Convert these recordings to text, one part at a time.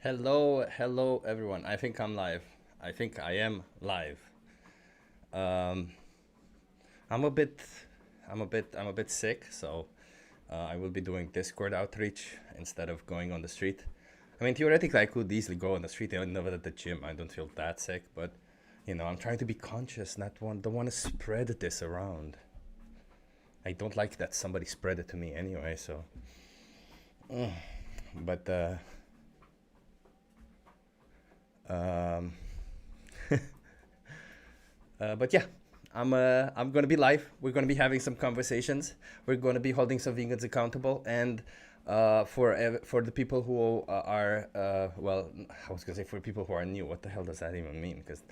Hello everyone. I think I'm live. I think I am live. Um, I'm a bit, I'm a bit sick, so I will be doing Discord outreach instead of going on the street. I mean, theoretically, I could easily go on the street and never at the gym. I don't feel that sick, but I'm trying to be conscious. Don't want to spread this around. I don't like that somebody spread it to me anyway. So, but um, but yeah, I'm gonna be live. We're gonna be having some conversations. We're gonna be holding some vegans accountable, and for the people who are well, I was gonna say for people who are new. What the hell does that even mean? Because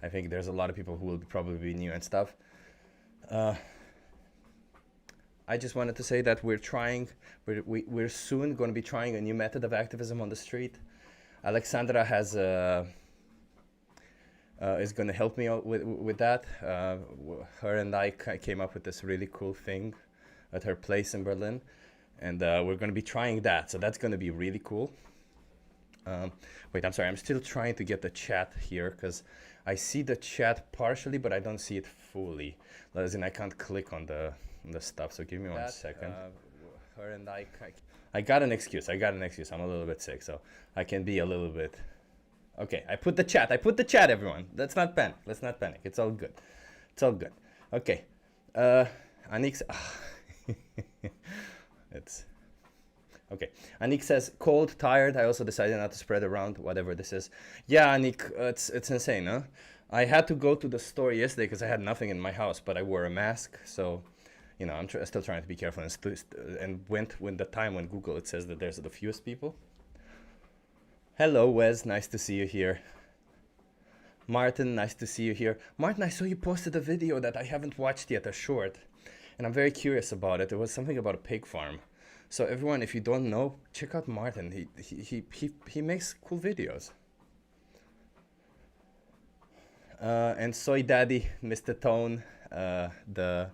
I think there's a lot of people who will probably be new and stuff. I just wanted to say that we're soon going to be trying a new method of activism on the street. Alexandra is going to help me out with that. Her and I came up with this really cool thing at her place in Berlin, and we're going to be trying that. So that's going to be really cool. Wait, I'm sorry. I'm still trying to get the chat here because I see the chat partially, but I don't see it fully. As in, I can't click on the stuff. So give me one second. Her and I got an excuse. I'm a little bit sick, so I can be a little bit. Okay, I put the chat, everyone. Let's not panic. It's all good. Okay. Anik, it's okay. Anik says, cold, tired. I also decided not to spread around whatever this is. Yeah, Anik, it's insane, huh? I had to go to the store yesterday because I had nothing in my house, but I wore a mask, so I'm still trying to be careful and went when the time when Google it says that there's the fewest people. Hello, Wes. Nice to see you here. Martin, nice to see you here. Martin, I saw you posted a video that I haven't watched yet, a short, and I'm very curious about it. It was something about a pig farm. So everyone, if you don't know, check out Martin. He makes cool videos. And Soy Daddy, Mr. Tone, the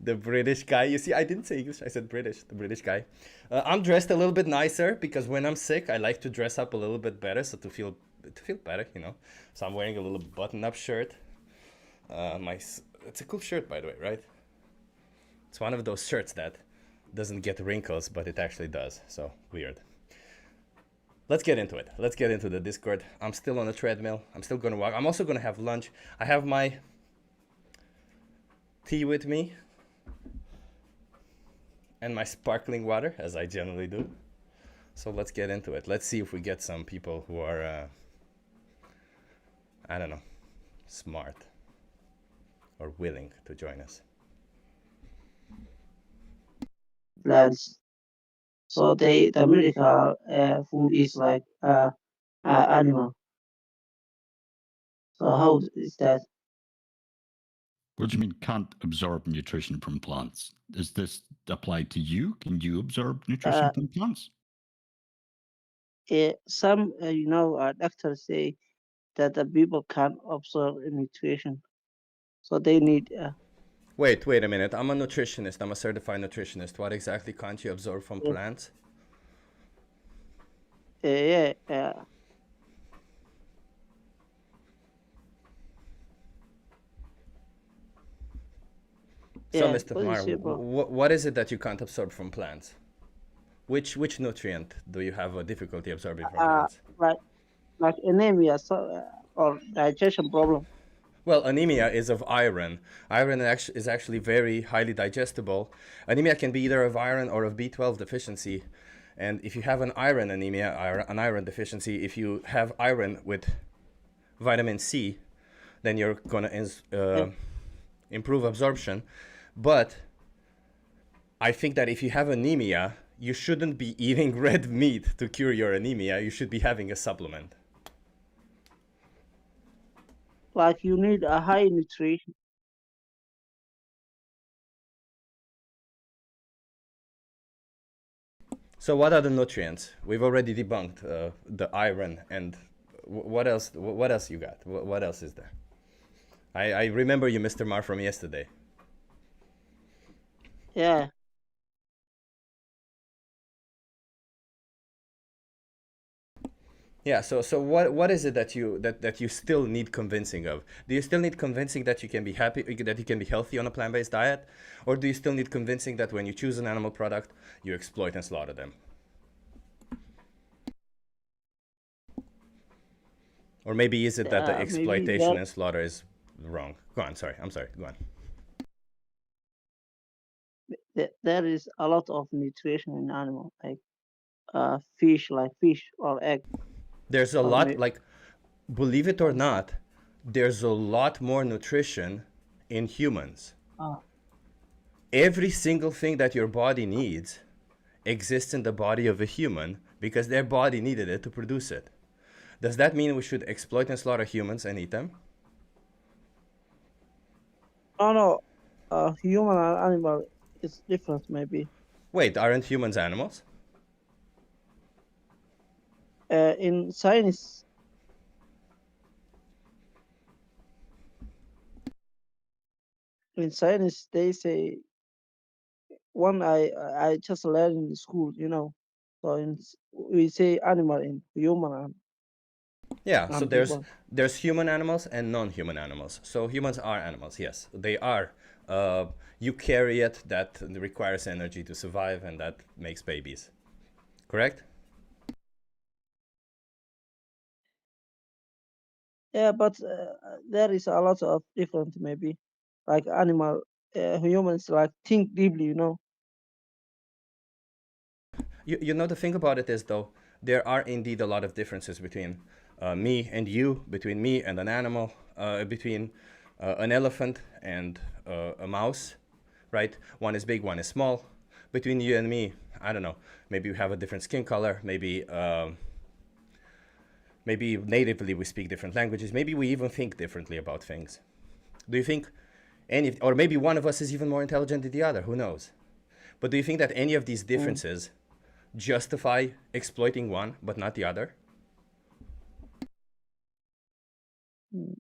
the British guy. You see, I didn't say English. I said British. The British guy. I'm dressed a little bit nicer because when I'm sick, I like to dress up a little bit better, so to feel better, So I'm wearing a little button-up shirt. It's a cool shirt, by the way, right? It's one of those shirts that doesn't get wrinkles, but it actually does. So weird. Let's get into it. Let's get into the Discord. I'm still on a treadmill. I'm still gonna walk. I'm also gonna have lunch. I have my tea with me and my sparkling water, as I generally do. So let's get into it. Let's see if we get some people who are, I don't know, smart or willing to join us. Plants. So the medical food is like animal. So how is that? What do you mean can't absorb nutrition from plants? Is this applied to you? Can you absorb nutrition from plants? Some doctors say that the people can't absorb nutrition, so they need. Wait a minute. I'm a nutritionist. I'm a certified nutritionist. What exactly can't you absorb from Yeah, plants? yeah, So, yeah. Mr. What Mar, is it about? what is it that you can't absorb from plants? Which nutrient do you have a difficulty absorbing from Uh, plants? like like anemia, so, or digestion problem. Well, anemia is of iron. Iron is actually very highly digestible. Anemia can be either of iron or of B12 deficiency. And if you have an iron anemia, an iron deficiency, if you have iron with vitamin C, then you're going to Yeah. improve absorption. But I think that if you have anemia, you shouldn't be eating red meat to cure your anemia. You should be having a supplement. Like you need a high nutrition. So what are the nutrients? We've already debunked the iron and what else? What else you got? What else is there? I remember you, Mr. Mar, from yesterday. Yeah, Yeah, so what is it that you still need convincing of? Do you still need convincing that you can be happy, that you can be healthy on a plant-based diet, or do you still need convincing that when you choose an animal product, you exploit and slaughter them? Or maybe is it that the Maybe exploitation there and slaughter is wrong? Go on, sorry. I'm sorry. Go on. there is a lot of nutrition in animal, like fish or egg, There's a or lot, maybe. like, believe it or not, there's a lot more nutrition in humans. Uh, Every single thing that your body needs exists in the body of a human because their body needed it to produce it. Does that mean we should exploit and slaughter humans and eat them? no, no, human and animal is different. Maybe Wait, aren't humans animals? in science, they say one I just learned in school. So we say animal in human Yeah, so and there's people. there's human animals and non-human animals. So humans are animals, yes. They are uh, eukaryote that requires energy to survive and that makes babies. Correct? Yeah, but there is a lot of different maybe, like animal, humans like think deeply. You know, the thing about it is, though, there are indeed a lot of differences between me and you, between me and an animal, between an elephant and a mouse, right? One is big, one is small. Between you and me, I don't know. Maybe we have a different skin color. Maybe natively we speak different languages. Maybe we even think differently about things. Do you think any, or maybe one of us is even more intelligent than the other? Who knows? But do you think that any of these Mm. differences justify exploiting one but not the other? Mm.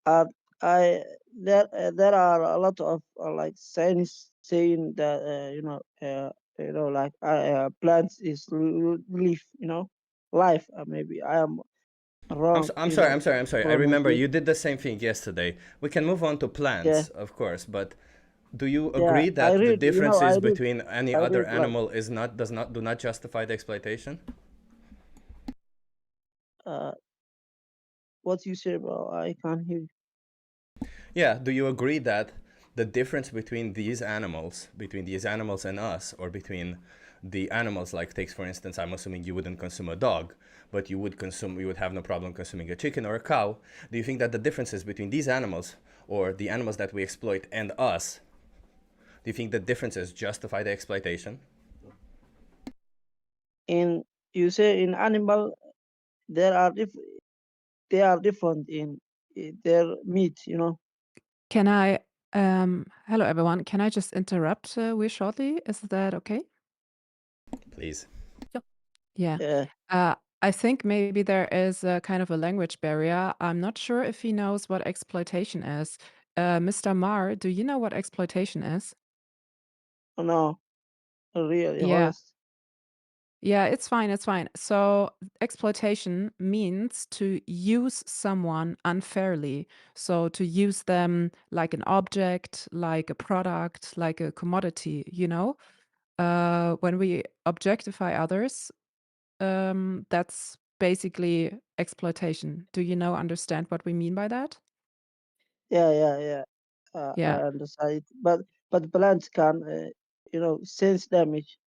Uh, I there are a lot of like science saying that like plants is life. Life. Maybe I am wrong. I'm sorry. I Or remember maybe. you did the same thing yesterday. We can move on to Yeah, plants, of course, but do you yeah. agree I that the read. I differences read. between any I other read like animal is not does not do not justify the exploitation? uh what you say, bro. I can't hear you. Yeah, do you agree that the difference between these animals and us, or between the animals, like takes for instance, I'm assuming you wouldn't consume a dog, but you would have no problem consuming a chicken or a cow. Do you think that the differences between these animals, or the animals that we exploit, and us, do you think the differences justify the exploitation? In You say in animal there are they are different in their meat. Can I, hello everyone. Can I just interrupt we shortly? Is that okay? Please. Yeah. Yeah. I think maybe there is a kind of a language barrier. I'm not sure if he knows what exploitation is. Mr. Marr, do you know what exploitation is? No, really Yeah. honest. Yeah, it's fine. It's fine. So, exploitation means to use someone unfairly. So, to use them like an object, like a product, like a commodity. When we objectify others, that's basically exploitation. Do you know, understand what we mean by that? Yeah. I Yeah. understand it. But plants can sense damage.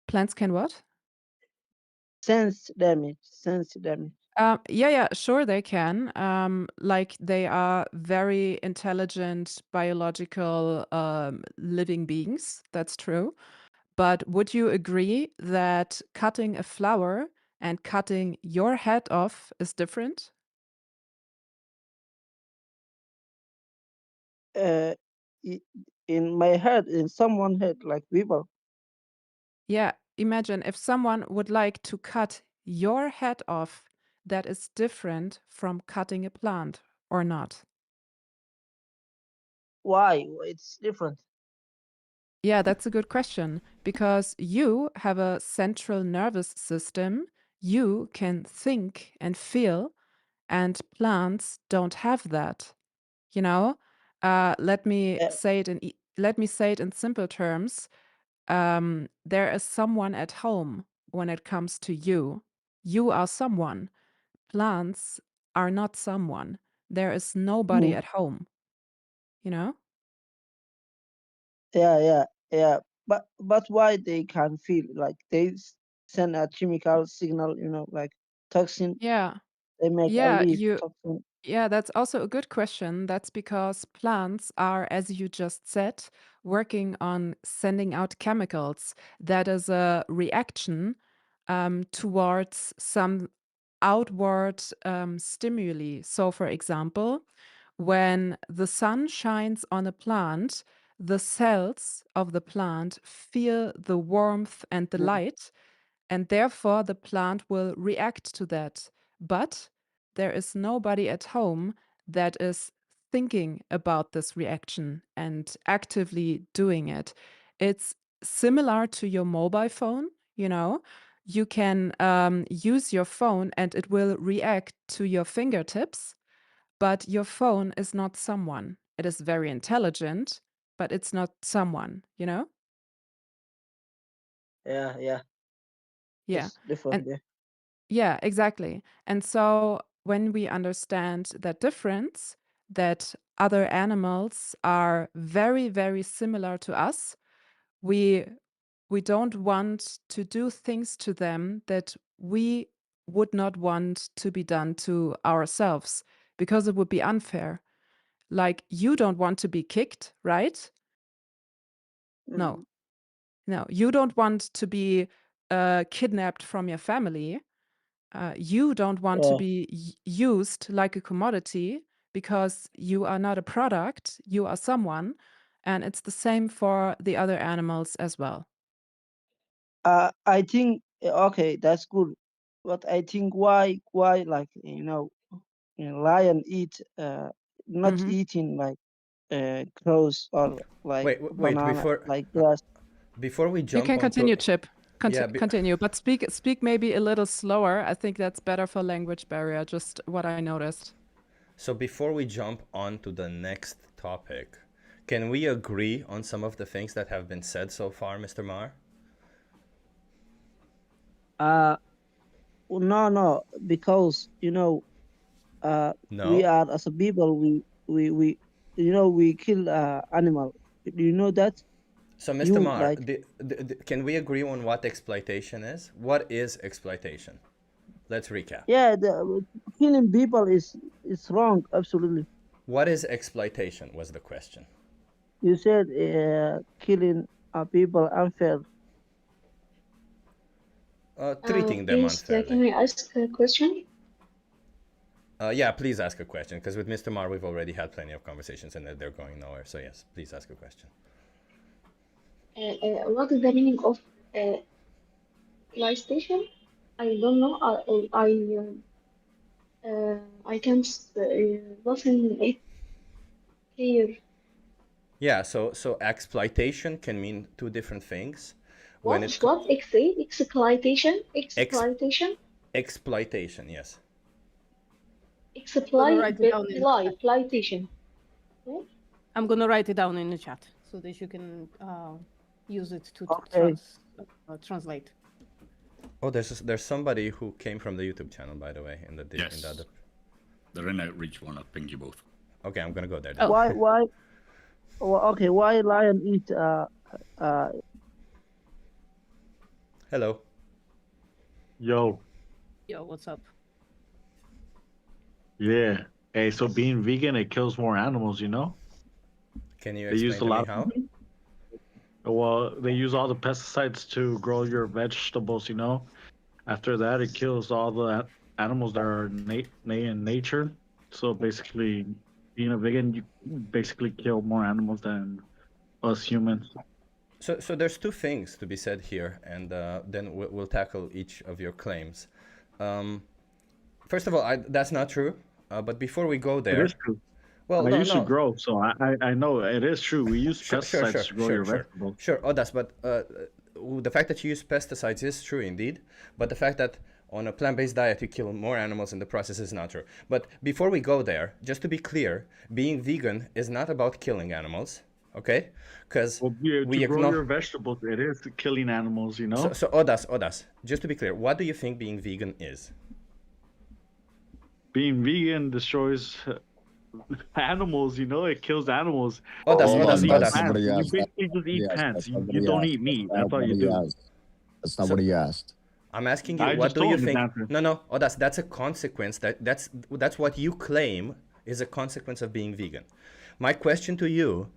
Plants can what? Sense damage. Yeah, sure, they can. Like they are very intelligent, biological, living beings. That's true. But would you agree that cutting a flower and cutting your head off is different? Uh, i- in my head, in someone head, like people. Yeah, imagine if someone would like to cut your head off, that is different from cutting a plant or not. Why? It's different. Yeah, that's a good question because you have a central nervous system. You can think and feel, and plants don't have that. You know, let me Yeah, say it let me say it in simple terms. There is someone at home when it comes to you. You are someone. Plants are not someone. There is nobody mm, at home. You know? yeah. But why they can feel like they send a chemical signal, like toxin. Yeah. They make a Yeah, leaf toxin. yeah, that's also a good question. That's because plants are, as you just said, working on sending out chemicals. That is a reaction towards some outward stimuli. So, for example, when the sun shines on a plant, the cells of the plant feel the warmth and the Mm, light, and therefore the plant will react to that. But there is nobody at home that is thinking about this reaction and actively doing it. It's similar to your mobile phone, you know. You can use your phone and it will react to your fingertips, but your phone is not someone. It is very intelligent, but it's not someone, you know? yeah. Yeah. It's different. And Yeah. yeah, exactly. And so when we understand that difference, that other animals are very, very similar to us, we we don't want to do things to them that we would not want to be done to ourselves because it would be unfair. Like you don't want to be kicked, right? No. Mm, No, you don't want to be kidnapped from your family. You don't want to yeah. be used like a commodity because you are not a product, you are someone. And it's the same for the other animals as well. I think okay, that's good. But I think why like lion eat not Hmm. eating like crows or like Wait, banana like grass. before we You jump can onto, continue, Chip. yeah, Continue, but speak maybe a little slower. I think that's better for language barrier, just what I noticed. so before we jump on to the next topic, can we agree on some of the things that have been said so far, Mr. Mar? Uh no, because we No. are as a people we we kill animal. Do you know that? So, Mr. You Mar, like can we agree on what exploitation is? What is exploitation? Let's recap. yeah, the killing people is wrong. Absolutely. What is exploitation? Was the question. You said killing people unfair. Treating them Please, unfairly. can I ask a question? Yeah, please ask a question, because with Mr. Mar, we've already had plenty of conversations and they're going nowhere. So, yes, please ask a question. What is the meaning of uh, PlayStation? I don't know. I can't listen it here. Yeah, so exploitation can mean two different things. When it What? Exploitation? ex Exploitation? exploitation, yes. I'm gonna write it down in the chat. Exploitation. Okay? I'm gonna write it down in the chat so that you can use it to Okay. translate. Oh, there's somebody who came from the YouTube channel, by the way, in the Yes. in the other. They're in Outreach one. I've pinged you both. Okay, I'm gonna go there. Then. Oh. Why okay, why lion eat Hello. Yo, Yo, what's up? yeah. Hey, so being vegan, it kills more animals, you know? Can you They explain use a to me lot. how? Well, they use all the pesticides to grow your vegetables, you know? After that, it kills all the animals that are in nature. So basically, being a vegan, you basically kill more animals than us humans. So there's two things to be said here, and then we'll tackle each of your claims. First of all, that's not true. But before we go It there, is true. Well, I no, used to no. grow, so I know it is true. We use pesticides to grow your vegetables. Sure, Odas, but the fact that you use pesticides is true indeed, but the fact that on a plant-based diet you kill more animals in the process is not true. But before we go there, just to be clear, being vegan is not about killing animals, okay? Because Well, to grow your vegetables, it is killing animals, you know? So Odas, just to be clear, what do you think being vegan is? Being vegan destroys animals, you know? It kills animals. Odas. You basically asked just eat plants. That's not You what he don't asked. eat meat. That's That's all not you what he do. asked. That's not what he asked. I'm asking you, I what just do you told him his think? answer. No, Odas, that's a consequence. That's what you claim is a consequence of being vegan. My question to you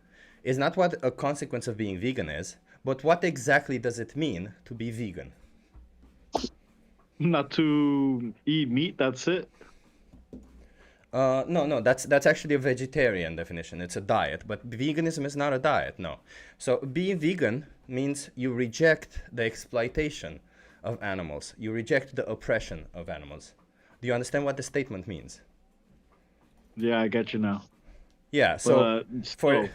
is not what a consequence of being vegan is, but what exactly does it mean to be vegan? Not to eat meat, that's it. No, that's actually a vegetarian definition. It's a diet, but veganism is not a diet, no. So being vegan means you reject the exploitation of animals. You reject the oppression of animals. Do you understand what the statement means? Yeah, I get you now. Yeah, so But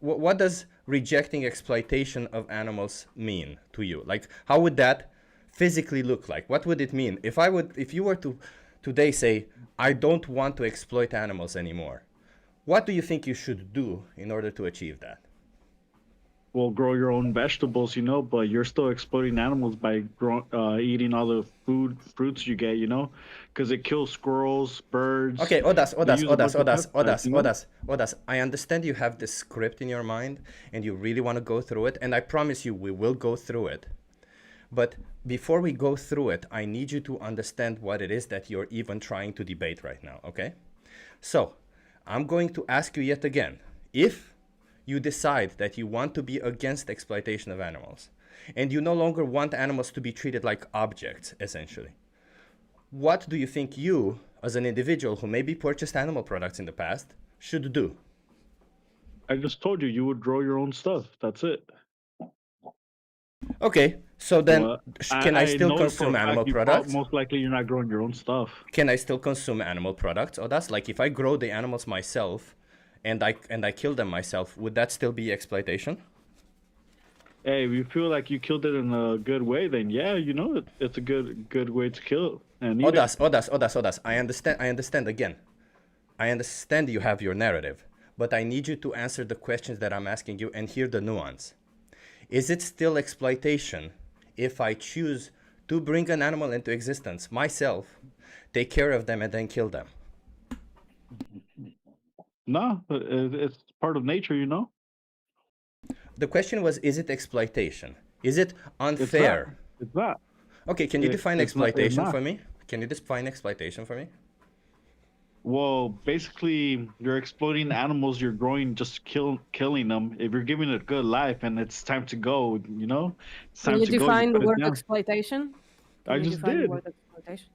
what does rejecting exploitation of animals mean to you? Like, how would that physically look like? What would it mean if you were to today say, I don't want to exploit animals anymore? What do you think you should do in order to achieve that? Well, grow your own vegetables, you know, but you're still exploiting animals by eating all the fruits you get, you know, because it kills squirrels, birds. Okay, Odas. They use a bunch of pesticides, you know? Odas, I understand you have this script in your mind and you really want to go through it, and I promise you we will go through it. But before we go through it, I need you to understand what it is that you're even trying to debate right now, okay? So, I'm going to ask you yet again, if you decide that you want to be against exploitation of animals, and you no longer want animals to be treated like objects, essentially, what do you think you, as an individual who maybe purchased animal products in the past, should do? I just told you would grow your own stuff. That's it. Okay, so then Well, can I still know for a consume fact animal you products? Most likely you're not growing your own stuff. Can I still consume animal products? Or that's like if I grow the animals myself and I kill them myself, would that still be exploitation? Hey, if you feel like you killed it in a good way, then yeah, you know it's a good way to kill it. And eat it. Odas. I understand again. I understand you have your narrative, but I need you to answer the questions that I'm asking you and hear the nuance. Is it still exploitation if I choose to bring an animal into existence myself, take care of them, and then kill them? No, it's part of nature, you know. The question was, is it exploitation? Is it unfair? It's not. Okay, can you define it's not- exploitation it's for not. me? Can you define exploitation for me? Well, basically, you're exploiting animals you're growing, just killing them. If you're giving it a good life and it's time to go, you know, it's time Can you to go. define the put it word down. exploitation? I Can you just define the did. word exploitation?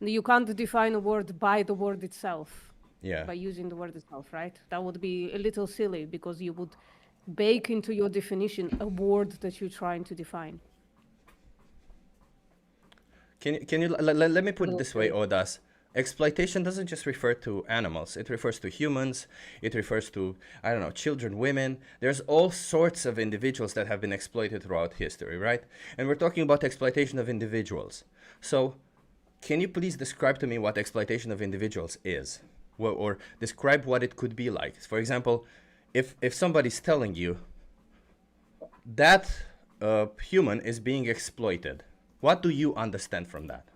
You can't define a word by the word itself. Yeah. By using the word itself, right? That would be a little silly because you would bake into your definition a word that you're trying to define. Can you let me put it this way, Odas? Exploitation doesn't just refer to animals. It refers to humans. It refers to, I don't know, children, women. There's all sorts of individuals that have been exploited throughout history, right? And we're talking about exploitation of individuals. So can you please describe to me what exploitation of individuals is? Well, or describe what it could be like. For example, if somebody's telling you that human is being exploited, what do you understand from that?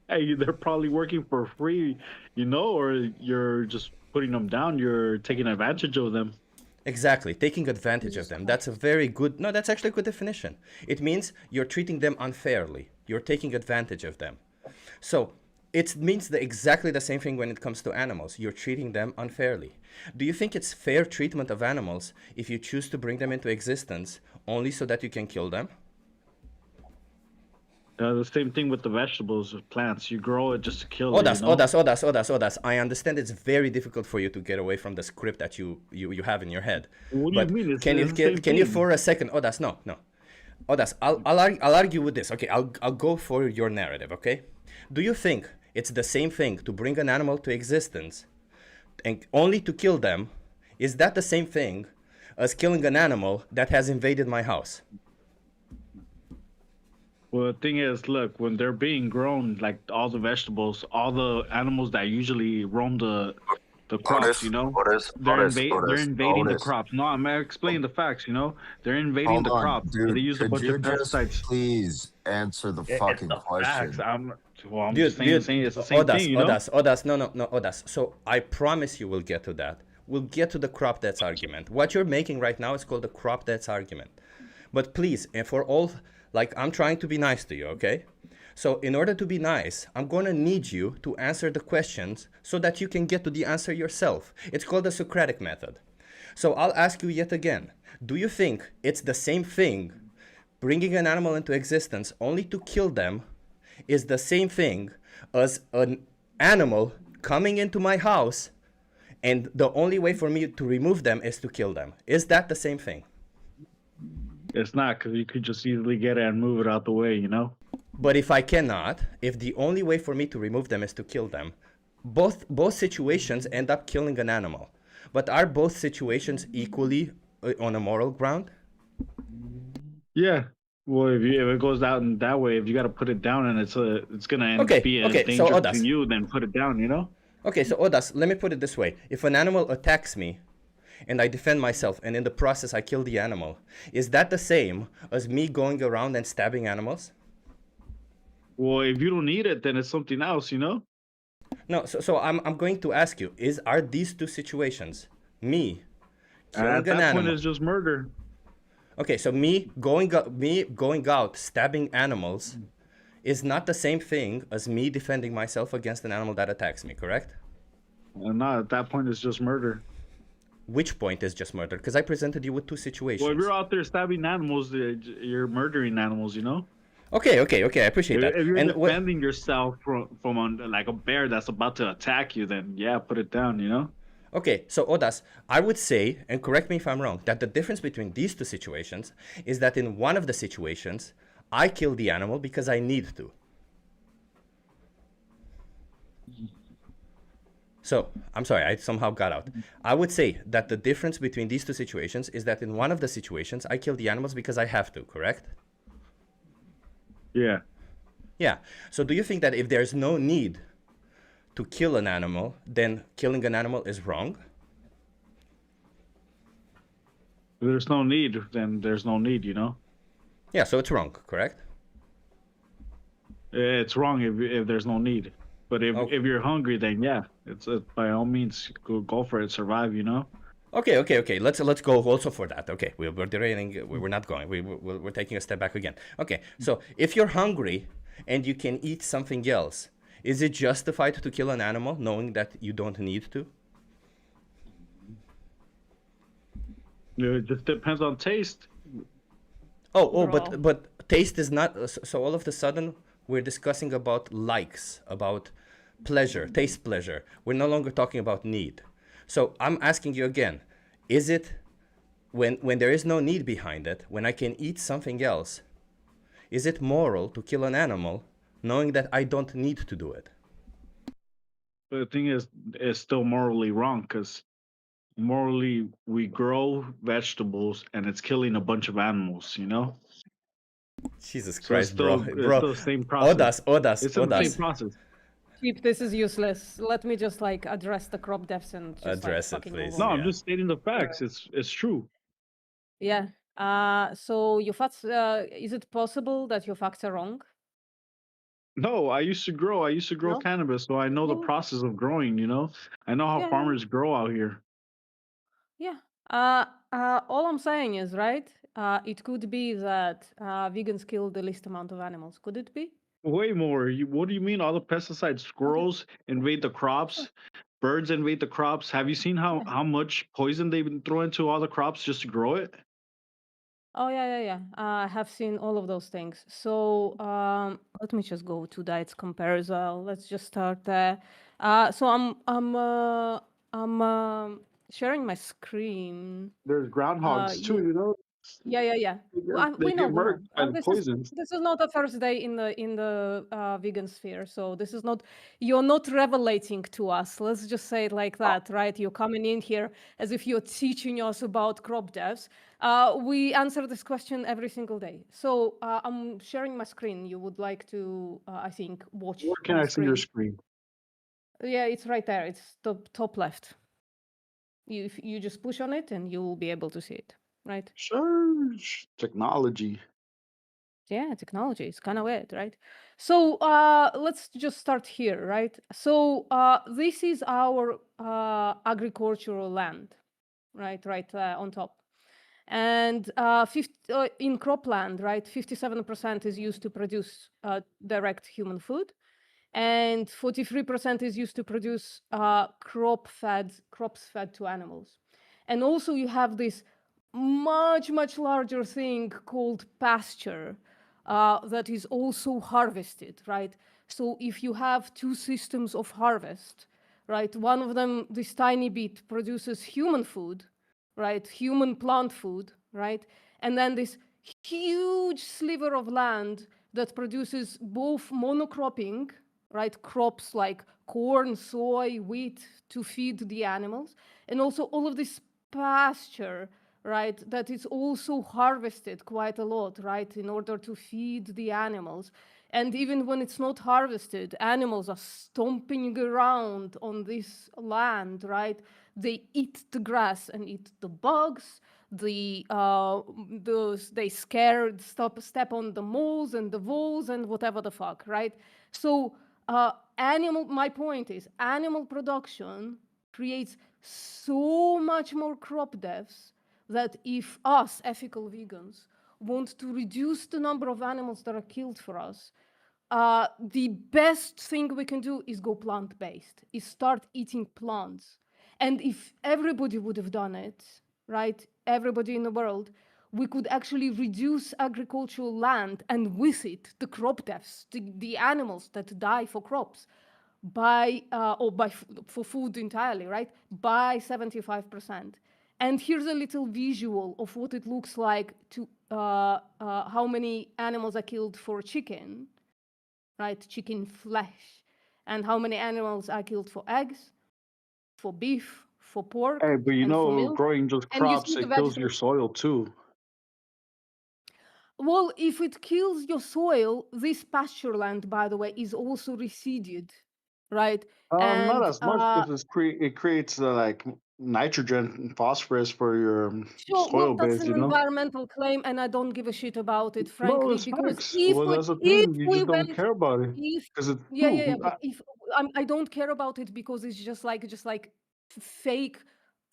Hey, they're probably working for free, you know, or you're just putting them down. You're taking advantage of them. Exactly, taking advantage of them. That's a very good, no, that's actually a good definition. It means you're treating them unfairly. You're taking advantage of them. So it means exactly the same thing when it comes to animals. You're treating them unfairly. Do you think it's fair treatment of animals if you choose to bring them into existence only so that you can kill them? The same thing with the vegetables, with plants. You grow it just to kill it. Odas. I understand it's very difficult for you to get away from the script that you have in your head. What do you mean? Can you for a second, Odas? No. Odas, I'll argue with this. Okay, I'll go for your narrative. Okay, do you think it's the same thing to bring an animal to existence and only to kill them, is that the same thing as killing an animal that has invaded my house? Well, the thing is, look, when they're being grown, like all the vegetables, all the animals that usually roam the crops, you know, they're invading the crops. No, I'm explaining the facts, you know, they're invading Hold the on, crops. dude. They use a Could bunch you of just pesticides. please answer the It's fucking the facts. question? I'm Dude, just saying it's the same Odas, thing, you know. Odas, no, Odas. So I promise you we'll get to that. We'll get to the crop debts argument. What you're making right now is called the crop debts argument. But please, and for all, like, I'm trying to be nice to you, okay? So in order to be nice, I'm going to need you to answer the questions so that you can get to the answer yourself. It's called the Socratic method. So I'll ask you yet again, do you think it's the same thing, bringing an animal into existence only to kill them is the same thing as an animal coming into my house and the only way for me to remove them is to kill them? Is that the same thing? It's not, because you could just easily get it and move it out the way, you know. But if I cannot, if the only way for me to remove them is to kill them, both situations end up killing an animal. But are both situations equally on a moral ground? Yeah. Well, if it goes down that way, if you got to put it down and it's gonna be a danger so to Odas. you, then put it down, you know. Okay, so Odas, let me put it this way. If an animal attacks me and I defend myself and in the process I kill the animal, is that the same as me going around and stabbing animals? Well, if you don't need it, then it's something else, you know. No, so I'm going to ask you, are these two situations, me killing At an that animal? point, it's just murder. Okay, so me going out stabbing animals is not the same thing as me defending myself against an animal that attacks me, correct? No, at that point, it's just murder. Which point is just murder? Because I presented you with two situations. Well, if you're out there stabbing animals, you're murdering animals, you know. Okay, I appreciate that. If you're And defending yourself from like a bear that's about to attack you, then yeah, put it down, you know. Okay, so Odas, I would say, and correct me if I'm wrong, that the difference between these two situations is that in one of the situations, I kill the animal because I need to. So, I'm sorry, I somehow got out. I would say that the difference between these two situations is that in one of the situations, I kill the animals because I have to, correct? Yeah. Yeah. So do you think that if there's no need to kill an animal, then killing an animal is wrong? If there's no need, then there's no need, you know. Yeah, so it's wrong, correct? It's wrong if there's no need. But if you're hungry, then yeah, it's by all means go for it, survive, you know. Okay. Let's go also for that. Okay, we're derailing. We're not going. We're taking a step back again. Okay, so if you're hungry and you can eat something else, is it justified to kill an animal knowing that you don't need to? It just depends on taste. But taste is not. So all of a sudden we're discussing about likes, about pleasure, taste pleasure. We're no longer talking about need. So I'm asking you again, is it when there is no need behind it, when I can eat something else, is it moral to kill an animal knowing that I don't need to do it? But the thing is, it's still morally wrong because morally we grow vegetables and it's killing a bunch of animals, you know. Jesus So Christ, it's still the same process. Odas. It's still the same process. Cheap, this is useless. Let me just like address the crop depths and just Address it, fucking please. move No, on. I'm just stating the facts. It's true. Yeah. So your facts. Is it possible that your facts are wrong? No, I used to grow No? cannabis, so I know the Yeah. process of growing, you know. I know how Yeah. farmers grow out here. Yeah. All I'm saying is, right? It could be that vegans kill the least amount of animals. Could it be? Way more. What do you mean? All the pesticides, squirrels invade the crops, birds invade the crops. Have you seen how much poison they've been throwing into all the crops just to grow it? Oh yeah. I have seen all of those things. So let me just go to diets comparison. Let's just start there. So I'm sharing my screen. There's groundhogs too, you- you know. Yeah. They We know. get murked by the This poison. is not the first day in the vegan sphere, so this is not. You're not revelating to us. Let's just say it like that, right? You're coming in here as if you're teaching us about crop devs. We answer this question every single day. So I'm sharing my screen. You would like to, I think, watch Where can my I see your screen. screen? Yeah, it's right there. It's top left. You just push on it and you will be able to see it, right? Sure. Technology. Yeah, technology is kind of weird, right? So let's just start here, right? So this is our agricultural land, right on top. And in cropland, right, 57% is used to produce direct human food, and 43% is used to produce crops fed to animals. And also you have this much larger thing called pasture that is also harvested, right? So if you have two systems of harvest, right, one of them, this tiny bit, produces human food, right, human plant food, right, and then this huge sliver of land that produces both monocropping, right, crops like corn, soy, wheat to feed the animals, and also all of this pasture, right, that is also harvested quite a lot, right, in order to feed the animals. And even when it's not harvested, animals are stomping around on this land, right? They eat the grass and eat the bugs. They step on the moles and the voles and whatever the fuck, right? So my point is, animal production creates so much more crop deaths that if us ethical vegans want to reduce the number of animals that are killed for us, the best thing we can do is go plant-based, is start eating plants. And if everybody would have done it, right, everybody in the world, we could actually reduce agricultural land and with it the crop deaths, the animals that die for crops for food entirely, right, by 75%. And here's a little visual of what it looks like to how many animals are killed for chicken, right, chicken flesh, and how many animals are killed for eggs, for beef, for pork, Hey, but you and for know, milk. growing just And you crops, see the it kills your vegetables. soil too. Well, if it kills your soil, this pasture land, by the way, is also reseeded, right? Not And as much because it creates like nitrogen and phosphorus for your sure, well, soil that's base, an you know? environmental claim, and I don't give a shit about it, No, frankly, it's because facts. if Well, we that's the if thing. You we just don't went care about it if because it's yeah, true. but if I don't care about it because it's just like fake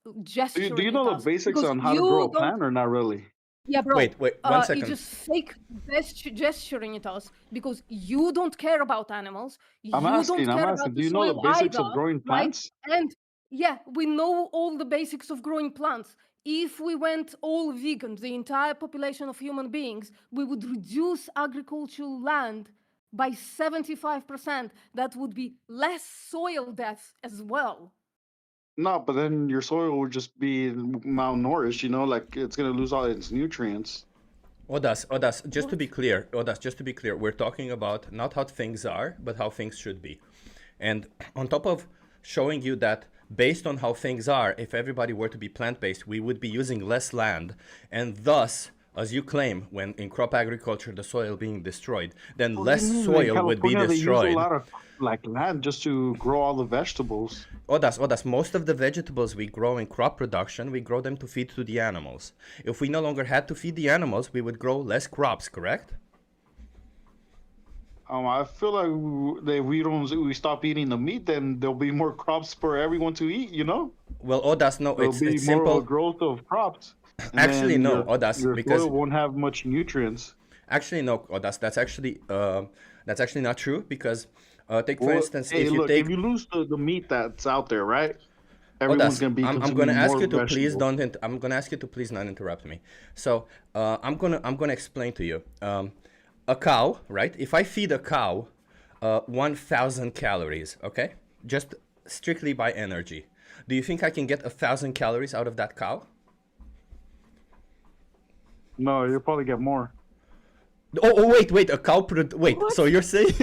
Do gesturing you at know the us, basics because on how to grow you a don't. plant or not really? Yeah, bro. Wait, 1 It's second. just fake gesturing at us because you don't care about animals. I'm You don't care about asking, do the you know the soil basics either, of growing right? plants? And yeah, we know all the basics of growing plants. If we went all vegan, the entire population of human beings, we would reduce agricultural land by 75%. That would be less soil death as well. No, but then your soil would just be malnourished, you know, like it's going to lose all its nutrients. Odas, just to be clear, we're talking about not how things are, but how things should be. And on top of showing you that based on how things are, if everybody were to be plant-based, we would be using less land, and thus, as you claim, when in crop agriculture the soil being destroyed, then less In soil would be California, they use a destroyed. lot of like land just to grow all the vegetables. Odas, most of the vegetables we grow in crop production, we grow them to feed to the animals. If we no longer had to feed the animals, we would grow less crops, correct? I feel like if we stop eating the meat, then there'll be more crops for everyone to eat, you know? Well, Odas, no, There'll be it's more simple. of a growth of crops. And Actually, then no, Odas, your because soil won't have much nutrients. actually no, Odas, that's actually not true, because take for Well, instance, hey, if you look, take if you lose the meat that's out there, right? Everyone's Odas, gonna be I'm consuming gonna ask more you to please vegetables. I'm gonna ask you to please not interrupt me. So I'm gonna explain to you. A cow, right? If I feed a cow 1,000 calories, okay, just strictly by energy, do you think I can get 1,000 calories out of that cow? No, you'll probably get more. Wait, a cow wait, so you're saying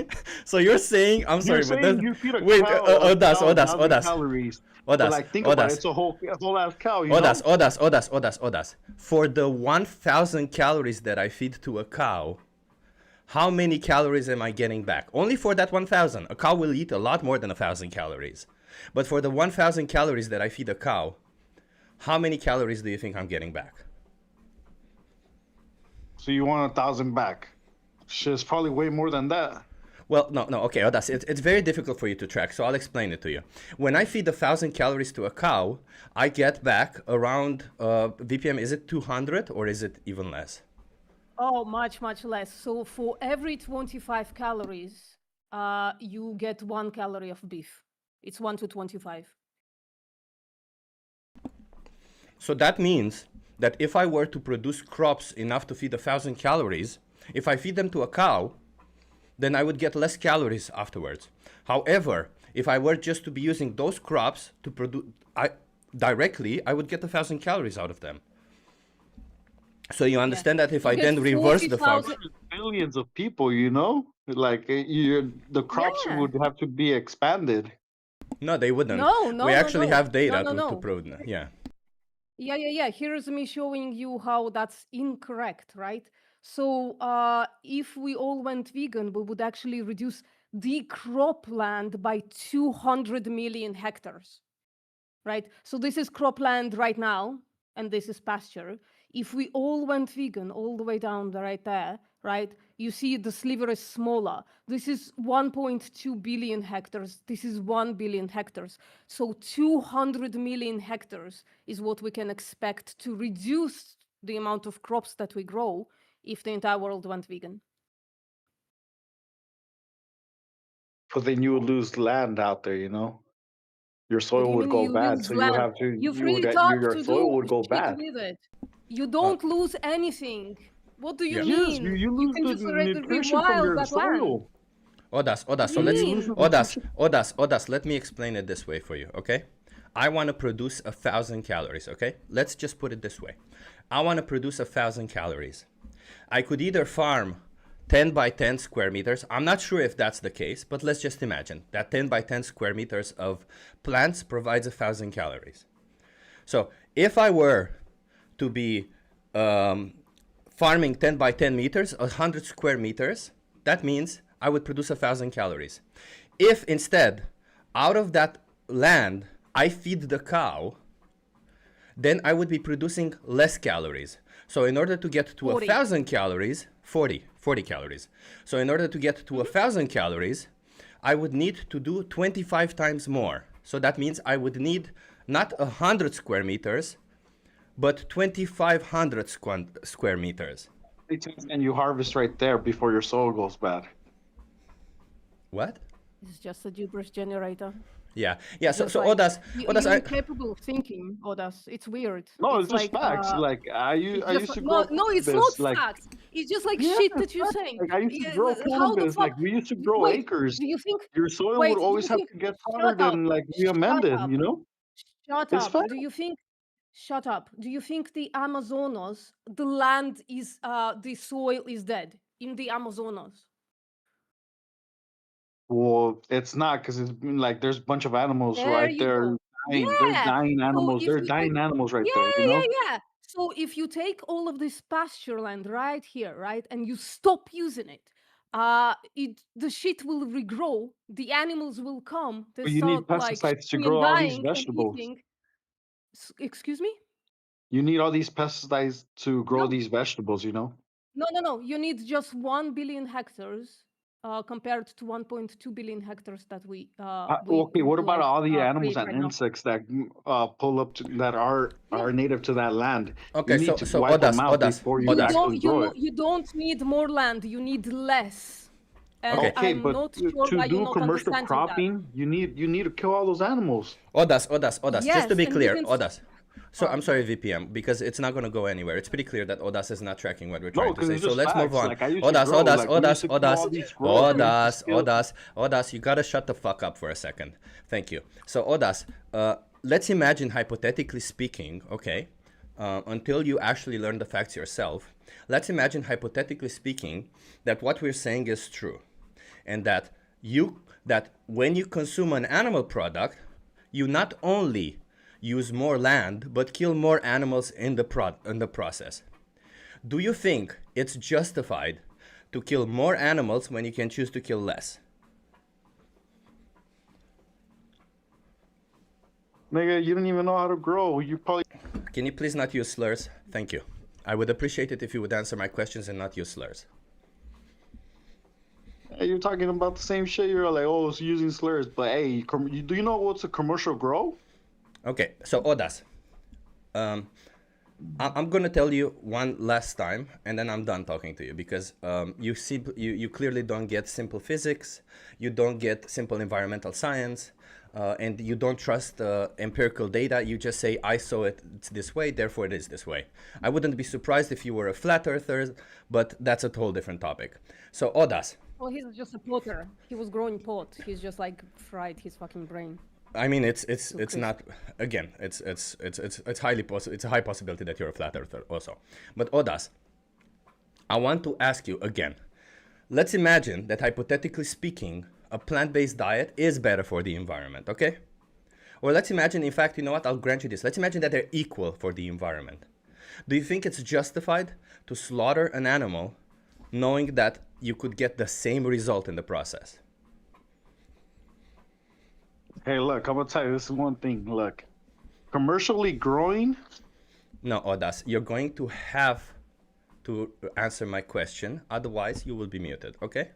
I'm sorry, You're but saying you feed a wait, cow Odas, 1,000 calories. But like, think about it, it's a whole ass cow, you know? Odas. For the 1,000 calories that I feed to a cow, how many calories am I getting back? Only for that 1,000. A cow will eat a lot more than 1,000 calories. But for the 1,000 calories that I feed a cow, how many calories do you think I'm getting back? So you want 1,000 back? Shit, it's probably way more than that. Well, no, okay, Odas, it's very difficult for you to track, so I'll explain it to you. When I feed 1,000 calories to a cow, I get back around, VPM, is it 200 or is it even less? Oh, much less. So for every 25 calories, you get 1 calorie of beef. It's 1 to 25. So that means that if I were to produce crops enough to feed 1,000 calories, if I feed them to a cow, then I would get less calories afterwards. However, if I were just to be using those crops to produce directly, I would get 1,000 calories out of them. So you understand that if I then reverse the farm, billions of people, you know, like the crops would have to be expanded. No, they wouldn't. No, we actually have data no. to prove that. Yeah. Yeah. Here's me showing you how that's incorrect, right? So if we all went vegan, we would actually reduce the cropland by 200 million hectares, right? So this is cropland right now, and this is pasture. If we all went vegan all the way down right there, right, you see the sliver is smaller. This is 1.2 billion hectares. This is 1 billion hectares. So 200 million hectares is what we can expect to reduce the amount of crops that we grow if the entire world went vegan. But then you would lose land out there, you know? Your soil would go bad, so you have to. Your soil would go bad. With it. You don't lose anything. What do you mean? Yes, you lose can the just nutrition from your soil. Odas, so Odas, let me explain it this way for you, okay? I want to produce 1,000 calories, okay? Let's just put it this way. I want to produce 1,000 calories. I could either farm 10 by 10 square meters. I'm not sure if that's the case, but let's just imagine that 10 by 10 square meters of plants provides 1,000 calories. So if I were to be farming 10 by 10 meters, 100 square meters, that means I would produce 1,000 calories. If instead, out of that land, I feed the cow, then I would be producing less calories. So in order to get to 1,000 calories, 40 calories. So in order to get to 1,000 calories, I would need to do 25 times more. So that means I would need not 100 square meters, but 2,500 square meters. And you harvest right there before your soil goes bad. What? It's just a gibberish generator. Yeah. So Odas, you're incapable of thinking, Odas. It's weird. No, it's just facts. I used to grow. No, it's not facts. It's just like shit that you're saying. Like I used to grow cannabis. Like we used to grow acres. Do you think your soil would always have to get watered and like be amended? You know. Shut up. Do you think? Shut up. Do you think the Amazonas, the land is, the soil is dead in the Amazonas? Well, it's not because it's like there's a bunch of animals right there. Dying. Yeah. There's dying animals. So there's dying animals right there. You know. Yeah. So if you take all of this pasture land right here, right, and you stop using it, the shit will regrow. The animals will come. But you need pesticides to grow all these vegetables. Excuse me? You need all these pesticides to grow these vegetables, you know? No. You need just 1 billion hectares compared to 1.2 billion hectares that we okay, what about all the animals and insects that pull up that are native to that land? Okay, you need to wipe them out before you actually grow it. You don't need more land, you need less. And okay, I'm but not sure to do commercial cropping, you need to kill all those animals. Odas, yes, just to be clear, Odas. So I'm sorry, VPM, because it's not going to go anywhere. It's pretty clear that Odas is not tracking what we're trying to say. So let's move on. Like Odas, you got to shut the fuck up for a second. Thank you. So Odas, let's imagine hypothetically speaking, okay, until you actually learn the facts yourself. Let's imagine, hypothetically speaking, that what we're saying is true, and that when you consume an animal product, you not only use more land but kill more animals in the process. Do you think it's justified to kill more animals when you can choose to kill less? Nigga, you don't even know how to grow. You probably... Can you please not use slurs? Thank you. I would appreciate it if you would answer my questions and not use slurs. Hey, you're talking about the same shit. You're like, oh, it's using slurs. But hey, do you know what's a commercial grow? Okay, so Odas, I'm gonna tell you one last time, and then I'm done talking to you, because you clearly don't get simple physics, you don't get simple environmental science, and you don't trust empirical data. You just say, I saw it this way, therefore it is this way. I wouldn't be surprised if you were a flat earther, but that's a whole different topic. So Odas. Well, he's just a potter. He was growing pot. He's just like fried his fucking brain. I mean, it's not, again, it's highly possible. It's a high possibility that you're a flat earther also. But Odas, I want to ask you again. Let's imagine that, hypothetically speaking, a plant-based diet is better for the environment, okay? Or let's imagine, in fact, you know what? I'll grant you this. Let's imagine that they're equal for the environment. Do you think it's justified to slaughter an animal knowing that you could get the same result in the process? Hey, look, I'm gonna tell you this is one thing. Look, commercially growing. No, Odas, you're going to have to answer my question. Otherwise, you will be muted, okay?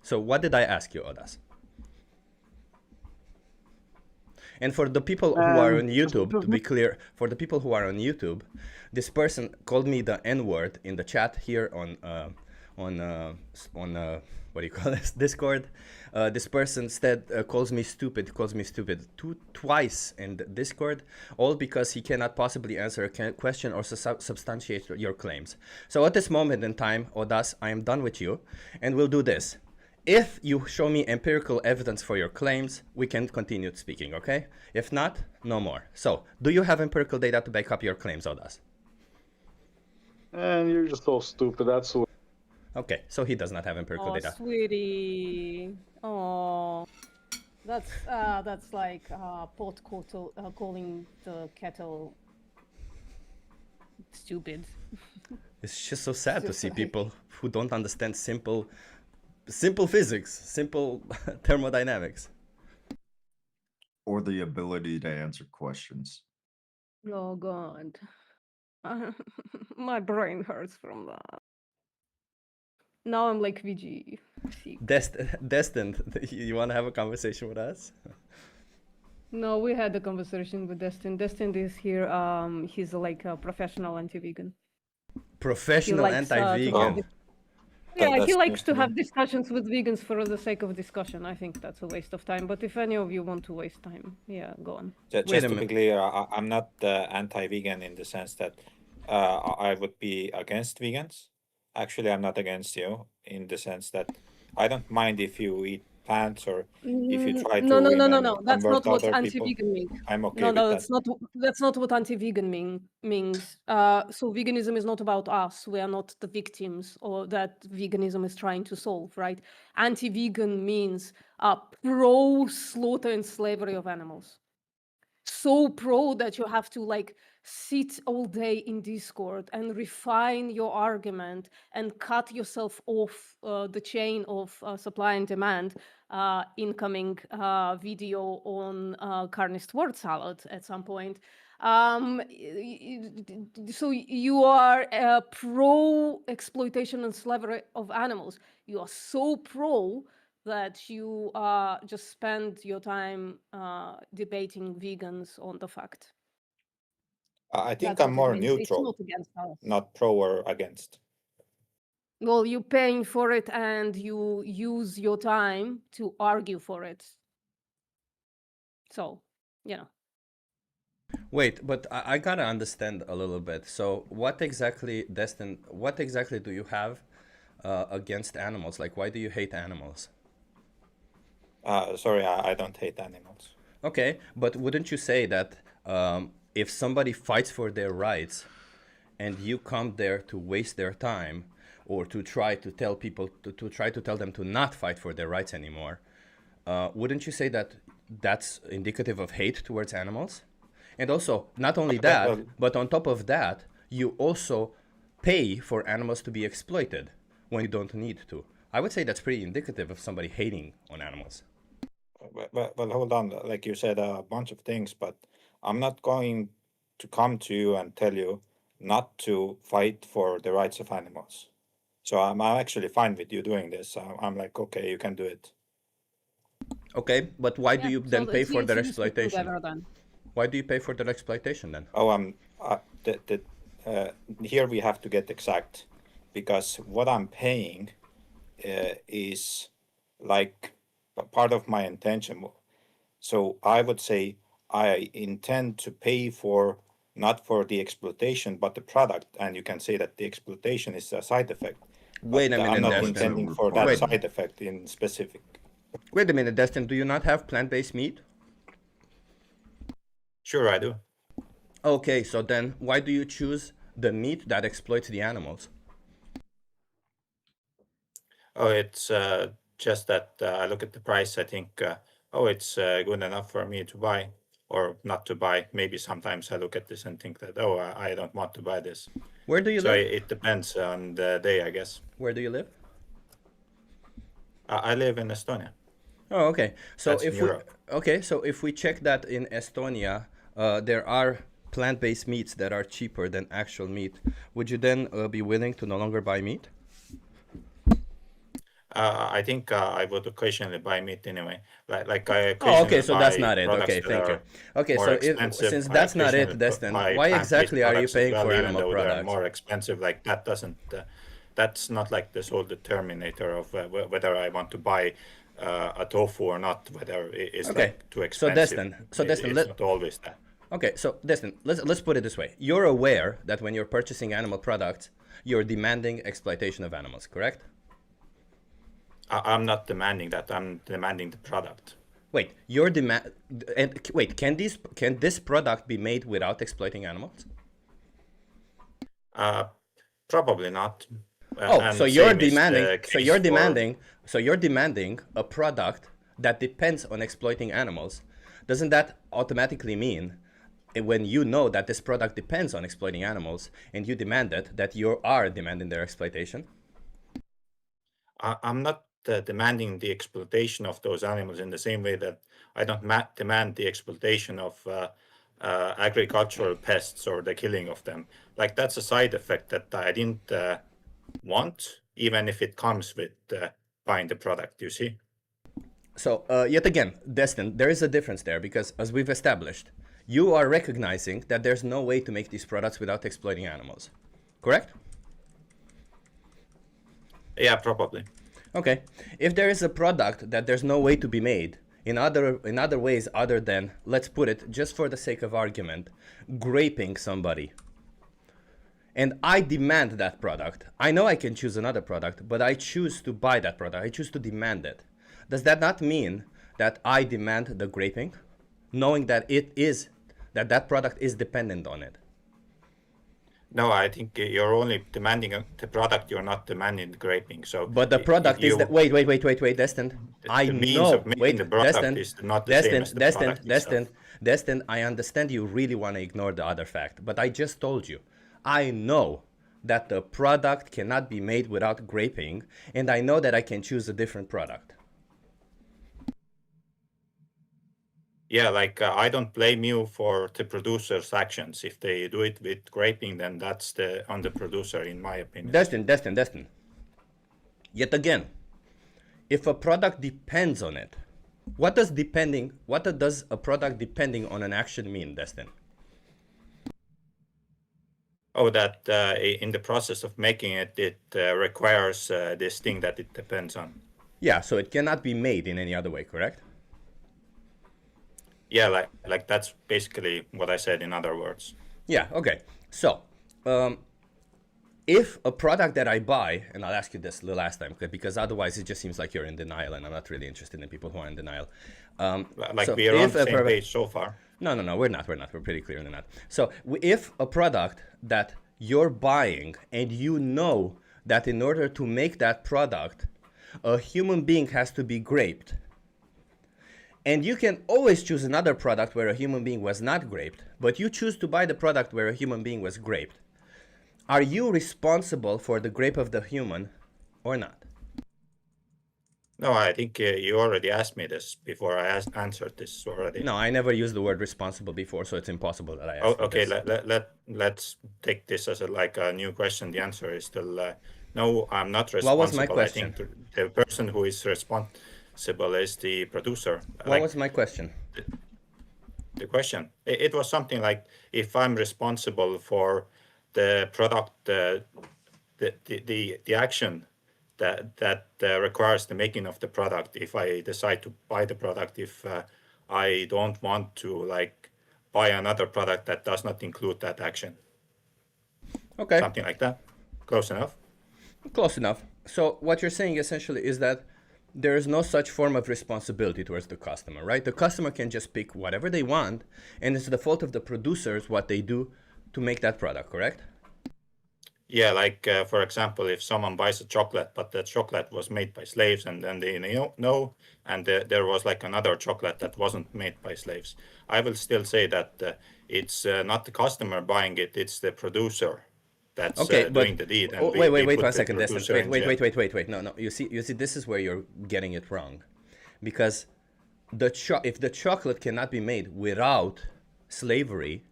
So what did I ask you, Odas? And for the people who are on YouTube, to be clear, for the people who are on YouTube, this person called me the N-word in the chat here on what do you call this, Discord. This person instead calls me stupid twice in the Discord, all because he cannot possibly answer a question or substantiate your claims. So at this moment in time, Odas, I am done with you, and we'll do this. If you show me empirical evidence for your claims, we can continue speaking, okay? If not, no more. So, do you have empirical data to back up your claims, Odas? And you're just so stupid, that's what... Okay, so he does not have empirical data. Oh, sweetie. Oh, that's like pot calling the kettle stupid. It's just so sad to see people who don't understand simple physics, simple thermodynamics. Or the ability to answer questions. Oh God, my brain hurts from that. Now I'm like VG. Destined, you want to have a conversation with us? No, we had a conversation with Destin. Destin is here. He's like a professional anti-vegan. Professional anti-vegan. Yeah, he likes to have discussions with vegans for the sake of discussion. I think that's a waste of time. But if any of you want to waste time, yeah, go on. Just to be clear, I'm not anti-vegan in the sense that I would be against vegans. Actually, I'm not against you in the sense that I don't mind if you eat plants or if you try to. No. That's not what anti-vegan means. I'm okay. No, that's not what anti-vegan means. So veganism is not about us. We are not the victims, or that veganism is trying to solve, right? Anti-vegan means pro slaughter and slavery of animals. So pro that you have to like sit all day in Discord and refine your argument and cut yourself off the chain of supply and demand. Incoming video on carnist word salad at some point. So you are pro exploitation and slavery of animals. You are so pro that you just spend your time debating vegans on the fact. I think I'm more neutral, not pro or against. Well, you're paying for it and you use your time to argue for it. So, Wait, but I gotta understand a little bit. So what exactly, Destin, what exactly do you have against animals? Like, why do you hate animals? Sorry, I don't hate animals. Okay, but wouldn't you say that if somebody fights for their rights and you come there to waste their time or to try to tell people to try to tell them to not fight for their rights anymore, wouldn't you say that that's indicative of hate towards animals? And also, not only that, but on top of that, you also pay for animals to be exploited when you don't need to. I would say that's pretty indicative of somebody hating on animals. Well, hold on. Like you said a bunch of things, but I'm not going to come to you and tell you not to fight for the rights of animals. So I'm actually fine with you doing this. I'm like, okay, you can do it. Okay, but why do you then pay for their let's do this exploitation? together then. Why do you pay for their exploitation then? Oh, here we have to get exact, because what I'm paying is like part of my intention. So I would say I intend to pay for not for the exploitation, but the product, and you can say that the exploitation is a side effect. Wait a minute, I'm not Destin. intending for that side effect in specific. Wait a minute, Destin. Do you not have plant-based meat? Sure, I do. Okay, so then why do you choose the meat that exploits the animals? Oh, it's just that I look at the price. I think, it's good enough for me to buy or not to buy. Maybe sometimes I look at this and think that, I don't want to buy this. Where do you So live? it depends on the day, I guess. Where do you live? I live in Estonia. Oh, okay. So That's in Europe. so if we check that in Estonia, there are plant-based meats that are cheaper than actual meat. Would you then be willing to no longer buy meat? I think I would occasionally buy meat anyway. Like I Oh, okay. occasionally So that's buy not it. products Okay, that thank you. are Okay, more so expensive. since I that's not occasionally it, Destin, buy why plant-based exactly are you products as paying well, for even animal though they're products? more expensive? Like that doesn't. That's not like the sole determinator of whether I want to buy a tofu or not. Whether it's Okay. like too So expensive. Destin, It's not always that. Okay, so Destin, let's put it this way. You're aware that when you're purchasing animal products, you're demanding exploitation of animals, correct? I'm not demanding that. I'm demanding the product. Wait, can this product be made without exploiting animals? Probably not. So you're demanding a product that depends on exploiting animals. Doesn't that automatically mean when you know that this product depends on exploiting animals and you demand it, that you are demanding their exploitation? I'm not demanding the exploitation of those animals in the same way that I don't demand the exploitation of agricultural pests or the killing of them. Like that's a side effect that I didn't want, even if it comes with buying the product, you see? So yet again, Destin, there is a difference there because as we've established, you are recognizing that there's no way to make these products without exploiting animals, correct? Yeah, probably. Okay. If there is a product that there's no way to be made in other ways other than, let's put it, just for the sake of argument, graping somebody, and I demand that product, I know I can choose another product, but I choose to buy that product. I choose to demand it. Does that not mean that I demand the graping, knowing that that product is dependent on it? No, I think you're only demanding the product. You're not demanding the graping. So, but the product is that. Wait, Destin. I know. Wait, Destin. I understand you really want to ignore the other fact, but I just told you, I know that the product cannot be made without graping, and I know that I can choose a different product. Yeah, like I don't blame you for the producer's actions. If they do it with graping, then that's on the producer, in my opinion. Destin. Yet again, if a product depends on it, what does a product depending on an action mean, Destin? Oh, that in the process of making it, it requires this thing that it depends on. Yeah, so it cannot be made in any other way, correct? Yeah, like that's basically what I said in other words. Yeah, okay. So, if a product that I buy, and I'll ask you this the last time, because otherwise it just seems like you're in denial, and I'm not really interested in people who are in denial. We are on the same page so far. No, we're not. We're pretty clear on that. So if a product that you're buying and you know that in order to make that product, a human being has to be graped, and you can always choose another product where a human being was not graped, but you choose to buy the product where a human being was graped, are you responsible for the grape of the human or not? No, I think you already asked me this before. I answered this already. No, I never used the word responsible before, so it's impossible that I asked. Okay, let's take this as a new question. The answer is still no. I'm not responsible. What was my question? I think the person who is responsible is the producer. What was my question? The question. It was something like, if I'm responsible for the product, the action that requires the making of the product, if I decide to buy the product, if I don't want to buy another product that does not include that action. Okay. Something like that. Close enough? Close enough. So what you're saying essentially is that there is no such form of responsibility towards the customer, right? The customer can just pick whatever they want, and it's the fault of the producers what they do to make that product, correct? Yeah, for example, if someone buys a chocolate, but the chocolate was made by slaves, and then they know, and there was another chocolate that wasn't made by slaves, I will still say that it's not the customer buying it, it's the producer that's doing the deed. And wait 1 second, Destin. Wait. No. You see, this is where you're getting it wrong, because if the chocolate cannot be made without slavery,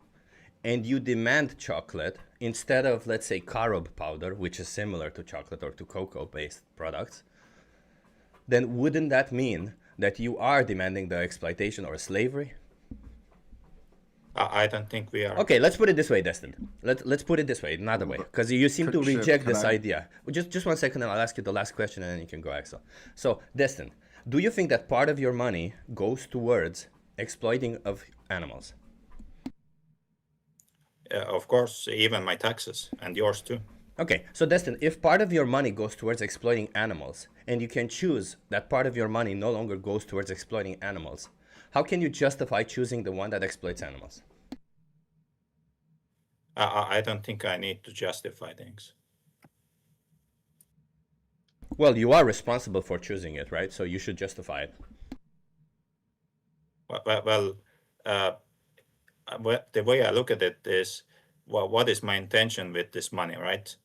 and you demand chocolate instead of, let's say, carob powder, which is similar to chocolate or to cocoa-based products, then wouldn't that mean that you are demanding the exploitation or slavery? I don't think we are. Okay, let's put it this way, Destin. Let's put it this way, another way, because you seem to reject this idea. Just 1 second, and I'll ask you the last question, and then you can go, Axel. So, Destin, do you think that part of your money goes towards exploiting of animals? Of course, even my taxes, and yours too. Okay, so Destin, if part of your money goes towards exploiting animals, and you can choose that part of your money no longer goes towards exploiting animals, how can you justify choosing the one that exploits animals? I don't think I need to justify things. Well, you are responsible for choosing it, right? So you should justify it. Well, the way I look at it is, what is my intention with this money, right?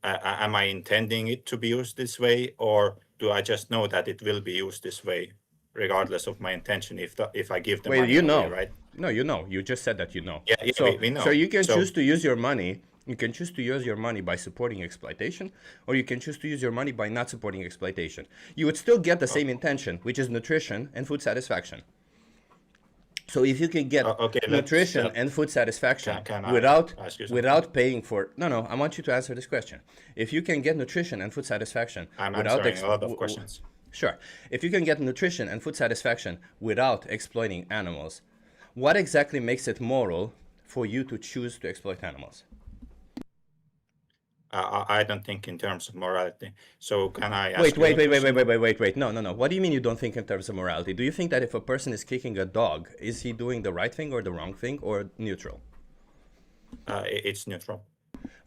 Am I intending it to be used this way, or do I just know that it will be used this way, regardless of my intention? If I give the money away, right? No, you know. You just said that you know. Yeah, we know. So you can choose to use your money. You can choose to use your money by supporting exploitation, or you can choose to use your money by not supporting exploitation. You would still get the same intention, which is nutrition and food satisfaction. So if you can get nutrition and food satisfaction without paying for... No, I want you to answer this question. If you can get nutrition and food satisfaction without... I'm answering a lot of questions. Sure. If you can get nutrition and food satisfaction without exploiting animals, what exactly makes it moral for you to choose to exploit animals? I don't think in terms of morality. So can I ask Wait. No. What do you mean you don't think in terms of morality? Do you think that if a person is kicking a dog, is he doing the right thing or the wrong thing, or neutral? It's neutral.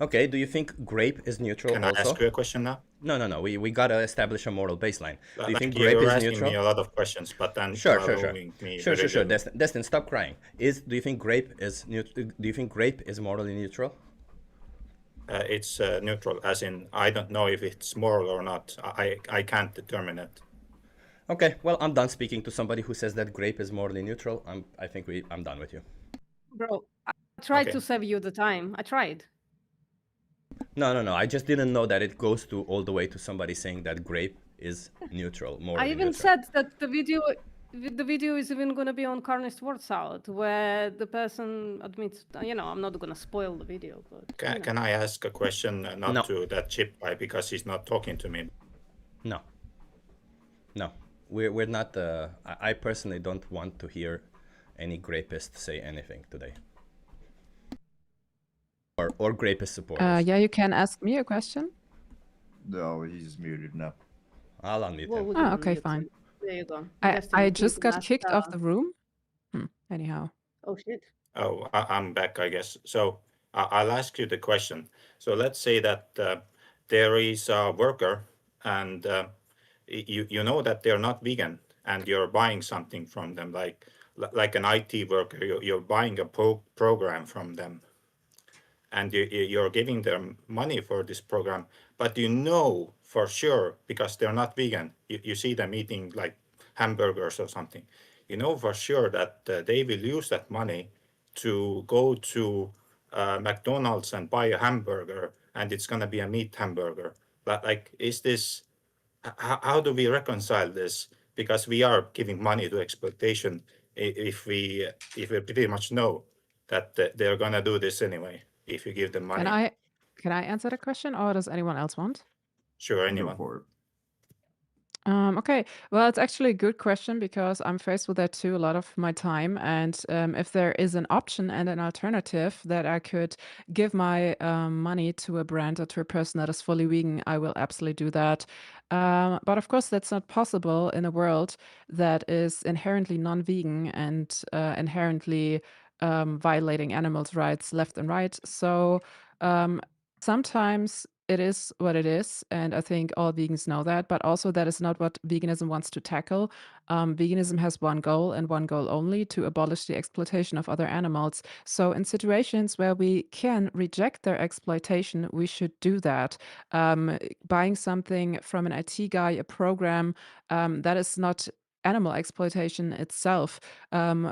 Okay, do you think grape is neutral also? Can I ask you a question now? No. We got to establish a moral baseline. Do you think grape is neutral? You're asking me a lot of questions, but then Sure. Destin, stop crying. Do you think grape is morally neutral? It's neutral, as in I don't know if it's moral or not. I can't determine it. Okay, well, I'm done speaking to somebody who says that grape is morally neutral. I'm done with you. Bro, I tried to save you the time. I tried. No. I just didn't know that it goes to all the way to somebody saying that grape is neutral, morally I even neutral. said that the video is even going to be on Carnest Words Out, where the person admits, I'm not going to spoil the video. But Can I ask a question to that chip guy, because he's not talking to me? No. We're not, I personally don't want to hear any grapist say anything today. Or grapist supporters. Yeah, you can ask me a question. No, he's muted now. I'll unmute him. Okay, fine. There you go. I just got kicked off the room. anyhow. Oh shit. Oh, I'm back, I guess. So I'll ask you the question. So let's say that there is a worker, and you know that they're not vegan, and you're buying something from them, like an IT worker. You're buying a program from them, and you're giving them money for this program, but you know for sure, because they're not vegan, you see them eating like hamburgers or something, you know for sure that they will use that money to go to McDonald's and buy a hamburger, and it's going to be a meat hamburger. Like, is this, how do we reconcile this? Because we are giving money to exploitation, if we pretty much know that they're going to do this anyway if you give them money. Can I answer the question, or does anyone else want? Sure, Go anyone. for it. Okay, well, it's actually a good question because I'm faced with that too a lot of my time. And if there is an option and an alternative that I could give my money to a brand or to a person that is fully vegan, I will absolutely do that. But of course, that's not possible in a world that is inherently non-vegan and inherently violating animals' rights left and right. So sometimes it is what it is, and I think all vegans know that, but also that is not what veganism wants to tackle. Veganism has one goal and one goal only: to abolish the exploitation of other animals. So in situations where we can reject their exploitation, we should do that. Buying something from an IT guy, a program, that is not animal exploitation itself.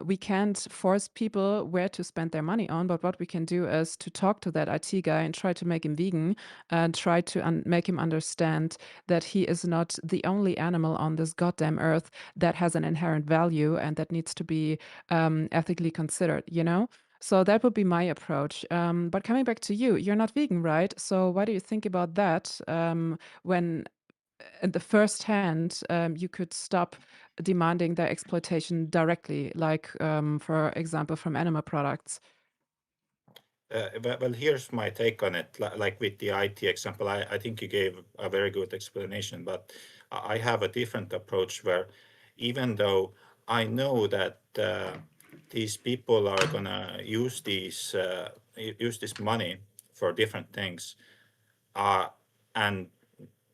We can't force people where to spend their money on, but what we can do is to talk to that IT guy and try to make him vegan, and try to make him understand that he is not the only animal on this goddamn earth that has an inherent value and that needs to be ethically considered, you know? So that would be my approach. But coming back to you, you're not vegan, right? So why do you think about that when in the first hand you could stop demanding their exploitation directly, like, for example, from animal products? Well, here's my take on it. Like with the IT example, I think you gave a very good explanation, but I have a different approach where, even though I know that these people are gonna use this money for different things, and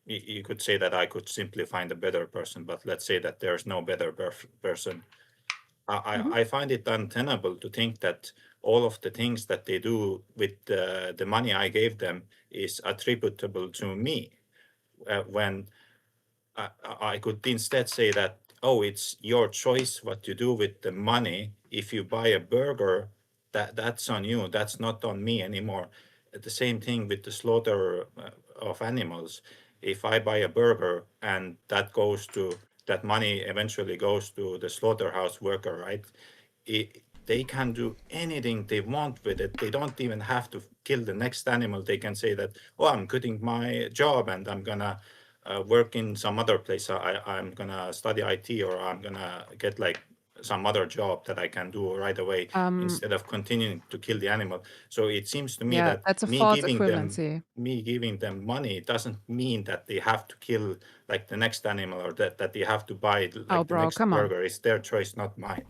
you could say that I could simply find a better person, but let's say that there's no better person. I find it untenable to think that all of the things that they do with the money I gave them is attributable to me, when I could instead say that, oh, it's your choice what you do with the money. If you buy a burger, that's on you. That's not on me anymore. The same thing with the slaughter of animals. If I buy a burger and that money eventually goes to the slaughterhouse worker, right? They can do anything they want with it. They don't even have to kill the next animal. They can say that, oh, I'm quitting my job and I'm gonna work in some other place. I'm gonna study IT, or I'm gonna get like some other job that I can do right away, instead of continuing to kill the animal. So it seems to me Yeah, that that's a false equivalency. me giving them money doesn't mean that they have to kill like the next animal, or that they have to buy like Oh, the bro, next come on. burger. It's their choice, not mine.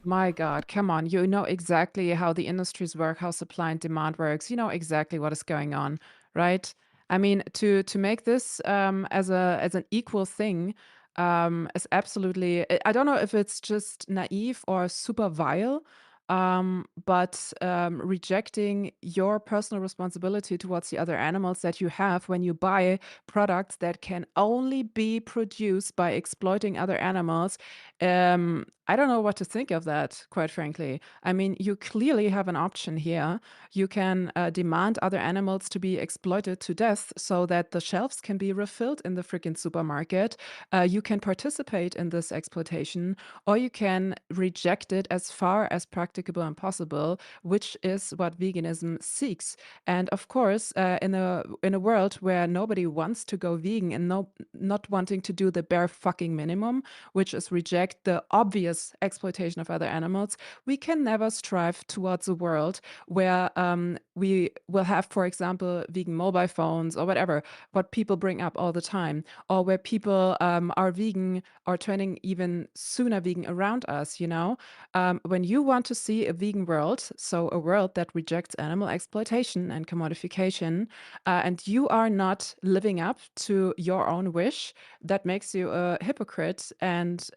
My God, come on. You know exactly how the industries work, how supply and demand works. You know exactly what is going on, right? I mean, to make this as an equal thing is absolutely. I don't know if it's just naive or super vile, but rejecting your personal responsibility towards the other animals that you have when you buy products that can only be produced by exploiting other animals. I don't know what to think of that, quite frankly. I mean, you clearly have an option here. You can demand other animals to be exploited to death so that the shelves can be refilled in the freaking supermarket. You can participate in this exploitation, or you can reject it as far as practicable and possible, which is what veganism seeks. And of course, in a world where nobody wants to go vegan and not wanting to do the bare fucking minimum, which is reject the obvious serious exploitation of other animals, we can never strive towards a world where we will have, for example, vegan mobile phones or whatever, what people bring up all the time, or where people are vegan or turning even sooner vegan around us, you know? When you want to see a vegan world, so a world that rejects animal exploitation and commodification, and you are not living up to your own wish, that makes you a hypocrite. And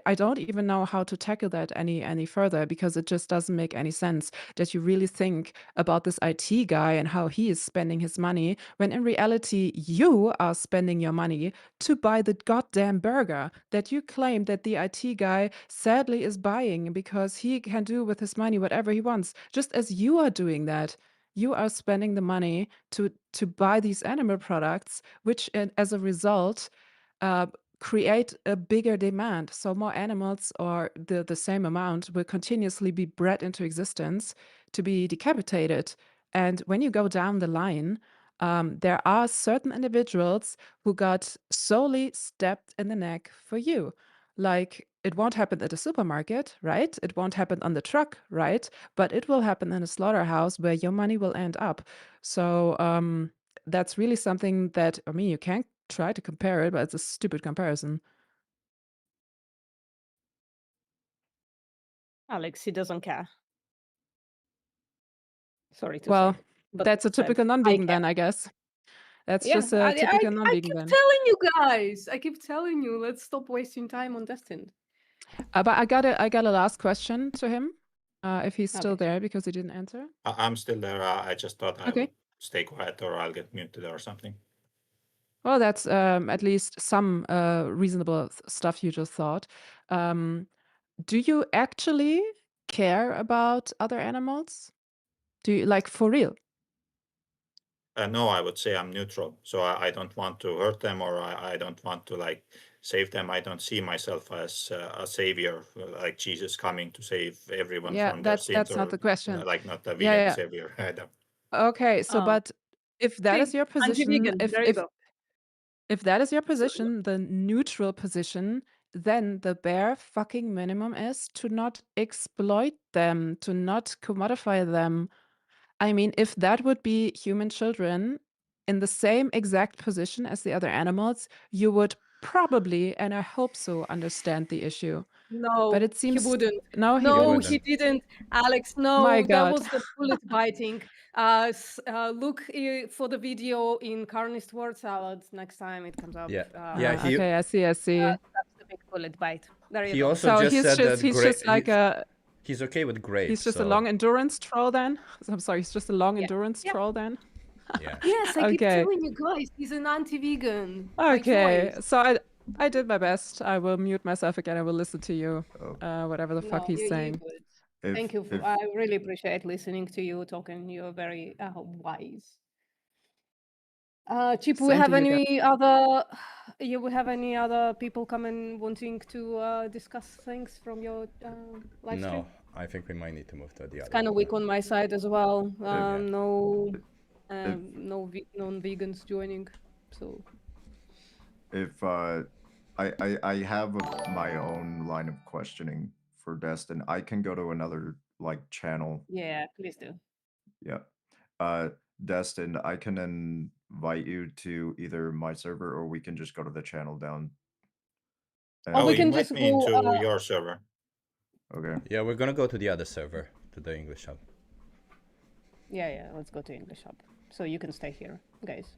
I don't even know how to tackle that any further, because it just doesn't make any sense that you really think about this IT guy and how he is spending his money, when in reality you are spending your money to buy the goddamn burger that you claim that the IT guy sadly is buying because he can do with his money whatever he wants, just as you are doing that. You are spending the money to buy these animal products, which as a result create a bigger demand. So more animals, or the same amount, will continuously be bred into existence to be decapitated. And when you go down the line, there are certain individuals who got solely stabbed in the neck for you. Like, it won't happen at a supermarket, right? It won't happen on the truck, right? But it will happen in a slaughterhouse where your money will end up. So that's really something that, I mean, you can try to compare it, but it's a stupid comparison. Alex, he doesn't care. Sorry to Well, say. But that's a he said, typical "I non-vegan care." then, I guess. That's Yeah, just a typical I non-vegan keep then. telling you guys. I keep telling you, let's stop wasting time on Destined. But I got a last question to him, if he's still Okay. there, because he didn't answer. I'm still there. I just thought I Okay. would stay quiet or I'll get muted or something. Well, that's at least some reasonable stuff you just thought. Do you actually care about other animals? Do you, like, for real? No, I would say I'm neutral. So I don't want to hurt them, or I don't want to like save them. I don't see myself as a savior, like Jesus coming to save everyone Yeah, from their sins, that's not or the question. like not a Yeah, vegan yeah. savior. I don't. Okay, so but if that is See, your position, anti-vegan. There you go. if that is your So, position, the neutral position, then the bare fucking minimum is to not exploit them, to not commodify them. I mean, if that would be human children in the same exact position as the other animals, you would probably, and I hope so, understand the issue. no, But it he seems wouldn't. no, he No, wouldn't. he didn't. Alex, My no, that God. was the bullet biting. Look for the video in Carnist word salad next time it comes up. Yeah. Okay, I see. That's the big bullet bite. There you He go. also So just said that he's just like he's okay with grapes. he's just so a long endurance troll then. I'm sorry, he's just a long endurance Yeah. troll then. yeah. Yes, I keep Okay. telling you guys, he's an anti-vegan. by Okay, choice. so I did my best. I will mute myself again. I will listen to you, whatever the fuck No, he's you're saying. good. Thank you. I really appreciate listening to you talking. You're very wise. Chip, we Same have to you guys. any other? You we have any other people coming wanting to discuss things from your live stream? No, I think we might need to move to the It's other. kind of weak on my side as well. Yeah. No, non-vegans joining. So If I have my own line of questioning for Destin, I can go to another like channel. yeah, please do. Yeah. Destin, I can invite you to either my server, or we can just go to the channel down. Or we can invite just me go. into your server. Okay. Yeah, we're gonna go to the other server, to the English hub. Yeah, let's go to English Hub. So you can stay here, guys.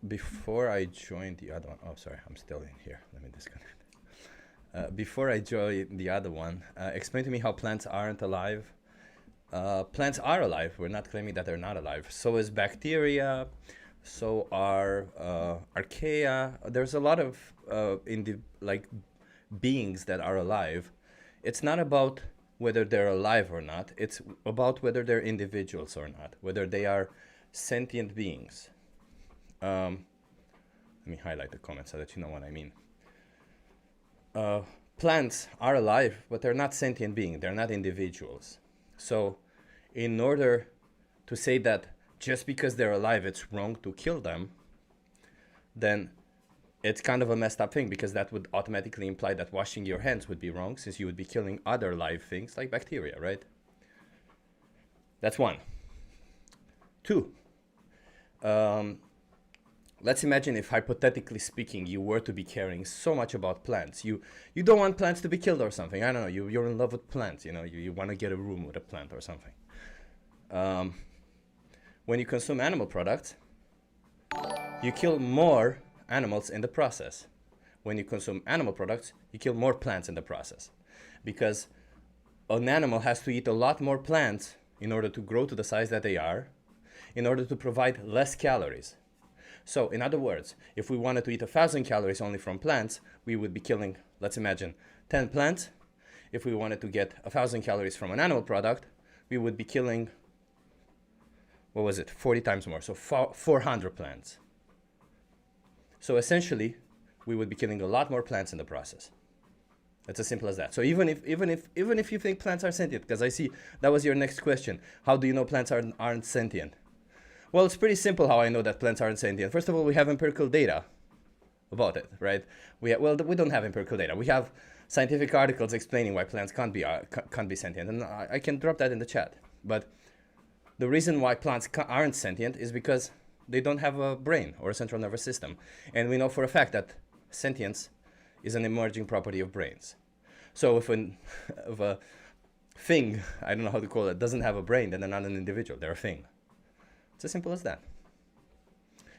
Before I join the other one, oh sorry, I'm still in here. Let me disconnect. Before I join the other one, explain to me how plants aren't alive. Plants are alive. We're not claiming that they're not alive. So is bacteria. So are archaea. There's a lot of beings that are alive. It's not about whether they're alive or not. It's about whether they're individuals or not. Whether they are sentient beings. Let me highlight the comment so that you know what I mean. Plants are alive, but they're not sentient beings. They're not individuals. So in order to say that just because they're alive, it's wrong to kill them, then it's kind of a messed up thing because that would automatically imply that washing your hands would be wrong since you would be killing other live things like bacteria, right? That's one. Two, let's imagine if, hypothetically speaking, you were to be caring so much about plants. You don't want plants to be killed or something. I don't know. You're in love with plants. You know, you want to get a room with a plant or something. When you consume animal products, you kill more animals in the process. When you consume animal products, you kill more plants in the process. Because an animal has to eat a lot more plants in order to grow to the size that they are, in order to provide less calories. So, in other words, if we wanted to eat 1,000 calories only from plants, we would be killing, let's imagine, 10 plants. If we wanted to get 1,000 calories from an animal product, we would be killing, 40 times more, so 400 plants. So essentially, we would be killing a lot more plants in the process. It's as simple as that. So even if you think plants are sentient, because I see that was your next question, how do you know plants aren't sentient? Well, it's pretty simple how I know that plants aren't sentient. First of all, we have empirical data about it, right? We don't have empirical data. We have scientific articles explaining why plants can't be sentient, and I can drop that in the chat. But the reason why plants aren't sentient is because they don't have a brain or a central nervous system. And we know for a fact that sentience is an emerging property of brains. So if a thing, I don't know how to call it, doesn't have a brain, then they're not an individual, they're a thing. It's as simple as that.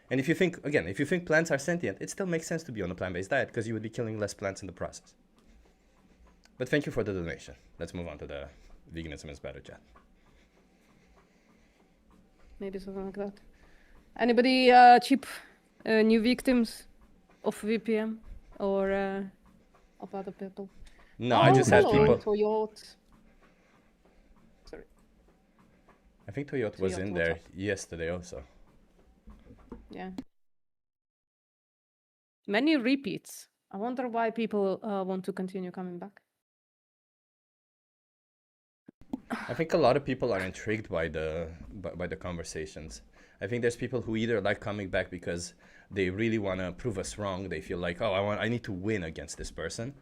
And if you think plants are sentient, it still makes sense to be on a plant-based diet because you would be killing less plants in the process. But thank you for the donation. Let's move on to the veganism is better chat. Maybe something like that. Anybody cheap new victims of VPN or of other people? No, I just had people. Toyota. Sorry. I think Toyota was in there yesterday also. Yeah. Many repeats. I wonder why people want to continue coming back. I think a lot of people are intrigued by the conversations. I think there's people who either like coming back because they really want to prove us wrong. They feel like, oh, I need to win against this person.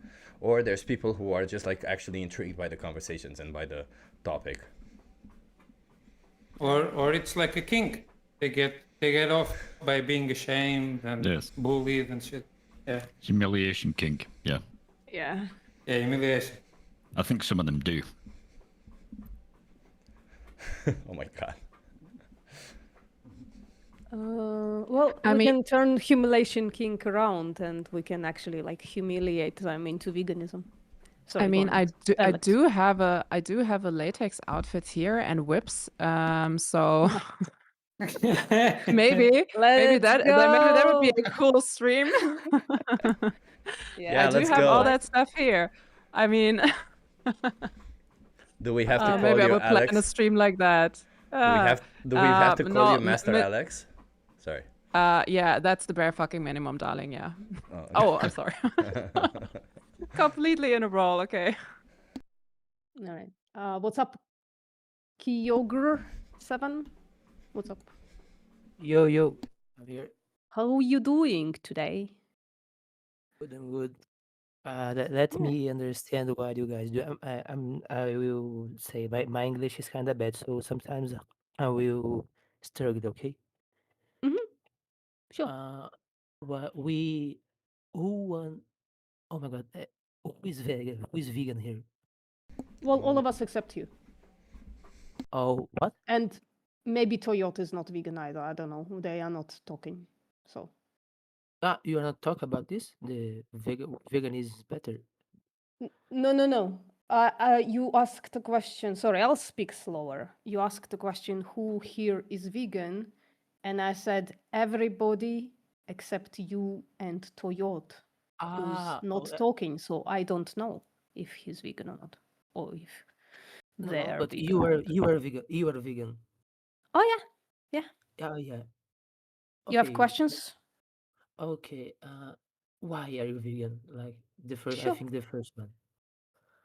Or there's people who are just like actually intrigued by the conversations and by the topic. Or it's like a king. They get off by being ashamed and bullied and shit. Yeah. Humiliation kink. Yeah. Yeah. Yeah, humiliation. I think some of them do. Oh my god. Well, we can turn humiliation kink around, and we can actually like humiliate them into veganism. Sorry, I mean, I do have a latex outfit here and whips. So maybe that would be a cool stream. Yeah, I do have all that stuff here. I mean, do we have to call maybe you I would Alex? plan a stream like that. Do we have to call you Master Alex? Sorry. Yeah, that's the bare fucking minimum, darling. Yeah. Oh, I'm sorry. Completely in a role. Okay. All right. What's up, Kyogre7? What's up? Yo. I'm here. How are you doing today? Good and good. Let me understand what you guys do. I will say my English is kind of bad, so sometimes I will struggle. Okay. Sure. Who won? Oh my god. Who is vegan? Who is vegan here? Well, all of us except you. Oh, what? And maybe Toyota is not vegan either. I don't know. They are not talking. So. You are not talking about this? The vegan is better. No. You asked a question. Sorry, I'll speak slower. You asked the question, who here is vegan? And I said, everybody except you and Toyota, who's not talking. So I don't know if he's vegan or not, or if they're but vegan. you are vegan. You are vegan. Oh yeah. Oh yeah. You have questions? Okay. Why are you vegan? Like the first, Sure. I think the first one.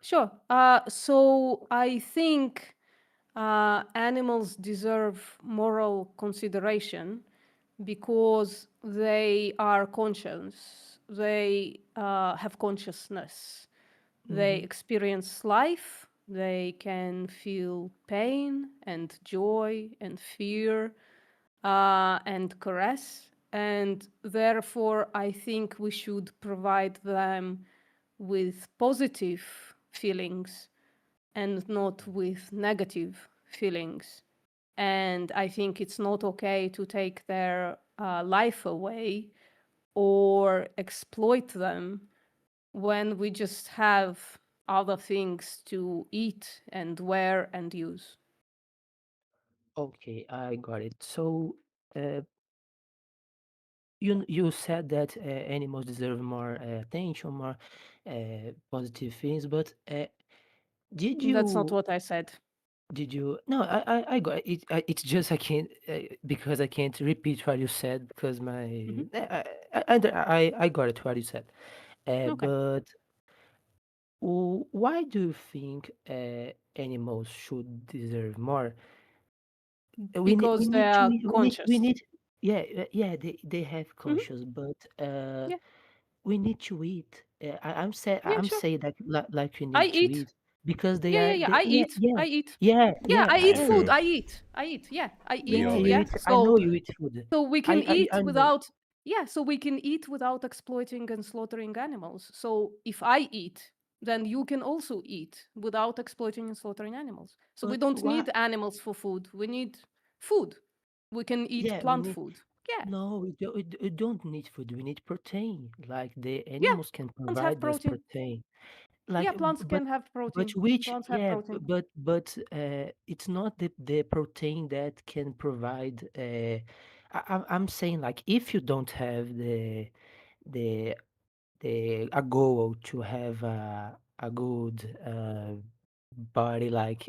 Sure. So I think animals deserve moral consideration because they are conscious. They have consciousness. They experience life. They can feel pain and joy and fear and caress. And therefore, I think we should provide them with positive feelings and not with negative feelings. And I think it's not okay to take their life away or exploit them when we just have other things to eat and wear and use. Okay, I got it. So, you said that animals deserve more attention, more positive things, but did That's not you what I said. did you? No, I got it. It's just I can't because I can't repeat what you said because my I got it what you said. Okay. But why do you think animals should deserve more? We Because they need to are we conscious. need yeah yeah they have Mhm. conscious, but Yeah. we need to eat. Yeah, I'm sure. saying that like we I need to eat. eat because they Yeah. are I yeah eat. yeah I eat. yeah Yeah, yeah I Me eat I food. too. I eat. I eat. Yeah, I We eat. yeah all you Yeah. eat. eat. I know So you eat food. so we can eat I know. without, yeah, so we can eat without exploiting and slaughtering animals. So if I eat, then you can also eat without exploiting and slaughtering animals. So we But don't why? need animals for food. We need food. We can eat Yeah, we plant need. food. Yeah. No, we don't need food. We need protein. Like the Yeah. animals can Plants have provide us protein. protein. Yeah, Like, plants can have but protein. which, Plants have yeah, protein. but it's not the protein that can provide. I'm saying like if you don't have the a goal to have a good body, like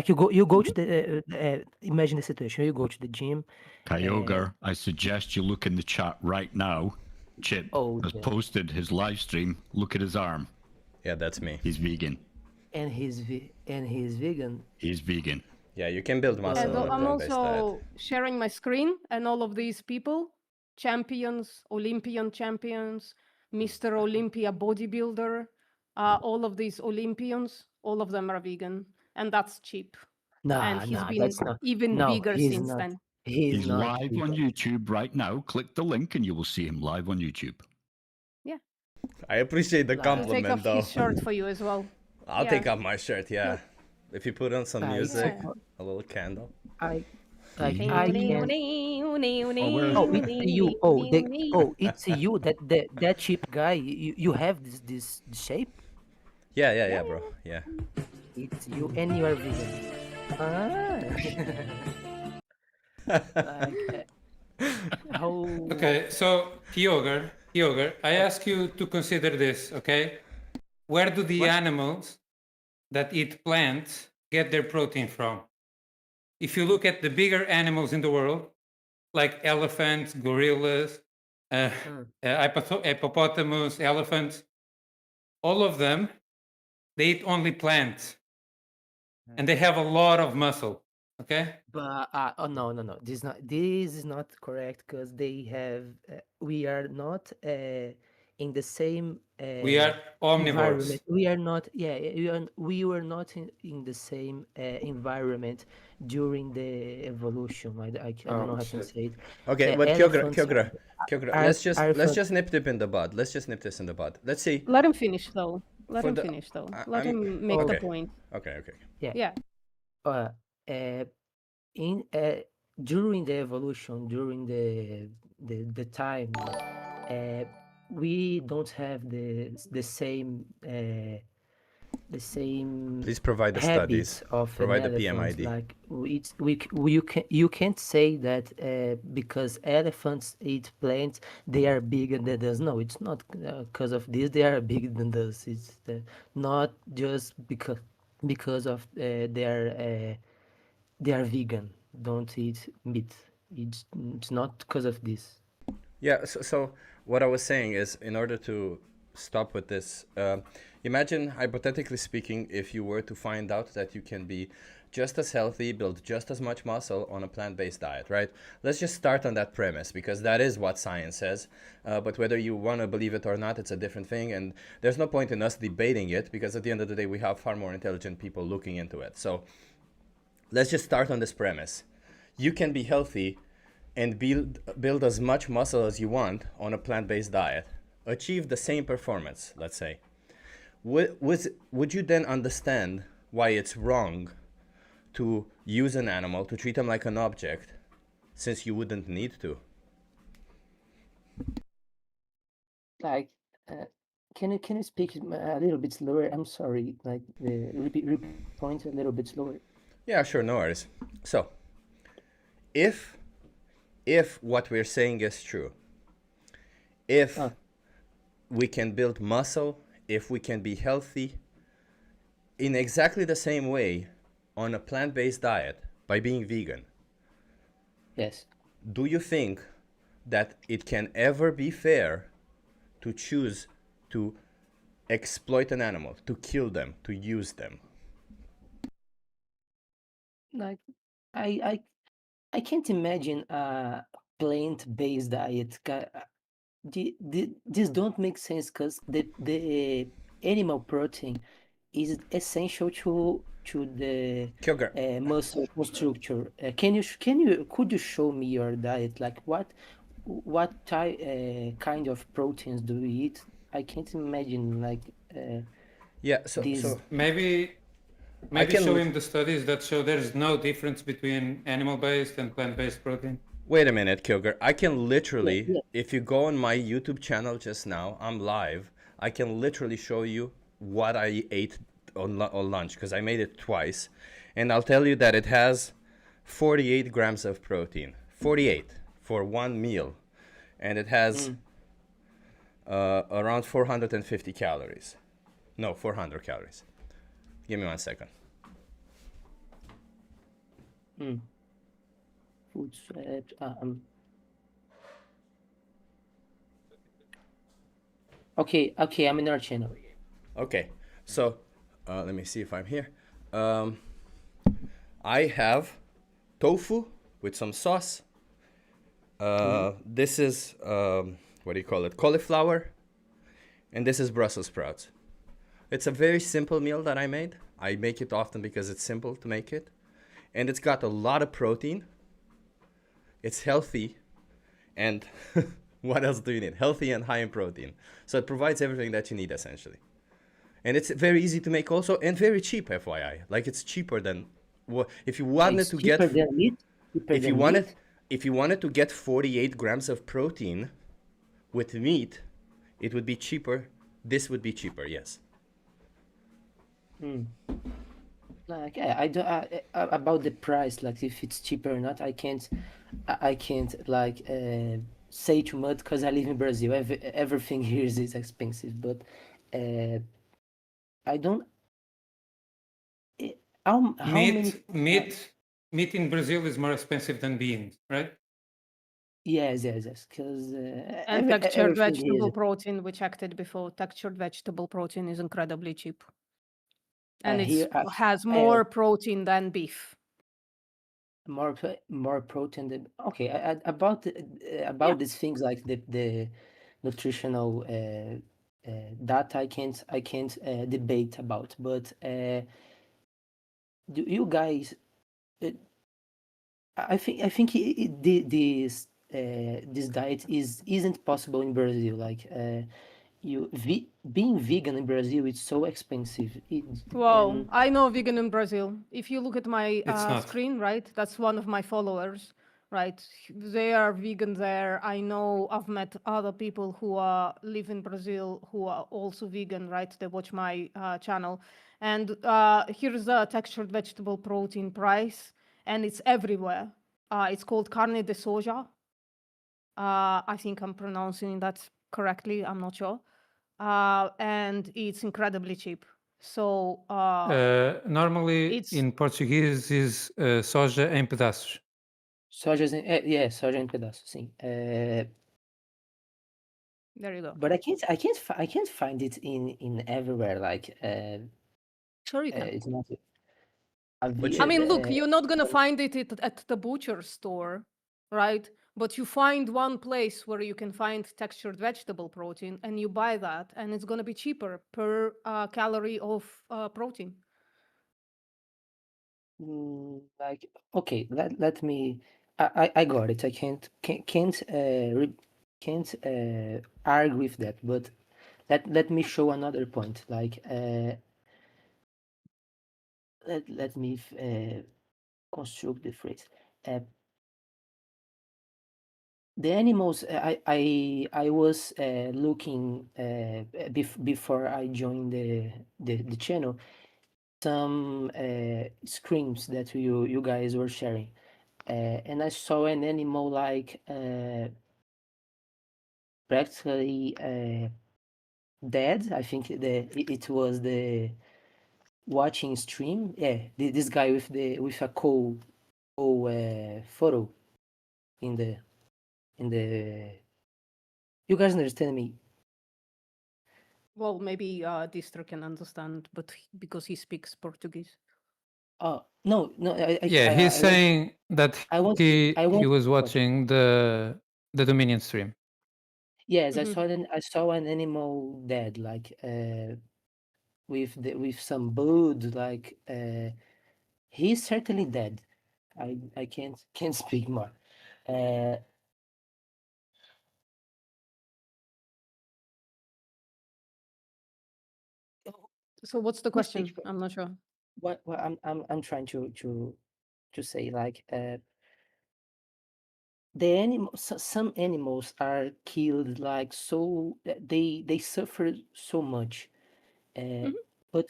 you go to the imagine the situation. You go to the gym. Kyogre, I suggest you look in the chat right now. Chip has Yeah. posted his live stream. Look at his arm. Yeah, that's me. He's vegan. And he's vegan. He's vegan. Yeah, you can build muscle And on a I'm plant-based diet. also sharing my screen, and all of these people, champions, Olympian champions, Mr. Olympia bodybuilder, all of these Olympians, all of them are vegan, and that's cheap. And he's been That's not. even No, bigger he's since not. then. He's not live vegan. on YouTube right now. Click the link and you will see him live on YouTube. Yeah. I appreciate the I'll take compliment, off though. his shirt for you as well. I'll Yeah. take off my shirt, yeah. If you put on some music, Yeah. a little candle. I can't. Oh, it's you. It's you. That cheap guy. You have this shape. Yeah, bro. Yeah. It's you, and you are vegan. How? Okay, so Kyogre, I ask you to consider this, okay? Where do the animals that eat plants get their protein from? If you look at the bigger animals in the world, like elephants, gorillas, hippopotamus, elephants, all of them, they eat only plants. And they have a lot of muscle, okay? But no. This is not correct because they have. We are not in the same. We are omnivores. Environment. We are not. Yeah, we were not in the same environment during the evolution. I don't know how to say it. Okay, but Elephants Kyogre, are let's just nip it in the bud. Let's just nip this in the bud. Let's see. Let him finish, though. Let For him the- finish, though. I- Let I'm- him make the Okay. point. Okay. Yeah. In during the evolution, during the time, we don't have the same Please provide the habits studies. of Provide an the elephant. PMID. Like you can't say that because elephants eat plants they are bigger than us. No, it's not because of this they are bigger than us. It's not just because of they are vegan, don't eat meat. It's not because of this. Yeah, so what I was saying is, in order to stop with this, imagine, hypothetically speaking, if you were to find out that you can be just as healthy, build just as much muscle on a plant-based diet, right? Let's just start on that premise because that is what science says. But whether you want to believe it or not, it's a different thing. And there's no point in us debating it because at the end of the day, we have far more intelligent people looking into it. So let's just start on this premise. You can be healthy and build as much muscle as you want on a plant-based diet, achieve the same performance, let's say. Would you then understand why it's wrong to use an animal, to treat them like an object, since you wouldn't need to? Like, can you speak a little bit slower? I'm sorry. Like, repeat point a little bit slower. Yeah, sure, no worries. So, if what we're saying is true, if we can build muscle, if we can be healthy in exactly the same way on a plant-based diet by being vegan, yes, do you think that it can ever be fair to choose to exploit an animal, to kill them, to use them? Like, I can't imagine a plant-based diet. This don't make sense because the animal protein is essential to the muscle structure. Could you show me your diet? Like what kind of proteins do you eat? I can't imagine like so maybe show him the studies that show there's no difference between animal-based and plant-based protein. Wait a minute, Kilger. I can literally, if you go on my YouTube channel just now, I'm live. I can literally show you what I ate on lunch because I made it twice. And I'll tell you that it has 48 grams of protein. 48 for one meal. And it has around 450 calories. No, 400 calories. Give me 1 second. Food swap. Okay, I'm in our channel. Okay, so let me see if I'm here. I have tofu with some sauce. This is, what do you call it? Cauliflower. And this is Brussels sprouts. It's a very simple meal that I made. I make it often because it's simple to make it. And it's got a lot of protein. It's healthy. And what else do you need? Healthy and high in protein. So it provides everything that you need, essentially. And it's very easy to make also, and very cheap, FYI. Like, it's cheaper than, if you wanted to get, if you wanted to get 48 grams of protein with meat, it would be cheaper. This would be cheaper, yes. Like I don't about the price, like if it's cheaper or not. I can't like say too much because I live in Brazil. Everything here is expensive, but I don't. How meat in Brazil is more expensive than beans, right? Yes, because and textured vegetable protein, we checked it before. Textured vegetable protein is incredibly cheap. And it has more protein than beef. More protein than about these things like the nutritional data I can't debate about, but do you guys? I think this diet isn't possible in Brazil. Like being vegan in Brazil, it's so expensive. Well, I know vegan in Brazil. If you look at my screen, right, that's one of my followers, right? They are vegan there. I know I've met other people who live in Brazil who are also vegan, right? They watch my channel. And here's the textured vegetable protein price, and it's everywhere. It's called carne de soja. I think I'm pronouncing that correctly. I'm not sure. And it's incredibly cheap. So normally in Portuguese is soja em pedaços. Soja em pedaços, sim. There you go. But I can't find it in everywhere. Like sure you can. It's not. But I mean, look, uh, you're not gonna find it at the butcher store, right? But you find one place where you can find textured vegetable protein, and you buy that, and it's gonna be cheaper per calorie of protein. like okay, let me. I got it. I can't argue with that, but let me show another point. Like let me construct the phrase. Uh, the animals I was looking before I joined the channel some screams that you guys were sharing, and I saw an animal like practically dead. I think it was the watching stream. Yeah, this guy with a cool photo in the. You guys understand me? Well, maybe Distra can understand, but because he speaks Portuguese. Oh no! Yeah, he's I want saying that I want he to was watch. watching the Dominion stream. Yes, Mhm. I saw an animal dead, like with some blood, like he's certainly dead. I can't speak more. Uh, So what's the who speaks? question? I'm not sure. What I'm trying to say, like the some animals are killed like so they suffer so much, uh, Mhm. but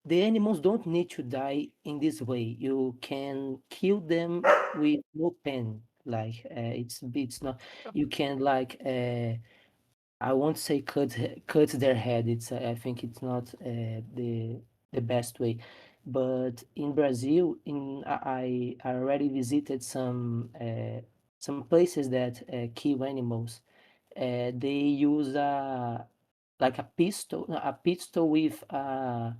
the animals don't need to die in this way. You can kill them with no pain. Like it's not. Sure. You can like I won't say cut their head. I think it's not the best way. But in Brazil, I already visited some places that kill animals. They use a pistol with an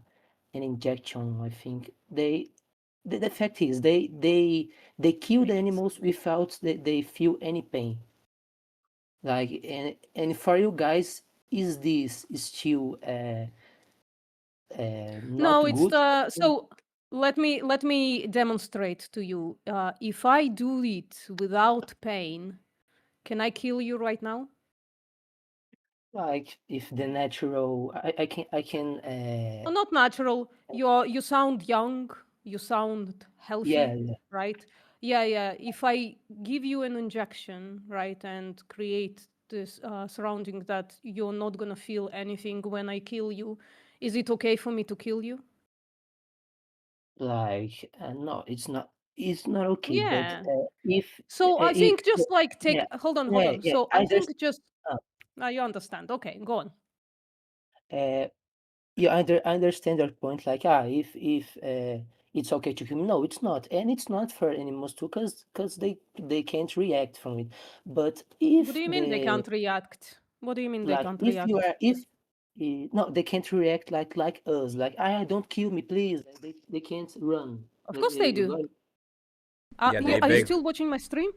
injection. I think the fact is they kill the animals without they feel any pain. Like and for you guys, is this still not No, it's good? the so let me demonstrate to you. If I do it without pain, can I kill you right now? Like if the natural, I can Oh, not natural. You sound young. You sound yeah, healthy, yeah. right? Yeah, yeah. If I give you an injection, right, and create this surrounding that you're not gonna feel anything when I kill you, is it okay for me to kill you? Like no, it's not okay. But Yeah. So I if think just like yeah, take hold on, hold yeah, on. yeah, So I I think understand. just you understand. Okay, go on. Uh, yeah, I understand your point. Like, if it's okay to him, no, it's not, and it's not for animals too, because they can't react from it. But What do if you mean they the can't react? What do you mean they like, can't if you react? are if no, they can't react like us. Like, don't kill me, please. Like, they can't run. Of Like, course they you do. got yeah, they Are you beg. still watching my stream?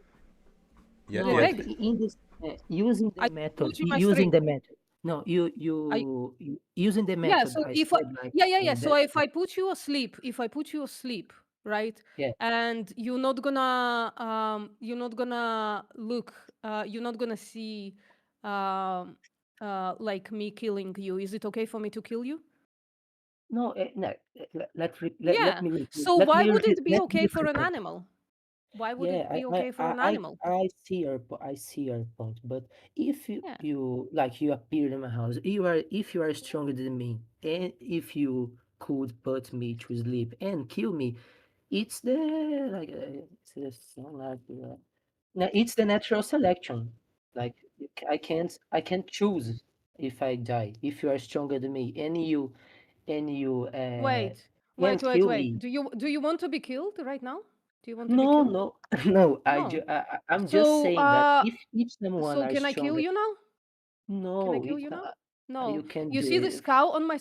Yeah, They no, yeah. beg. in this using Are the you still method, watching my stream? No, I using the Yeah, method. so I if I said like yeah, yeah, yeah. So that. if I put you asleep, right? Yeah. And you're not gonna look you're not gonna see like me killing you. Is it okay for me to kill you? No, no. Let Yeah. me So why would it be let me okay for an rephrase. animal? Why would Yeah, it be okay for an animal? I see I see your point. But if Yeah. you like you appear in my house, if you are stronger than me, and if you could put me to sleep and kill me, it's the like it's not like no, it's the natural selection. Like I can't choose if I die. If you are stronger than me, and you Wait. can Wait, wait, kill wait. me. Do you want to be killed right now? Do you want to be No, killed? no, no. No. I'm just So saying that if someone so are can I kill stronger, you now? Can I no, kill it's you now? not. You No. can You do see it. this cow on my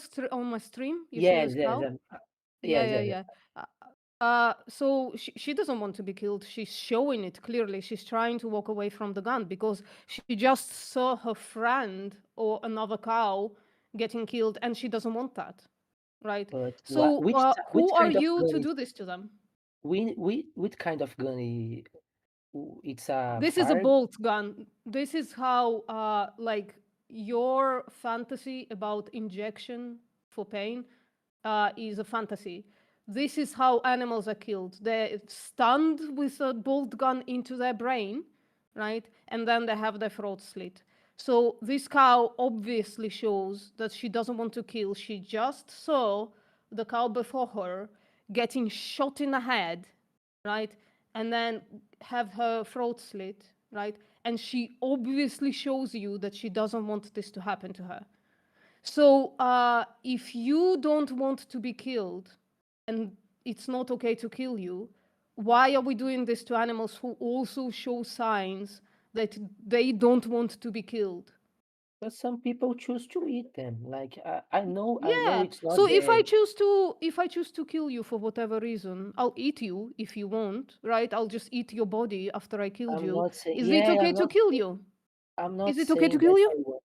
stream? You see Yes, this yes. cow? Yeah. So she doesn't want to be killed. She's showing it clearly. She's trying to walk away from the gun because she just saw her friend or another cow getting killed, and she doesn't want that, right? But So which who are kind of you gun to is do this to them? which kind of gun it's a This is a fire? bolt gun. This is how like your fantasy about injection for pain is a fantasy. This is how animals are killed. They're stunned with a bolt gun into their brain, right? And then they have their throat slit. So this cow obviously shows that she doesn't want to kill. She just saw the cow before her getting shot in the head, right? And then have her throat slit, right? And she obviously shows you that she doesn't want this to happen to her. So if you don't want to be killed and it's not okay to kill you, why are we doing this to animals who also show signs that they don't want to be killed? But some people choose to eat them. Like I know Yeah. it's not So if I the choose to kill you for whatever reason, I'll eat you if you want, right? I'll just eat your body after I killed I'm you. not saying Is it okay I'm to not kill you? I'm not Is it okay to saying kill that you? I want.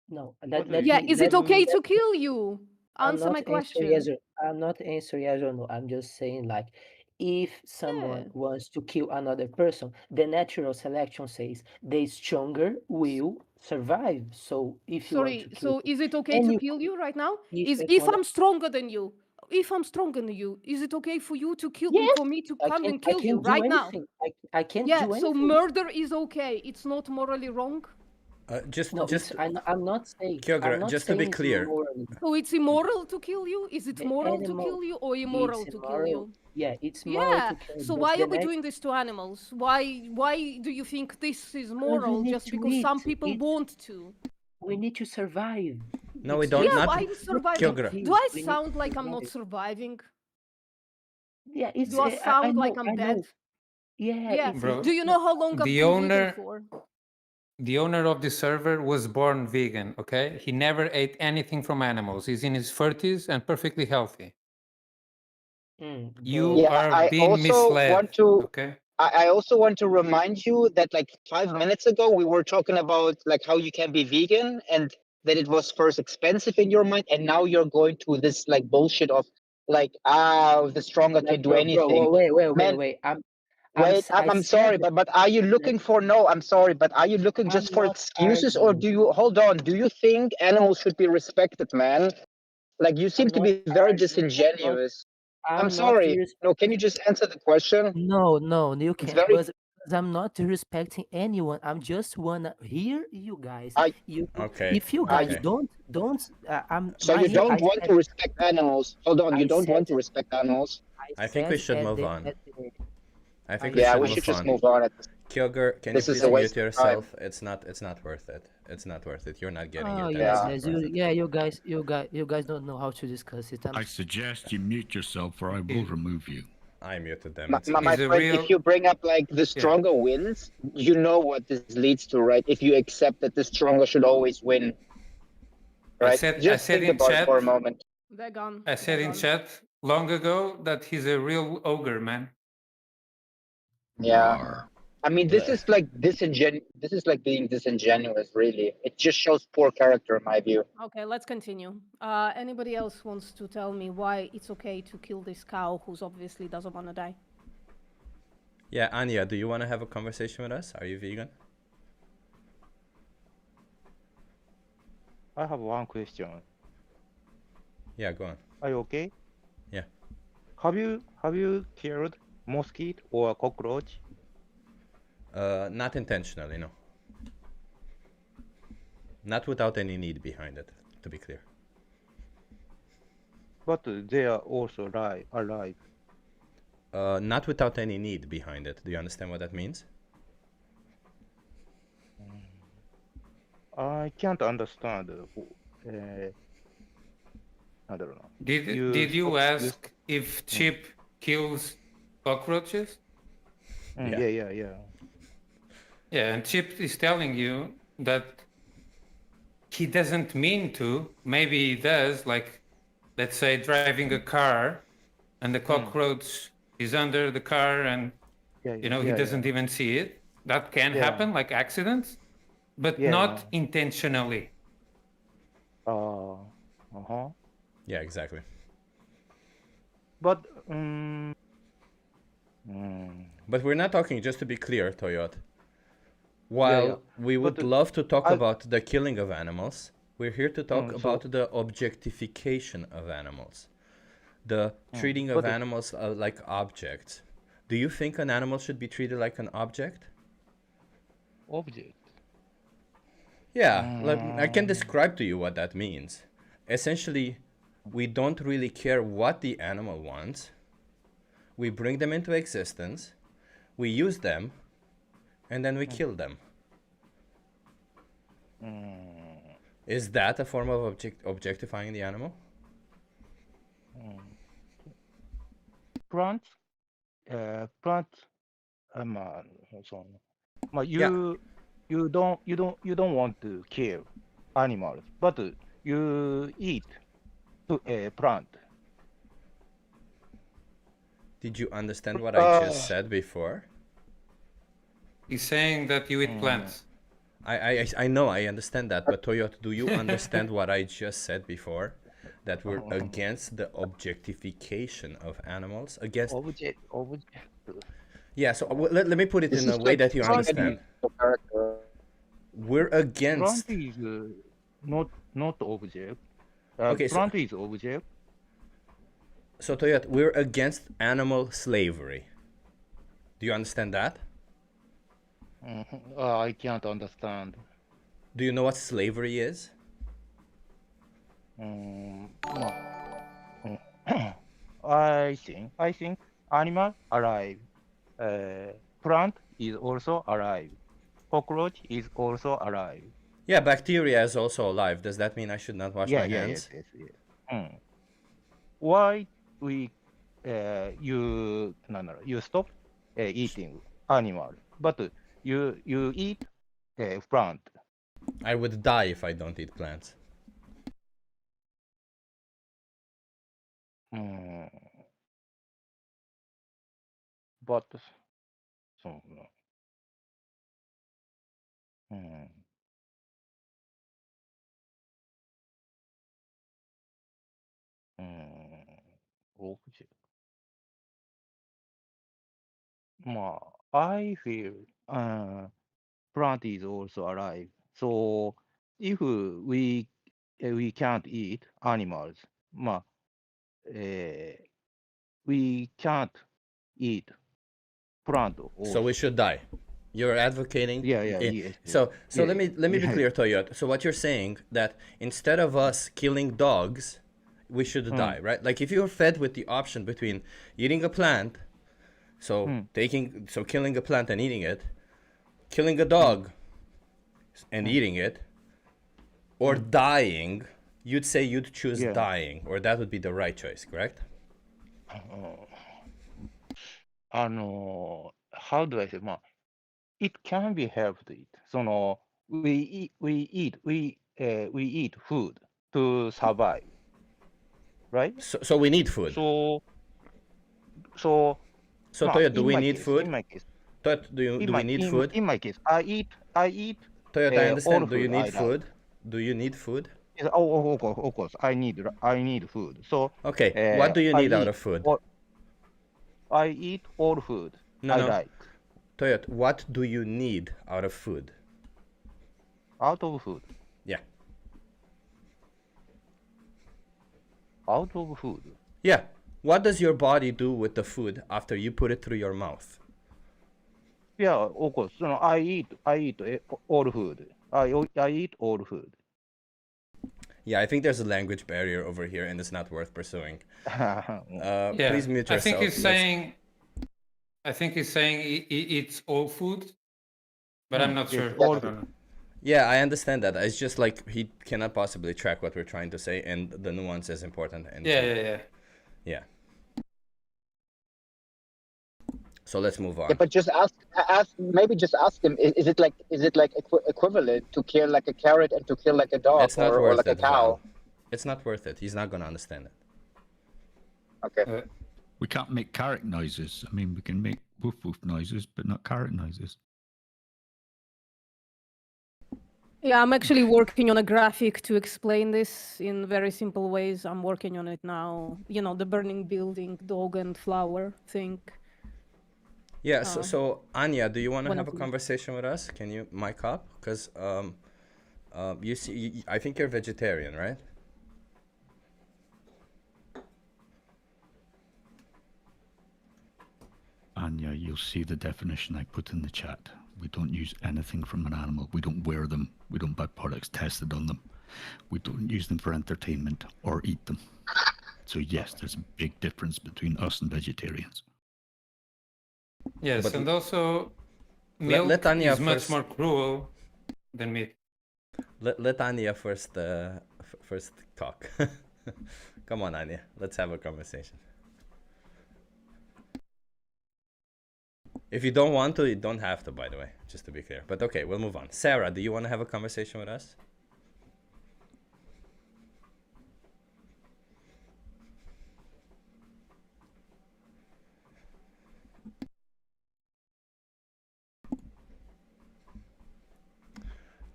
No, But Yeah, is it okay to let me kill you? I'm Answer not my answering yes question. or I'm not answering yes or no. I'm just saying like if Yeah. someone wants to kill another person, the natural selection says the stronger will survive. So if you want to Sorry, kill so is it okay to any kill you right now? if Is that if one I'm stronger than you, if I'm stronger than you, is it okay for you to kill yes, for me to I come can and I kill you can do right now? anything. I can't Yeah, do so anything. murder is okay. It's not morally wrong. No, it's I'm not saying Kyogre, just to be it's clear, morally. So it's immoral to kill you? Is it The moral to animal kill you or it's immoral to kill moral. you? Yeah, it's moral Yeah. to kill, So but why the are we next doing this to animals? Why do you think this is because we moral need just to because eat. some people It's want to? we need to survive. no, we It's don't. just Yeah, Not I'm surviving. Kyogre. Do I we need sound to like I'm not survive. surviving? Yeah, it's Do I sound like I I'm know. bad? Yeah, Yeah. Bro, Do you know how long I've the been vegan for? owner of the server was born vegan, okay? He never ate anything from animals. He's in his 30s and perfectly healthy. You Yeah, are I being also misled, want to okay? I also want to remind you that like 5 minutes ago we were talking about like how you can be vegan and that it was first expensive in your mind, and now you're going to this like bullshit of like the stronger can like do bro, anything. Man, wait. I I'm said sorry, but are you that looking for no? I'm sorry, but are you looking I'm just for not excuses, or arguing. do you hold on? Do you think animals should be respected, man? Like you seem I'm to not be very arguing. disingenuous. I'm I'm not sorry. No, can you disrespecting. just answer the question? No, you It's can't. very. But I'm not disrespecting anyone. I'm just wanna hear you guys. I You, Okay, if you I. guys okay. don't. I'm So my you here. don't want to respect animals. Hold on, you I don't said want to respect animals. I think we should move on. at the I think we I Yeah, should we I should move just on. move on. Kyogre, can you This is please a mute waste of time. yourself? It's not worth it. It's not worth it. You're not getting Oh it. yeah, That's Yeah. not worth it. you guys don't know how to discuss it. I suggest you mute yourself or I will remove you. I muted them. My, It's my, easy. my He's a friend, real if you bring up like the stronger wins, you know what this leads to, right? If you accept that the stronger should always win, right? I Just said think in about it chat, for a moment. They're gone. I said They're in gone. chat long ago that he's a real ogre, man. Yeah. Rawr. I mean, this is like This is like being disingenuous, really. It just shows poor character, in my view. Okay, let's continue. Anybody else wants to tell me why it's okay to kill this cow who's obviously doesn't want to die? Yeah, Anya, do you want to have a conversation with us? Are you vegan? I have one question. Yeah, go on. Are you okay? Yeah. Have you killed mosquito or cockroach? Not intentionally, no. Not without any need behind it, to be clear. But they are also alive. Not without any need behind it. Do you understand what that means? I can't understand. I don't know. Did you ask if Chip kills cockroaches? Yeah. Yeah, and Chip is telling you that he doesn't mean to. Maybe he does, like, let's say driving a car and the cockroach is under the car, and he doesn't even see it. That can happen, like accidents, but not intentionally. Yeah, exactly. But But we're not talking, just to be clear, Toyot. While we would love to talk about the killing of animals, we're here to talk about the objectification of animals. The treating of animals like objects. Do you think an animal should be treated like an object? Object? Yeah, I can describe to you what that means. Essentially, we don't really care what the animal wants. We bring them into existence, we use them, and then we kill them. Is that a form of objectifying the animal? Plants, you don't want to kill animals, but you eat a plant. Did you understand what I just said before? He's saying that you eat plants. I know, I understand that, but Toyota, do you understand what I just said before? That we're against the objectification of animals, against... Object. Yeah, so let me put it in a way that you understand. We're against... Plant is not object. Okay, plant is object. So Toyota, we're against animal slavery. Do you understand that? I can't understand. Do you know what slavery is? No. I think animal alive. Plant is also alive. Cockroach is also alive. Yeah, bacteria is also alive. Does that mean I should not wash my hands? Yes. Why you stop eating animal, but you eat plant? I would die if I don't eat plants. But object. I feel plant is also alive. So if we can't eat animals, we can't eat plant also. So we should die. You're advocating. Yes. So let me be clear, Toyota. So what you're saying that instead of us killing dogs, we should die, right? Like if you're fed with the option between eating a plant, killing a plant and eating it, killing a dog and eating it, or dying, you'd say you'd choose dying, or that would be the right choice, correct? How do I say? It can be helped. We eat food to survive, right? So we need food. So Toyota, do we need food? In my case, do we need food? In my case, I eat. Toyota, I understand. Do you need food? Do you need food? Of course. I need food. So okay, what do you need out of food? I eat all food I like. Toyota, what do you need out of food? Out of food? Yeah. Out of food? Yeah. What does your body do with the food after you put it through your mouth? Yeah, of course. I eat all food. I eat all food. Yeah, I think there's a language barrier over here, and it's not worth pursuing. Please mute yourself. I think he's saying he eats all food, but I'm not sure. Yeah, I understand that. It's just like he cannot possibly track what we're trying to say, and the nuance is important. And yeah. So let's move on. Yeah, but just ask him. Is it like equivalent to kill like a carrot and to kill like a dog or like a cow? It's not worth it. He's not gonna understand it. Okay. We can't make carrot noises. I mean, we can make woof woof noises, but not carrot noises. Yeah, I'm actually working on a graphic to explain this in very simple ways. I'm working on it now. You know, the burning building, dog and flower thing. Yeah, so Anya, do you want to one have a of them. conversation with us? Can you mic up? Because you see, I think you're vegetarian, right? Anya, you'll see the definition I put in the chat. We don't use anything from an animal. We don't wear them. We don't buy products tested on them. We don't use them for entertainment or eat them. So yes, there's a big difference between us and vegetarians. Yes, But and also milk let Anya is much first- more cruel than meat. Let Anya first first talk. Come on, Anya, let's have a conversation. If you don't want to, you don't have to, by the way, just to be clear. But okay, we'll move on. Sarah, do you want to have a conversation with us?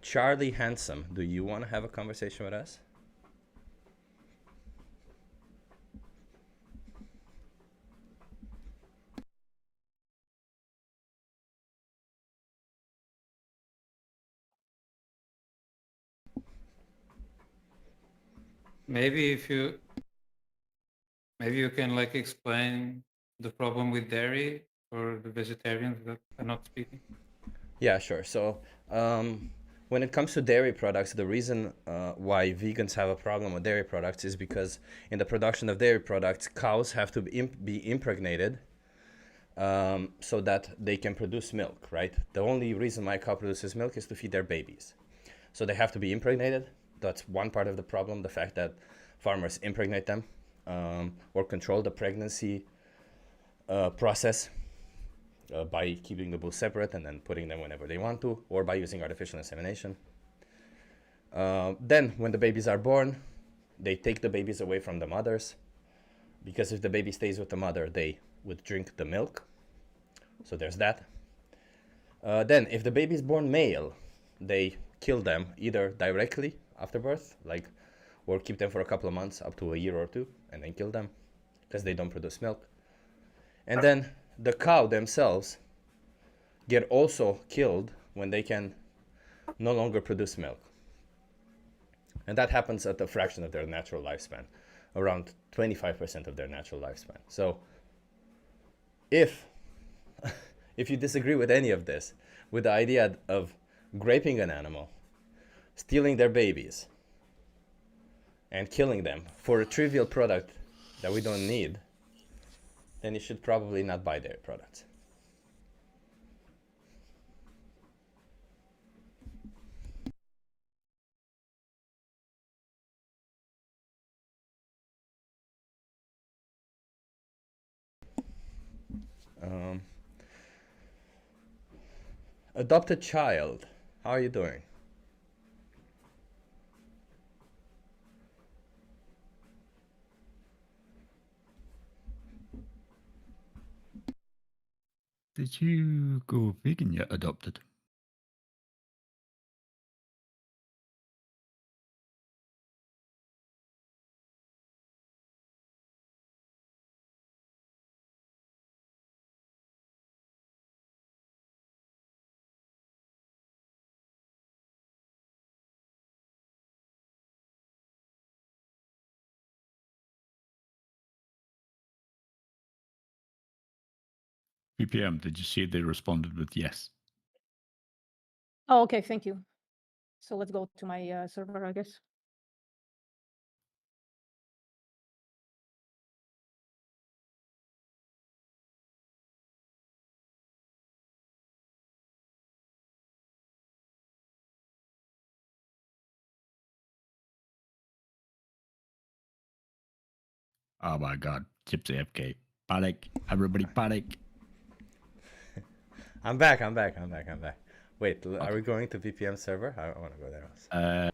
Charlie Handsome, do you want to have a conversation with us? Maybe you can like explain the problem with dairy for the vegetarians that are not speaking. Yeah, sure. So when it comes to dairy products, the reason why vegans have a problem with dairy products is because in the production of dairy products, cows have to be impregnated so that they can produce milk, right? The only reason why a cow produces milk is to feed their babies. So they have to be impregnated. That's one part of the problem, the fact that farmers impregnate them or control the pregnancy process by keeping the bulls separate and then putting them whenever they want to, or by using artificial insemination. Then when the babies are born, they take the babies away from the mothers, because if the baby stays with the mother, they would drink the milk. So there's that. Then if the baby is born male, they kill them either directly after birth, like, or keep them for a couple of months, up to a year or two, and then kill them because they don't produce milk. And then the cow themselves get also killed when they can no longer produce milk. And that happens at a fraction of their natural lifespan, around 25% of their natural lifespan. So if you disagree with any of this, with the idea of graping an animal, stealing their babies, and killing them for a trivial product that we don't need, then you should probably not buy dairy products. Adopted child, how are you doing? Did you go vegan yet, adopted? BPM, did you see they responded with yes? Oh, okay, thank you. So let's go to my server, I guess. Oh my god, Chips AFK. Panic. Everybody panic. I'm back. Wait, are we going to VPM server? I want to go there also.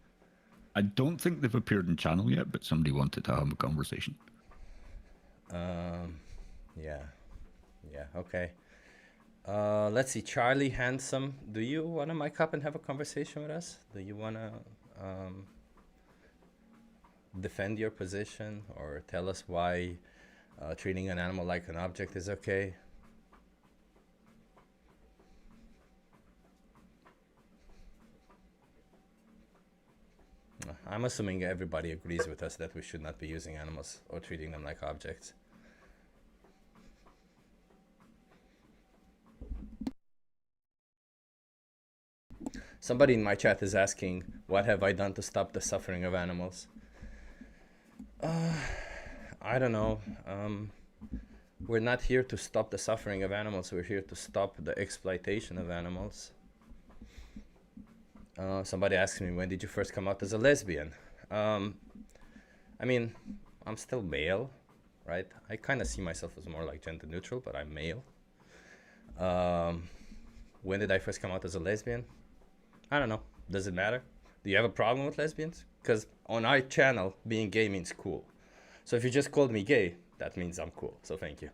I don't think they've appeared in channel yet, but somebody wanted to have a conversation. Yeah. Yeah. Okay. Let's see. Charlie Handsome, do you want to mic up and have a conversation with us? Do you want to defend your position or tell us why treating an animal like an object is okay? I'm assuming everybody agrees with us that we should not be using animals or treating them like objects. Somebody in my chat is asking, what have I done to stop the suffering of animals? I don't know. We're not here to stop the suffering of animals. We're here to stop the exploitation of animals. Somebody asked me, when did you first come out as a lesbian? I mean, I'm still male, right? I kind of see myself as more like gender neutral, but I'm male. When did I first come out as a lesbian? I don't know. Does it matter? Do you have a problem with lesbians? Because on our channel, being gay means cool. So if you just called me gay, that means I'm cool. So thank you.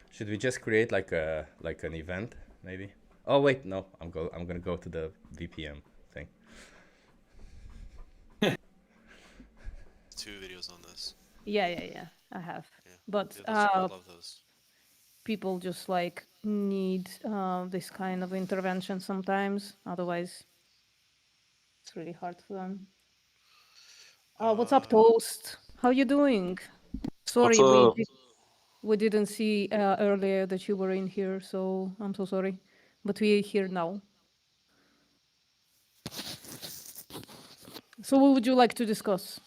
Should we just create like an event, maybe? Oh wait, no. I'm gonna go to the VPM thing. 2 videos on this. Yeah. I have. Yeah. But Yeah, I love those. people just like need this kind of intervention sometimes. Otherwise, it's really hard for them. What's up, Toast? How you doing? Sorry, we didn't see earlier that you were in here, so I'm so sorry. But we're here now. So what would you like to discuss?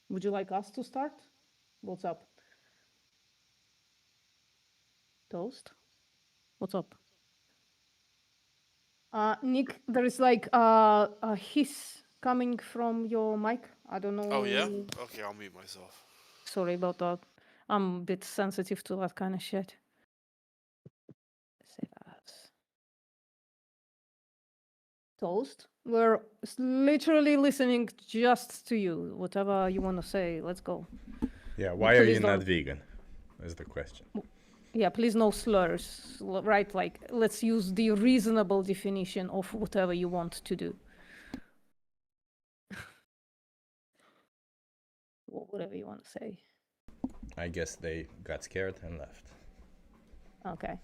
Would you like us to start? What's up? Toast? What's up? Nick, there is like a hiss coming from your mic. I don't know. Oh, yeah? Okay, I'll mute myself. Sorry about that. I'm a bit sensitive to that kind of shit. Save as. Toast? We're literally listening just to you. Whatever you want to say, let's go. Yeah, why are you not vegan? Is the question. Yeah, please no slurs, right? Like, let's use the reasonable definition of whatever you want to do. Whatever you want to say. I guess they got scared and left. Okay.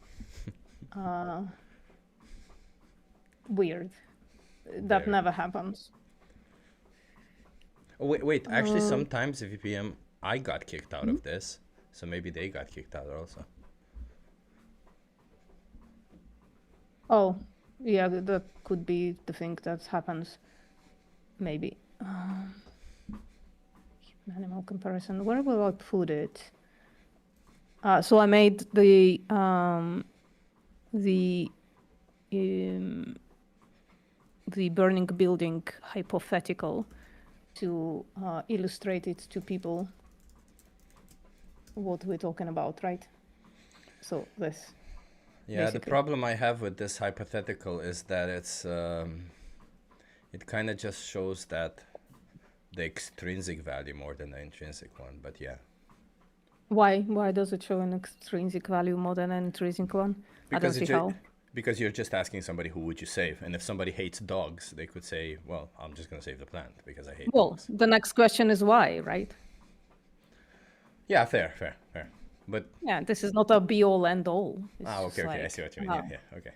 Weird. That never happens. Oh, wait. Actually, sometimes if VPM, I got kicked out of this, so maybe they got kicked out also. Oh, yeah, that could be the thing that happens. Maybe. Animal comparison. Where will I put it? So I made the burning building hypothetical to illustrate it to people what we're talking about, right? So this. Yeah, basically. the problem I have with this hypothetical is that it's it kind of just shows that the extrinsic value more than the intrinsic one, but yeah. Why does it show an extrinsic value more than an intrinsic one? Because I don't see how. Because you're just asking somebody who would you save, and if somebody hates dogs, they could say, well, I'm just going to save the plant because I hate dogs. The next question is why, right? Yeah, fair. But yeah, this is not a be-all, end-all. Okay, I see what you mean. Yeah, okay.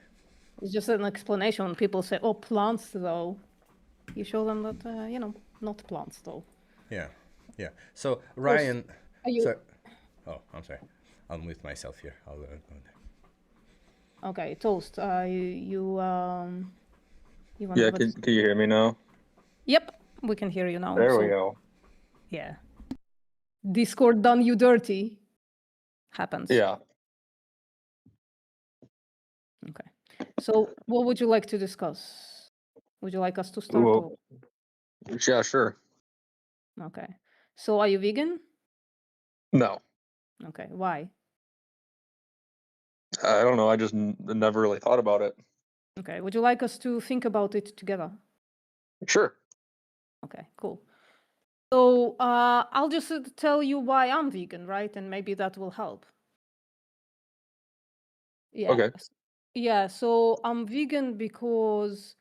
It's just an explanation. When people say, oh, plants, though, you show them that, not plants, though. Yeah. So, Ryan... Sorry. Oh, I'm sorry. I'll mute myself here. I'll go there. Okay, Toast, you want Yeah, can you hear me now? Yep, we can hear you now. There we go. Yeah. Discord done you dirty. Happens. Yeah. Okay. So what would you like to discuss? Would you like us to start? Well, yeah, sure. Okay. So are you vegan? No. Okay. Why? I don't know. I just never really thought about it. Okay, would you like us to think about it together? Sure. Okay, cool. So I'll just tell you why I'm vegan, right? And maybe that will help. Yeah. Okay. Yeah, so I'm vegan because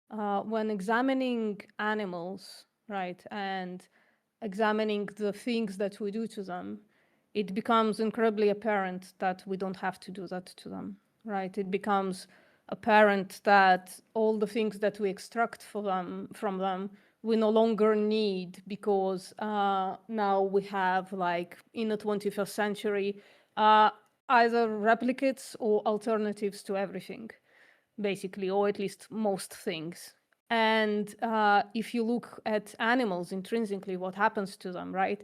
when examining animals, right, and examining the things that we do to them, it becomes incredibly apparent that we don't have to do that to them, right? It becomes apparent that all the things that we extract from them, we no longer need because now we have, like, in the 21st century, either replicates or alternatives to everything, basically, or at least most things. And if you look at animals intrinsically, what happens to them, right?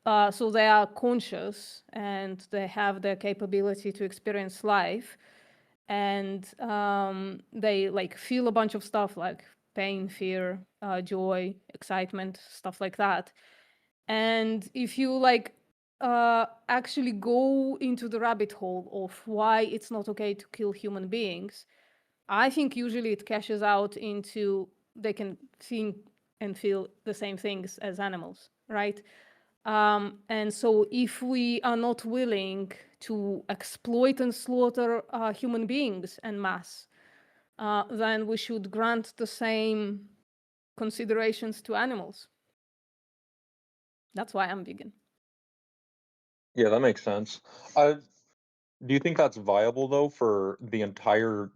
So they are conscious and they have the capability to experience life. And they like feel a bunch of stuff like pain, fear, joy, excitement, stuff like that. And if you like actually go into the rabbit hole of why it's not okay to kill human beings, I think usually it cashes out into they can think and feel the same things as animals, right? And so if we are not willing to exploit and slaughter human beings en masse, then we should grant the same considerations to animals. That's why I'm vegan. Yeah, that makes sense. Do you think that's viable though for the entire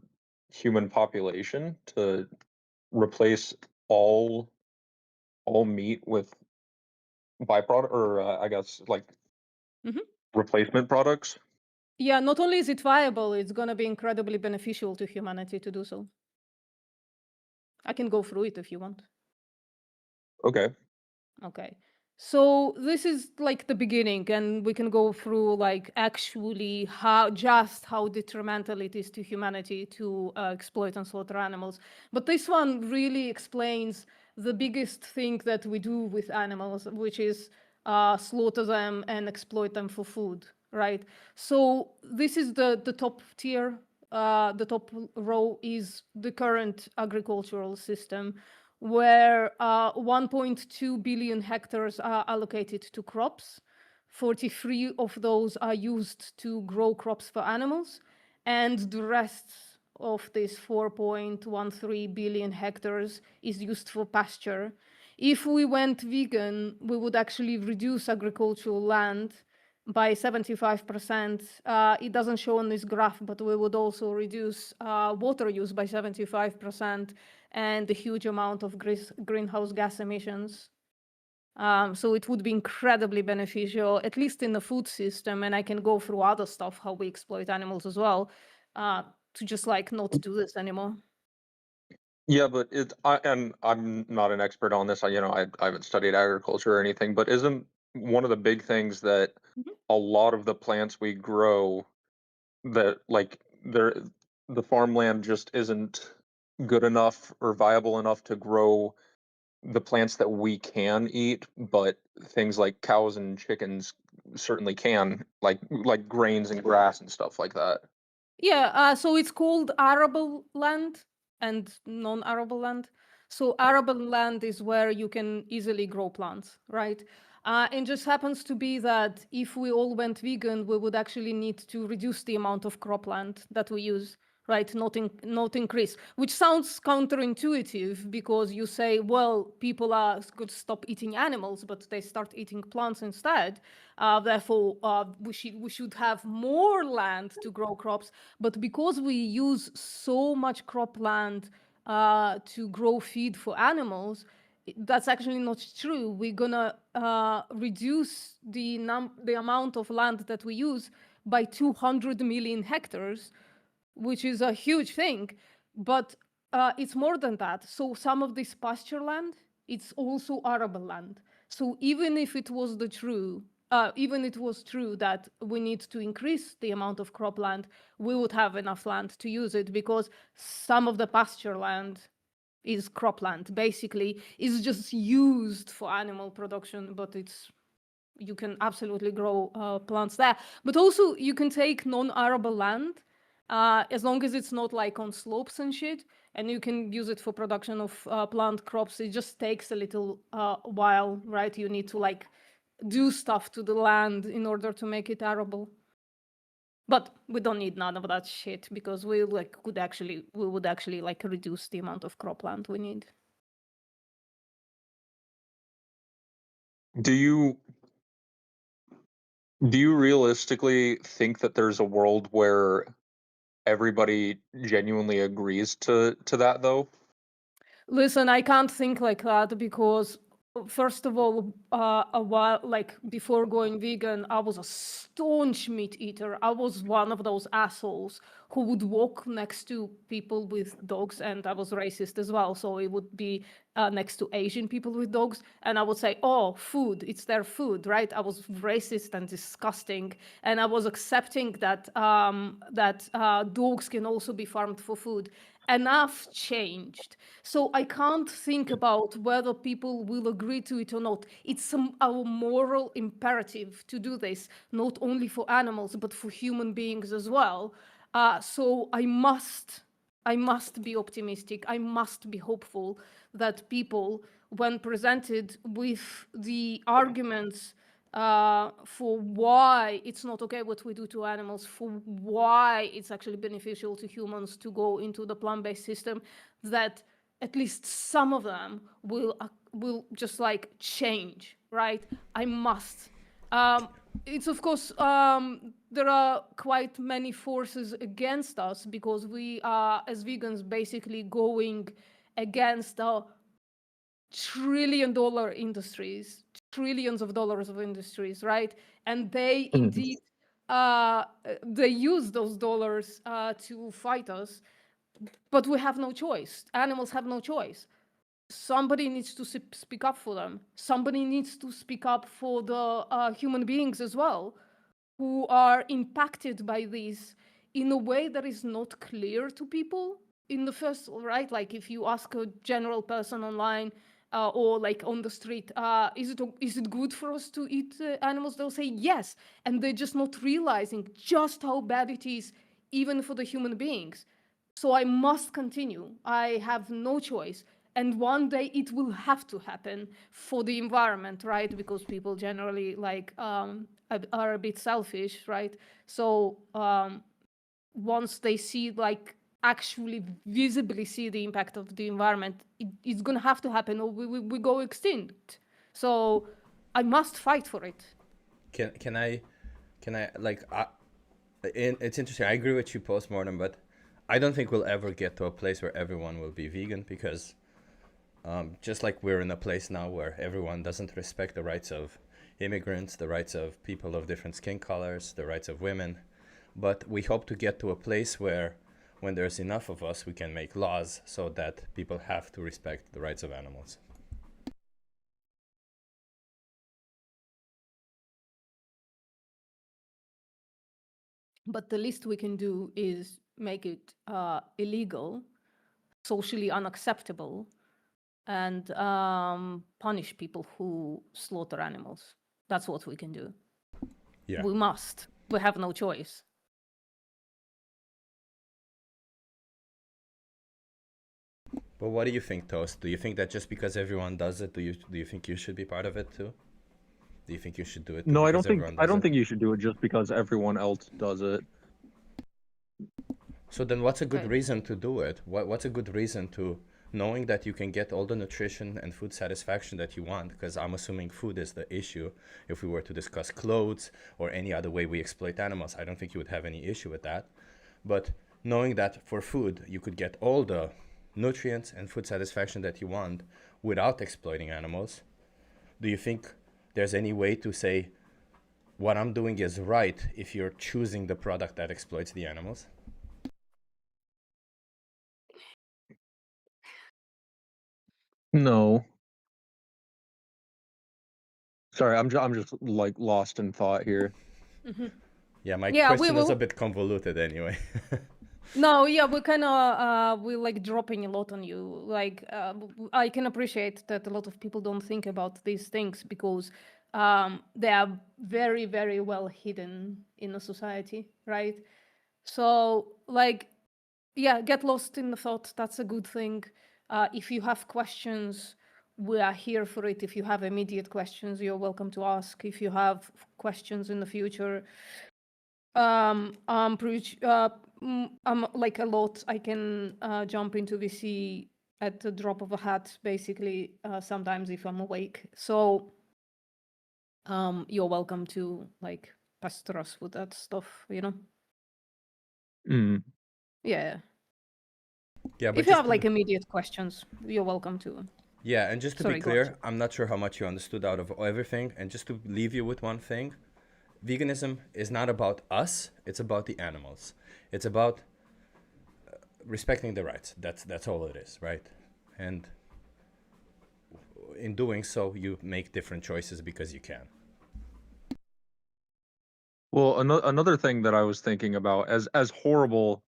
human population to replace all meat with byproduct or I guess like replacement products? Yeah, not only is it viable, it's going to be incredibly beneficial to humanity to do so. I can go through it if you want. Okay. Okay. So this is like the beginning, and we can go through like actually how detrimental it is to humanity to exploit and slaughter animals. But this one really explains the biggest thing that we do with animals, which is slaughter them and exploit them for food, right? So this is the top tier. The top row is the current agricultural system, where 1.2 billion hectares are allocated to crops. 43 of those are used to grow crops for animals, and the rest of this 4.13 billion hectares is used for pasture. If we went vegan, we would actually reduce agricultural land by 75%. It doesn't show on this graph, but we would also reduce water use by 75% and a huge amount of greenhouse gas emissions. So it would be incredibly beneficial, at least in the food system, and I can go through other stuff, how we exploit animals as well, to just like not do this anymore. Yeah, but and I'm not an expert on this. I haven't studied agriculture or anything, but isn't one of the big things that a lot of the plants we grow that like the farmland just isn't good enough or viable enough to grow the plants that we can eat, but things like cows and chickens certainly can, like grains and grass and stuff like that. Yeah, so it's called arable land and non-arable land. So arable land is where you can easily grow plants, right? It just happens to be that if we all went vegan, we would actually need to reduce the amount of cropland that we use, right? Not increase, which sounds counterintuitive because you say, well, people are going to stop eating animals, but they start eating plants instead. Therefore, we should have more land to grow crops. But because we use so much cropland to grow feed for animals, that's actually not true. We're gonna reduce the amount of land that we use by 200 million hectares, which is a huge thing. But it's more than that. So some of this pasture land, it's also arable land. So even if it was true that we need to increase the amount of cropland, we would have enough land to use it, because some of the pasture land is cropland. Basically, it's just used for animal production, but you can absolutely grow plants there. But also you can take non-arable land as long as it's not like on slopes and shit, and you can use it for production of plant crops. It just takes a little while, right? You need to like do stuff to the land in order to make it arable. But we don't need none of that shit because we would actually like reduce the amount of cropland we need. Do you realistically think that there's a world where everybody genuinely agrees to that though? Listen, I can't think like that because first of all, a while like before going vegan, I was a staunch meat eater. I was one of those assholes who would walk next to people with dogs, and I was racist as well. So it would be next to Asian people with dogs, and I would say, "Oh, food! It's their food," right? I was racist and disgusting, and I was accepting that dogs can also be farmed for food. Enough changed. So I can't think about whether people will agree to it or not. It's our moral imperative to do this, not only for animals, but for human beings as well. So I must be optimistic. I must be hopeful that people, when presented with the arguments for why it's not okay what we do to animals, for why it's actually beneficial to humans to go into the plant-based system, that at least some of them will just like change, right? I must. It's of course there are quite many forces against us because we are as vegans basically going against our trillion-dollar industries, trillions of dollars of industries, right? And they indeed they use those dollars to fight us, but we have no choice. Animals have no choice. Somebody needs to speak up for them. Somebody needs to speak up for the human beings as well, who are impacted by this in a way that is not clear to people in the first, right? Like if you ask a general person online or like on the street, is it good for us to eat animals? They'll say yes, and they're just not realizing just how bad it is, even for the human beings. So I must continue. I have no choice. And one day it will have to happen for the environment, right? Because people generally like are a bit selfish, right? So once they see like actually visibly see the impact of the environment, it's gonna have to happen or we go extinct. So I must fight for it. Can I like it's interesting. I agree with you post-mortem, but I don't think we'll ever get to a place where everyone will be vegan because just like we're in a place now where everyone doesn't respect the rights of immigrants, the rights of people of different skin colors, the rights of women. But we hope to get to a place where when there's enough of us, we can make laws so that people have to respect the rights of animals. But the least we can do is make it illegal, socially unacceptable, and punish people who slaughter animals. That's what we can do. Yeah. We must. We have no choice. But what do you think, Toast? Do you think that just because everyone does it, do you think you should be part of it too? Do you think you should do it? No, I don't think you should do it just because everyone else does it. So then what's a good reason to do it? What's a good reason to, knowing that you can get all the nutrition and food satisfaction that you want, because I'm assuming food is the issue. If we were to discuss clothes or any other way we exploit animals, I don't think you would have any issue with that. But knowing that for food, you could get all the nutrients and food satisfaction that you want without exploiting animals, do you think there's any way to say what I'm doing is right if you're choosing the product that exploits the animals? No. Sorry, I'm just like lost in thought here. Mm-hmm. Yeah, my question is a bit convoluted anyway. No, yeah, we're kind of we're like dropping a lot on you. Like I can appreciate that a lot of people don't think about these things because they are very, very well hidden in a society, right? So like, yeah, get lost in the thought. That's a good thing. If you have questions, we are here for it. If you have immediate questions, you're welcome to ask. If you have questions in the future, I'm like a lot. I can jump into VC at the drop of a hat, basically, sometimes if I'm awake. So you're welcome to like pester us with that stuff, you know? Mm. Yeah. Yeah, but If you just have like immediate questions, you're welcome to. yeah, and just to Sorry, be go ahead. clear, I'm not sure how much you understood out of everything, and just to leave you with one thing, veganism is not about us, it's about the animals. It's about respecting the rights. That's all it is, right? And in doing so, you make different choices because you can. Well, another thing that I was thinking about, as horrible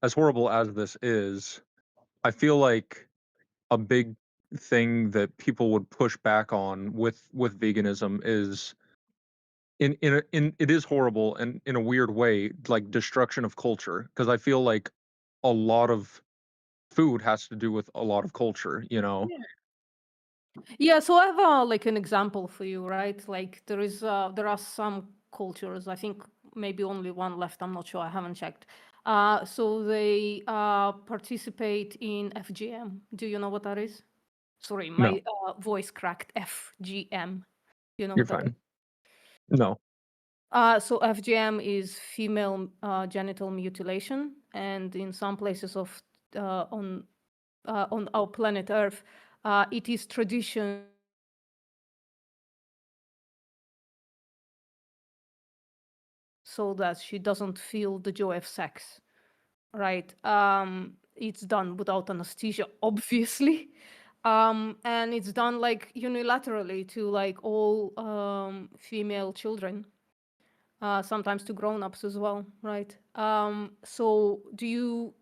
as this is, I feel like a big thing that people would push back on with veganism is in it is horrible and in a weird way, like destruction of culture, because I feel like a lot of food has to do with a lot of culture, you know. Yeah, so I have like an example for you, right? Like there are some cultures, I think maybe only one left, I'm not sure, I haven't checked. So they participate in FGM. Do you know what that is? Sorry, No, my voice cracked. FGM. You know you're what that is? fine. No. So FGM is female genital mutilation, and in some places of on our planet Earth, it is tradition so that she doesn't feel the joy of sex, right? It's done without anesthesia, obviously. And it's done like unilaterally to like all female children, sometimes to grown-ups as well, right? So do you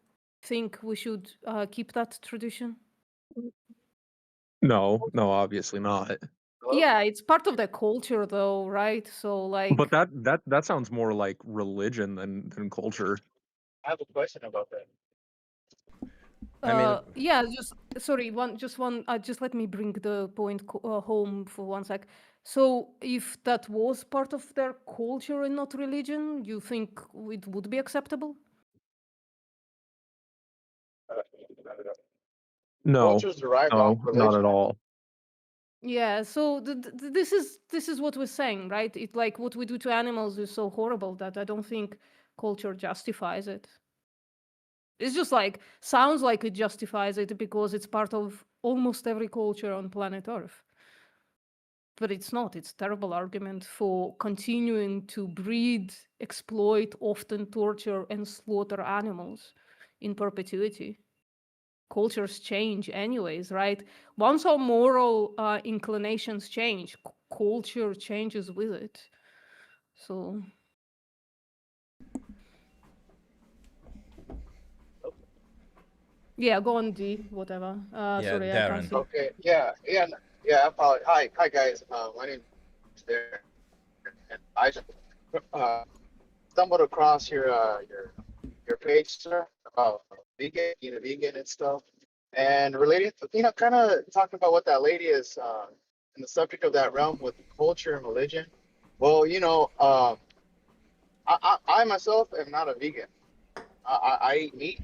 think we should keep that tradition? No, obviously not. Yeah, it's part of the culture though, right? So like But that sounds more like religion than culture. I have a question about that. I mean, yeah, just sorry, just let me bring the point home for one sec. So if that was part of their culture and not religion, you think it would be acceptable? No, Cultures derived off not at religion. all. Yeah, so this is what we're saying, right? It like what we do to animals is so horrible that I don't think culture justifies it. It's just like sounds like it justifies it because it's part of almost every culture on planet Earth. But it's not. It's a terrible argument for continuing to breed, exploit, often torture, and slaughter animals in perpetuity. Cultures change anyways, right? Once our moral inclinations change, culture changes with it. So yeah, go on, D, whatever. yeah, Sorry, I can't Darren. see. Okay. Yeah. I apologize. Hi, guys. My name is Darren, and I just stumbled across your page, sir, about vegan, being a vegan and stuff, and related to, kind of talking about what that lady is in the subject of that realm with culture and religion. Well, I myself am not a vegan. I eat meat.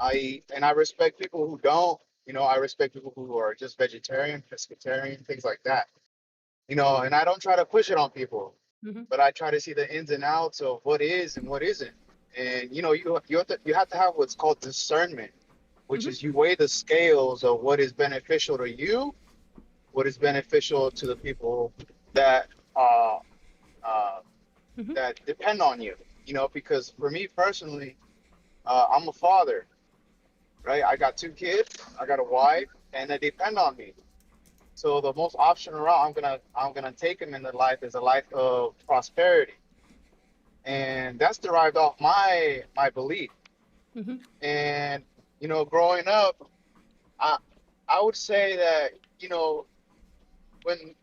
And I respect people who don't. I respect people who are just vegetarian, pescatarian, things like that. And I don't try to push it on people, Mhm. but I try to see the ins and outs of what is and what isn't. And you have to have what's called discernment, which is you weigh the scales of what is beneficial to you, what is beneficial to the people that uh, uh, that depend on you. Because for me personally, I'm a father, right? I got 2 kids, I got a wife, and they depend on me. So the most optional route I'm gonna take them in the life is a life of prosperity, and that's derived off my belief. And growing up, I I would say that when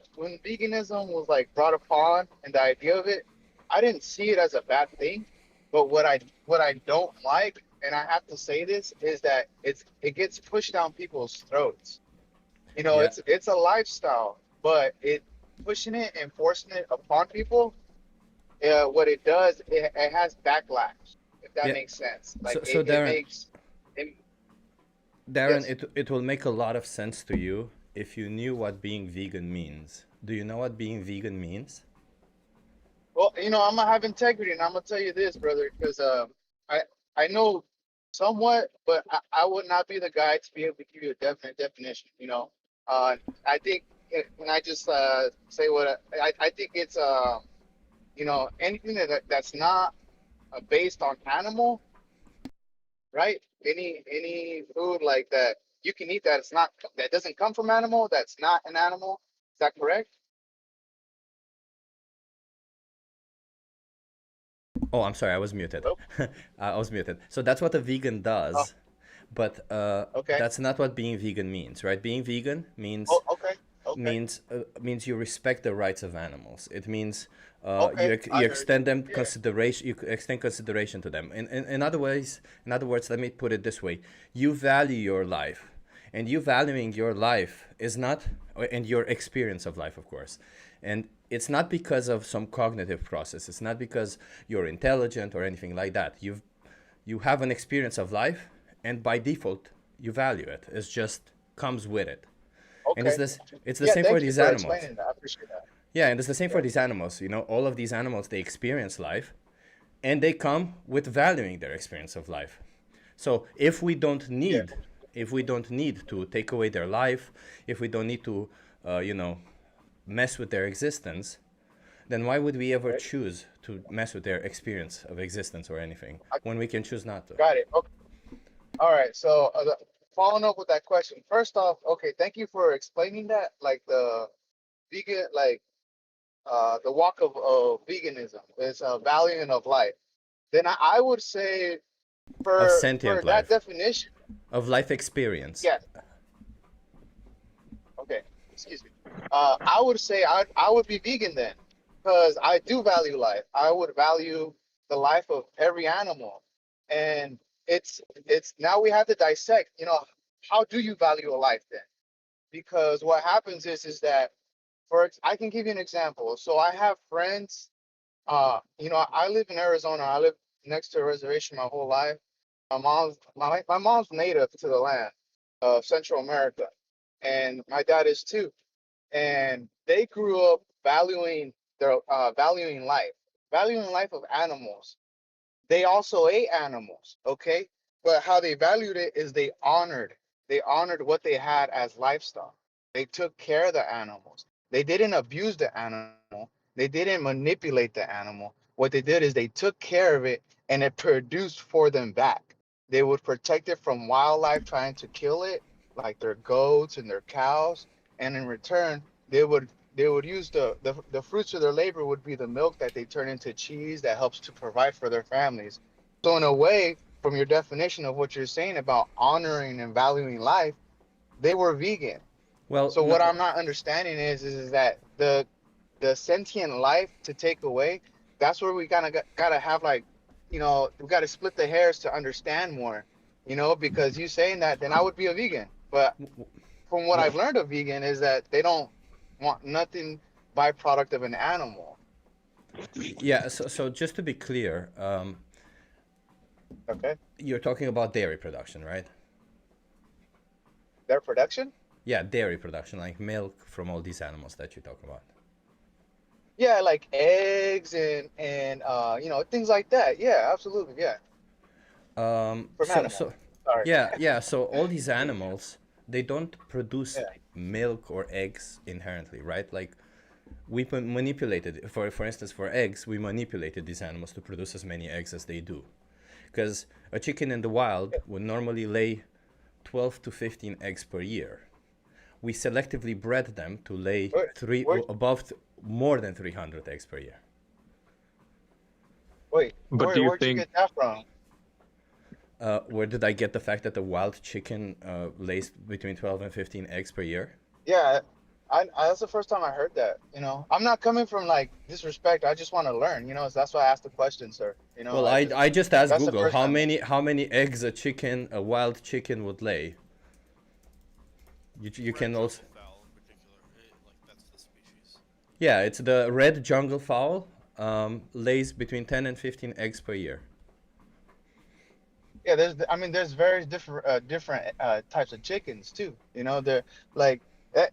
veganism was like brought upon and the idea of it, I didn't see it as a bad thing. But what I don't like, and I have to say this, is that it gets pushed down people's throats. You know, Yeah. it's a lifestyle, but it pushing it and forcing it upon people, what it does, it has backlash, if that Yeah. makes sense. So Like so it Darren, makes it, Darren, yes. it will make a lot of sense to you if you knew what being vegan means. Do you know what being vegan means? Well, you know, I'm gonna have integrity, and I'm gonna tell you this, brother, because I I know somewhat, but I would not be the guy to be able to give you a definite definition. You know, I think when I just say what I think it's you know, anything that's not based on animal, right? Any food like that, you can eat that. It's not that doesn't come from animal. That's not an animal. Is that correct? Oh, I'm sorry, I was muted. Hello? I was muted. So that's what a vegan Oh, does, but okay. that's not what being vegan means, right? Being vegan Oh, means okay. Okay. means you respect the rights of animals. It means Okay. I you heard you. extend them Yeah. consideration. You extend consideration to them. In other ways, in other words, let me put it this way: you value your life, and you valuing your life is not, and your experience of life, of course, and it's not because of some cognitive process. It's not because you're intelligent or anything like that. You have an experience of life, and by default, you value it. It's just comes with it. And Okay. it's the Yeah. same for Thank you these for animals. explaining that. I appreciate that. Yeah, and it's the same for Yeah. these animals. You know, all of these animals, they experience life, and they come with valuing their experience of life. So Yeah. if we don't need to take away their life, if we don't need to, you know, mess with their existence, then why would we ever Right. choose to mess with their experience of existence or anything I when we can choose not to? got it. Okay. All right. So following up with that question, first off, okay, thank you for explaining that, like the vegan, like the walk of veganism is a valuing of life. Then I would say Of for sentient that life, definition, of life experience. yes. Okay. Excuse me. I would say I would be vegan then, because I do value life. I would value the life of every animal, and it's now we have to dissect. You know, how do you value a life then? Because what happens is that I can give you an example. So I have friends. You know, I live in Arizona. I live next to a reservation my whole life. My mom's native to the land of Central America, and my dad is too. And they grew up valuing life of animals. They also ate animals, okay? But how they valued it is they honored what they had as livestock. They took care of the animals. They didn't abuse the animal. They didn't manipulate the animal. What they did is they took care of it and it produced for them back. They would protect it from wildlife trying to kill it, like their goats and their cows. And in return, they would use the fruits of their labor would be the milk that they turn into cheese that helps to provide for their families. So in a way, from your definition of what you're saying about honoring and valuing life, they were vegan. Well, So what no, I'm not understanding is that the sentient life to take away, that's where we gotta have, like, you know, we gotta split the hairs to understand more, you know, because you saying that, then I would be a vegan. But from what well, I've learned of vegan is that they don't want nothing byproduct of an animal. yeah. So just to be clear, Okay. you're talking about dairy production, right? Their production? Yeah, dairy production, like milk from all these animals that you talk about. Yeah, like eggs and you know, things like that. Yeah, absolutely. Yeah. From So animals. so Sorry. yeah. So all these animals, they don't produce Yeah. milk or eggs inherently, right? Like we manipulated, for instance, for eggs, we manipulated these animals to produce as many eggs as they do, because a chicken in the wild would normally lay 12 to 15 eggs per year. We selectively bred them to lay Where, more than 300 eggs per year. wait, But do you where'd you think get that from? Where did I get the fact that the wild chicken lays between 12 and 15 eggs per year? Yeah, That's the first time I heard that. You know, I'm not coming from like disrespect. I just want to learn. You know, so that's why I asked the question, sir. You know, Well, I just asked that's the Google first time. how many eggs a wild chicken would lay. You can also. Fowl in particular, like that's the species. Yeah, it's the red jungle fowl. Lays between 10 and 15 eggs per year. Yeah, there's various different types of chickens too. You know, they're like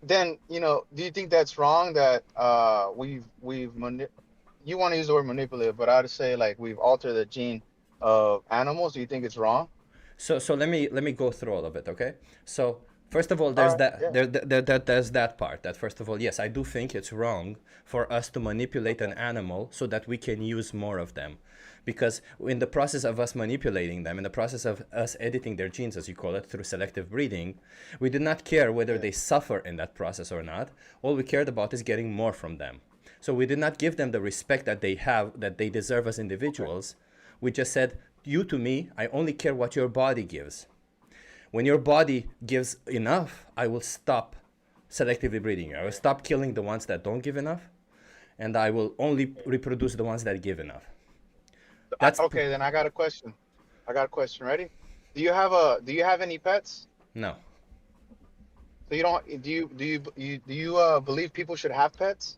then you know, do you think that's wrong that you want to use the word manipulative, but I'd say like we've altered the gene of animals. Do you think it's wrong? So let me go through all of it, okay? So first of all, there's there's that part. That first of all, yes, I do think it's wrong for us to manipulate an animal so that we can use more of them, because in the process of us manipulating them, in the process of us editing their genes, as you call it, through selective breeding, we did not care whether they suffer in that process or not. All we cared about is getting more from them. So we did not give them the respect that they deserve as individuals. We just said, you to me, I only care what your body gives. When your body gives enough, I will stop selectively breeding you. I will stop killing the ones that don't give enough, and I will only reproduce the ones that give enough. That's okay. Then I got a question. Ready? Do you have any pets? No. So you don't? Do you believe people should have pets?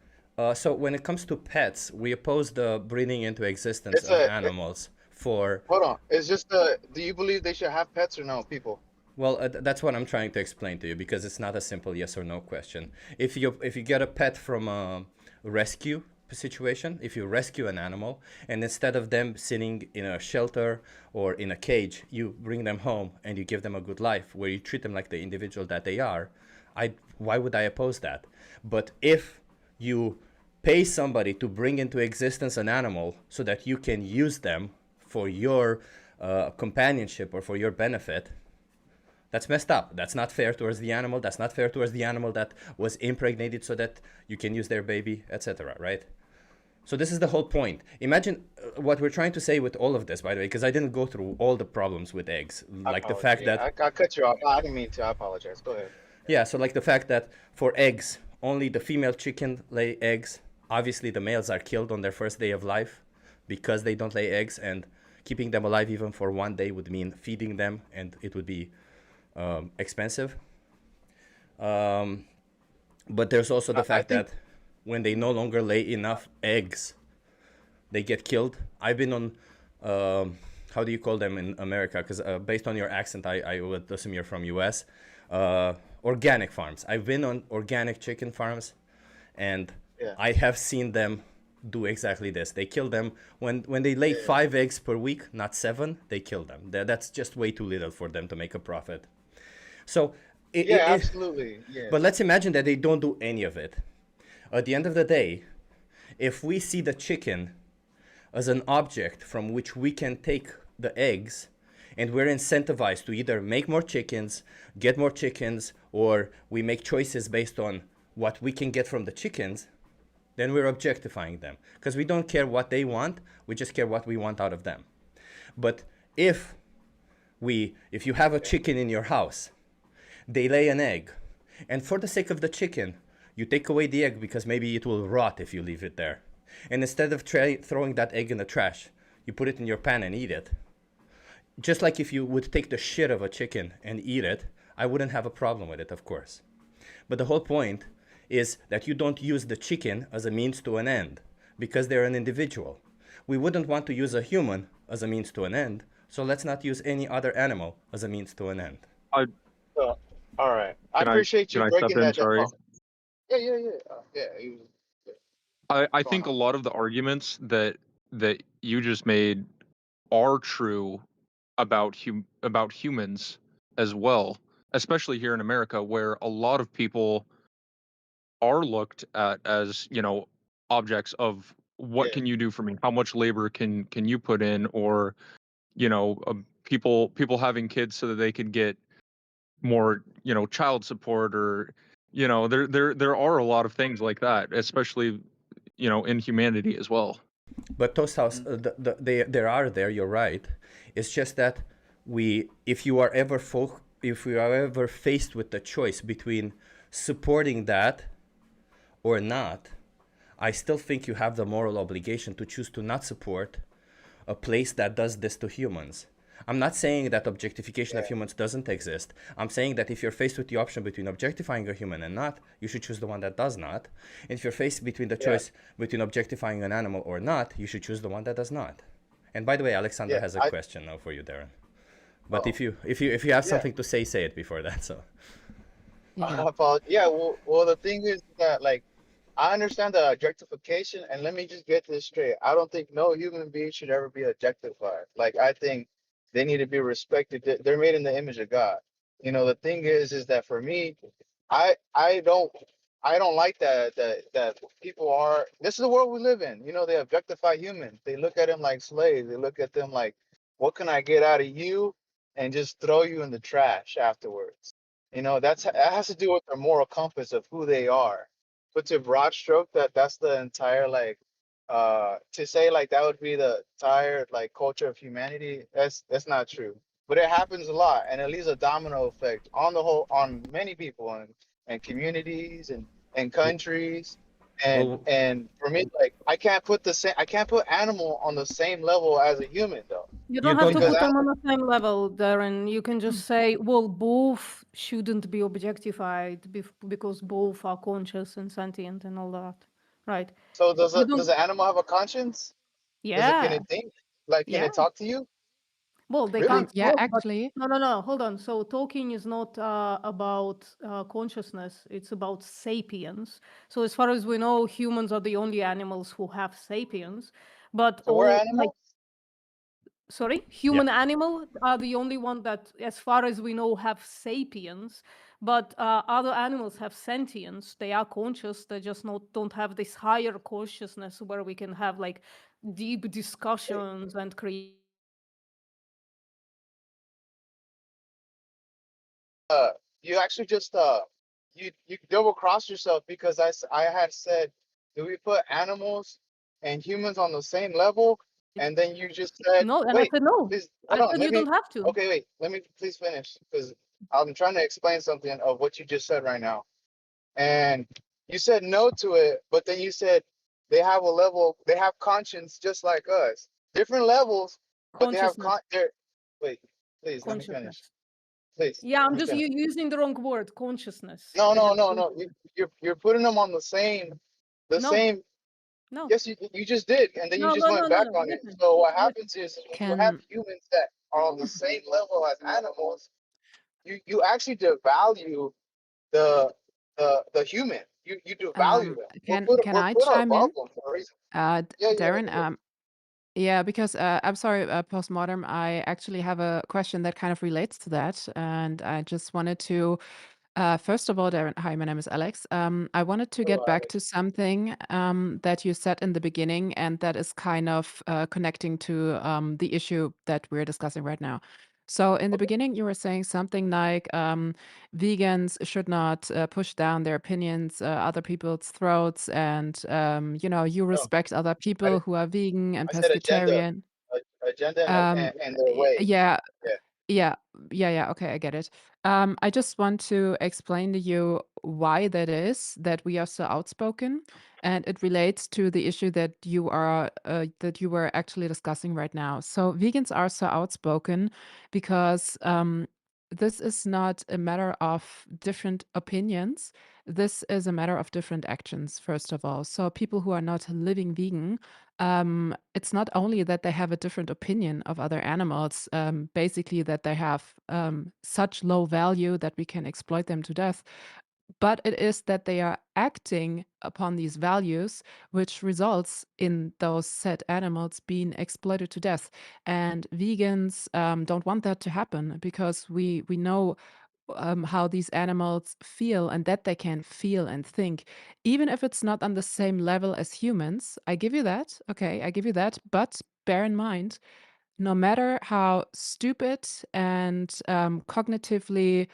So when it comes to pets, we oppose the breeding into existence of animals for. Hold on. It's just do you believe they should have pets or no, people? Well, that's what I'm trying to explain to you, because it's not a simple yes or no question. If you get a pet from a rescue situation, if you rescue an animal and instead of them sitting in a shelter or in a cage, you bring them home and you give them a good life where you treat them like the individual that they are, why would I oppose that? But if you pay somebody to bring into existence an animal so that you can use them for your companionship or for your benefit, that's messed up. That's not fair towards the animal. That's not fair towards the animal that was impregnated so that you can use their baby, etc., right? So this is the whole point. Imagine what we're trying to say with all of this, by the way, because I didn't go through all the problems with eggs. Like the fact that... I cut you off. I didn't mean to. I apologize. Go ahead. Yeah, so like the fact that for eggs, only the female chicken lay eggs. Obviously, the males are killed on their first day of life because they don't lay eggs, and keeping them alive even for one day would mean feeding them, and it would be expensive. But there's also the fact that when they no longer lay enough eggs, they get killed. I've been on, how do you call them in America? Because based on your accent, I would assume you're from US. Organic farms. I've been on organic chicken farms, and I have seen them do exactly this. They kill them when they lay 5 eggs per week, not 7. They kill them. That's just way too little for them to make a profit. So absolutely. Yeah. But let's imagine that they don't do any of it. At the end of the day, if we see the chicken as an object from which we can take the eggs, and we're incentivized to either make more chickens, get more chickens, or we make choices based on what we can get from the chickens, then we're objectifying them. Because we don't care what they want, we just care what we want out of them. But if you have a chicken in your house, they lay an egg, and for the sake of the chicken, you take away the egg because maybe it will rot if you leave it there. And instead of throwing that egg in the trash, you put it in your pan and eat it. Just like if you would take the shit of a chicken and eat it, I wouldn't have a problem with it, of course. But the whole point is that you don't use the chicken as a means to an end, because they're an individual. We wouldn't want to use a human as a means to an end, so let's not use any other animal as a means to an end. All right. I appreciate you breaking that down. I think a lot of the arguments that you just made are true about humans as well, especially here in America, where a lot of people are looked at as, objects of what can you do for me? How much labor can you put in? Or, people having kids so that they could get more, child support, or, there are a lot of things like that, especially, in humanity as well. But Toast House, you're right. It's just that if you are ever faced with the choice between supporting that or not, I still think you have the moral obligation to choose to not support a place that does this to humans. I'm not saying that objectification of humans doesn't exist. I'm saying that if you're faced with the option between objectifying a human and not, you should choose the one that does not. And if you're faced between the choice between objectifying an animal or not, you should choose the one that does not. And by the way, Alexander has a question now for you, Darren. But if you have something to say it before that. So. Yeah. Well, the thing is that, like, I understand the objectification, and let me just get this straight. I don't think no human being should ever be objectified. Like, I think they need to be respected. They're made in the image of God. You know, the thing is that for me, I don't like that people are. This is the world we live in. You know, they objectify humans. They look at them like slaves. They look at them like, what can I get out of you, and just throw you in the trash afterwards. You know, that has to do with their moral compass of who they are. But to broad stroke that's the entire, like, to say like that would be the entire, like, culture of humanity, that's not true. But it happens a lot, and it leaves a domino effect on the whole, on many people and communities and countries. And for me, like, I can't put animal on the same level as a human, though. You don't have to put them on the same level, Darren. You can just say, well, both shouldn't be objectified because both are conscious and sentient and all that, right? So does an animal have a conscience? Yeah. Can it think? Like, can it talk to you? Well, they Really? can't. Yeah, talk, actually. but no. Hold on. So talking is not about consciousness. It's about sapience. So as far as we know, humans are the only animals who have sapience. But so we're animals? Sorry, human animal are the only one that, as far as we know, have sapience. But other animals have sentience. They are conscious. They just don't have this higher consciousness where we can have, like, deep discussions and create. You actually just you double crossed yourself, because I had said, do we put animals and humans on the same level? And then you just said, No, and wait, I said no. please, I hold on, said you don't have to. Okay, wait, let me please finish, because I'm trying to explain something of what you just said right now. And you said no to it, but then you said they have conscience just like us. Different levels, but they have wait, please let me finish. Please. Yeah, I'm just using the wrong word, consciousness. No. You're putting them on the same. Same. No. Yes, you just did, and then you just went back on it. So what happens is, when you have humans that are on the same level as animals, you actually devalue the human. You devalue them. Can I chime in? For a reason. Darren, yeah, because I'm sorry, postmortem. I actually have a question that kind of relates to that, and I just wanted to, first of all, Darren. Hi, my name is Alex. I wanted to get back to something that you said in the beginning, and that is kind of connecting to the issue that we're discussing right now. So in the beginning, you were saying something like vegans should not push down their opinions other people's throats, and you respect other people who are vegan and I said pescatarian. Agenda and their way. Yeah. Okay, I get it. I just want to explain to you why that is that we are so outspoken, and it relates to the issue that you were actually discussing right now. So vegans are so outspoken because this is not a matter of different opinions. This is a matter of different actions, first of all. So people who are not living vegan, it's not only that they have a different opinion of other animals, basically that they have such low value that we can exploit them to death, but it is that they are acting upon these values, which results in those said animals being exploited to death. And vegans don't want that to happen because we know how these animals feel and that they can feel and think, even if it's not on the same level as humans. I give you that. Okay, I give you that. But bear in mind, no matter how stupid and cognitively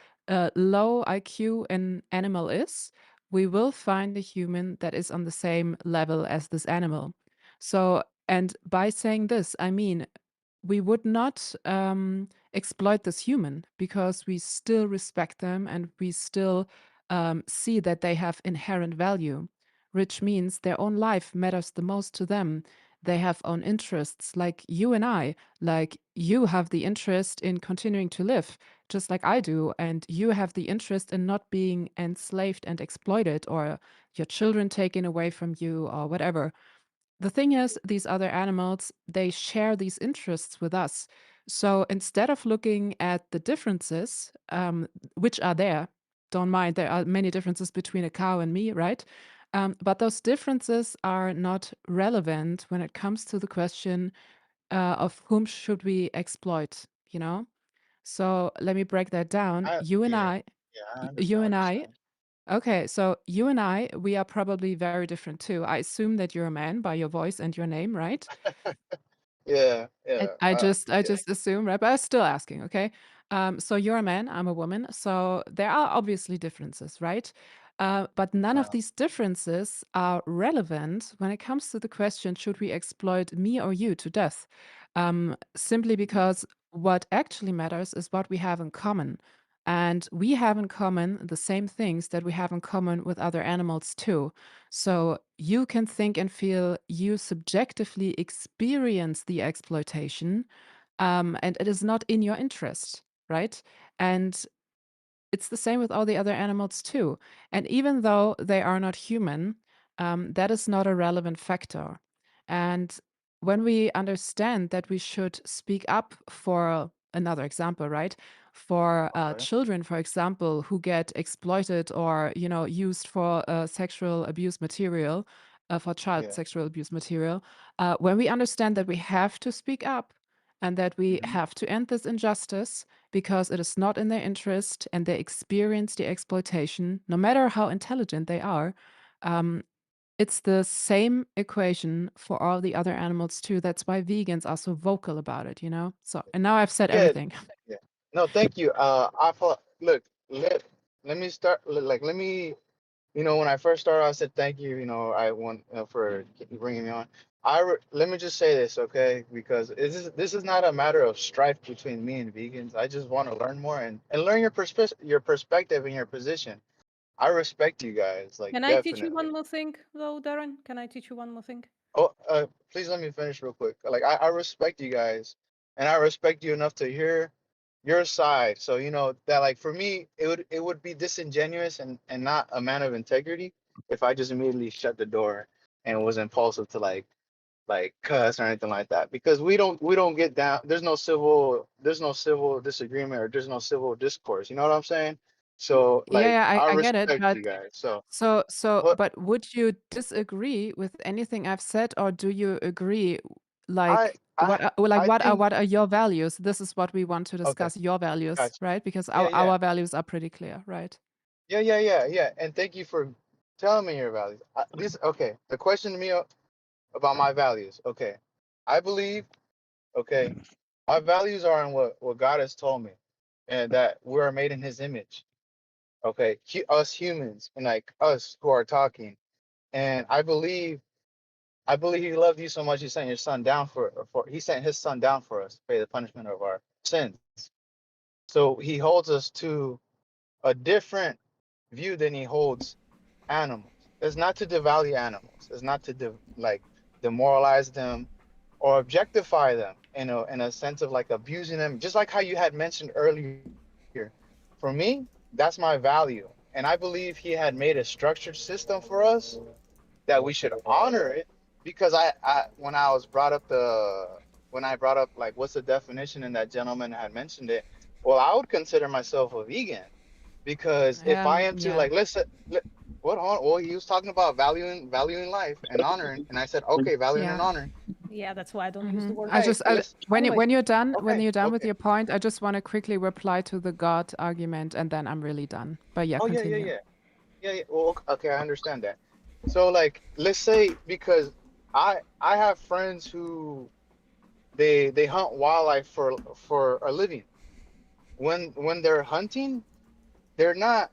low IQ an animal is, we will find a human that is on the same level as this animal. So, and by saying this, I mean, we would not exploit this human because we still respect them and we still see that they have inherent value. which means their own life matters the most to them. They have own interests, like you and I. Like you have the interest in continuing to live, just like I do, and you have the interest in not being enslaved and exploited, or your children taken away from you, or whatever. The thing is, these other animals, they share these interests with us. So instead of looking at the differences, which are there, don't mind, there are many differences between a cow and me, right? But those differences are not relevant when it comes to the question of whom should we exploit, you know? So let me break that down. You and Yeah, I, yeah, I you understand what and you're I, saying. okay, so you and I, we are probably very different too. I assume that you're a man by your voice and your name, right? Yeah, And yeah, I yeah. just assume, right? But I'm still asking, okay? So you're a man, I'm a woman. So there are obviously differences, right? But none of Yeah. these differences are relevant when it comes to the question, should we exploit me or you to death? Simply because what actually matters is what we have in common. And we have in common the same things that we have in common with other animals too. So you can think and feel you subjectively experience the exploitation, and it is not in your interest, right? And it's the same with all the other animals too. And even though they are not human, that is not a relevant factor. And when we understand that we should speak up for another example, right? For Okay. children, for example, who get exploited or used for sexual abuse material, for child Yeah. sexual abuse material, when we understand that we have to speak up and that we Mhm. have to end this injustice, because it is not in their interest and they experience the exploitation, no matter how intelligent they are. Um, it's the same equation for all the other animals too. That's why vegans are so vocal about it, you know? So, and now I've said Yeah, everything. yeah. No, thank you. I thought, look, let me start. Let me. When I first started, I said thank you. I want for bringing me on. Let me just say this, okay? Because this is not a matter of strife between me and vegans. I just want to learn more and learn your perspective and your position. I respect you guys, like Can I teach you definitely. one more thing, though, Darren? Can I teach you one more thing? Oh, please let me finish real quick. Like I respect you guys, and I respect you enough to hear your side. So that, like, for me, it would be disingenuous and not a man of integrity if I just immediately shut the door and was impulsive to like cuss or anything like that. Because we don't get down. There's no civil disagreement, or there's no civil discourse. You know what I'm saying? So Yeah, like yeah, I I get it. respect you guys. But But would you disagree with anything I've said, or do you agree? I Like, I I think what are your values? This is what we want to okay, discuss, your values, gotcha. right? Because Yeah, yeah. our values are pretty clear, right? Yeah. And thank you for telling me your values. Okay. The question to me about my values. Okay. I believe, okay, my values are in what God has told me, and that we are made in his image. Okay. Us humans, and like us who are talking. And I believe he loved you so much he sent your son down he sent his son down for us to pay the punishment of our sins. So he holds us to a different view than he holds animals. It's not to devalue animals. It's not to demoralize them or objectify them in a sense of like abusing them. Just like how you had mentioned earlier. For me, that's my value, and I believe he had made a structured system for us that we should honor it. Because when I was brought up when I brought up like what's the definition, and that gentleman had mentioned it. Well, I would consider myself a vegan, because if I am to, Yeah. like, what on? Well, he was talking about valuing life and honoring, and I said, okay, valuing and Yeah. honoring. Yeah, that's why I don't use the word. When I'm like, when you're done okay, with okay. your point, I just want to quickly reply to the God argument, and then I'm really done. But yeah, Oh yeah, continue. yeah. Well, okay, I understand that. So like, let's say, because I have friends who they hunt wildlife for a living. When they're hunting, they're not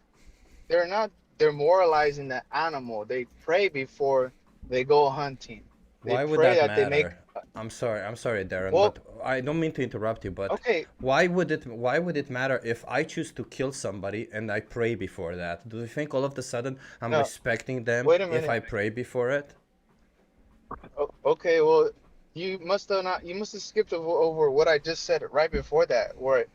they're not demoralizing the animal. They pray before they go hunting. They Why would pray that that they make matter? I'm sorry, Darren, Well, but I don't mean to interrupt you, but okay. why would it matter if I choose to kill somebody and I pray before that? Do you think all of a sudden I'm No. respecting them Wait a if I minute. pray before it? Okay, well, you must have not. You must have skipped over what I just said right before that, where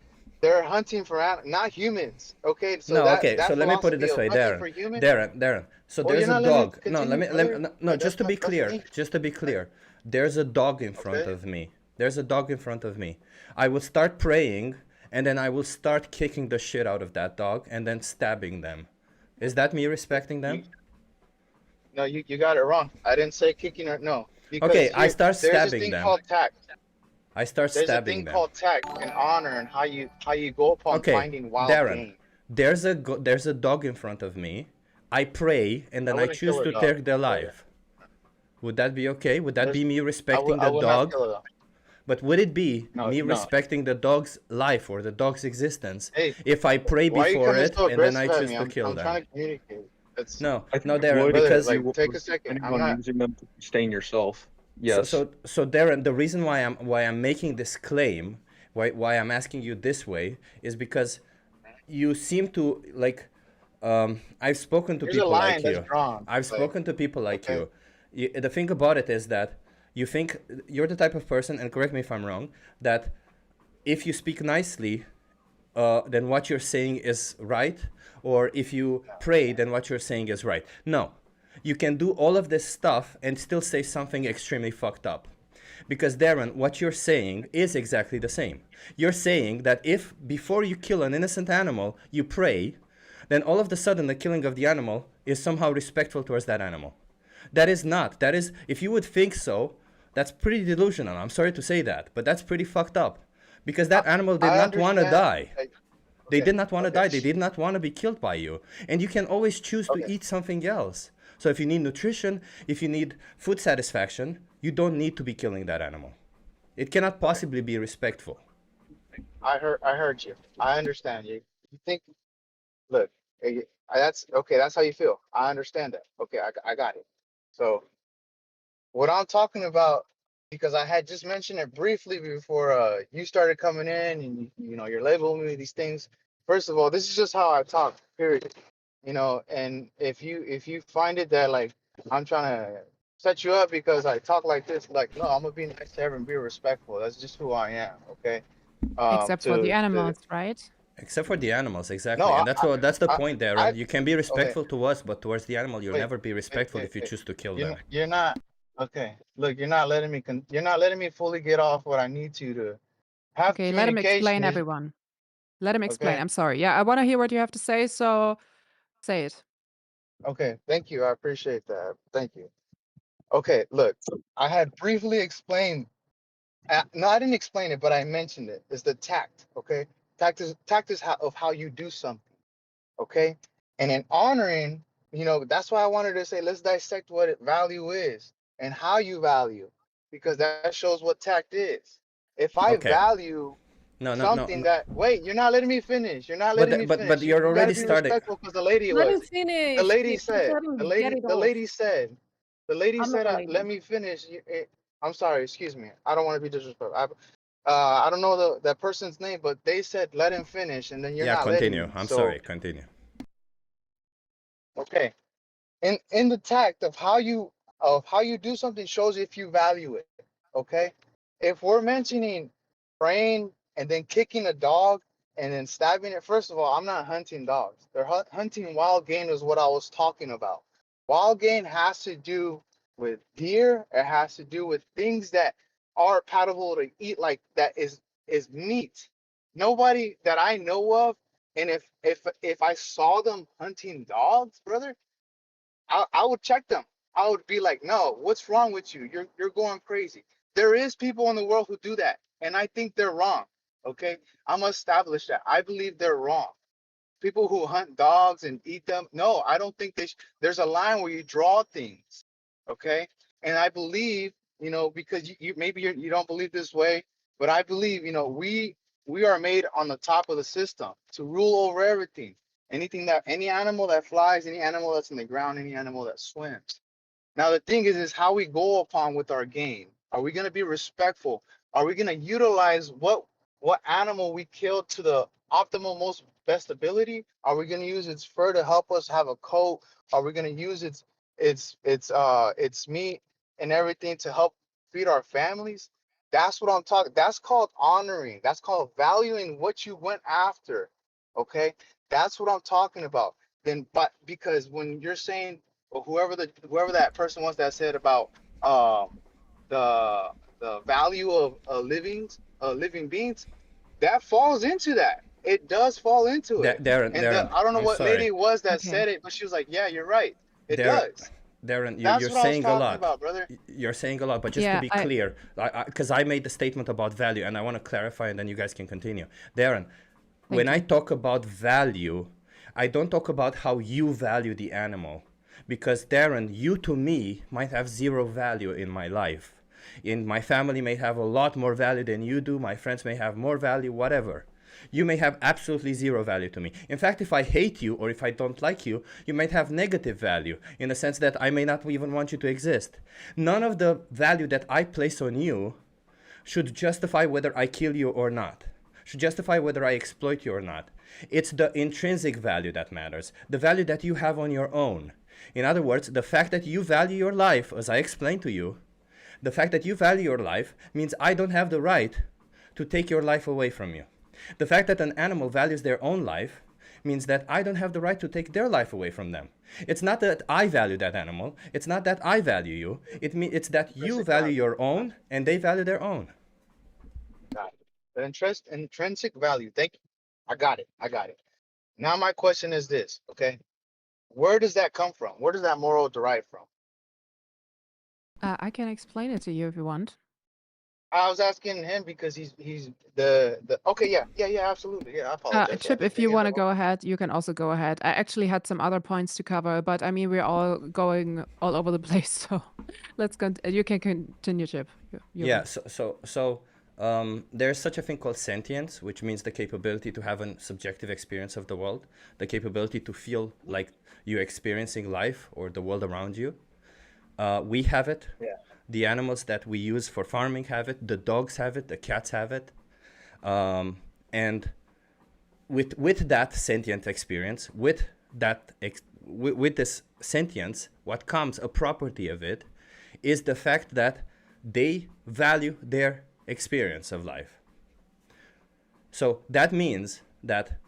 they're hunting for not humans. Okay, so No, that okay, so let me put it philosophy this of way, hunting Darren. for humans. Darren. So Well, there's you're a not letting me dog. No, continue, brother. no, just to be clear, me. there's a dog in front Okay. of me. There's a dog in front of me. I will start praying, and then I will start kicking the shit out of that dog, and then stabbing them. Is that me respecting them? No, you got it wrong. I didn't say kicking or no. Because Okay, I start there's this stabbing thing them. called tact. I start There's a stabbing thing them. called tact and honor and how you go upon Okay, finding wild Darren, game. there's a dog in front of me. I pray, and then I wouldn't choose kill a to dog, take their brother. life. Would that be okay? Would that be me I respecting the would not dog? kill a dog. But would it be No, me no. respecting the dog's life or the dog's existence Hey, if I pray why are you before coming it so and then I aggressive at choose me? to kill I'm them? trying to communicate. That's No, I think no, it Darren, would because if you like take a were second. I'm anyone not. using them to sustain yourself. Yes. So Darren, the reason why I'm making this claim, why I'm asking you this way, is because you seem to like. I've spoken to There's a people line like that's you. drawn. I've Like, spoken to people like okay. you. The thing about it is that you think you're the type of person, and correct me if I'm wrong, that if you speak nicely, then what you're saying is right, or if you pray, then what you're saying is right. No, you can do all of this stuff and still say something extremely fucked up. Because Darren, what you're saying is exactly the same. You're saying that if before you kill an innocent animal, you pray, then all of a sudden the killing of the animal is somehow respectful towards that animal. That is not. That is, if you would think so, that's pretty delusional. I'm sorry to say that, but that's pretty fucked up. Because that animal did I not want to understand. die. Like, They okay, did not want to okay. die. They did not want to be killed by you. And you can always choose to Okay. eat something else. So if you need nutrition, if you need food satisfaction, you don't need to be killing that animal. It cannot possibly be respectful. I heard you. I understand you. You think, look, that's okay. That's how you feel. I understand that. Okay, I got it. So what I'm talking about, because I had just mentioned it briefly before you started coming in, and you're labeling me these things. First of all, this is just how I talk. Period. And if you find it that like I'm trying to set you up because I talk like this, like no, I'm gonna be nice to everyone, be respectful. That's just who I am. Okay. Except for the To animals, right? Except for the animals, exactly. no, And that's the I, point there. I You can be okay. respectful to us, but towards the animal, you'll Wait, never be respectful if you choose to kill them. You're not okay. Look, you're not letting me you're not letting me fully get off what I need to have Okay, let him communication. explain, everyone. Let him explain. Okay. I'm sorry. Yeah, I want to hear what you have to say, so say it. Okay. Thank you. I appreciate that. Thank you. Okay. Look, I had briefly explained. No, I didn't explain it, but I mentioned it. It's the tact. Okay. Tact is how you do something. Okay. And in honoring, that's why I wanted to say let's dissect what value is and how you value, because that shows what tact is. If I Okay. value No. something that wait, you're not letting me finish. You're not letting me finish. But you're You got to already be starting. respectful because the lady Let him was. finish. The lady Just said. let him get it The off. lady said. The lady I'm not said, a "Let lady. me finish." I'm sorry. Excuse me. I don't want to be disrespectful. I don't know that person's name, but they said let him finish, and then you're Yeah, not letting continue. me. I'm So sorry. Continue. okay, in the tact of how you do something shows if you value it. Okay, if we're mentioning praying and then kicking a dog and then stabbing it, first of all, I'm not hunting dogs. They're hunting wild game is what I was talking about. Wild game has to do with deer. It has to do with things that are palatable to eat, like that is meat. Nobody that I know of, and if I saw them hunting dogs, brother, I would check them. I would be like, no, what's wrong with you? You're going crazy. There is people in the world who do that, and I think they're wrong. Okay, I'm gonna establish that. I believe they're wrong. People who hunt dogs and eat them, no, I don't think there's a line where you draw things. Okay, and I believe, because you maybe you don't believe this way, but I believe, we are made on the top of the system to rule over everything. Any animal that flies, any animal that's in the ground, any animal that swims. Now the thing is how we go upon with our game. Are we gonna be respectful? Are we gonna utilize what animal we killed to the optimal most best ability? Are we gonna use its fur to help us have a coat? Are we gonna use its meat and everything to help feed our families? That's what I'm talking. That's called honoring. That's called valuing what you went after. Okay, that's what I'm talking about. Then, but because when you're saying, or whoever that person was that said about the value of living beings, that falls into that. It does fall into it. Darren, And Darren, I don't know I'm what lady sorry. it was that Okay. said it, but she was like, "Yeah, you're right. It Darren, does." Darren, That's you're what I was saying a talking lot. about, brother. You're saying a lot, but just to Yeah, be clear, because I made the statement about value, and I want to clarify, and then you guys can continue. Darren, when I talk about value, I don't talk about how you value the animal, because Darren, you to me might have zero value in my life. In my family may have a lot more value than you do. My friends may have more value, whatever. You may have absolutely zero value to me. In fact, if I hate you or if I don't like you, you might have negative value in the sense that I may not even want you to exist. None of the value that I place on you should justify whether I kill you or not, should justify whether I exploit you or not. It's the intrinsic value that matters, the value that you have on your own. In other words, the fact that you value your life, as I explained to you, the fact that you value your life means I don't have the right to take your life away from you. The fact that an animal values their own life means that I don't have the right to take their life away from them. It's not that I value that animal. It's not that I value you. It's that you value your own and they value their own. Got it. The intrinsic value. Thank you. I got it. I got it. Now my question is this, okay? Where does that come from? Where does that moral derive from? I can explain it to you if you want. I was asking him because he's the okay, yeah, absolutely. Yeah, I apologize. Yeah, Chip, if you want to go ahead, you can also go ahead. I actually had some other points to cover, but I mean, we're all going all over the place, so let's continue. You can continue, Chip. Yeah, so there's such a thing called sentience, which means the capability to have a subjective experience of the world, the capability to feel like you're experiencing life or the world around you. We have it. Yeah. The animals that we use for farming have it. The dogs have it. The cats have it. And with that sentient experience, with this sentience, what comes a property of it is the fact that they value their experience of life. So that means that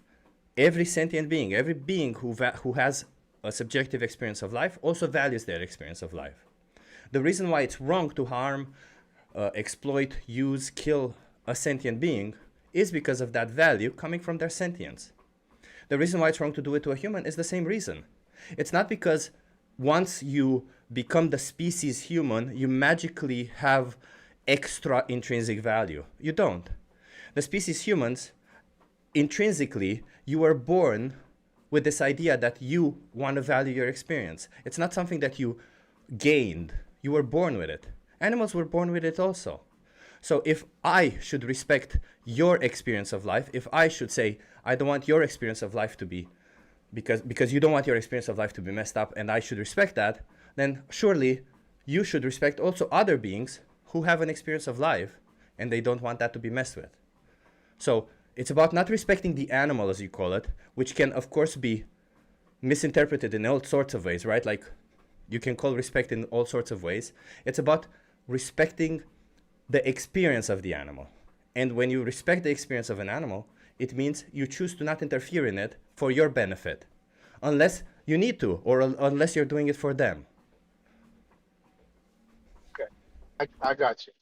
every sentient being, every being who has a subjective experience of life also values their experience of life. The reason why it's wrong to harm, exploit, use, kill a sentient being is because of that value coming from their sentience. The reason why it's wrong to do it to a human is the same reason. It's not because once you become the species human, you magically have extra intrinsic value. You don't. The species humans, intrinsically, you were born with this idea that you want to value your experience. It's not something that you gained. You were born with it. Animals were born with it also. So if I should respect your experience of life, if I should say, I don't want your experience of life to be, because you don't want your experience of life to be messed up, and I should respect that, then surely you should respect also other beings who have an experience of life, and they don't want that to be messed with. So it's about not respecting the animal, as you call it, which can, of course, be misinterpreted in all sorts of ways, right? Like, you can call respect in all sorts of ways. It's about respecting the experience of the animal. And when you respect the experience of an animal, it means you choose to not interfere in it for your benefit, unless you need to, or unless you're doing it for them. Okay, I got you.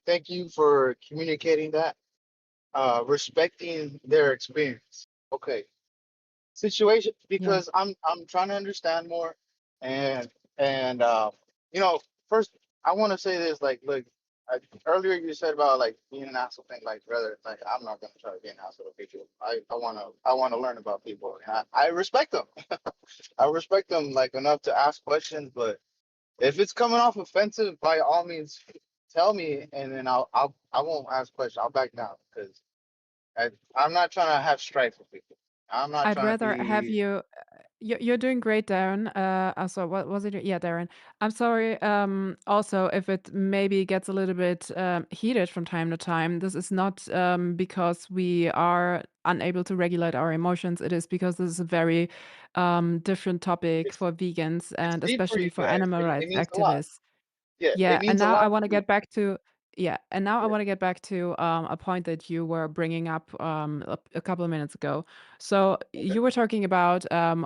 Thank you for communicating that. Respecting their experience. Okay. Situation, because I'm trying to understand more, and you know, first I want to say this, like, look, earlier you said about like being an asshole thing, like, brother, like, I'm not gonna try to be an asshole to people. I wanna learn about people, and I respect them. I respect them like enough to ask questions, but if it's coming off offensive, by all means tell me, and then I won't ask questions. I'll back down because I'm not trying to have strife with people. I'm not I'd trying to rather have be. you You're doing great, Darren. Also, what was it? Yeah, Darren. I'm sorry. Also, if it maybe gets a little bit heated from time to time, this is not because we are unable to regulate our emotions. It is because this is a very different topic for vegans It's and deep for especially you for guys. animal It rights means a lot. activists. Yeah, Yeah, it and means a now I lot want for to you. get back to and now I Yeah. want to get back to a point that you were bringing up a couple of minutes ago. So Okay. you were talking about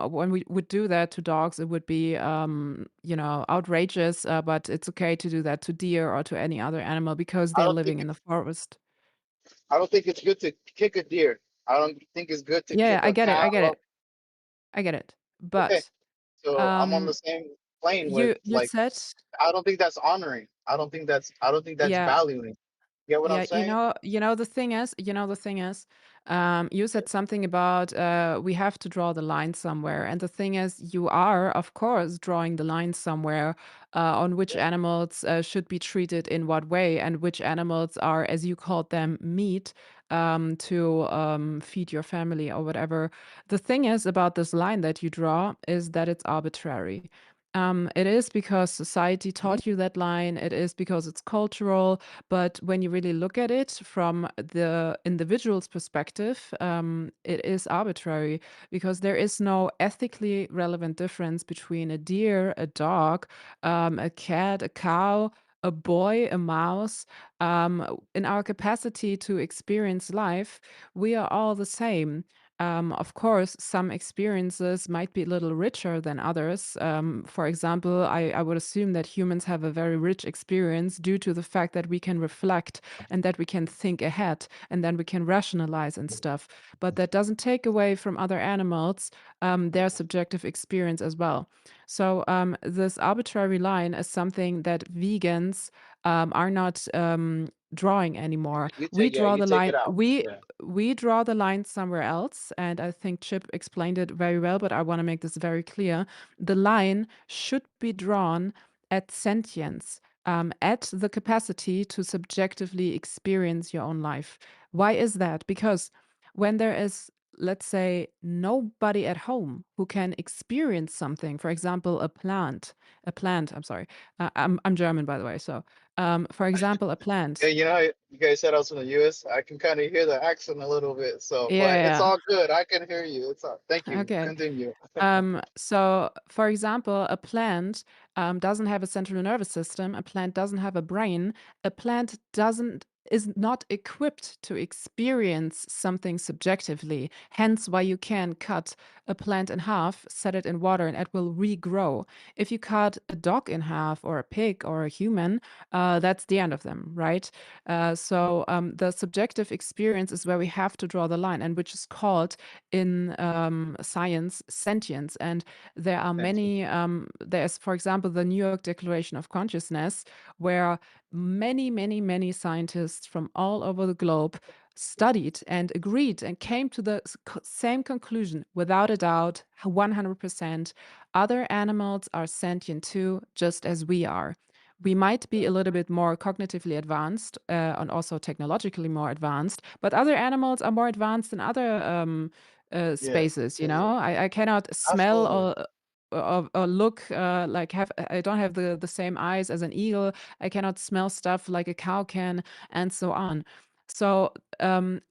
when we would do that to dogs, it would be outrageous, but it's okay to do that to deer or to any other animal because I they're don't think living in the forest. I don't think it's good to kick a deer. I don't think it's good to Yeah, kick I a get it. cow. I get it. I get it. Okay, But so I'm on the same plane with you like. said I don't think that's honoring. I don't think that's yeah. valuing. You get what I'm Yeah, saying? the thing is, you said something about we have to draw the line somewhere, and the thing is, you are, of course, drawing the line somewhere on which animals should be treated in what way, and which animals are, as you called them, meat to feed your family or whatever. The thing is about this line that you draw is that it's arbitrary. It is because society taught you that line. It is because it's cultural. But when you really look at it from the individual's perspective, it is arbitrary because there is no ethically relevant difference between a deer, a dog, a cat, a cow, a boy, a mouse. In our capacity to experience life, we are all the same. Of course, some experiences might be a little richer than others. For example, I would assume that humans have a very rich experience due to the fact that we can reflect and that we can think ahead and then we can rationalize and stuff. But that doesn't take away from other animals their subjective experience as well. So, this arbitrary line is something that vegans are not drawing anymore. We draw You the take it line. out. We Yeah. we draw the line somewhere else, and I think Chip explained it very well, but I want to make this very clear. The line should be drawn at sentience, at the capacity to subjectively experience your own life. Why is that? Because when there is, let's say, nobody at home who can experience something, for example, a plant, I'm sorry, I'm German, by the way, so for example, a plant. Yeah, you know, how you guys said I was from the U.S. I can kind of hear the accent a little bit. So, but it's Yeah, all good. I can hear you. It's all. Thank yeah. you. Okay. Continue. So, for example, a plant doesn't have a central nervous system. A plant doesn't have a brain. A plant doesn't is not equipped to experience something subjectively. Hence, why you can cut a plant in half, set it in water, and it will regrow. If you cut a dog in half, or a pig, or a human, that's the end of them, right? So the subjective experience is where we have to draw the line, and which is called in science sentience. And there are many, there's, for example, the New York Declaration of Consciousness, where many scientists from all over the globe studied and agreed and came to the same conclusion without a doubt, 100%. Other animals are sentient too, just as we are. We might be a little bit more cognitively advanced and also technologically more advanced, but other animals are more advanced in other Yeah. spaces. You Yeah. know, I cannot smell Absolutely. or look like have I don't have the same eyes as an eagle. I cannot smell stuff like a cow can, and so on. So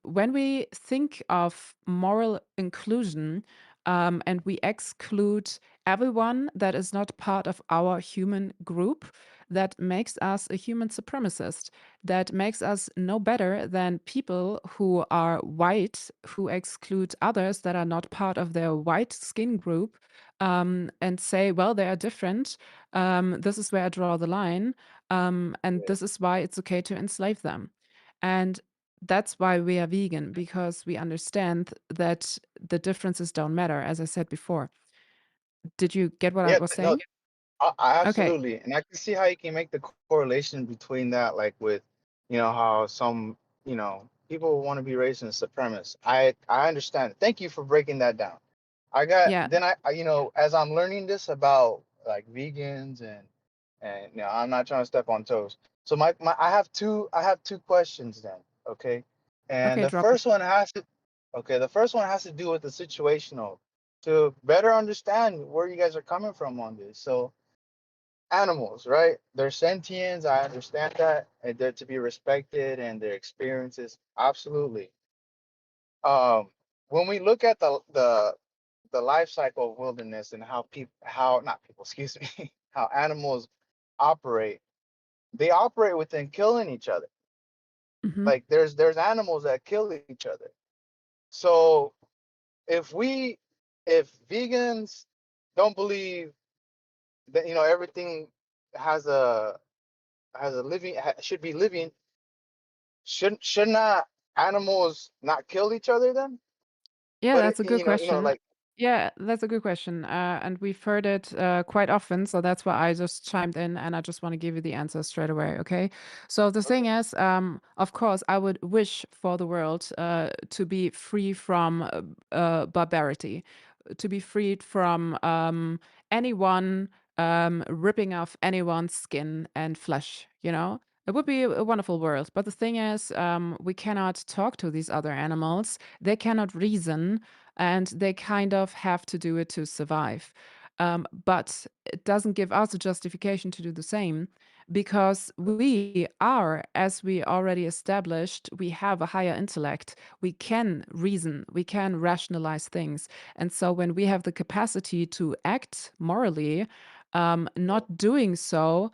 when we think of moral inclusion and we exclude everyone that is not part of our human group, that makes us a human supremacist, that makes us no better than people who are white, who exclude others that are not part of their white skin group, and say, well, they are different. This is where I draw the line. And this is why it's okay to enslave them. And that's why we are vegan, because we understand that the differences don't matter, as I said before. Did you get what I Yeah. was No. saying? Okay. Absolutely, and I can see how you can make the correlation between that, like with, how some, people want to be raised in supremacists. I understand. Thank you for breaking that down. I got Yeah. then as I'm learning this about like vegans and I'm not trying to step on toes. So my I have two questions then. Okay, and Okay, the drop it. first one has to do with the situational. to better understand where you guys are coming from on this. So animals, right? They're sentients. I understand that, and they're to be respected, and their experiences, absolutely. When we look at the life cycle of wilderness and how not people, excuse me, how animals operate, they operate within killing each other. Hmm. Like there's animals that kill each other. So if vegans don't believe that everything has a living should be living, should not animals not kill each other then? Yeah, But that's a good question. like Yeah, that's a good question. And we've heard it quite often. So that's why I just chimed in and I just want to give you the answer straight away. Okay. So the thing is, of course, I would wish for the world to be free from barbarity, to be freed from anyone ripping off anyone's skin and flesh, you know? It would be a wonderful world. But the thing is, we cannot talk to these other animals. They cannot reason and they kind of have to do it to survive. But it doesn't give us a justification to do the same because we are, as we already established, we have a higher intellect. We can reason, we can rationalize things. And so when we have the capacity to act morally, not doing so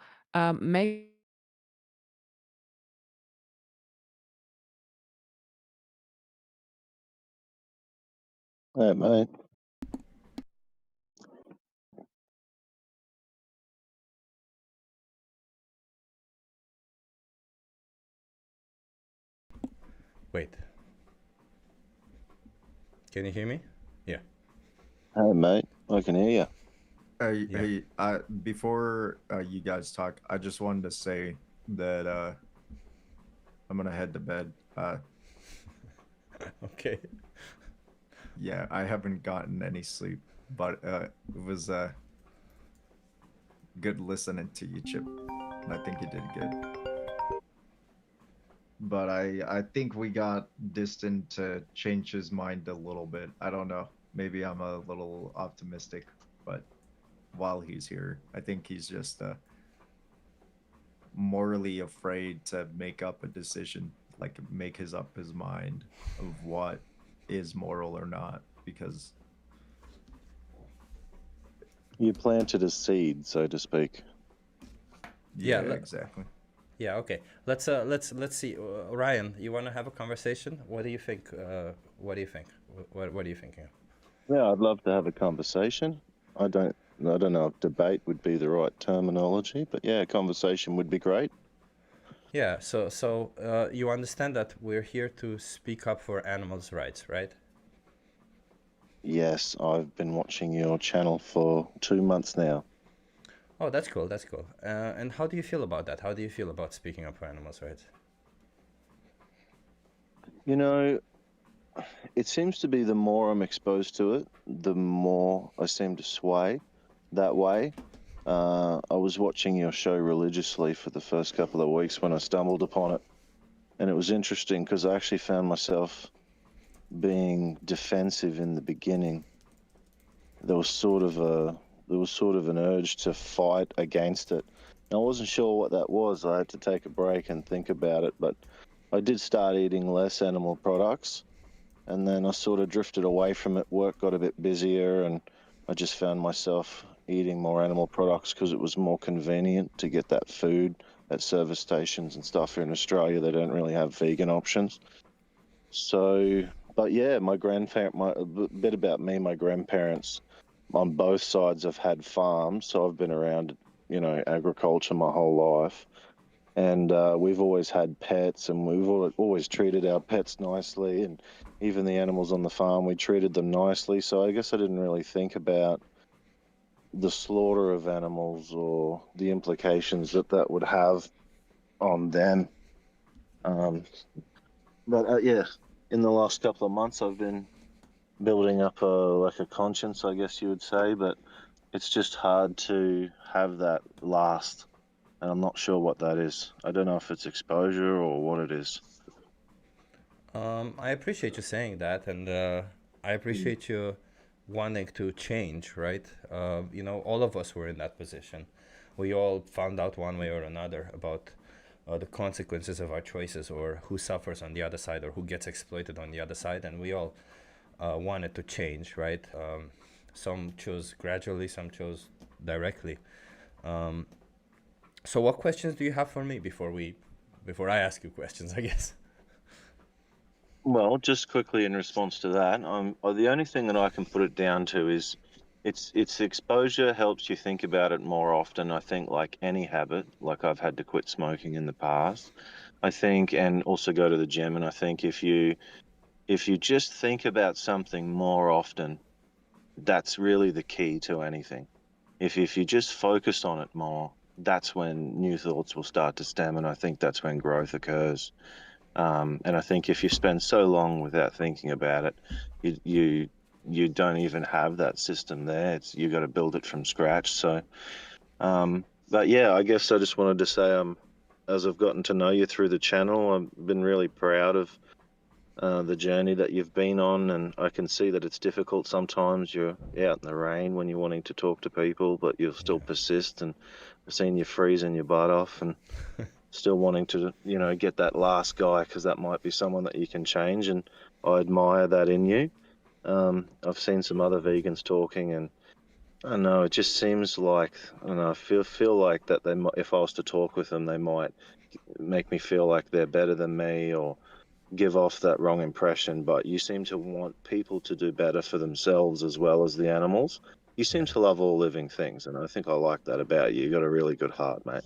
makes Hey, mate. Wait. Can you hear me? Yeah. Hey, mate. I can hear you. Hey, before you guys talk, I just wanted to say that I'm gonna head to bed. Okay. Yeah, I haven't gotten any sleep, but it was good listening to you, Chip. And I think you did good. But I think we got distant to change his mind a little bit. I don't know. Maybe I'm a little optimistic, but while he's here, I think he's just morally afraid to make up a decision, like make up his mind of what is moral or not, because You planted a seed, so to speak. yeah, exactly. Yeah. Okay. Let's see. Ryan, you want to have a conversation? What do you think? What do you think? What are you thinking? Yeah, I'd love to have a conversation. I don't know if debate would be the right terminology, but yeah, conversation would be great. Yeah. So you understand that we're here to speak up for animals' rights, right? Yes, I've been watching your channel for 2 months now. Oh, that's cool. That's cool. And how do you feel about that? How do you feel about speaking up for animals' rights? You know, it seems to be the more I'm exposed to it, the more I seem to sway that way. I was watching your show religiously for the first couple of weeks when I stumbled upon it. And it was interesting because I actually found myself being defensive in the beginning. There was sort of an urge to fight against it. And I wasn't sure what that was. I had to take a break and think about it, but I did start eating less animal products, and then I sort of drifted away from it. Work got a bit busier, and I just found myself eating more animal products because it was more convenient to get that food at service stations and stuff here in Australia. They don't really have vegan options. So, but yeah, a bit about me, my grandparents on both sides have had farms, so I've been around, agriculture my whole life. And we've always had pets, and we've always treated our pets nicely, and even the animals on the farm, we treated them nicely. So I guess I didn't really think about the slaughter of animals or the implications that would have on them. But yeah, in the last couple of months, I've been building up a conscience, I guess you would say, but it's just hard to have that last, and I'm not sure what that is. I don't know if it's exposure or what it is. I appreciate you saying that, and I appreciate you wanting to change, right? You know, all of us were in that position. We all found out one way or another about the consequences of our choices, or who suffers on the other side, or who gets exploited on the other side, and we all wanted to change, right? Some chose gradually, some chose directly. So what questions do you have for me before I ask you questions, I guess? Well, just quickly in response to that, the only thing that I can put it down to is it's exposure helps you think about it more often. I think, like any habit, like I've had to quit smoking in the past, I think, and also go to the gym. And I think if you just think about something more often, that's really the key to anything. If you just focus on it more, that's when new thoughts will start to stem, and I think that's when growth occurs. And I think if you spend so long without thinking about it, you don't even have that system there. You got to build it from scratch. So, but yeah, I guess I just wanted to say, as I've gotten to know you through the channel, I've been really proud of the journey that you've been on, and I can see that it's difficult sometimes. You're out in the rain when you're wanting to talk to people, but you'll still persist, and I've seen you freezing your butt off and still wanting to, get that last guy, because that might be someone that you can change, and I admire that in you. I've seen some other vegans talking, and I don't know, it just seems like, I don't know, I feel like that they might, if I was to talk with them, they might make me feel like they're better than me, or give off that wrong impression. But you seem to want people to do better for themselves as well as the animals. You seem to love all living things, and I think I like that about you. You got a really good heart, mate.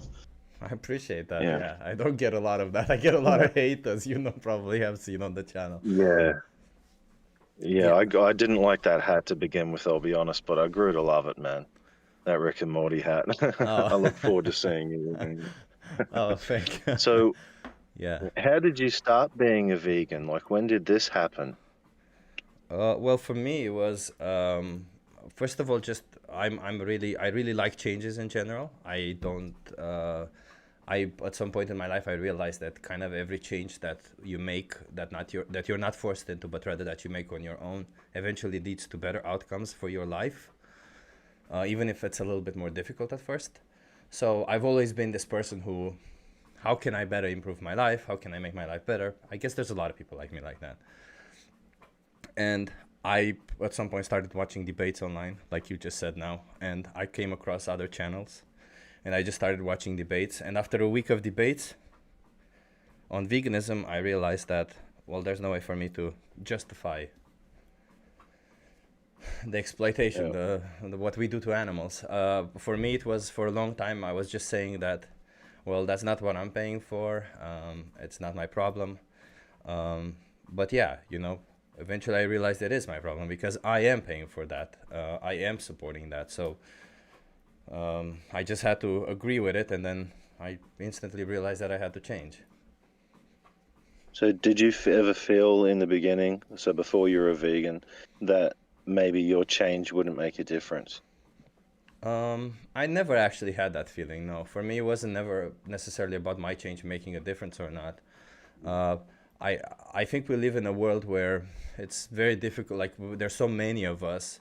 I appreciate that. Yeah. Yeah, I don't get a lot of that. I get a lot of hate, as you probably have seen on the channel. Yeah, I didn't like that hat to begin with, I'll be honest, but I grew to love it, man. That Rick and Morty hat. I look forward to seeing you. Oh, thank you. So, yeah. How did you start being a vegan? Like, when did this happen? Well, for me, it was first of all, just I really like changes in general. I don't. At some point in my life, I realized that kind of every change that you make, that you're not forced into, but rather that you make on your own, eventually leads to better outcomes for your life, even if it's a little bit more difficult at first. So I've always been this person who, how can I better improve my life? How can I make my life better? I guess there's a lot of people like me like that. And I, at some point, started watching debates online, like you just said now, and I came across other channels, and I just started watching debates. And after a week of debates on veganism, I realized that, well, there's no way for me to justify the exploitation, the what we do to animals. For me, it was, for a long time, I was just saying that, well, that's not what I'm paying for. It's not my problem. But yeah, eventually I realized it is my problem, because I am paying for that. I am supporting that. So I just had to agree with it, and then I instantly realized that I had to change. So did you ever feel in the beginning, so before you were a vegan, that maybe your change wouldn't make a difference? I never actually had that feeling, no. For me, it wasn't never necessarily about my change making a difference or not. I think we live in a world where it's very difficult, like there's so many of us,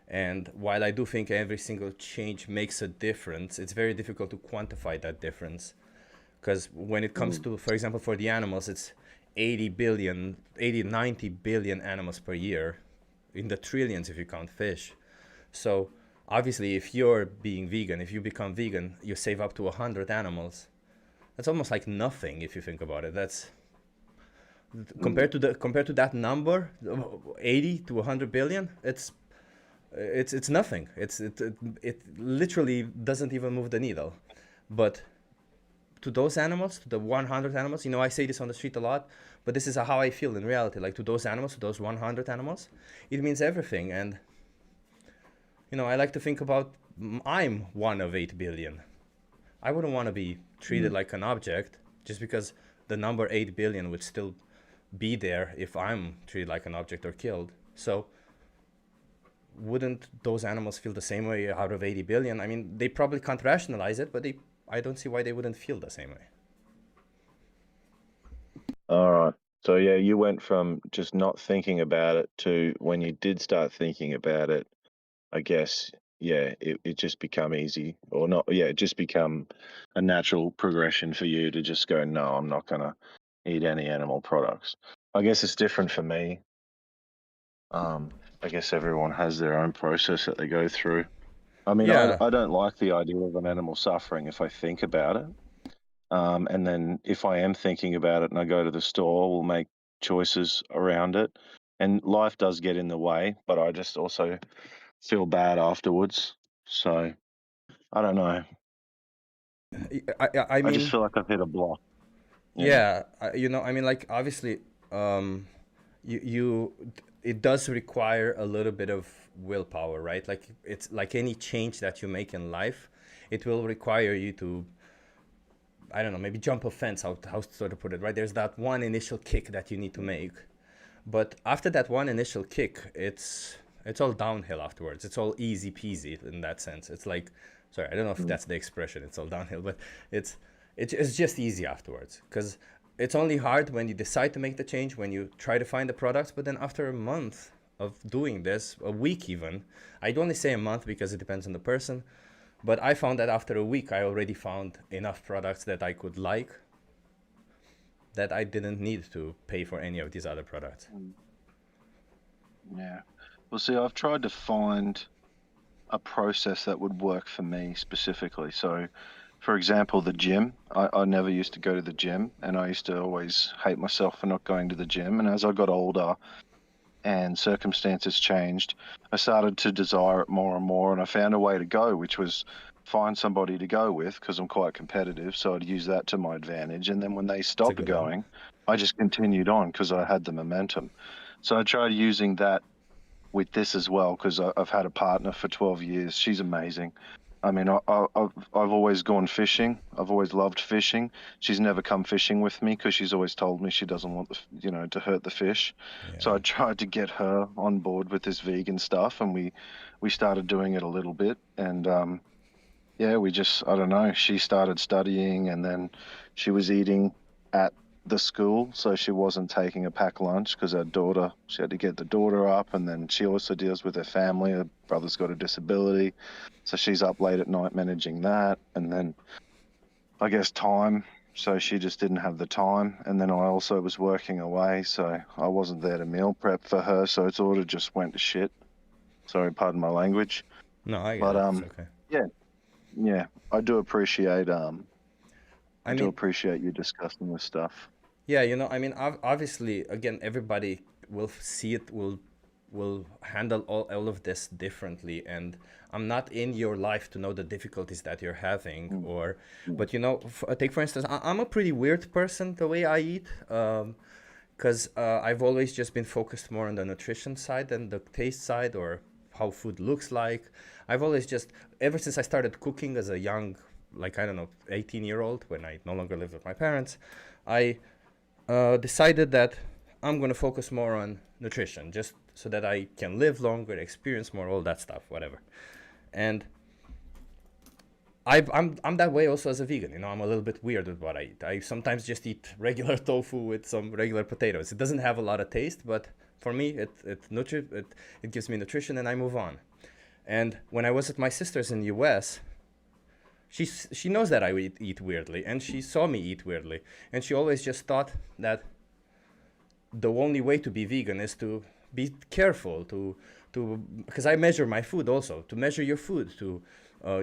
and while I do think every single change makes a difference, it's very difficult to quantify that difference. Because when it comes to, for example, for the animals, it's 90 billion animals per year, in the trillions if you count fish. So obviously, if you're being vegan, if you become vegan, you save up to 100 animals. That's almost like nothing if you think about it. That's compared to that number, 80 to 100 billion. It's nothing. It literally doesn't even move the needle. But to those animals, to the 100 animals, I say this on the street a lot, but this is how I feel in reality. Like, to those animals, to those 100 animals, it means everything. And I like to think about, I'm one of 8 billion. I wouldn't want to be treated like an object, just because the number 8 billion would still be there if I'm treated like an object or killed. So wouldn't those animals feel the same way out of 80 billion? I mean, they probably can't rationalize it, but I don't see why they wouldn't feel the same way. All right. So yeah, you went from just not thinking about it to when you did start thinking about it, I guess, yeah, it just become easy or not. Yeah, it just become a natural progression for you to just go, no, I'm not going to eat any animal products. I guess it's different for me. I guess everyone has their own process that they go through. I mean, Yeah. I don't like the idea of an animal suffering if I think about it. And then if I am thinking about it and I go to the store, we'll make choices around it. And life does get in the way, but I just also feel bad afterwards. So I don't know. I I just mean, feel like I've hit a block. yeah, you know, I mean, like obviously, you it does require a little bit of willpower, right? Like it's like any change that you make in life, it will require you to, I don't know, maybe jump a fence, how to sort of put it, right? There's that one initial kick that you need to make. But after that one initial kick, it's all downhill afterwards. It's all easy peasy in that sense. It's like, sorry, I don't know if that's the expression, it's all downhill, but it's just easy afterwards. Because it's only hard when you decide to make the change, when you try to find the products, but then after a month of doing this, a week even, I'd only say a month because it depends on the person, but I found that after a week, I already found enough products that I could like, that I didn't need to pay for any of these other products. Yeah. Well, see, I've tried to find a process that would work for me specifically. So, for example, the gym. I never used to go to the gym, and I used to always hate myself for not going to the gym. And as I got older and circumstances changed, I started to desire it more and more, and I found a way to go, which was find somebody to go with because I'm quite competitive, so I'd use that to my advantage. And then when they stopped going, I just continued on because I had the momentum. So I tried using that with this as well because I've had a partner for 12 years. She's amazing. I mean, I've always gone fishing. I've always loved fishing. She's never come fishing with me because she's always told me she doesn't want to hurt the fish. So I tried to get her on board with this vegan stuff, and we started doing it a little bit. And yeah, I don't know. She started studying, and then she was eating at the school, so she wasn't taking a packed lunch because she had to get the daughter up, and then she also deals with her family. Her brother's got a disability, so she's up late at night managing that, and then I guess time, so she just didn't have the time, and then I also was working away, so I wasn't there to meal prep for her, so it sort of just went to shit. Sorry, pardon my language. No, I get but it. It's okay. Yeah, I do appreciate I mean, appreciate you discussing this stuff. Yeah, you know, I mean, obviously, again, everybody will see it, will handle all of this differently, and I'm not in your life to know the difficulties that you're having, but you know, take for instance, I'm a pretty weird person the way I eat, because I've always just been focused more on the nutrition side than the taste side or how food looks like. I've always just, ever since I started cooking as a young, like, I don't know, 18-year-old, when I no longer lived with my parents, I decided that I'm going to focus more on nutrition, just so that I can live longer, experience more, all that stuff, whatever. And I'm that way also as a vegan. You know, I'm a little bit weird with what I eat. I sometimes just eat regular tofu with some regular potatoes. It doesn't have a lot of taste, but for me, it gives me nutrition, and I move on. And when I was at my sister's in the US, she knows that I eat weirdly, and she saw me eat weirdly, and she always just thought that the only way to be vegan is to be careful, to because I measure my food also, to measure your food, to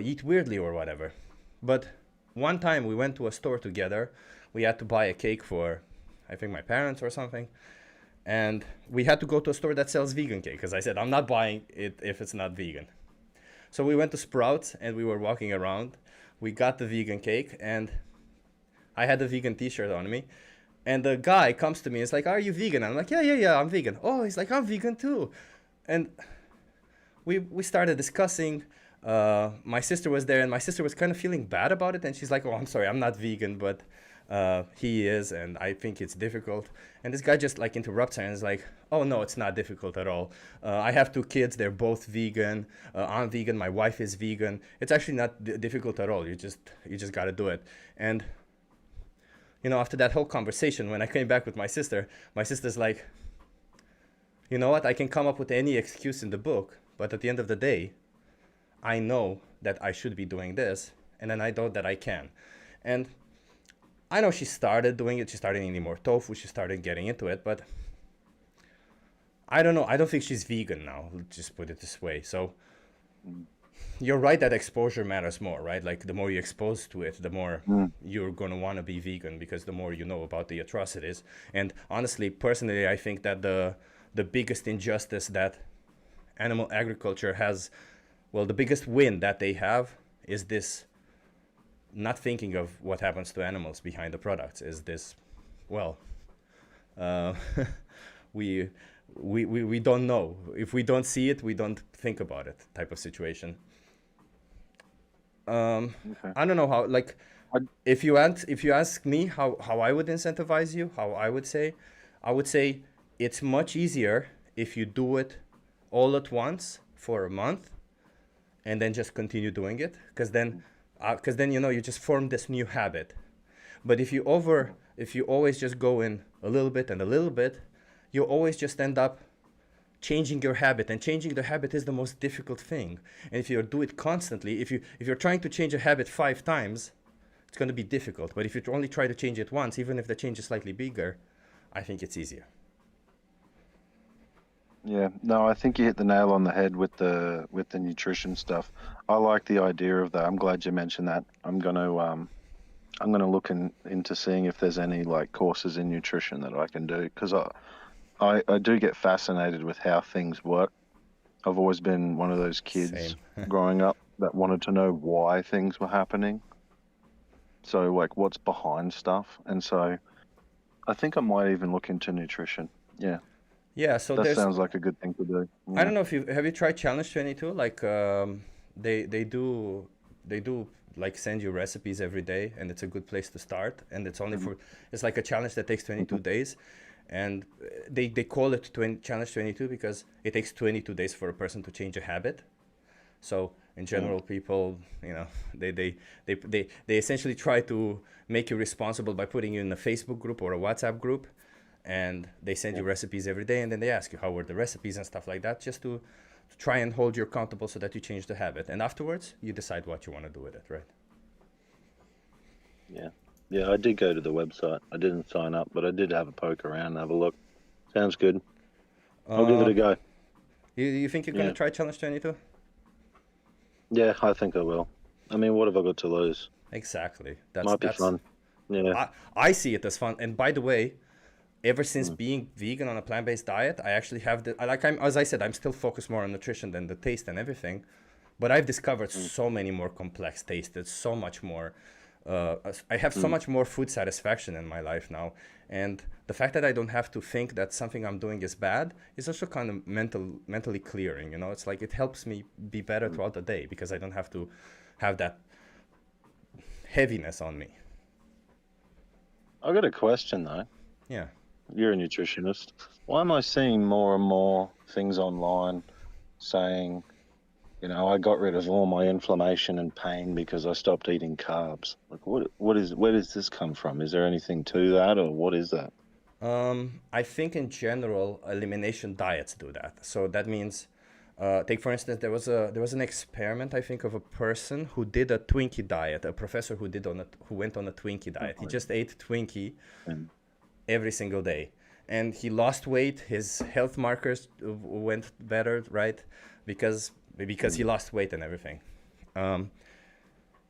eat weirdly or whatever. But one time we went to a store together, we had to buy a cake for, I think, my parents or something, and we had to go to a store that sells vegan cake, because I said, I'm not buying it if it's not vegan. So we went to Sprouts, and we were walking around. We got the vegan cake, and I had the vegan t-shirt on me. And the guy comes to me and is like, are you vegan? I'm like, yeah, I'm vegan. Oh, he's like, I'm vegan too. And we started discussing. My sister was there, and my sister was kind of feeling bad about it. And she's like, oh, I'm sorry, I'm not vegan, but he is, and I think it's difficult. And this guy just like interrupts her and is like, oh, no, it's not difficult at all. I have 2 kids. They're both vegan. I'm vegan. My wife is vegan. It's actually not difficult at all. You just got to do it. And you know, after that whole conversation, when I came back with my sister's like, you know what, I can come up with any excuse in the book, but at the end of the day, I know that I should be doing this, and then I know that I can. And I know she started doing it, she started eating more tofu, she started getting into it, but I don't know, I don't think she's vegan now, let's just put it this way. So you're right that exposure matters more, right? Like the more you're exposed to it, the more you're going to want to be vegan, because the more you know about the atrocities. And honestly, personally, I think that the biggest injustice that animal agriculture has, well, the biggest win that they have is this not thinking of what happens to animals behind the products. Is this, well, we don't know. If we don't see it, we don't think about it, type of situation. I don't know how, like, if you ask me how I would incentivize you, how I would say it's much easier if you do it all at once for a month and then just continue doing it, because then you know, you just form this new habit. But if you always just go in a little bit and a little bit, you always just end up changing your habit, and changing the habit is the most difficult thing. And if you do it constantly, if you're trying to change a habit 5 times, it's going to be difficult. But if you only try to change it once, even if the change is slightly bigger, I think it's easier. Yeah, no, I think you hit the nail on the head with the nutrition stuff. I like the idea of that. I'm glad you mentioned that. I'm gonna look into seeing if there's any like courses in nutrition that I can do, because I do get fascinated with how things work. I've always been one of those kids growing up that wanted to know why things were happening. So like what's behind stuff. And so I think I might even look into nutrition. Yeah. Yeah, so that there's, sounds like a good thing to do. I don't know if have you tried Challenge 22? Like they do like send you recipes every day, and it's a good place to start. And it's only it's like a challenge that takes 22 days. And they call it Challenge 22 because it takes 22 days for a person to change a habit. So in general, people, you know, they essentially try to make you responsible by putting you in a Facebook group or a WhatsApp group, and they send you recipes every day, and then they ask you how were the recipes and stuff like that, just to try and hold you accountable so that you change the habit. And afterwards, you decide what you want to do with it, right? Yeah. Yeah, I did go to the website. I didn't sign up, but I did have a poke around and have a look. Sounds good. I'll give it a go. You think you're going to try Challenge 22? Yeah, I think I will. I mean, what have I got to lose? Exactly. Might be fun. Yeah. I see it as fun. And by the way, ever since being vegan on a plant-based diet, I actually have as I said, I'm still focused more on nutrition than the taste and everything, but I've discovered so many more complex tastes. It's so much more. I have so much more food satisfaction in my life now, and the fact that I don't have to think that something I'm doing is bad is also kind of mentally clearing. You know, it's like it helps me be better throughout the day because I don't have to have that heaviness on me. I got a question though. Yeah. You're a nutritionist. Why am I seeing more and more things online saying, you know, I got rid of all my inflammation and pain because I stopped eating carbs? Like, where does this come from? Is there anything to that, or what is that? I think in general, elimination diets do that. So that means, take for instance, there was an experiment, I think, of a person who did a Twinkie diet, a professor who went on a Twinkie diet. He just ate Twinkie every single day, and he lost weight. His health markers went better, right? Because he lost weight and everything.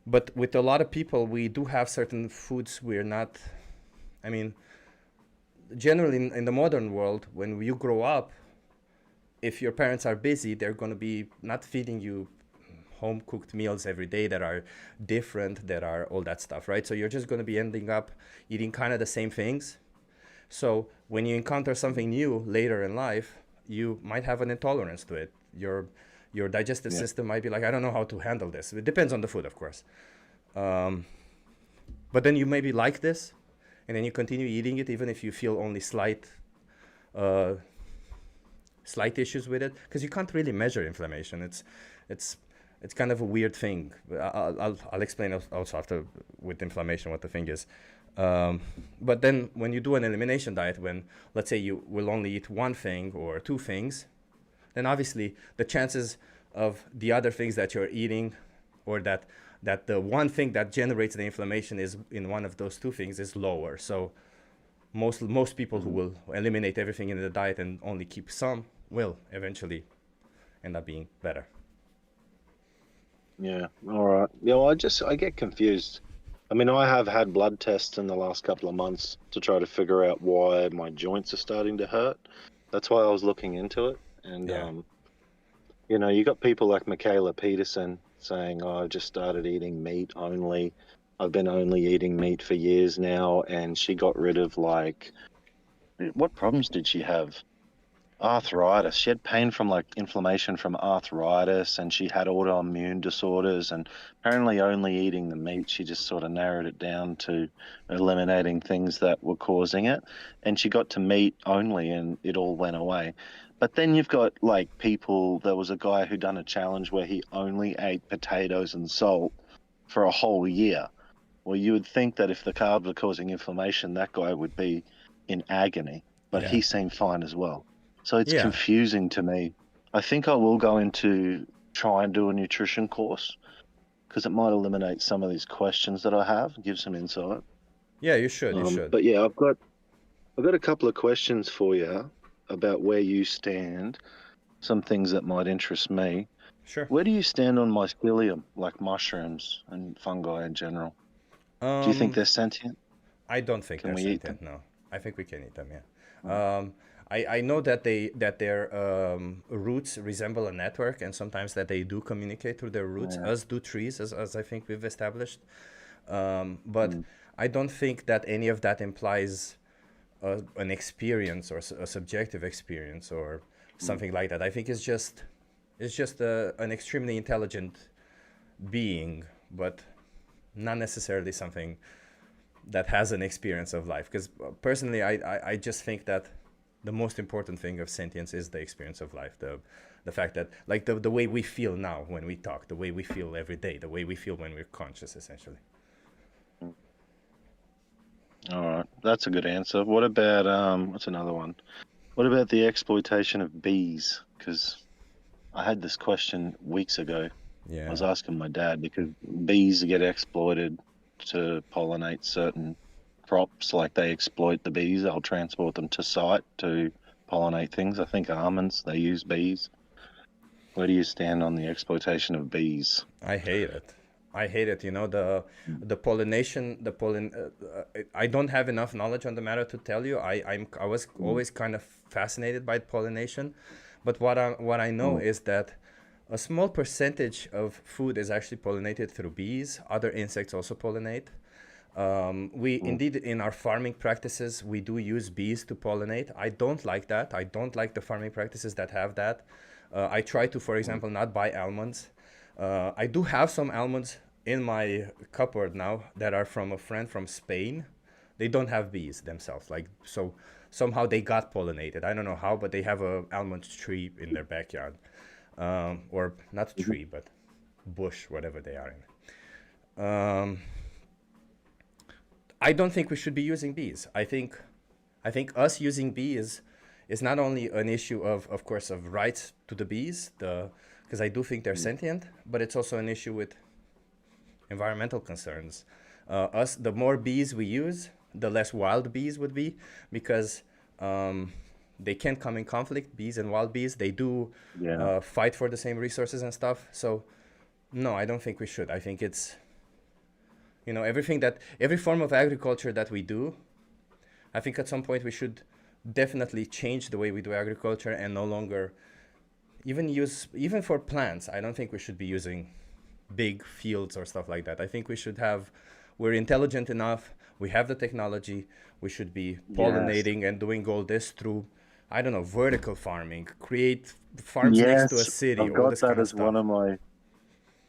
But with a lot of people, we do have certain foods we're not, I mean, generally in the modern world, when you grow up, if your parents are busy, they're going to be not feeding you home cooked meals every day that are different, that are all that stuff, right? So you're just going to be ending up eating kind of the same things. So when you encounter something new later in life, you might have an intolerance to it. Your digestive system might be like, I don't know how to handle this. It depends on the food, of course. But then you maybe like this, and then you continue eating it even if you feel only slight issues with it, because you can't really measure inflammation. It's it's kind of a weird thing. I'll explain also after with inflammation what the thing is. But then when you do an elimination diet, when let's say you will only eat one thing or two things, then obviously the chances of the other things that you're eating, or that the one thing that generates the inflammation is in one of those two things, is lower. So most people who will eliminate everything in the diet and only keep some will eventually end up being better. Yeah. All right. Yeah. Well, I get confused. I mean, I have had blood tests in the last couple of months to try to figure out why my joints are starting to hurt. That's why I was looking into it. And, you know, you got people like Michaela Peterson saying, oh, I've just started eating meat only. I've been only eating meat for years now. And she got rid of, like, what problems did she have? Arthritis. She had pain from like inflammation from arthritis, and she had autoimmune disorders, and apparently only eating the meat, she just sort of narrowed it down to eliminating things that were causing it, and she got to meat only and it all went away. But then you've got like people, there was a guy who done a challenge where he only ate potatoes and salt for a whole year. Well, you would think that if the carbs were causing inflammation, that guy would be in agony, but he seemed fine as well. So it's confusing to me. I think I will go into try and do a nutrition course, because it might eliminate some of these questions that I have, give some insight. Yeah, you should. You should. But yeah, I've got a couple of questions for you about where you stand. Some things that might interest me. Sure. Where do you stand on mycelium, like mushrooms and fungi in general? Do you think they're sentient? I don't think they're sentient. No, I think we can eat them. Yeah. I know that their roots resemble a network, and sometimes that they do communicate through their roots, as do trees, as I think we've established. But I don't think that any of that implies an experience or a subjective experience or something like that. I think it's just an extremely intelligent being, but not necessarily something that has an experience of life. Because personally, I just think that the most important thing of sentience is the experience of life, the fact that, like, the way we feel now when we talk, the way we feel every day, the way we feel when we're conscious, essentially. All right, that's a good answer. What about what's another one? What about the exploitation of bees? Because I had this question weeks ago. I was asking my dad, because bees get exploited to pollinate certain crops. Like, they exploit the bees, they'll transport them to site to pollinate things. I think almonds, they use bees. Where do you stand on the exploitation of bees? I hate it. You know, the pollination, I don't have enough knowledge on the matter to tell you. I was always kind of fascinated by pollination, but what I know is that a small percentage of food is actually pollinated through bees. Other insects also pollinate. Indeed, in our farming practices, we do use bees to pollinate. I don't like that. I don't like the farming practices that have that. I try to, for example, not buy almonds. I do have some almonds in my cupboard now that are from a friend from Spain. They don't have bees themselves. Like, so somehow they got pollinated. I don't know how, but they have a almond tree in their backyard. Or not tree, but bush, whatever they are in. I don't think we should be using bees. I think us using bees is not only an issue of course, of rights to the bees, because I do think they're sentient, but it's also an issue with environmental concerns. The more bees we use, the less wild bees would be, because they can come in conflict, bees and wild bees. They do fight for the same resources and stuff. So no, I don't think we should. I think it's, you know, every form of agriculture that we do, I think at some point we should definitely change the way we do agriculture and no longer even for plants. I don't think we should be using big fields or stuff like that. I think we're intelligent enough, we have the technology, we should be pollinating and doing all this through, I don't know, vertical farming, create farms next to a city. I've got that as one of my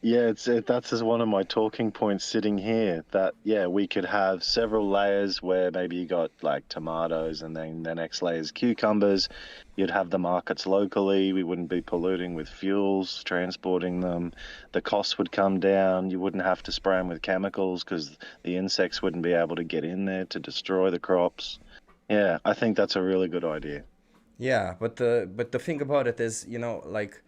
Yeah, that's just one of my talking points sitting here. That we could have several layers where maybe you got like tomatoes, and then the next layer is cucumbers. You'd have the markets locally. We wouldn't be polluting with fuels, transporting them. The costs would come down. You wouldn't have to spray them with chemicals because the insects wouldn't be able to get in there to destroy the crops. Yeah, I think that's a really good idea. Yeah, but the thing about it is, you know, like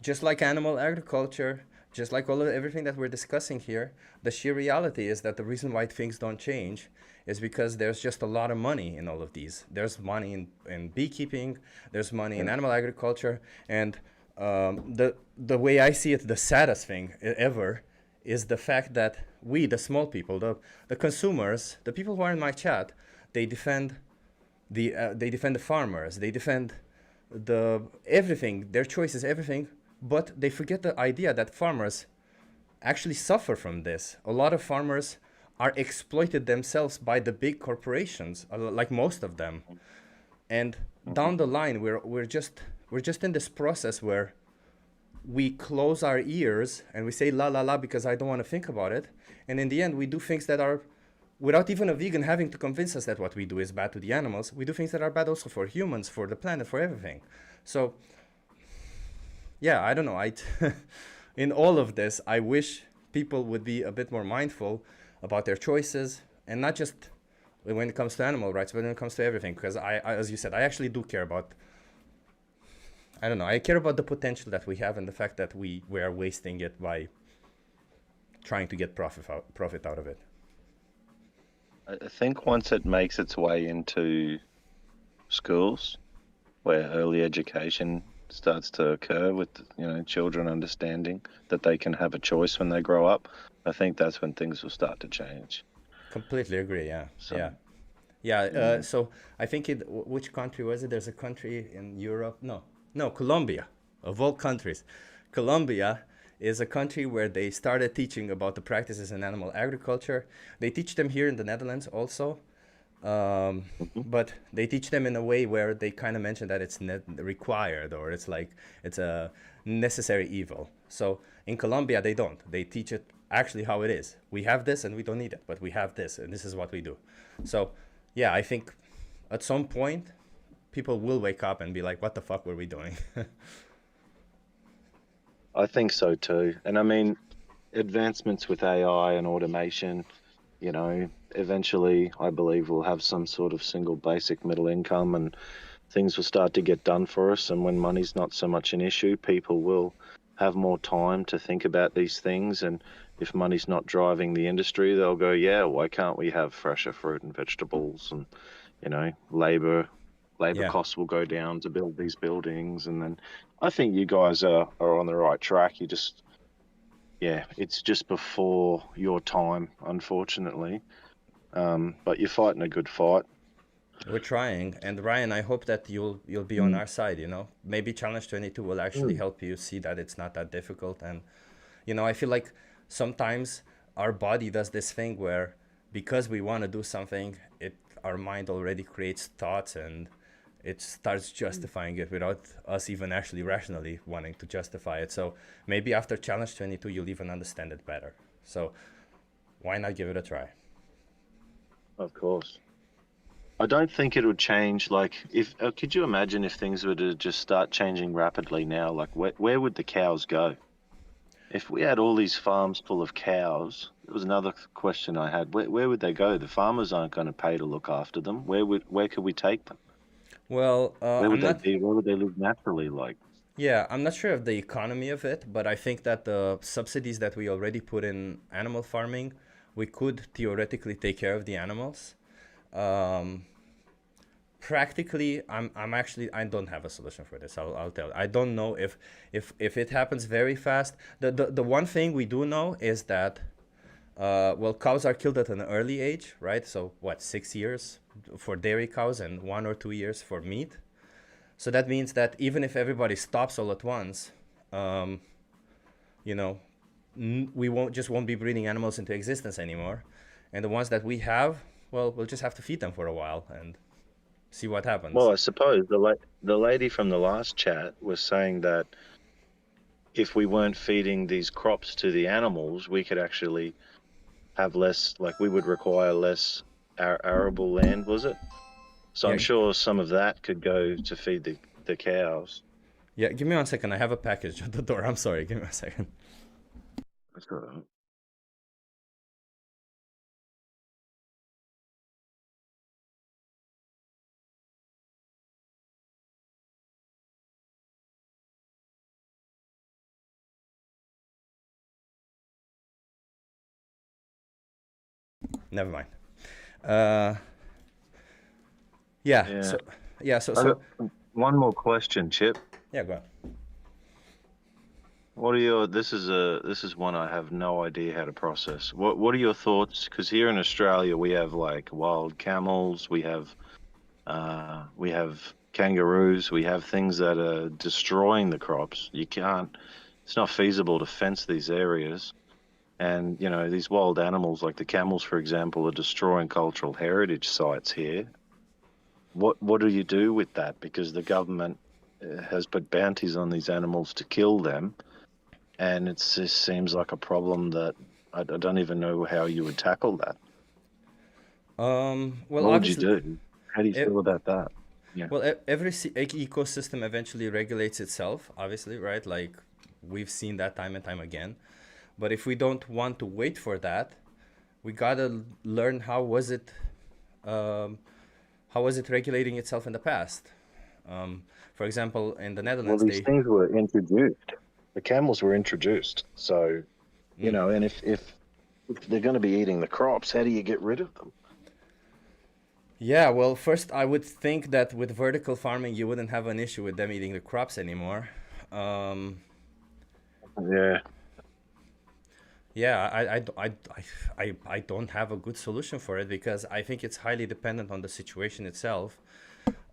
just like animal agriculture, just like everything that we're discussing here, the sheer reality is that the reason why things don't change is because there's just a lot of money in all of these. There's money in beekeeping, there's money in animal agriculture, and the way I see it, the saddest thing ever is the fact that we, the small people, the consumers, the people who are in my chat, they defend the farmers, they defend everything, their choices, everything, but they forget the idea that farmers actually suffer from this. A lot of farmers are exploited themselves by the big corporations, like most of them. And down the line, we're just in this process where we close our ears and we say la la la because I don't want to think about it. And in the end, we do things that are, without even a vegan having to convince us that what we do is bad to the animals, we do things that are bad also for humans, for the planet, for everything. So, yeah, I don't know. In all of this, I wish people would be a bit more mindful about their choices, and not just when it comes to animal rights, but when it comes to everything. Because I as you said, I actually do care about, I don't know, I care about the potential that we have and the fact that we are wasting it by trying to get profit out of it. I think once it makes its way into schools, where early education starts to occur with, you know, children understanding that they can have a choice when they grow up, I think that's when things will start to change. Completely agree. Yeah. So, So I think which country was it? There's a country in Europe. No, Colombia, of all countries. Colombia is a country where they started teaching about the practices in animal agriculture. They teach them here in the Netherlands also. But they teach them in a way where they kind of mention that it's required, or it's like it's a necessary evil. So in Colombia, they don't. They teach it actually how it is. We have this and we don't need it, but we have this and this is what we do. So yeah, I think at some point people will wake up and be like, what the fuck were we doing? I think so too. And I mean, advancements with AI and automation, you know, eventually I believe we'll have some sort of single basic middle income, and things will start to get done for us. And when money's not so much an issue, people will have more time to think about these things. And if money's not driving the industry, they'll go, yeah, why can't we have fresher fruit and vegetables? And, you know, labor costs will go down to build these buildings. And then I think you guys are on the right track. You just, it's just before your time, unfortunately. But you're fighting a good fight. We're trying, and Ryan, I hope that you'll be on our side. You know, maybe Challenge 22 will actually help you see that it's not that difficult. And you know, I feel like sometimes our body does this thing where, because we want to do something, our mind already creates thoughts and it starts justifying it without us even actually rationally wanting to justify it. So maybe after Challenge 22, you'll even understand it better. So why not give it a try? Of course. I don't think it would change. Like, if could you imagine if things were to just start changing rapidly now? Like, where would the cows go? If we had all these farms full of cows, there was another question I had. Where would they go? The farmers aren't going to pay to look after them. Where could we take them? Well, where would they be? Where would they live naturally? Like, yeah, I'm not sure of the economy of it, but I think that the subsidies that we already put in animal farming, we could theoretically take care of the animals. Practically, I don't have a solution for this. I'll tell you. I don't know if it happens very fast. The one thing we do know is that cows are killed at an early age, right? So 6 years for dairy cows and 1 or 2 years for meat. So that means that even if everybody stops all at once, you know, we won't be breeding animals into existence anymore. And the ones that we have, well, we'll just have to feed them for a while and see what happens. Well, I suppose the lady from the last chat was saying that if we weren't feeding these crops to the animals, we could actually have less, like we would require less arable land, was it? So I'm Yeah. sure some of that could go to feed the cows. Yeah, give me 1 second. I have a package at the door. I'm sorry. Give me 1 second. That's all right. Never mind. Yeah. Yeah. So yeah. I got one more question, Chip. Yeah. Go on. What are your? This is one I have no idea how to process. What are your thoughts? Because here in Australia we have like wild camels, we have kangaroos, we have things that are destroying the crops. You can't. It's not feasible to fence these areas, and you know these wild animals like the camels, for example, are destroying cultural heritage sites here. What do you do with that? Because the government has put bounties on these animals to kill them. And it just seems like a problem that I don't even know how you would tackle that. Well, what would you obviously, do? How do you feel about that? Yeah. Well, every ecosystem eventually regulates itself, obviously, right? Like we've seen that time and time again. But if we don't want to wait for that, we gotta learn how was it regulating itself in the past. For example, in the Netherlands, Well, these things were introduced. The camels were introduced. So, you know, and if they're going to be eating the crops, how do you get rid of them? Yeah, well, first I would think that with vertical farming, you wouldn't have an issue with them eating the crops anymore. Yeah. Yeah, I don't have a good solution for it because I think it's highly dependent on the situation itself.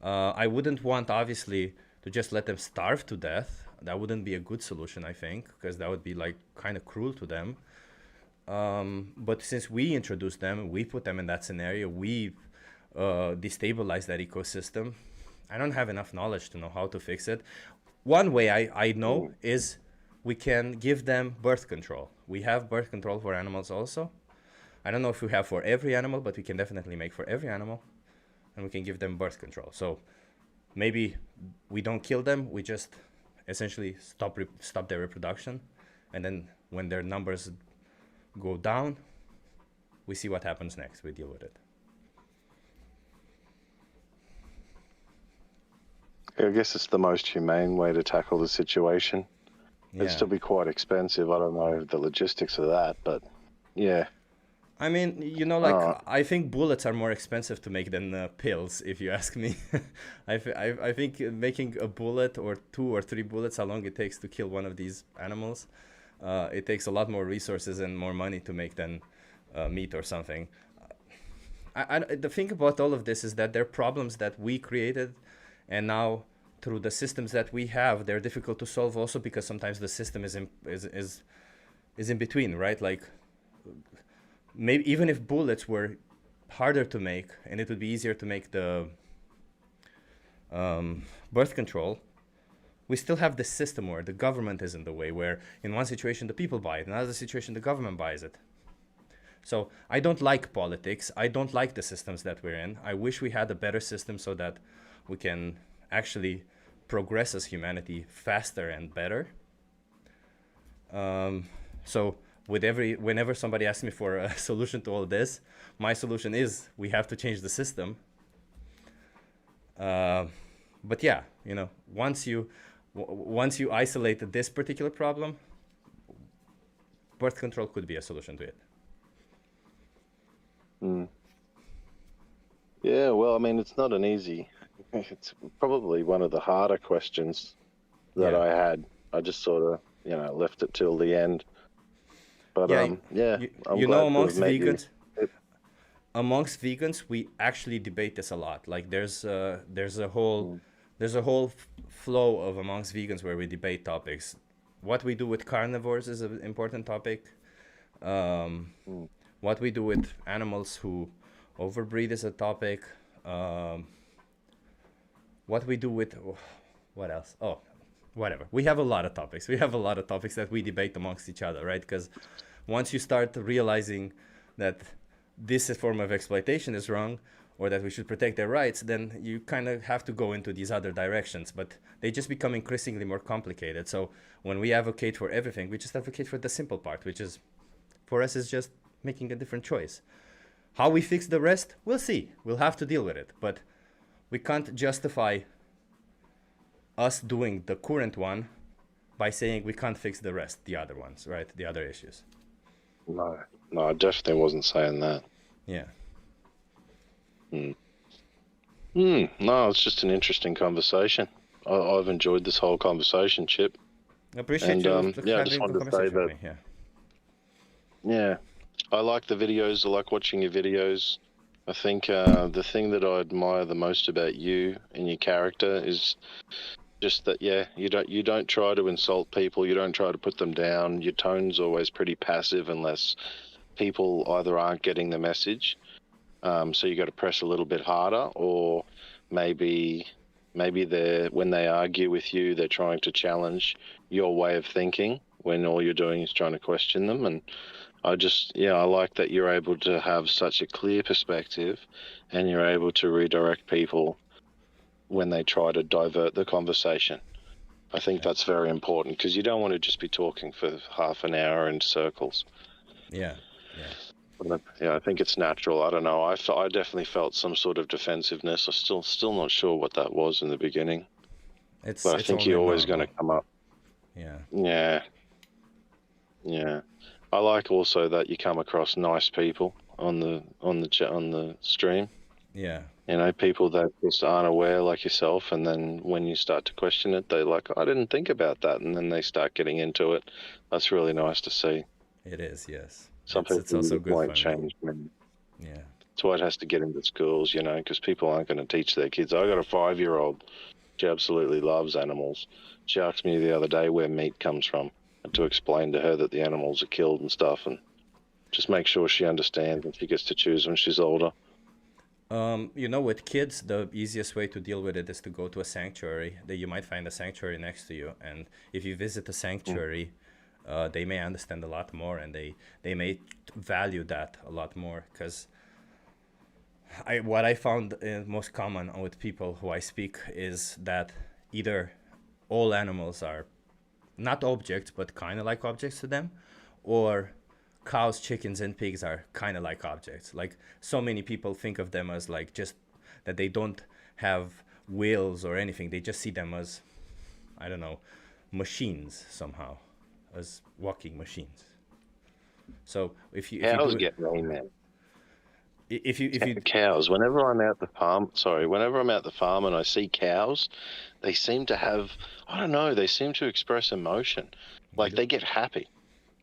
I wouldn't want, obviously, to just let them starve to death. That wouldn't be a good solution, I think, because that would be like kind of cruel to them. But since we introduced them, we put them in that scenario, we destabilize that ecosystem. I don't have enough knowledge to know how to fix it. One way I know is we can give them birth control. We have birth control for animals also. I don't know if we have for every animal, but we can definitely make for every animal. And we can give them birth control. So maybe we don't kill them, we just essentially stop their reproduction. And then when their numbers go down, we see what happens next. We deal with it. I guess it's the most humane way to tackle the situation. Yeah. It'd still be quite expensive. I don't know the logistics of that, but yeah. I mean, you know, like I think bullets are more expensive to make than pills, if you ask me. I think making a bullet or 2 or 3 bullets, how long it takes to kill one of these animals, it takes a lot more resources and more money to make than meat or something. The thing about all of this is that they're problems that we created, and now through the systems that we have, they're difficult to solve also because sometimes the system is in between, right? Like maybe even if bullets were harder to make and it would be easier to make the birth control, we still have this system where the government is in the way, where in one situation the people buy it, in another situation the government buys it. So I don't like politics. I don't like the systems that we're in. I wish we had a better system so that we can actually progress as humanity faster and better. So whenever somebody asks me for a solution to all this, my solution is we have to change the system. But yeah, you know, once you isolate this particular problem, birth control could be a solution to it. Yeah, well, I mean, it's not an easy. It's probably one of the harder questions that I had. I just sort of, you know, left it till the end. But yeah, you know, amongst vegans, we actually debate this a lot. Like there's a whole flow of amongst vegans where we debate topics. What we do with carnivores is an important topic. What we do with animals who overbreed is a topic. What we do with what else? Oh, whatever. We have a lot of topics. We have a lot of topics that we debate amongst each other, right? Because once you start realizing that this form of exploitation is wrong, or that we should protect their rights, then you kind of have to go into these other directions. But they just become increasingly more complicated. So when we advocate for everything, we just advocate for the simple part, which is, for us, is just making a different choice. How we fix the rest, we'll see. We'll have to deal with it. But we can't justify us doing the current one by saying we can't fix the rest, the other ones, right? The other issues. No, I definitely wasn't saying that. Yeah. No, it's just an interesting conversation. I've enjoyed this whole conversation, Chip. I appreciate And you yeah, I having just a wanted to say conversation that. with me. Yeah, I like the videos. I like watching your videos. I think the thing that I admire the most about you and your character is just that, yeah, you don't try to insult people. You don't try to put them down. Your tone's always pretty passive unless people either aren't getting the message. So you got to press a little bit harder, or maybe when they argue with you, they're trying to challenge your way of thinking when all you're doing is trying to question them. And I like that you're able to have such a clear perspective, and you're able to redirect people when they try to divert the conversation. I think that's very important, because you don't want to just be talking for half an hour in circles. Yeah. But, yeah, I think it's natural. I don't know. I definitely felt some sort of defensive-ness. I'm still not sure what that was in the beginning. But I think you're always going to come up. Yeah. Yeah. I like also that you come across nice people on the stream. Yeah. You know, people that just aren't aware like yourself, and then when you start to question it, they're like, I didn't think about that, and then they start getting into it. That's really nice to see. It is, yes. Some people it's also good won't for change, me. man. Yeah. That's why it has to get into schools, you know, because people aren't going to teach their kids. I got a 5-year-old. She absolutely loves animals. She asked me the other day where meat comes from, and to explain to her that the animals are killed and stuff, and just make sure she understands and she gets to choose when she's older. With kids, the easiest way to deal with it is to go to a sanctuary. That you might find a sanctuary next to you, and if you visit a sanctuary, they may understand a lot more, and they may value that a lot more. Because what I found most common with people who I speak is that either all animals are not objects, but kind of like objects to them, or cows, chickens, and pigs are kind of like objects. Like, so many people think of them as like just that they don't have wills or anything. They just see them as, I don't know, machines somehow, as walking machines. So if you get me, man. If you cows, whenever I'm out the farm and I see cows, they seem to have, I don't know, they seem to express emotion. Like they get happy.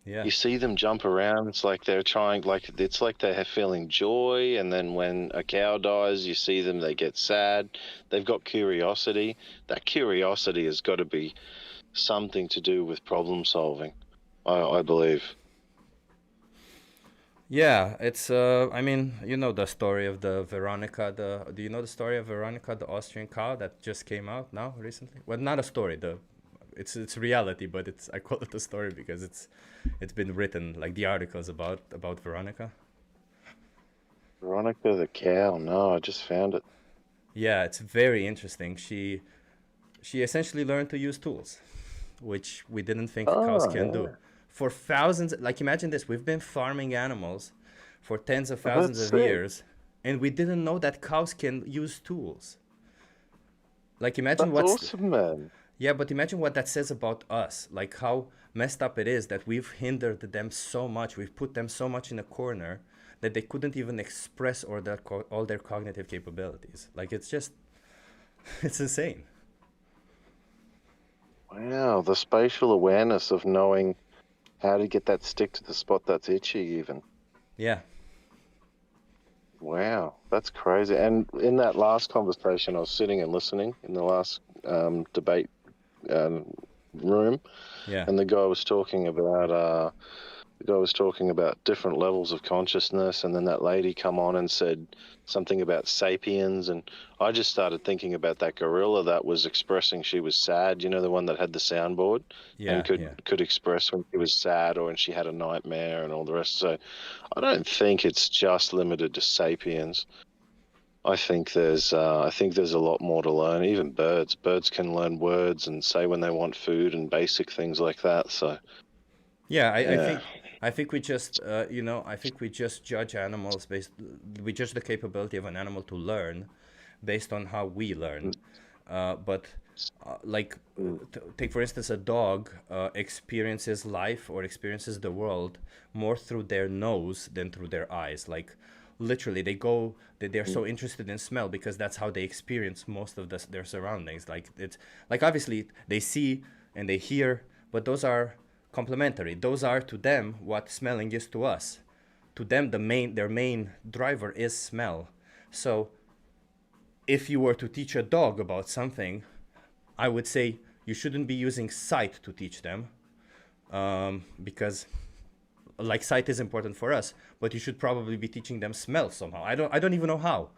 Yeah. You see them jump around. It's like they're trying, it's like they're feeling joy. And then when a cow dies, you see them, they get sad. They've got curiosity. That curiosity has got to be something to do with problem solving, I believe. Yeah, it's I mean, you know the story of the Veronica, do you know the story of Veronica, the Austrian cow that just came out now recently? Well, not a story, it's reality, but I call it a story because it's been written, like the articles about Veronica. Veronica the cow, no, I just found it. Yeah, it's very interesting. She essentially learned to use tools, which we didn't think cows can do. For thousands, like imagine this, we've been farming animals for tens of thousands of years, and we didn't know that cows can use tools. Like imagine That's awesome, man. Yeah, but imagine what that says about us, like how messed up it is that we've hindered them so much, we've put them so much in a corner that they couldn't even express all their cognitive capabilities. Like it's insane. Wow, the spatial awareness of knowing how to get that stick to the spot that's itchy even. Yeah. Wow, that's crazy. And in that last conversation, I was sitting and listening in the last debate room. Yeah. And the guy was talking about The guy was talking about different levels of consciousness, and then that lady come on and said something about sapiens, and I just started thinking about that gorilla that was expressing she was sad. You know, the one that had the soundboard and could express when she was sad or when she had a nightmare and all the rest. So I don't think it's just limited to sapiens. I think there's a lot more to learn. Even birds can learn words and say when they want food and basic things like that. So Yeah, I think we just I think we just judge animals we judge the capability of an animal to learn based on how we learn. But take for instance a dog experiences life or experiences the world more through their nose than through their eyes. Like literally they're so interested in smell because that's how they experience most of their surroundings. Like it's like obviously they see and they hear, but those are complementary. Those are to them what smelling is to us. To them their main driver is smell. So if you were to teach a dog about something, I would say you shouldn't be using sight to teach them, because like sight is important for us, but you should probably be teaching them smell somehow. I don't even know how,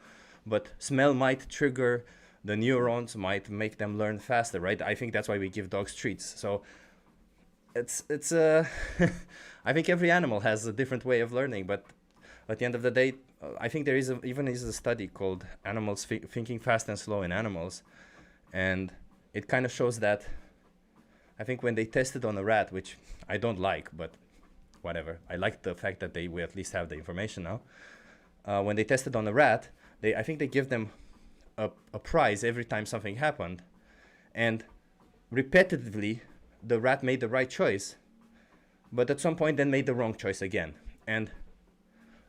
but smell might trigger the neurons, might make them learn faster, right? I think that's why we give dogs treats. So it's I think every animal has a different way of learning, but at the end of the day, I think there is even a study called Animals Thinking Fast and Slow in Animals, and it kind of shows that I think when they tested on a rat, which I don't like, but whatever, I like the fact that we at least have the information now. When they tested on a rat, I think they give them a prize every time something happened, and repetitively the rat made the right choice, but at some point then made the wrong choice again. And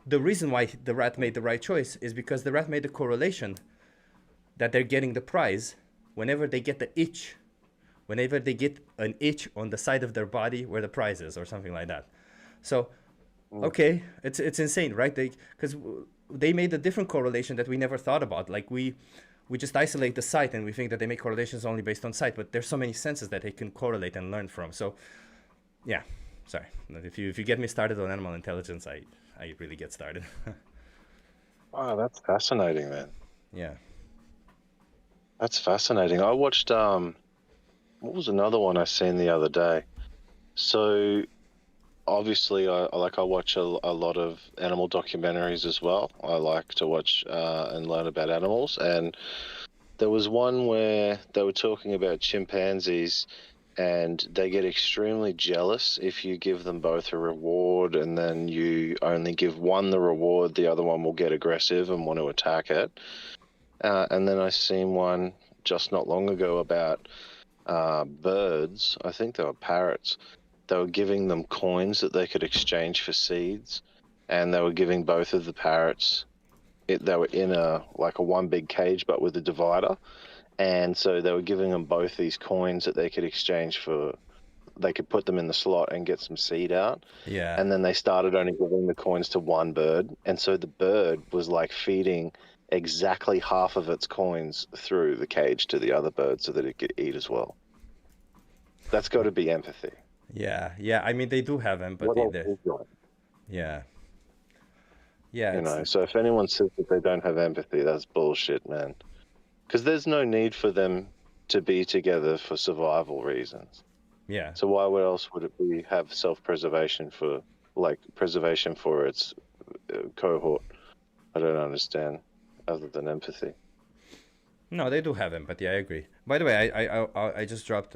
the reason why the rat made the right choice is because the rat made a correlation that they're getting the prize whenever they get the itch, whenever they get an itch on the side of their body where the prize is or something like that. So, okay, it's insane, right? Because they made a different correlation that we never thought about. Like we just isolate the sight and we think that they make correlations only based on sight, but there's so many senses that they can correlate and learn from. So, yeah, sorry. If you get me started on animal intelligence, I really get started. Wow, that's fascinating, man. Yeah. That's fascinating. I watched what was another one I seen the other day? So obviously I watch a lot of animal documentaries as well. I like to watch and learn about animals, and there was one where they were talking about chimpanzees, and they get extremely jealous if you give them both a reward and then you only give one the reward, the other one will get aggressive and want to attack it. And then I seen one just not long ago about birds. I think they were parrots. They were giving them coins that they could exchange for seeds, and they were giving both of the parrots. They were in a one big cage, but with a divider, and so they were giving them both these coins that they could exchange for. They could put them in the slot and get some seed out. Yeah. And then they started only giving the coins to one bird, and so the bird was like feeding exactly half of its coins through the cage to the other bird so that it could eat as well. That's got to be empathy. Yeah. I mean, they do have empathy there. Yeah. Yeah. You know, so if anyone says that they don't have empathy, that's bullshit, man. Because there's no need for them to be together for survival reasons. Yeah. So why else would it be have self-preservation for preservation for its cohort? I don't understand, other than empathy. No, they do have empathy. I agree. By the way, I just dropped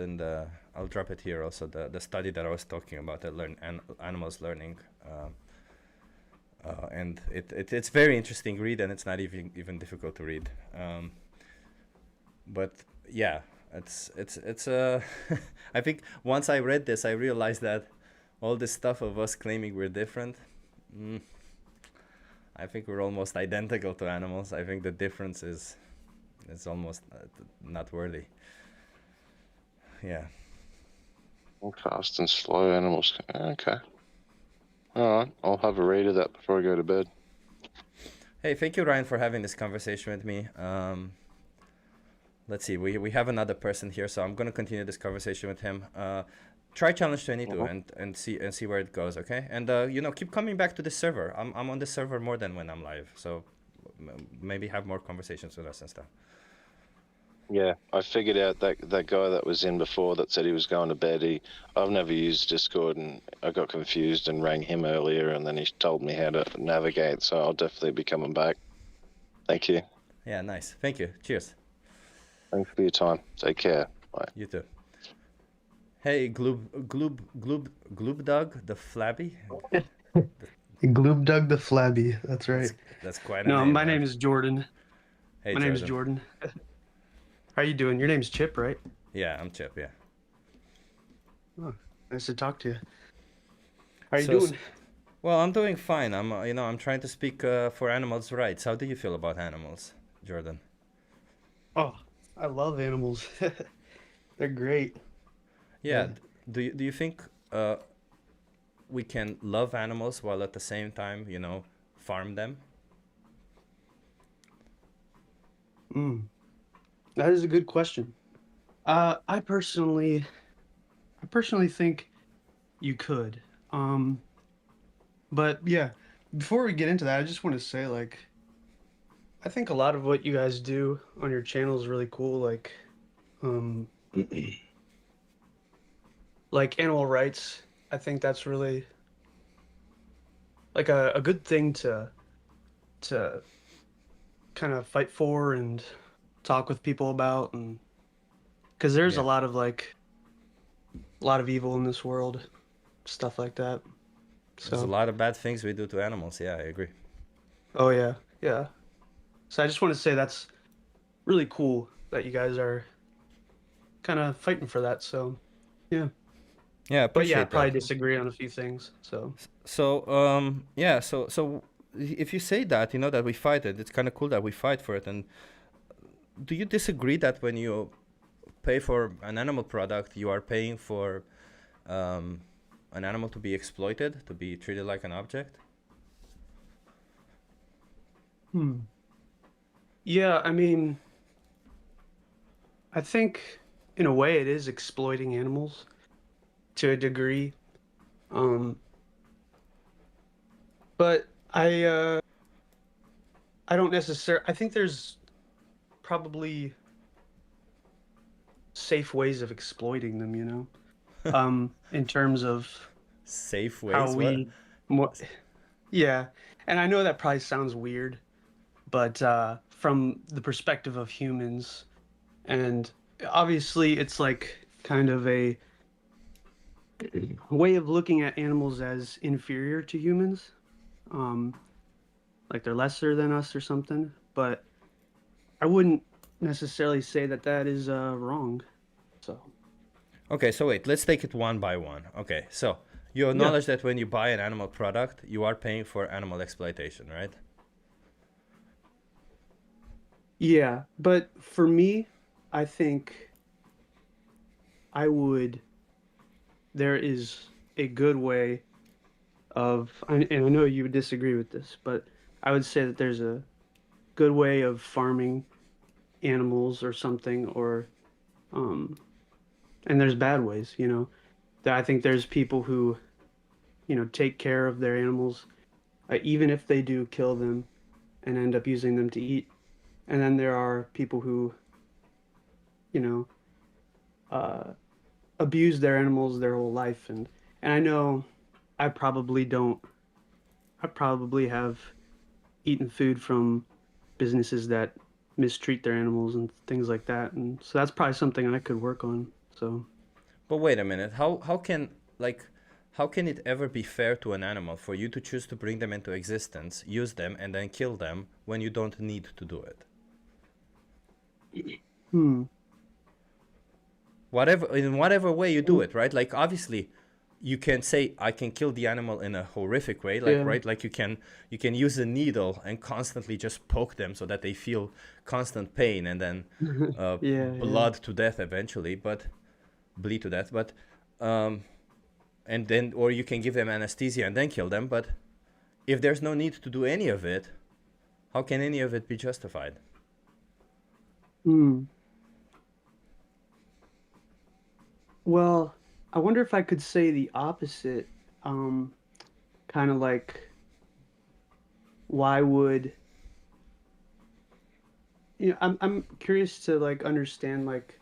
I'll drop it here also the study that I was talking about that animals learning, and it's very interesting read, and it's not even difficult to read. But yeah, it's I think once I read this, I realized that all this stuff of us claiming we're different, I think we're almost identical to animals. I think the difference is almost not worthy. Yeah. Fast and slow animals. Okay. All right. I'll have a read of that before I go to bed. Hey, thank you, Ryan, for having this conversation with me. let's see. We have another person here, so I'm gonna continue this conversation with him. Try challenge 22 and see where it goes, okay? And keep coming back to the server. I'm on the server more than when I'm live, so maybe have more conversations with us and stuff. Yeah, I figured out that guy that was in before that said he was going to bed. I've never used Discord, and I got confused and rang him earlier, and then he told me how to navigate. So I'll definitely be coming back. Thank you. Yeah, nice. Thank you. Cheers. Thanks for your time. Take care. Bye. You too. Hey, Gloob Dog the Flabby. Gloob Dog the Flabby. That's right. That's quite a no, name. my name is Jordan. Hey, my name is Jordan. How you doing? Your name's Chip, right? Yeah, I'm Chip. Yeah. Oh, nice to talk to you. How you doing? Well, I'm doing fine. I'm trying to speak for animals' rights. How do you feel about animals, Jordan? Oh, I love animals. They're great. Yeah. Do you think we can love animals while at the same time, farm them? That is a good question. I personally think you could. But yeah, before we get into that, I just want to say, I think a lot of what you guys do on your channel is really cool. Like animal rights. I think that's really a good thing to kind of fight for and talk with people about, and because there's a lot of evil in this world, stuff like that. So there's a lot of bad things we do to animals. Yeah, I agree. Oh yeah. So I just want to say that's really cool that you guys are kind of fighting for that. So yeah. Yeah, but yeah, I appreciate probably that. disagree on a few things. So So if you say that, that we fight it, it's kind of cool that we fight for it. And do you disagree that when you pay for an animal product, you are paying for an animal to be exploited, to be treated like an object? Yeah, I mean, I think in a way it is exploiting animals to a degree. But I don't necessarily. I think there's probably safe ways of exploiting them, in terms of safe ways. How we, yeah, and I know that probably sounds weird, but from the perspective of humans, and obviously it's kind of a way of looking at animals as inferior to humans, like they're lesser than us or something. But I wouldn't necessarily say that is wrong. So. Okay, so wait, let's take it one by one. Okay, so you acknowledge that when you buy an animal product, you are paying for animal exploitation, right? Yeah, but for me, I think there is a good way of, and I know you would disagree with this, but I would say that there's a good way of farming animals or something, or, and there's bad ways, that I think there's people who, take care of their animals, even if they do kill them and end up using them to eat. And then there are people who, abuse their animals their whole life. And I know I probably have eaten food from businesses that mistreat their animals and things like that. And so that's probably something I could work on. So. But wait a minute. How can it ever be fair to an animal for you to choose to bring them into existence, use them, and then kill them when you don't need to do it? In whatever way you do it, right? Like, obviously, you can say I can kill the animal in a horrific way, right? Like you can use a needle and constantly just poke them so that they feel constant pain and then blood to death eventually, but bleed to death. But and then, or you can give them anesthesia and then kill them. But if there's no need to do any of it, how can any of it be justified? Well, I wonder if I could say the opposite. Kind of like, why would I'm curious to like understand like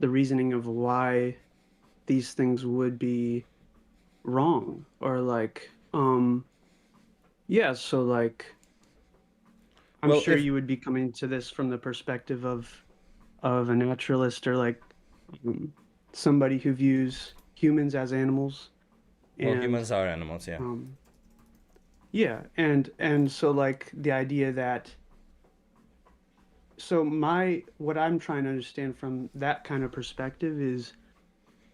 the reasoning of why these things would be wrong, or like yeah, so like I'm Well, sure if you would be coming to this from the perspective of a naturalist, or like um, somebody who views humans as animals. well, And humans are animals, yeah. yeah, and so like the idea that, so what I'm trying to understand from that kind of perspective is,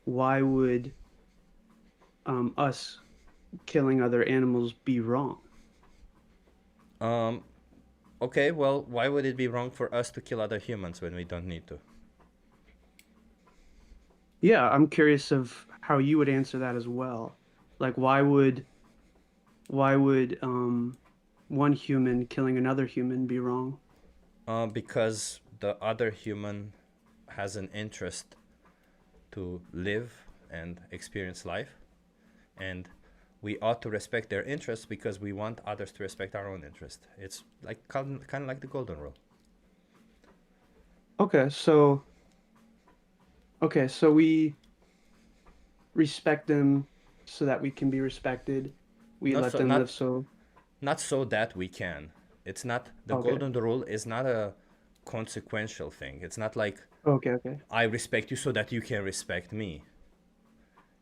why would us killing other animals be wrong? Um, okay, well, why would it be wrong for us to kill other humans when we don't need to? Yeah, I'm curious of how you would answer that as well. Like, why would one human killing another human be wrong? Because the other human has an interest to live and experience life, and we ought to respect their interests because we want others to respect our own interest. It's like kind of like the golden rule. Okay, so we respect them so that we can be respected. We Not let so them live not so. not so that we can. It's not the Okay. golden rule is not a consequential thing. It's not like Okay. I respect you so that you can respect me.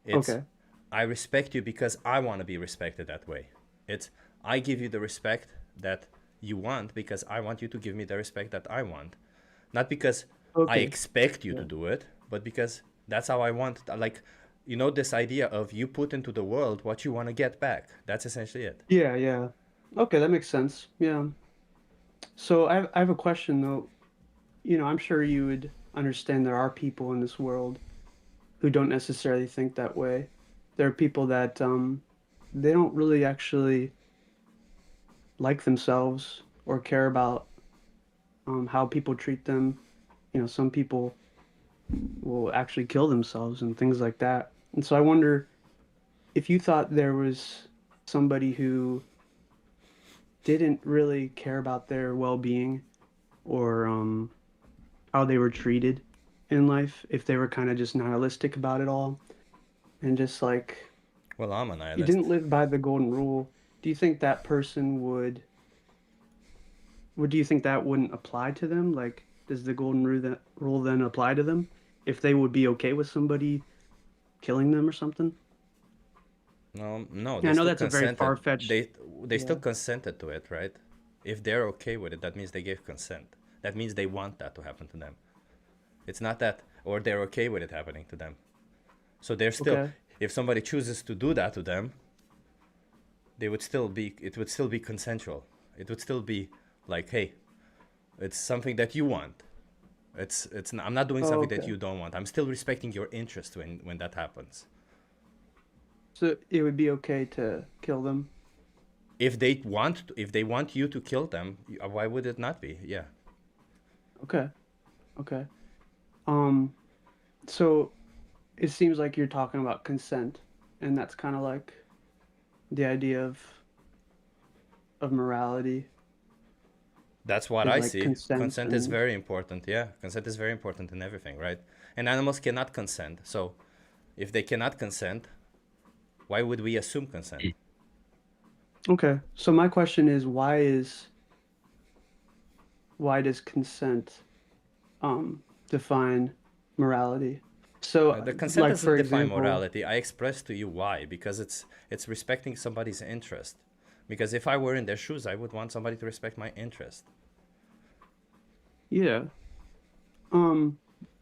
It's Okay. I respect you because I want to be respected that way. It's I give you the respect that you want because I want you to give me the respect that I want. Not because I Okay. expect you to Yeah. do it, but because that's how I want. Like, this idea of you put into the world what you want to get back. That's essentially it. Yeah. Okay, that makes sense. Yeah. So I have a question though. I'm sure you would understand there are people in this world who don't necessarily think that way. There are people that they don't really actually like themselves or care about how people treat them. Some people will actually kill themselves and things like that. And so I wonder if you thought there was somebody who didn't really care about their well-being, or how they were treated in life, if they were kind of just nihilistic about it all, and just like Well, I'm a you nihilist. didn't live by the golden rule, do you think that person do you think that wouldn't apply to them? Like, does the golden rule then apply to them if they would be okay with somebody killing them or something? No, Yeah, they I know still that's a very consented. far-fetched. They still Yeah. consented to it, right? If they're okay with it, that means they gave consent. That means they want that to happen to them. It's not that, or they're okay with it happening to them. So they're still, Okay. if somebody chooses to do that to them, it would still be consensual. It would still be like, hey, it's something that you want. I'm not doing Oh, something that okay. you don't want. I'm still respecting your interest when that happens. So it would be okay to kill them? If they want you to kill them, why would it not be? Yeah. Okay. Okay. Um, so it seems like you're talking about consent, and that's kind of like the idea of morality, That's what is I like see. consent. Consent is And very important. Yeah, consent is very important in everything, right? And animals cannot consent. So, if they cannot consent, why would we assume consent? okay, so my question is, why does consent define morality? So The consent like, doesn't for define example, morality. I expressed to you why, because it's respecting somebody's interest. Because if I were in their shoes, I would want somebody to respect my interest. yeah.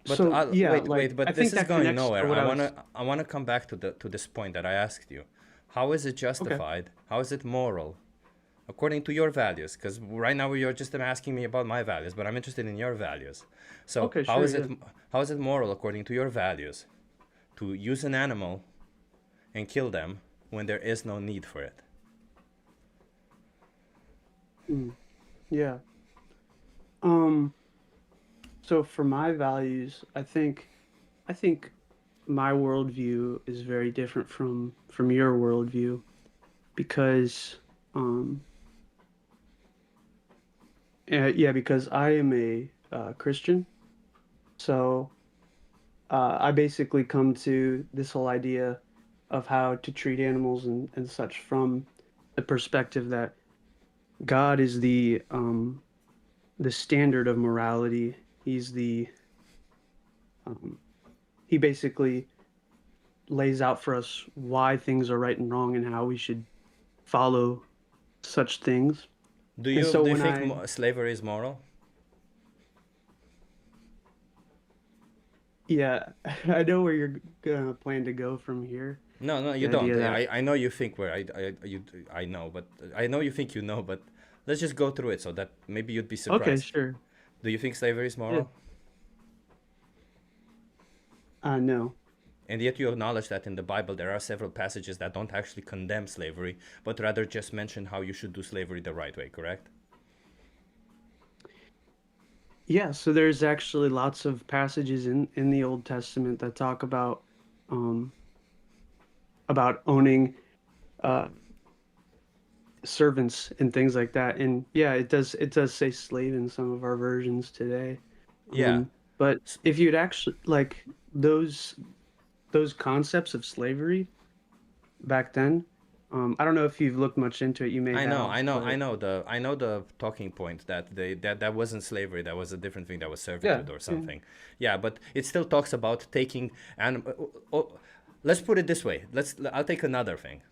But So yeah, like wait, I but this think is that going connects to nowhere. what I was. I wanna come back to this point that I asked you. How is it Okay. justified? How is it moral? According to your values, because right now you're just asking me about my values, but I'm interested in your values. So Okay, sure, yeah. how is it moral according to your values to use an animal and kill them when there is no need for it? Yeah. Um, so for my values, I think my worldview is very different from your worldview, because because I am a Christian, so I basically come to this whole idea of how to treat animals and such from the perspective that God is the standard of morality. He's he basically lays out for us why things are right and wrong and how we should follow such things. Do And you so do you when think slavery is moral? yeah, I know where you're gonna plan to go from here. No, no, you The don't. idea that I know you think where I know, but I know you think you know, but let's just go through it so that maybe you'd be okay, surprised. sure, Do you think slavery is yeah, moral? no, And yet you acknowledge that in the Bible there are several passages that don't actually condemn slavery, but rather just mention how you should do slavery the right way, correct? yeah. So there's actually lots of passages in the Old Testament that talk um about owning uh servants and things like that. And yeah, it does say slave in some of our versions today. Yeah. But if you'd actually like those concepts of slavery back then, I don't know if you've looked much into it. You may I know, have, I know, but I know the talking point that that wasn't slavery, that was a different thing, that was yeah, servitude or something. Yeah, but it still talks about taking let's put it this way. I'll take another thing.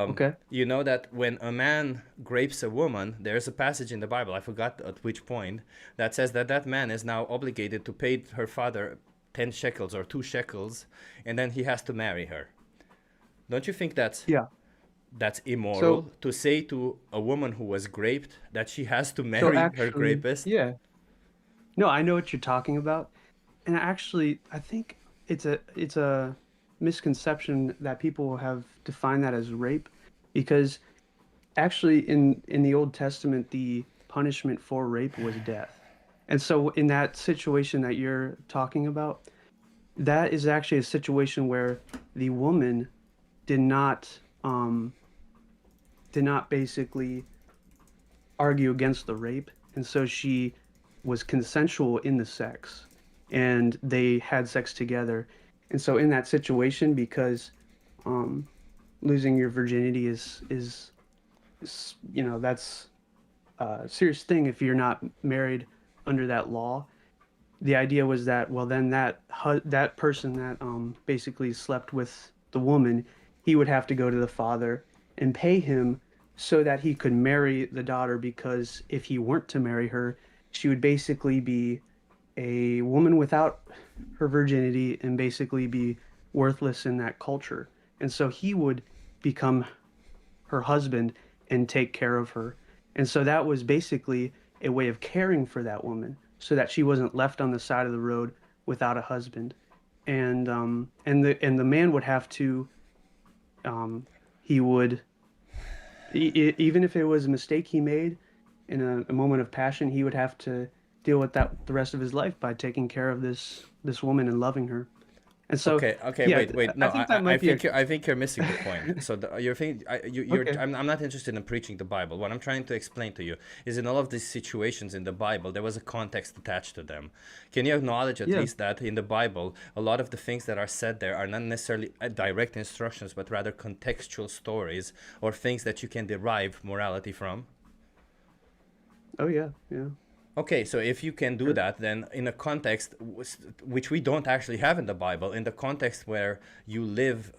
okay, You know that when a man grapes a woman, there's a passage in the Bible, I forgot at which point, that says that that man is now obligated to pay her father 10 shekels or 2 shekels, and then he has to marry her. Don't you think yeah. that's immoral So to say to a woman who was raped that she has to so marry her actually, rapist? yeah, no, I know what you're talking about, and actually, I think it's a misconception that people have defined that as rape, because actually in the Old Testament the punishment for rape was death. And so in that situation that you're talking about, that is actually a situation where the woman did not um did not basically argue against the rape, and so she was consensual in the sex, and they had sex together. And so in that situation, because um losing your virginity is that's a serious thing if you're not married under that law. The idea was that, well, then that person that basically slept with the woman, he would have to go to the father and pay him so that he could marry the daughter, because if he weren't to marry her, she would basically be a woman without her virginity and basically be worthless in that culture. And so he would become her husband and take care of her. And so that was basically a way of caring for that woman so that she wasn't left on the side of the road without a husband. And the man would have to he would even if it was a mistake he made in a moment of passion, he would have to deal with that the rest of his life by taking care of this woman and loving her. And so Okay, okay, yeah, wait. I No, think that might be a I think you're missing the point. So you're thinking, okay. I'm not interested in preaching the Bible. What I'm trying to explain to you is in all of these situations in the Bible, there was a context attached to them. Can you acknowledge at Yeah. least that in the Bible, a lot of the things that are said there are not necessarily direct instructions, but rather contextual stories or things that you can derive morality from? Oh yeah, yeah. Okay, so if you can do that, then in a context which we don't actually have in the Bible, in the context where you live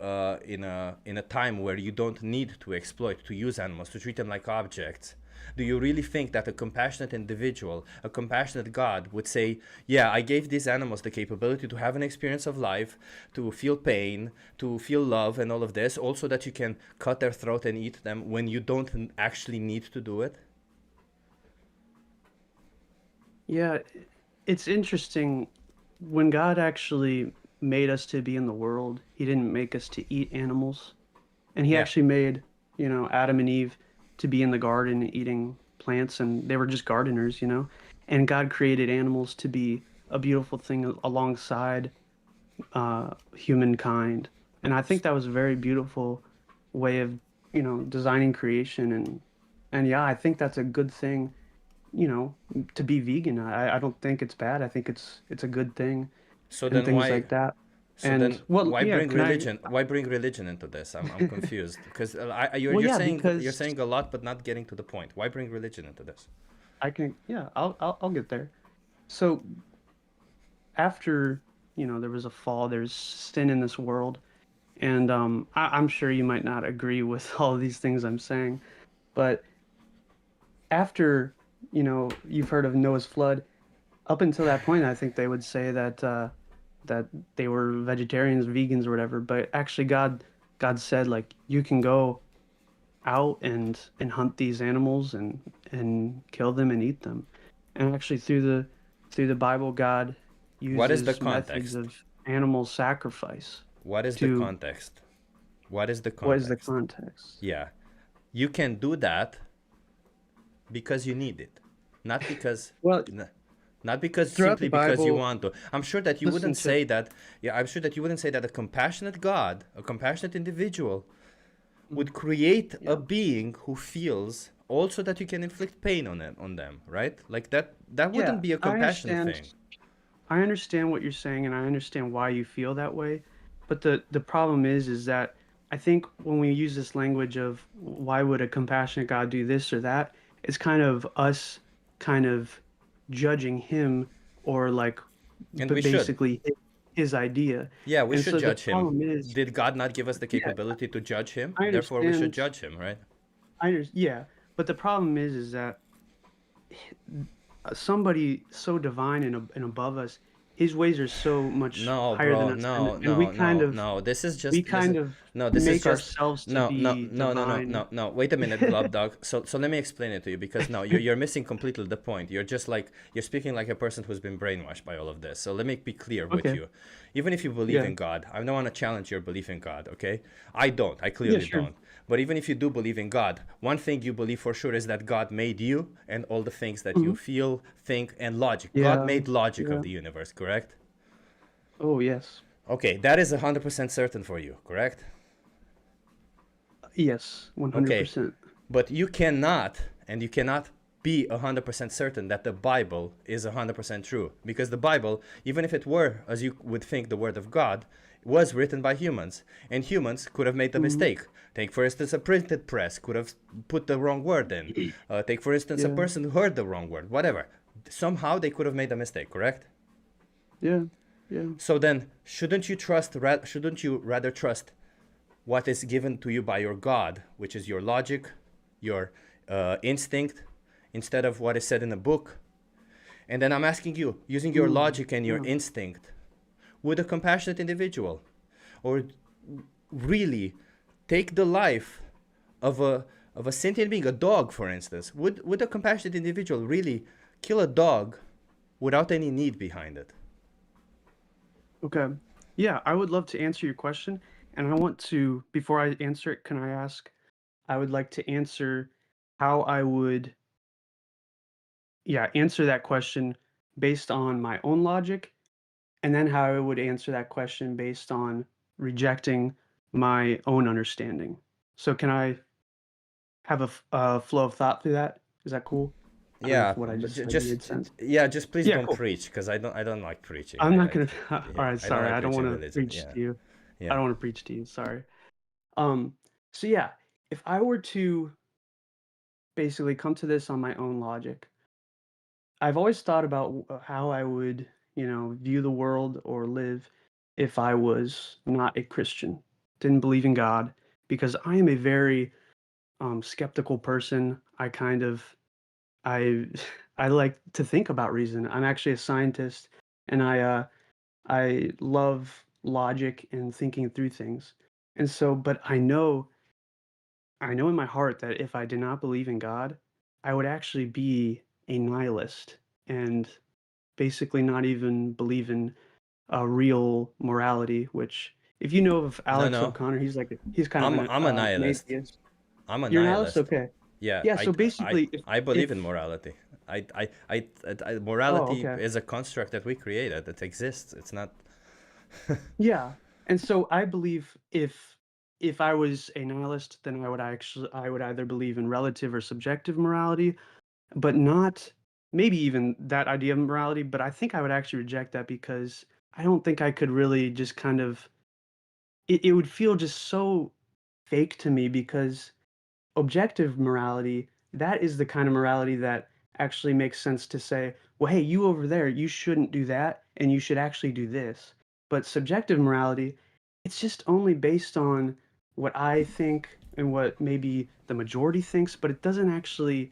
in a time where you don't need to exploit, to use animals, to treat them like objects, do you really think that a compassionate individual, a compassionate God would say, yeah, I gave these animals the capability to have an experience of life, to feel pain, to feel love and all of this, also that you can cut their throat and eat them when you don't actually need to do it? Yeah, it's interesting. When God actually made us to be in the world, he didn't make us to eat animals. And he Yeah. actually made, Adam and Eve to be in the garden eating plants, and they were just gardeners. And God created animals to be a beautiful thing alongside humankind. And I think that was a very beautiful way of, designing creation. And yeah, I think that's a good thing, to be vegan. I don't think it's bad. I think it's a good thing So and then things why? like that. So And then well, why yeah, bring can I? religion? Why bring religion into this? I'm confused because you're Well, you're yeah, saying you're because saying a lot but not getting to the point. Why bring religion into this? yeah, I'll get there. So after, there was a fall, there's sin in this world. And I'm sure you might not agree with all of these things I'm saying, but after, you've heard of Noah's flood, up until that point, I think they would say that they were vegetarians, vegans, or whatever. But actually, God said, like, you can go out and hunt these animals and kill them and eat them. And actually, through the Bible, God What is the uses methods context? of animal sacrifice What is the to. context? What is the What is the context? context? Yeah, you can do that because you need it, not because Well, not because throughout the simply because you Bible, want to. I'm sure that you listen wouldn't to. say that. Yeah, I'm sure that you wouldn't say that a compassionate God, a compassionate individual, would create a being who feels also that you can inflict pain on them, right? Like that Yeah, wouldn't be a I compassionate understand. thing. I understand what you're saying, and I understand why you feel that way. But the problem is that I think when we use this language of why would a compassionate God do this or that, it's kind of us kind of judging him or like And we should. basically his idea. Yeah, we And should so the judge him. problem is, Did God not give us the yeah, capability to judge him? I Therefore, we should understand. judge him, right? Yeah, but the problem is that somebody so divine and above us, his ways are so much No, higher than bro. us, No, and we no, kind no, of no. This is we just this is kind of no. This is make just ourselves to no, no, be no, no, no, divine. no, no. Wait a minute, Glob Dog. So let me explain it to you because no, you're missing completely the point. You're just like you're speaking like a person who's been brainwashed by all of this. So let me be clear with Okay. you. Even if you believe Yeah. in God, I don't want to challenge your belief in God. Okay, I don't. I Yeah, clearly sure. don't. But even if you do believe in God, one thing you believe for sure is that God made you and all the things that you Mhm. feel, think, and logic. God Yeah. made logic of Yeah. the universe, correct? Oh, yes. Okay, that is 100% certain for you, correct? Yes, Okay, 100%. but you cannot be 100% certain that the Bible is 100% true, because the Bible, even if it were, as you would think, the Word of God, was written by humans, and humans could have made a Mhm. mistake. Take, for instance, a printed press could have put the wrong word in. Take, for instance, a Yeah. person who heard the wrong word, whatever. Somehow they could have made a mistake, correct? Yeah. Yeah. So then, shouldn't you rather trust what is given to you by your God, which is your logic, your instinct, instead of what is said in a book? And then I'm asking you, using your logic and your Yeah. instinct, would a compassionate individual, or really take the life of a sentient being, a dog, for instance, would a compassionate individual really kill a dog without any need behind it? Okay. Yeah, I would love to answer your question, and I want to, before I answer it, can I ask? I would like to answer how I would, yeah, answer that question based on my own logic, and then how I would answer that question based on rejecting my own understanding. So can I have a flow of thought through that? Is that cool? I don't know Yeah, if what I but just said made sense. yeah, just please Yeah, don't cool. preach, because I don't like preaching. I'm not I gonna. All yeah, right, I don't sorry. like I don't preaching want to religion. preach Yeah, to you. I yeah. don't want to preach to you. Sorry. So yeah, if I were to basically come to this on my own logic, I've always thought about how I would, view the world or live if I was not a Christian, didn't believe in God, because I am a very skeptical person. I I like to think about reason. I'm actually a scientist, and I love logic and thinking through things. And so, but I know in my heart that if I did not believe in God, I would actually be a nihilist and basically not even believe in a real morality. Which, if you know of No, Alex no. O'Connor, he's kind of I'm a an nihilist. atheist. I'm a You're a nihilist, nihilist. okay? Yeah, Yeah. So basically, I believe in if morality. oh, Morality okay. is a construct that we created. It exists. It's not Yeah. And so I believe if I was a nihilist, then I would either believe in relative or subjective morality, but not maybe even that idea of morality, but I think I would actually reject that because I don't think I could really just kind of it would feel just so fake to me because objective morality, that is the kind of morality that actually makes sense to say, well, hey, you over there, you shouldn't do that, and you should actually do this. But subjective morality, it's just only based on what I think and what maybe the majority thinks, but it doesn't actually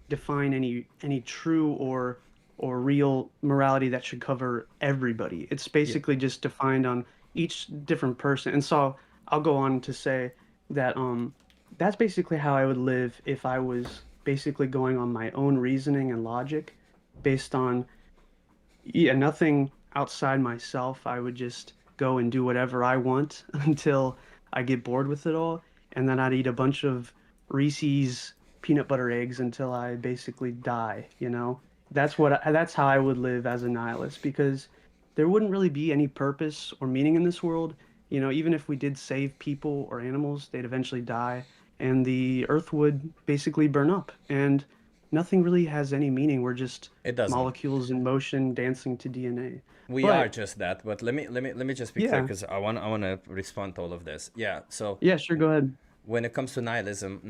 define any true or real morality that should cover everybody. It's basically just defined on each different person. And so I'll go on to say that that's basically how I would live if I was basically going on my own reasoning and logic based on nothing outside myself. I would just go and do whatever I want until I get bored with it all, and then I'd eat a bunch of Reese's peanut butter eggs until I basically die, you know? That's how I would live as a nihilist because there wouldn't really be any purpose or meaning in this world. You know, even if we did save people or animals, they'd eventually die and the earth would basically burn up and nothing really has any meaning. We're just It doesn't. molecules in motion dancing to DNA. We are just that, but let me just be clear Yeah. because I want to respond to all of this. Yeah, so Yeah, sure, go ahead. when it comes to nihilism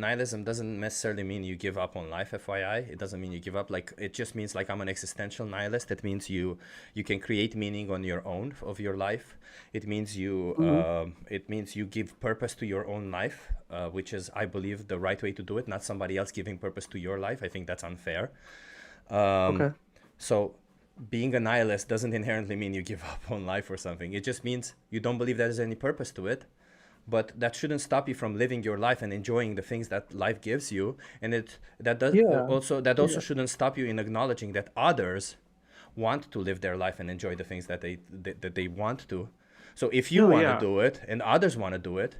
doesn't necessarily mean you give up on life, FYI. It doesn't mean you give up. Like, it just means like I'm an existential nihilist. It means you can create meaning on your own of your life. It means you give purpose to your own life, which is, I believe, the right way to do it. Not somebody else giving purpose to your life. I think that's unfair. Okay. So being a nihilist doesn't inherently mean you give up on life or something. It just means you don't believe there's any purpose to it. But that shouldn't stop you from living your life and enjoying the things that life gives you. And also shouldn't stop you in acknowledging that others want to live their life and enjoy the things that they want to. So if you want to do it and others want to do it,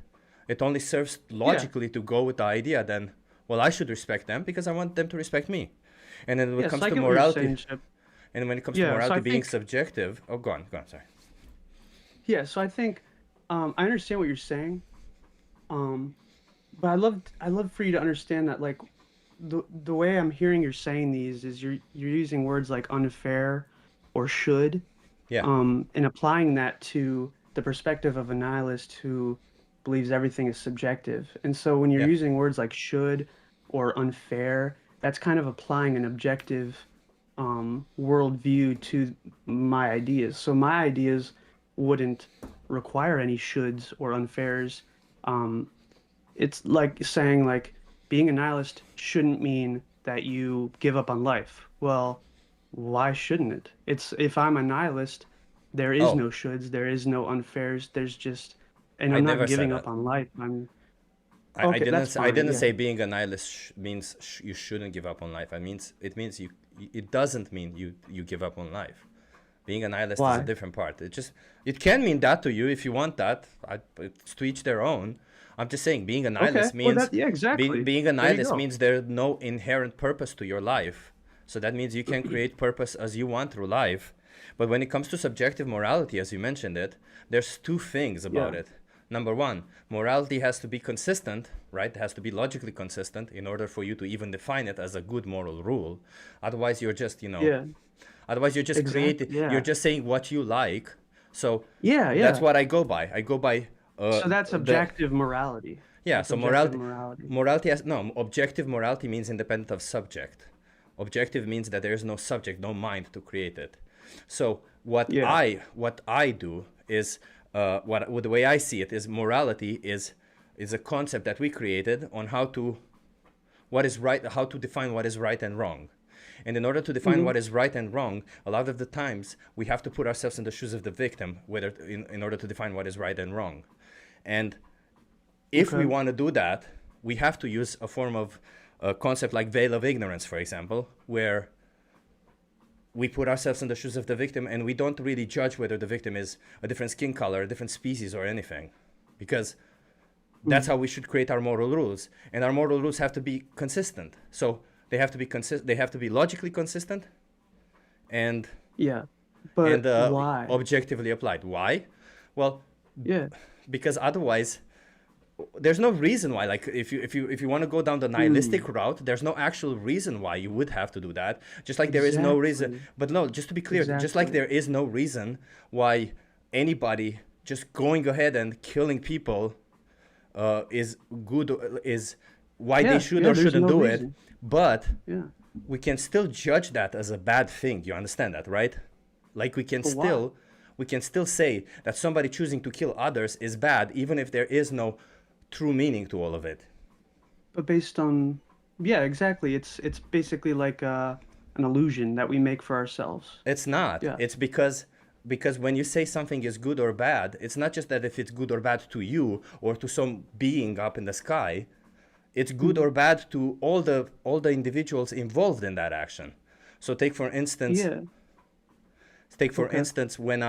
it only serves logically to go with the idea then, well, I should respect them because I want them to respect me. And then when it comes to morality, being subjective, go on, sorry. Yeah, so I think I understand what you're saying, but I'd love for you to understand that like the way I'm hearing you're saying these is you're using words like unfair or should, and applying that to the perspective of a nihilist who believes everything is subjective. And so when you're using words like should or unfair, that's kind of applying an objective worldview to my ideas. So my ideas wouldn't require any shoulds or unfairs. It's like saying like being a nihilist shouldn't mean that you give up on life. Well, why shouldn't it? If I'm a nihilist, there is no shoulds, there is no unfairs. There's just, and I'm not giving up on life. I didn't say being a nihilist means you shouldn't give up on life. It doesn't mean you give up on life. Being a nihilist is a different part. It can mean that to you if you want that. It's to each their own. I'm just saying being a nihilist means being a nihilist means there's no inherent purpose to your life. So that means you can create purpose as you want through life. But when it comes to subjective morality, as you mentioned it, there's two things about it. Number one, morality has to be consistent, right? It has to be logically consistent in order for you to even define it as a good moral rule. Otherwise, you're just, otherwise you're just creating, you're just saying what you like. So that's what I go by. I go by. So that's objective morality. Yeah. That's so morality objective morality means independent of subject. Objective means that there is no subject, no mind to create it. So what I do is the way I see it is morality is a concept that we created on how to define what is right and wrong. And in order to define what is right and wrong, a lot of the times we have to put ourselves in the shoes of the victim, in order to define what is right and wrong. And if we want to do that, we have to use a form of a concept like veil of ignorance, for example, where we put ourselves in the shoes of the victim and we don't really judge whether the victim is a different skin color, a different species or anything, because that's how we should create our moral rules. And our moral rules have to be consistent. So they have to be they have to be logically consistent and why? Objectively applied. Why? Well, Yeah. because otherwise, there's no reason why. Like, if you want to go down the nihilistic route, there's no actual reason why you would have to do that. Just like there is no reason. Exactly. But no, just to be clear, just like Exactly. there is no reason why anybody just going ahead and killing people is good, is why they should or there's shouldn't no do reason. it. But Yeah. we can still judge that as a bad thing. You understand that, right? Like, we can But why? still say that somebody choosing to kill others is bad, even if there is no true meaning to all of it. But based on, yeah, exactly. It's basically like an illusion that we make for ourselves. It's not. Yeah. It's because when you say something is good or bad, it's not just that if it's good or bad to you or to some being up in the sky. It's good or bad to all the individuals involved in that action. So take for instance. Yeah. Take for instance when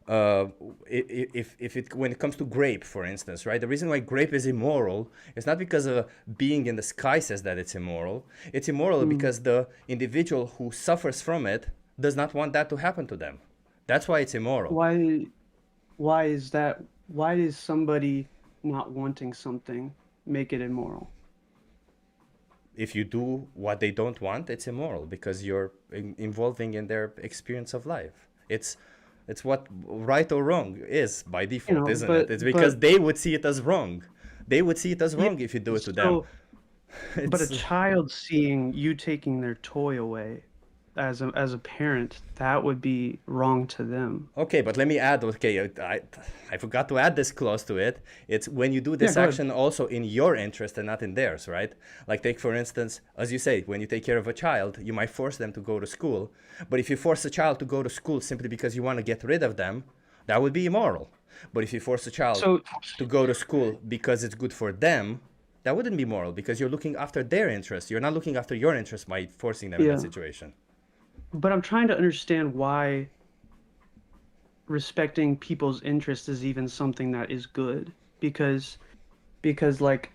when it comes to grape, for instance, right? The reason why grape is immoral is not because a being in the sky says that it's immoral. It's immoral because the individual who suffers from it does not want that to happen to them. That's why it's immoral. Why is that? Why is somebody not wanting something make it immoral? If you do what they don't want, it's immoral because you're involving in their experience of life. It's what right or wrong is by default, isn't it? It's because they would see it as wrong. They would see it as wrong if you do it to them. But a child seeing you taking their toy away, as a parent, that would be wrong to them. Okay, but let me add. Okay, I forgot to add this clause to it. It's when you do this action also in your interest and not in theirs, right? Like, take for instance, as you say, when you take care of a child, you might force them to go to school. But if you force a child to go to school simply because you want to get rid of them, that would be immoral. But if you force a child to go to school because it's good for them, that wouldn't be moral because you're looking after their interests. You're not looking after your interests by forcing them in that situation. But I'm trying to understand why respecting people's interests is even something that is good, because like,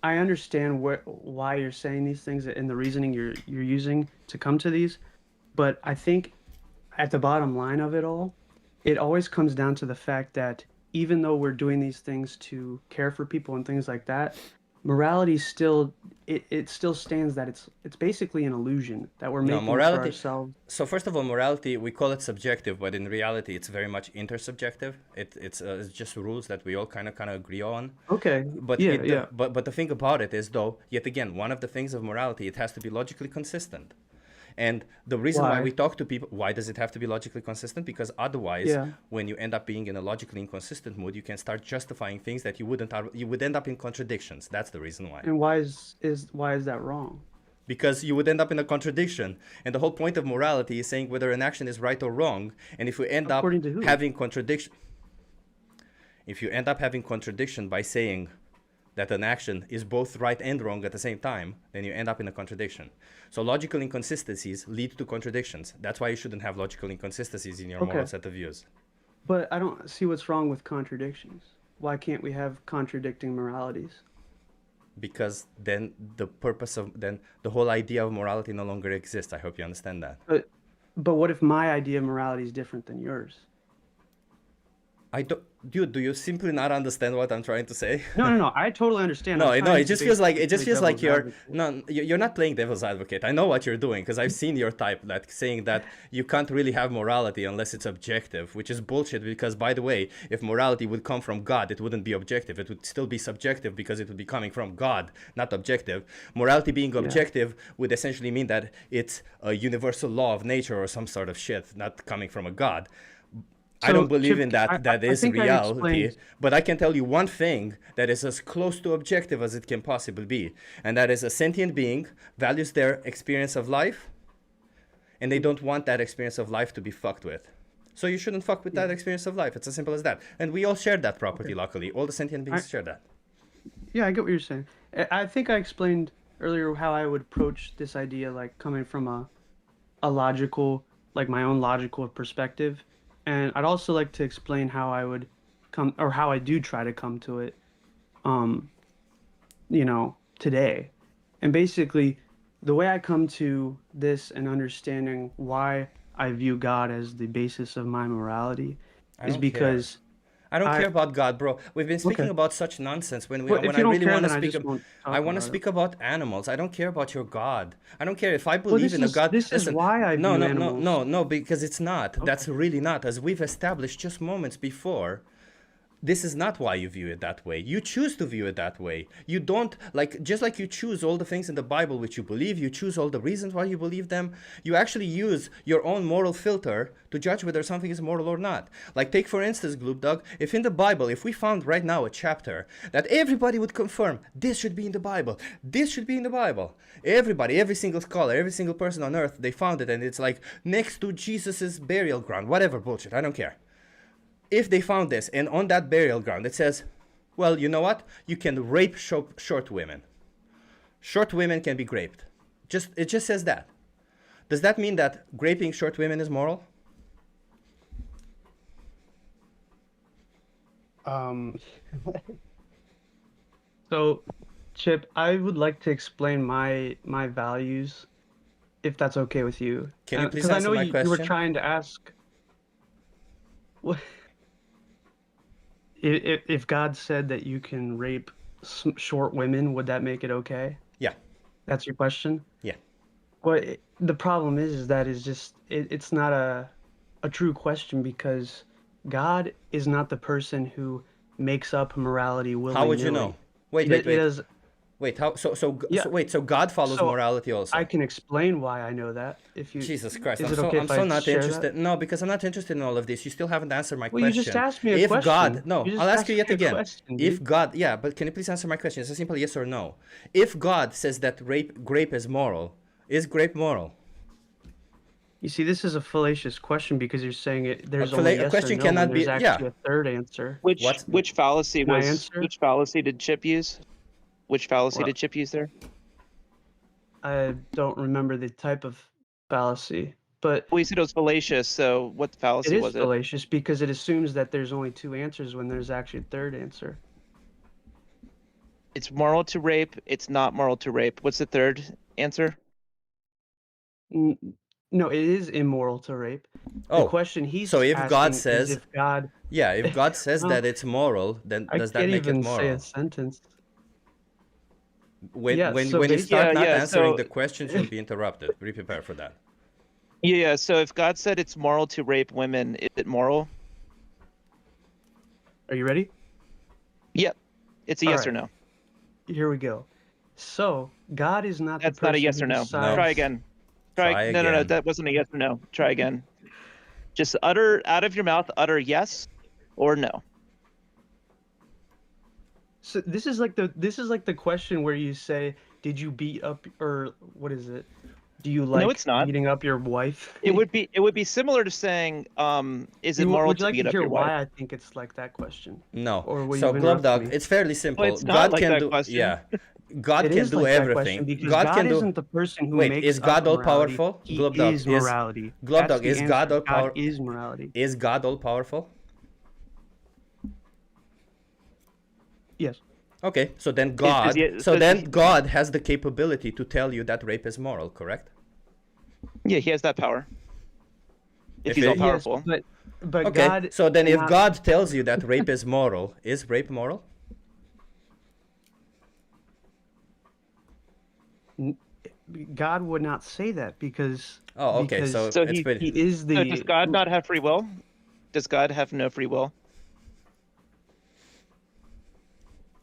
I understand why you're saying these things and the reasoning you're using to come to these, but I think at the bottom line of it all, it always comes down to the fact that even though we're doing these things to care for people and things like that, morality still still stands that it's basically an illusion that we're making for ourselves. So first of all, morality, we call it subjective, but in reality it's very much intersubjective. It's just rules that we all kind of agree on. Okay. But but the thing about it is, though, yet again, one of the things of morality, it has to be logically consistent. And the reason why we talk to people, why does it have to be logically consistent? Because otherwise, when you end up being in a logically inconsistent mood, you can start justifying things that you would end up in contradictions. That's the reason why. And why is that wrong? Because you would end up in a contradiction. And the whole point of morality is saying whether an action is right or wrong. And if we end up having contradiction, by saying that an action is both right and wrong at the same time, then you end up in a contradiction. So logical inconsistencies lead to contradictions. That's why you shouldn't have logical inconsistencies in your moral set of views. But I don't see what's wrong with contradictions. Why can't we have contradicting moralities? Because then the whole idea of morality no longer exists. I hope you understand that. But what if my idea of morality is different than yours? Dude, do you simply not understand what I'm trying to say? No. I totally understand. No, it just feels like you're not playing devil's advocate. I know what you're doing because I've seen your type, like saying that you can't really have morality unless it's objective, which is bullshit. Because, by the way, if morality would come from God, it wouldn't be objective. It would still be subjective because it would be coming from God, not objective. Morality being objective would essentially mean that it's a universal law of nature or some sort of shit, not coming from a God. I don't believe in that. That is reality. But I can tell you one thing that is as close to objective as it can possibly be. And that is a sentient being values their experience of life. And they don't want that experience of life to be fucked with. So you shouldn't fuck with that experience of life. It's as simple as that. And we all share that property, luckily. All the sentient beings share that. Yeah, I get what you're saying. I think I explained earlier how I would approach this idea, like coming from a logical, like my own logical perspective. And I'd also like to explain how I would come, or how I do try to come to it, today. And basically, the way I come to this and understanding why I view God as the basis of my morality is because I don't care about God, bro. We've been speaking Okay. about such nonsense when Well, if when you I don't really care, want to then I speak. just won't I talk want to about it. speak about animals. I don't care about your God. I don't care if I Well, believe in a God. this is Listen, why I no, view no, animals. no, because it's not. That's really not. As we've established just moments before, this is not why you view it that way. You choose to view it that way. You don't, like, just like you choose all the things in the Bible which you believe, you choose all the reasons why you believe them, you actually use your own moral filter to judge whether something is moral or not. Like, take for instance, Gloop Dog, if in the Bible, if we found right now a chapter that everybody would confirm, this should be in the Bible, this should be in the Bible, everybody, every single scholar, every single person on earth, they found it, and it's like next to Jesus's burial ground, whatever bullshit, I don't care. If they found this and on that burial ground it says, well, you know what? You can rape short women. Short women can be raped. It just says that. Does that mean that raping short women is moral? So, Chip, I would like to explain my values, if that's okay with you. Can you please Because I answer know my you were question? trying to ask. If God said that you can rape short women, would that make it okay? Yeah. That's your question? Yeah. Well, the problem is that it's not a true question, because God is not the person who makes up morality willy-nilly. How would you know? Wait. Wait, how? So God follows So morality also. I can explain why I know that. If you Jesus Christ, is I'm it so okay I'm if so I not share interested. that? No, because I'm not interested in all of this. You still haven't answered my Well, question. you just asked me a If question. God, no, You just I'll ask asked you me yet a again. question, If dude. God, yeah, but can you please answer my question? It's a simple yes or no. If God says that grape is moral, is grape moral? You see, this is a fallacious question, because you're saying there's only A yes or question no cannot when there's be, actually yeah. a third answer. Which fallacy Can I was answer? which fallacy did Chip use? Which fallacy Well, did Chip use there? I don't remember the type of fallacy, but Well, you said it was fallacious, so what it fallacy is was it? fallacious because it assumes that there's only two answers when there's actually a third answer. It's moral to rape, it's not moral to rape. What's the third answer? No, it is immoral to rape. The Oh, question he's so if asking God is says, if God... yeah, if God says No, that it's moral, then I does that can't make it even say moral? a sentence. When Yeah, so you start not answering so the questions, you'll be interrupted. Be prepared for that. yeah, so if God said it's moral to rape women, is it moral? Are you ready? Yep. It's a All yes or right. no. Here we go. So God is not That's the person not a yes who or no. decides... Try again. Try No, again. that wasn't a yes or no. Try again. Just utter out of your mouth, utter yes or no. So this is like the question where you say, "Did you beat up," or what is it? Do you like it's not. beating up your wife? It would be similar to saying, is it moral Would you to like beat to up hear your wife? why I think it's like that question? No. Or will So you Globe interrupt Dog, me? it's fairly simple. it's not God like can that do, question. yeah. God It can is do like that everything. question because God God can do. isn't the person who Wait, makes is God up all morality. powerful? He Globe Dog is morality. Globe That's Dog, the is God answer. all power? God is morality. Is God all powerful? Yes. Okay, so then God, God has the capability to tell you that rape is moral, correct? Yeah, he has that power. If he's it- all powerful. Yes, but Okay, God so then if cannot- God tells you that rape is moral, is rape moral? God would not say that because... Oh, okay, because so he is the... So does God not have free will? Does God have no free will?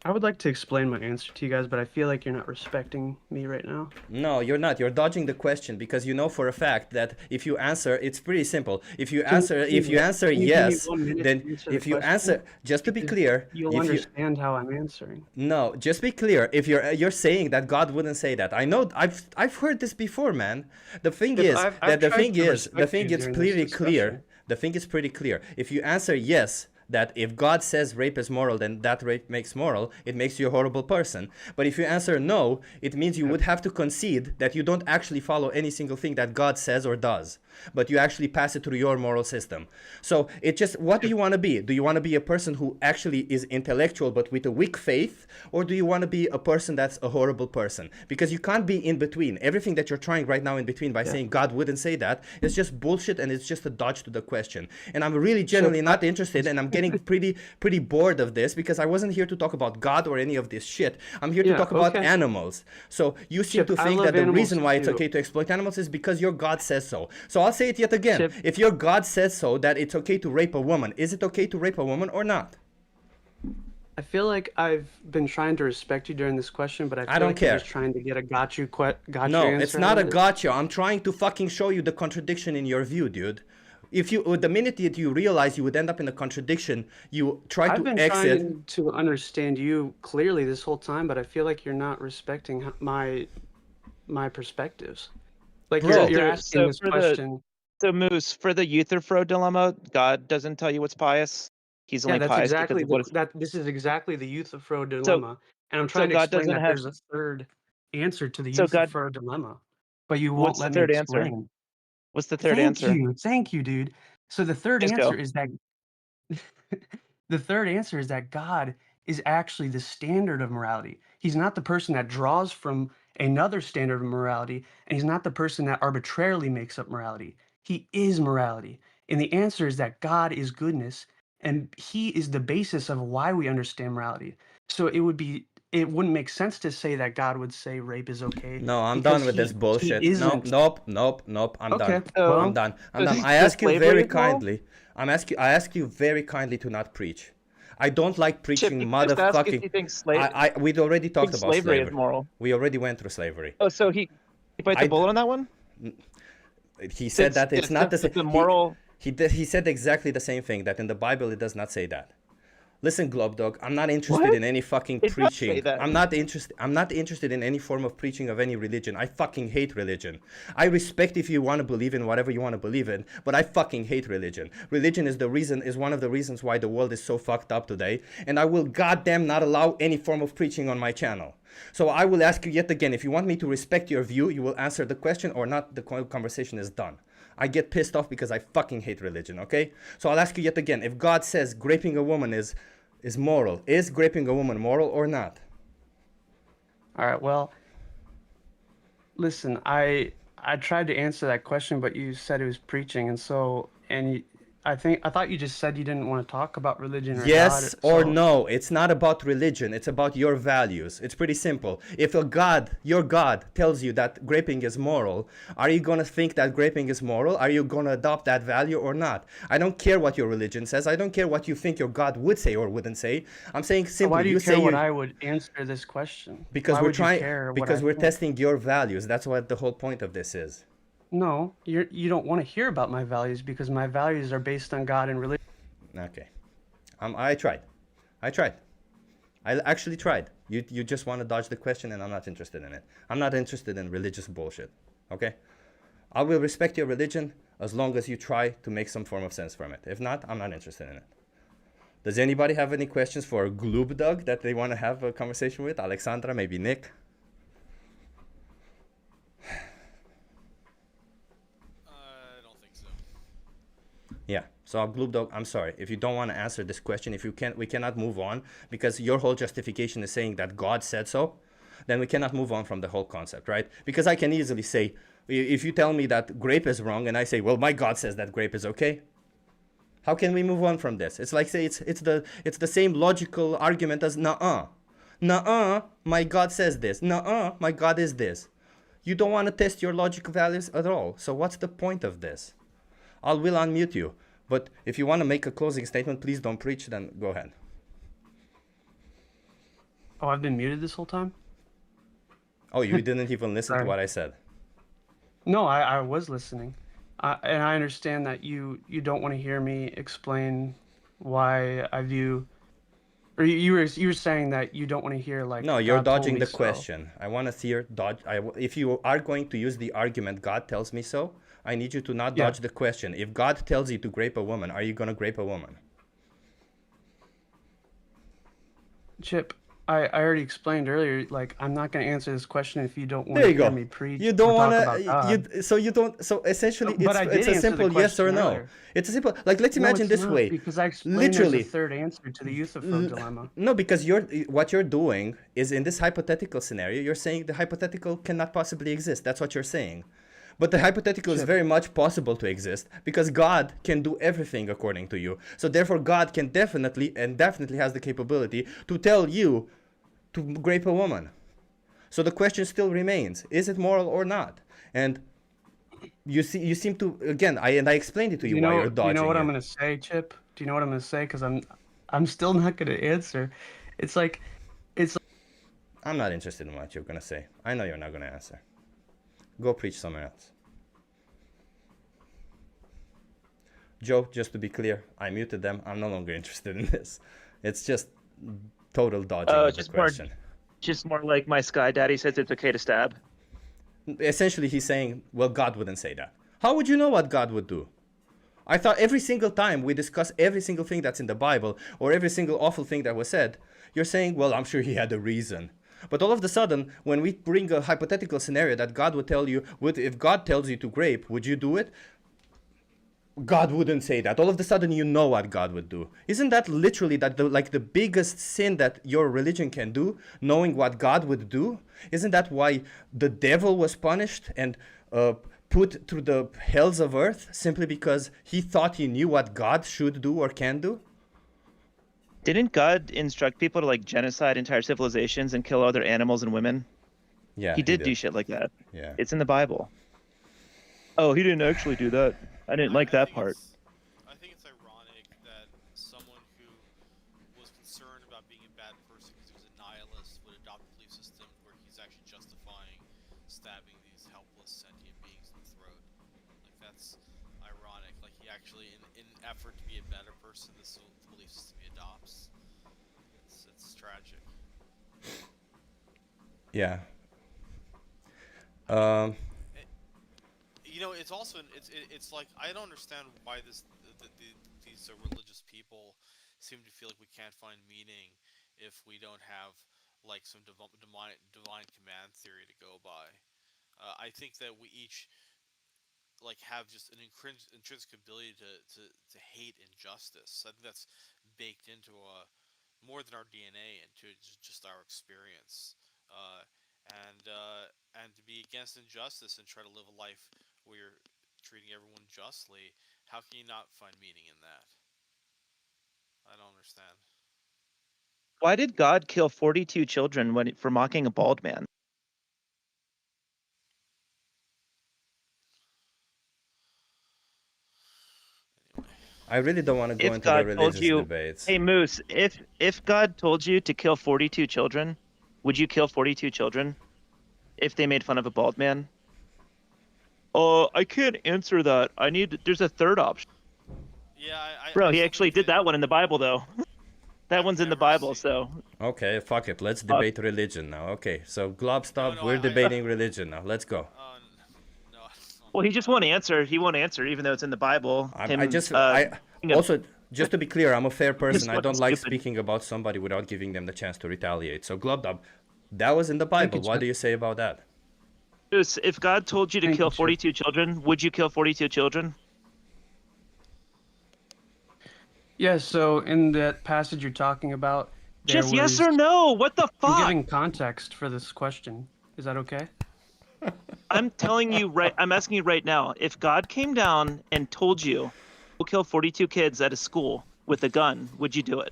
I would like to explain my answer to you guys, but I feel like you're not respecting me right now. No, you're not. You're dodging the question because you know for a fact that if you answer, it's pretty simple. If you answer Can you yes, give me then 1 minute to answer if the you question? answer, just to be Because clear, you'll if you understand how I'm answering. no, just be clear. If you're saying that God wouldn't say that, I know I've heard this before, man. The thing is I've that the tried thing to is the respect thing you is during pretty this clear. discussion. The thing is pretty clear. If you answer yes, that if God says rape is moral, then that rape makes moral, it makes you a horrible person. But if you answer no, it means you would have to concede that you don't actually follow any single thing that God says or does, but you actually pass it through your moral system. So it just, what do you want to be? Do you want to be a person who actually is intellectual but with a weak faith, or do you want to be a person that's a horrible person? Because you can't be in between. Everything that you're trying right now in between by saying God wouldn't say that is just bullshit, and it's just a dodge to the question. And I'm really genuinely not interested, and I'm getting pretty bored of this because I wasn't here to talk about God or any of this shit. I'm here to Yeah, talk about okay. animals. So you seem Chip, to I think love that the animals reason why it's too. okay to exploit animals is because your God says so. So I'll say it yet again. Chip. If your God says so, that it's okay to rape a woman, is it okay to rape a woman or not? I feel like I've been trying to respect you during this question, but I feel don't like you're care. just trying to get a gotcha No, answer it's not out a of it. gotcha. I'm trying to fucking show you the contradiction in your view, dude. If you, the minute that you realize you would end up in a contradiction, you try I've to been exit. trying to understand you clearly this whole time, but I feel like you're not respecting my perspectives. Like Bro. you're asking So this for question. So Moose, for the Euthyphro dilemma, God doesn't tell you what's pious. He's Yeah, only that's pious because exactly of what is. this is exactly the Euthyphro So dilemma, and I'm so trying to God explain doesn't that have. there's a third answer to the So God, Euthyphro dilemma, but you won't what's the let me third answer? explain. What's the third answer? Thank you, dude. So the third Just answer go. is that the third answer is that God is actually the standard of morality. He's not the person that draws from another standard of morality, and he's not the person that arbitrarily makes up morality. He is morality. And the answer is that God is goodness, and he is the basis of why we understand morality. So it wouldn't make sense to say that God would say rape is okay. No, I'm because done with this he bullshit. isn't. Nope. I'm done. Okay, So, I'm done. I'm so done. I so ask you slavery very is moral? kindly. I ask you very kindly to not preach. I don't like Chip, preaching you just ask if he motherfucking. thinks We'd already talked about slavery is slavery. moral. We already went through slavery. Oh, so he bites a bullet on that one? He said that it's not the same. The moral. He said exactly the same thing, that in the Bible it does not say that. Listen, Globe Dog, I'm not interested in any fucking It does say preaching. that. I'm not interested in any form of preaching of any religion. I fucking hate religion. I respect if you want to believe in whatever you want to believe in, but I fucking hate religion. Religion is one of the reasons why the world is so fucked up today, and I will goddamn not allow any form of preaching on my channel. So I will ask you yet again, if you want me to respect your view, you will answer the question, or not, the conversation is done. I get pissed off because I fucking hate religion, okay? So I'll ask you yet again, if God says raping a woman is moral, is raping a woman moral or not? All right, well, listen, I tried to answer that question, but you said it was preaching, and so I thought you just said you didn't want to talk about religion or Yes God. or no. It's not about religion. It's about your values. It's pretty simple. If your God tells you that raping is moral, are you going to think that raping is moral? Are you going to adopt that value or not? I don't care what your religion says. I don't care what you think your God would say or wouldn't say. I'm saying simply, Why do you say care what I would answer this question? because Why we're would you trying care what because I we're think? testing your values. That's what the whole point of this is. No, you don't want to hear about my values because my values are based on God and religion. Okay. I tried. I actually tried. You just want to dodge the question, and I'm not interested in it. I'm not interested in religious bullshit. Okay? I will respect your religion as long as you try to make some form of sense from it. If not, I'm not interested in it. Does anybody have any questions for Gloobdog that they want to have a conversation with? Alexandra, maybe Nick? I don't think so. Yeah. So Gloobdog, I'm sorry. If you don't want to answer this question, we cannot move on because your whole justification is saying that God said so, then we cannot move on from the whole concept, right? Because I can easily say, if you tell me that grape is wrong and I say, well, my God says that grape is okay, how can we move on from this? It's like, say, it's the same logical argument as nuh-uh. Nuh-uh, my God says this. Nuh-uh, my God is this. You don't want to test your logical values at all. So what's the point of this? I will unmute you. But if you want to make a closing statement, please don't preach, then go ahead. Oh, I've been muted this whole time? Oh, you didn't even listen to what I said. No, I was listening. And I understand that you don't want to hear me explain why I view... Or you were saying that you don't want to hear, like, no, you're God told dodging me the so. question. I want to hear if you are going to use the argument, God tells me so, I need you to not dodge the question. If God tells you to grape a woman, are you going to grape a woman? Chip, I already explained earlier, like, I'm not going to answer this question if you don't want There to you hear go. me preach You don't or want talk about God. so essentially But I did it's a answer the simple yes or question no. earlier. It's a simple, like, let's No, imagine it's this not, way. because I explained Literally. there's a third answer to the Euthyphro dilemma. No, because what you're doing is, in this hypothetical scenario, you're saying the hypothetical cannot possibly exist. That's what you're saying. But the hypothetical is Chip. very much possible to exist because God can do everything according to you. So therefore God can definitely has the capability to tell you to grape a woman. So the question still remains, is it moral or not? And you seem to, again, I explained it to you, why you're dodging Do you know what it. I'm gonna say, Chip? Do you know what I'm gonna say? Because I'm still not gonna answer. It's like I'm not interested in what you're gonna say. I know you're not gonna answer. Go preach somewhere else. Joe, just to be clear, I muted them. I'm no longer interested in this. It's just total dodging of the question. Just more like my Sky Daddy says it's okay to stab. Essentially, he's saying, well, God wouldn't say that. How would you know what God would do? I thought every single time we discuss every single thing that's in the Bible or every single awful thing that was said, you're saying, well, I'm sure he had a reason. But all of a sudden, when we bring a hypothetical scenario that God would tell you, if God tells you to grape, would you do it? God wouldn't say that. All of a sudden, you know what God would do. Isn't that literally the biggest sin that your religion can do? Knowing what God would do? Isn't that why the devil was punished and put through the hells of earth? Simply because he thought he knew what God should do or can do? Didn't God instruct people to like genocide entire civilizations and kill other animals and women? Yeah, he did do shit like that. Yeah. It's in the Bible. Oh, he didn't actually do that. I didn't like that part. I think it's ironic that someone who was concerned about being a bad person because he was a nihilist would adopt a belief system where he's actually justifying stabbing these helpless sentient beings in the throat. Like, that's ironic. Like, he actually, in an effort to be a better person, this belief system he adopts. It's tragic. Yeah. You know, it's also it's like I don't understand why these religious people seem to feel like we can't find meaning if we don't have like some divine command theory to go by. I think that we each like have just an intrinsic ability to hate injustice. I think that's baked into more than our DNA, into just our experience. And to be against injustice and try to live a life where you're treating everyone justly, how can you not find meaning in that? I don't understand. Why did God kill 42 children for mocking a bald man? I really don't want to go If into the God religious told you, debates. hey Moose, if God told you to kill 42 children, would you kill 42 children if they made fun of a bald man? I can't answer that. There's a third option. Yeah, Bro, he actually did that one in the Bible though. That one's in the Bible, so. Okay, fuck it. Let's debate religion now. Okay, so Globstop, we're debating religion now. Let's go. Well, he just won't answer. He won't answer, even though it's in the Bible. Also, just to be clear, I'm a fair person. I don't like stupid. speaking about somebody without giving them the chance to retaliate. So Globstop, that was in the Bible. What do you say about that? If God told you to kill 42 children, would you kill 42 children? Yeah, so in that passage you're talking about, Just yes or no. What the fuck? I'm giving context for this question. Is that okay? I'm telling you I'm asking you right now. If God came down and told you, we'll kill 42 kids at a school with a gun, would you do it?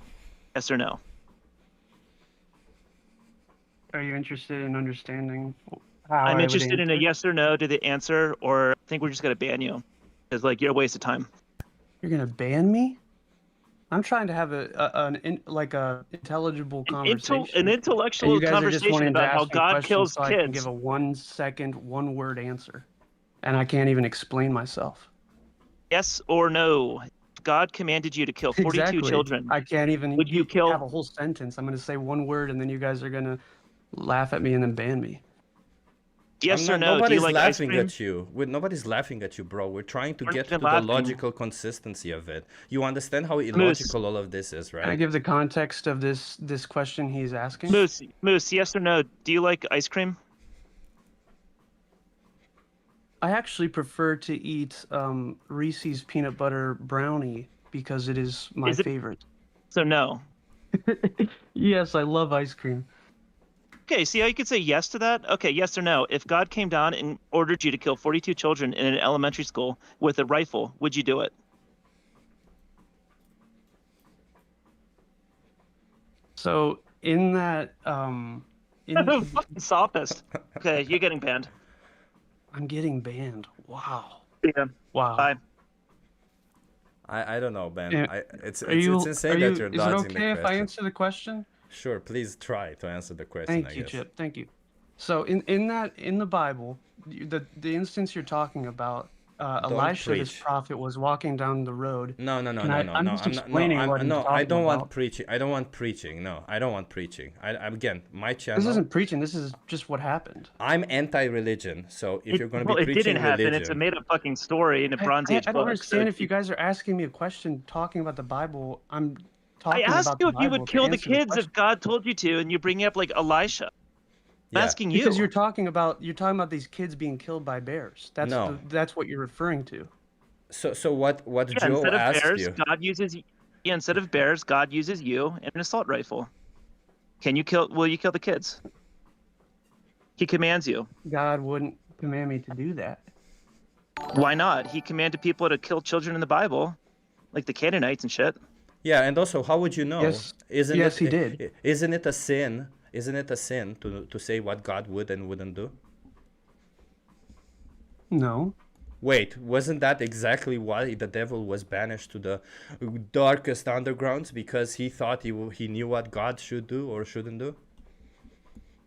Yes or no? Are you interested in understanding how I'm I would interested in a answer? yes or no to the answer, or I think we're just gonna ban you. Because like you're a waste of time. You're gonna ban me? I'm trying to have an intelligible conversation. An intellectual and you guys are just conversation wanting to about how ask me God questions kills so I can kids. give a 1 second, 1 word answer, and I can't even explain myself. Yes or no? If God commanded you to kill 42 Exactly. children. I can't even Would you kill? have a whole sentence. I'm going to say 1 word, and then you guys are going to laugh at me and then ban me. Yes or no? Nobody's Do you like ice laughing cream? at you. Nobody's laughing at you, bro. We're trying to We're get not to the laughing. logical consistency of it. You understand how illogical all of this is, Can I right? give the context of this question he's asking? Moose, yes or no? Do you like ice cream? I actually prefer to eat Reese's peanut butter brownie because it is my favorite. So no. Yes, I love ice cream. Okay, see how you could say yes to that? Okay, yes or no. If God came down and ordered you to kill 42 children in an elementary school with a rifle, would you do it? So in that Fucking sophist. Okay, you're getting banned. I'm getting banned. Wow. Yeah. Wow. Bye. I don't know, Ben. Yeah. It's Are you? insane Are that you? you're Is it dodging the okay if I question. answer the question? Sure, please try to answer the question. Thank you, Chip. Thank you. So in the Bible, the instance you're talking about, Elisha, this preach. prophet, was walking down the road. No. I'm just I'm not. explaining what he's No, talking I don't want about. preaching. I don't want preaching. No, I don't want preaching. Again, my channel. This isn't preaching. This is just what happened. I'm anti-religion, so if you're going to Well, be it preaching didn't happen. religion, It's a made-up fucking story in a Bronze Age I don't book. understand so if you guys are asking me a question talking about the Bible. I'm I talking asked about you the if you Bible would to kill the answer kids if God told you to, and you bring up like Elisha. I'm asking you. Because you're talking about these kids being killed by bears. That's No. that's what you're referring to. So what Yeah, Joe instead of asked bears, you? God uses. Yeah, instead of bears, God uses you and an assault rifle. Can you kill? Will you kill the kids? He commands you. God wouldn't command me to do that. Why not? He commanded people to kill children in the Bible, like the Canaanites and shit. Yeah, and also, how would you know? Yes. Isn't Yes, it, he did. Isn't it a sin? Isn't it a sin to say what God would and wouldn't do? No. Wait, wasn't that exactly why the devil was banished to the darkest undergrounds, because he thought he knew what God should do or shouldn't do?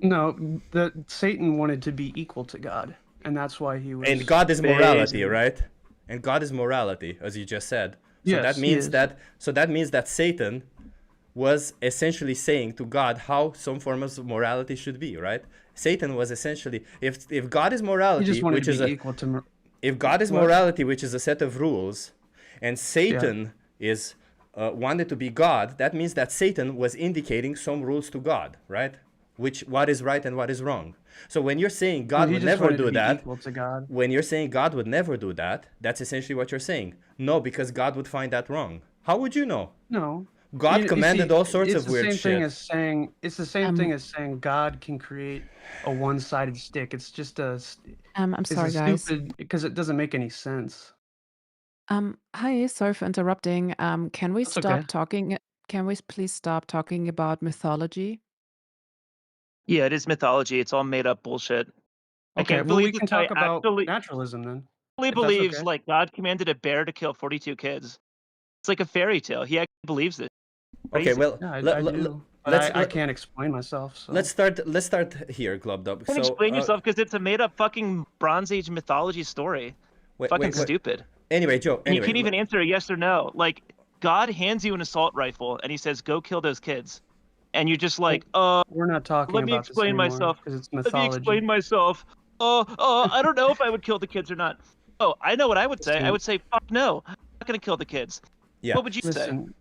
No, Satan wanted to be equal to God, and that's why he was. And God is morality, right? And God is morality, as you just said. So Yes, that he means is. that means that Satan was essentially saying to God how some form of morality should be, right? Satan was essentially, if God is He morality, just wanted which to is be equal to. if God is What? morality, which is a set of rules, and Satan is wanted to be God, that means that Satan was indicating some rules to God, right? What is right and what is wrong. So when you're saying God he would just never wanted to do be that, equal to God. when you're saying God would never do that, that's essentially what you're saying. No, because God would find that wrong. How would you know? No. God commanded all sorts of weird It's the same thing shit. as saying. It's the same thing as saying God can create a one-sided stick. It's just a. I'm it's sorry, a guys. stupid because it doesn't make any sense. Hi, sorry for interrupting. Can we That's stop okay. talking? Can we please stop talking about mythology? Yeah, it is mythology. It's all made up bullshit. I Okay, can't well, we believe this can guy talk about actually naturalism then. really If that's believes okay. like God commanded a bear to kill 42 kids. It's like a fairy tale. He actually believes this. Okay, Crazy. well, Yeah, I let, do, but let's I can't explain myself. So let's start here, Globdub. You can So explain yourself because it's a made-up fucking Bronze Age mythology story. Fucking stupid. Anyway, Joe. And you Anyway, can't even answer a yes or no. Like God hands you an assault rifle and he says, "Go kill those kids," and you're just like, we're not talking let me about this explain anymore myself. because it's Let me mythology. explain myself. I don't know if I would kill the kids or not. Oh, I know what I would say. I would say, fuck no, I'm not gonna kill the kids. Yeah. What would you say? Listen,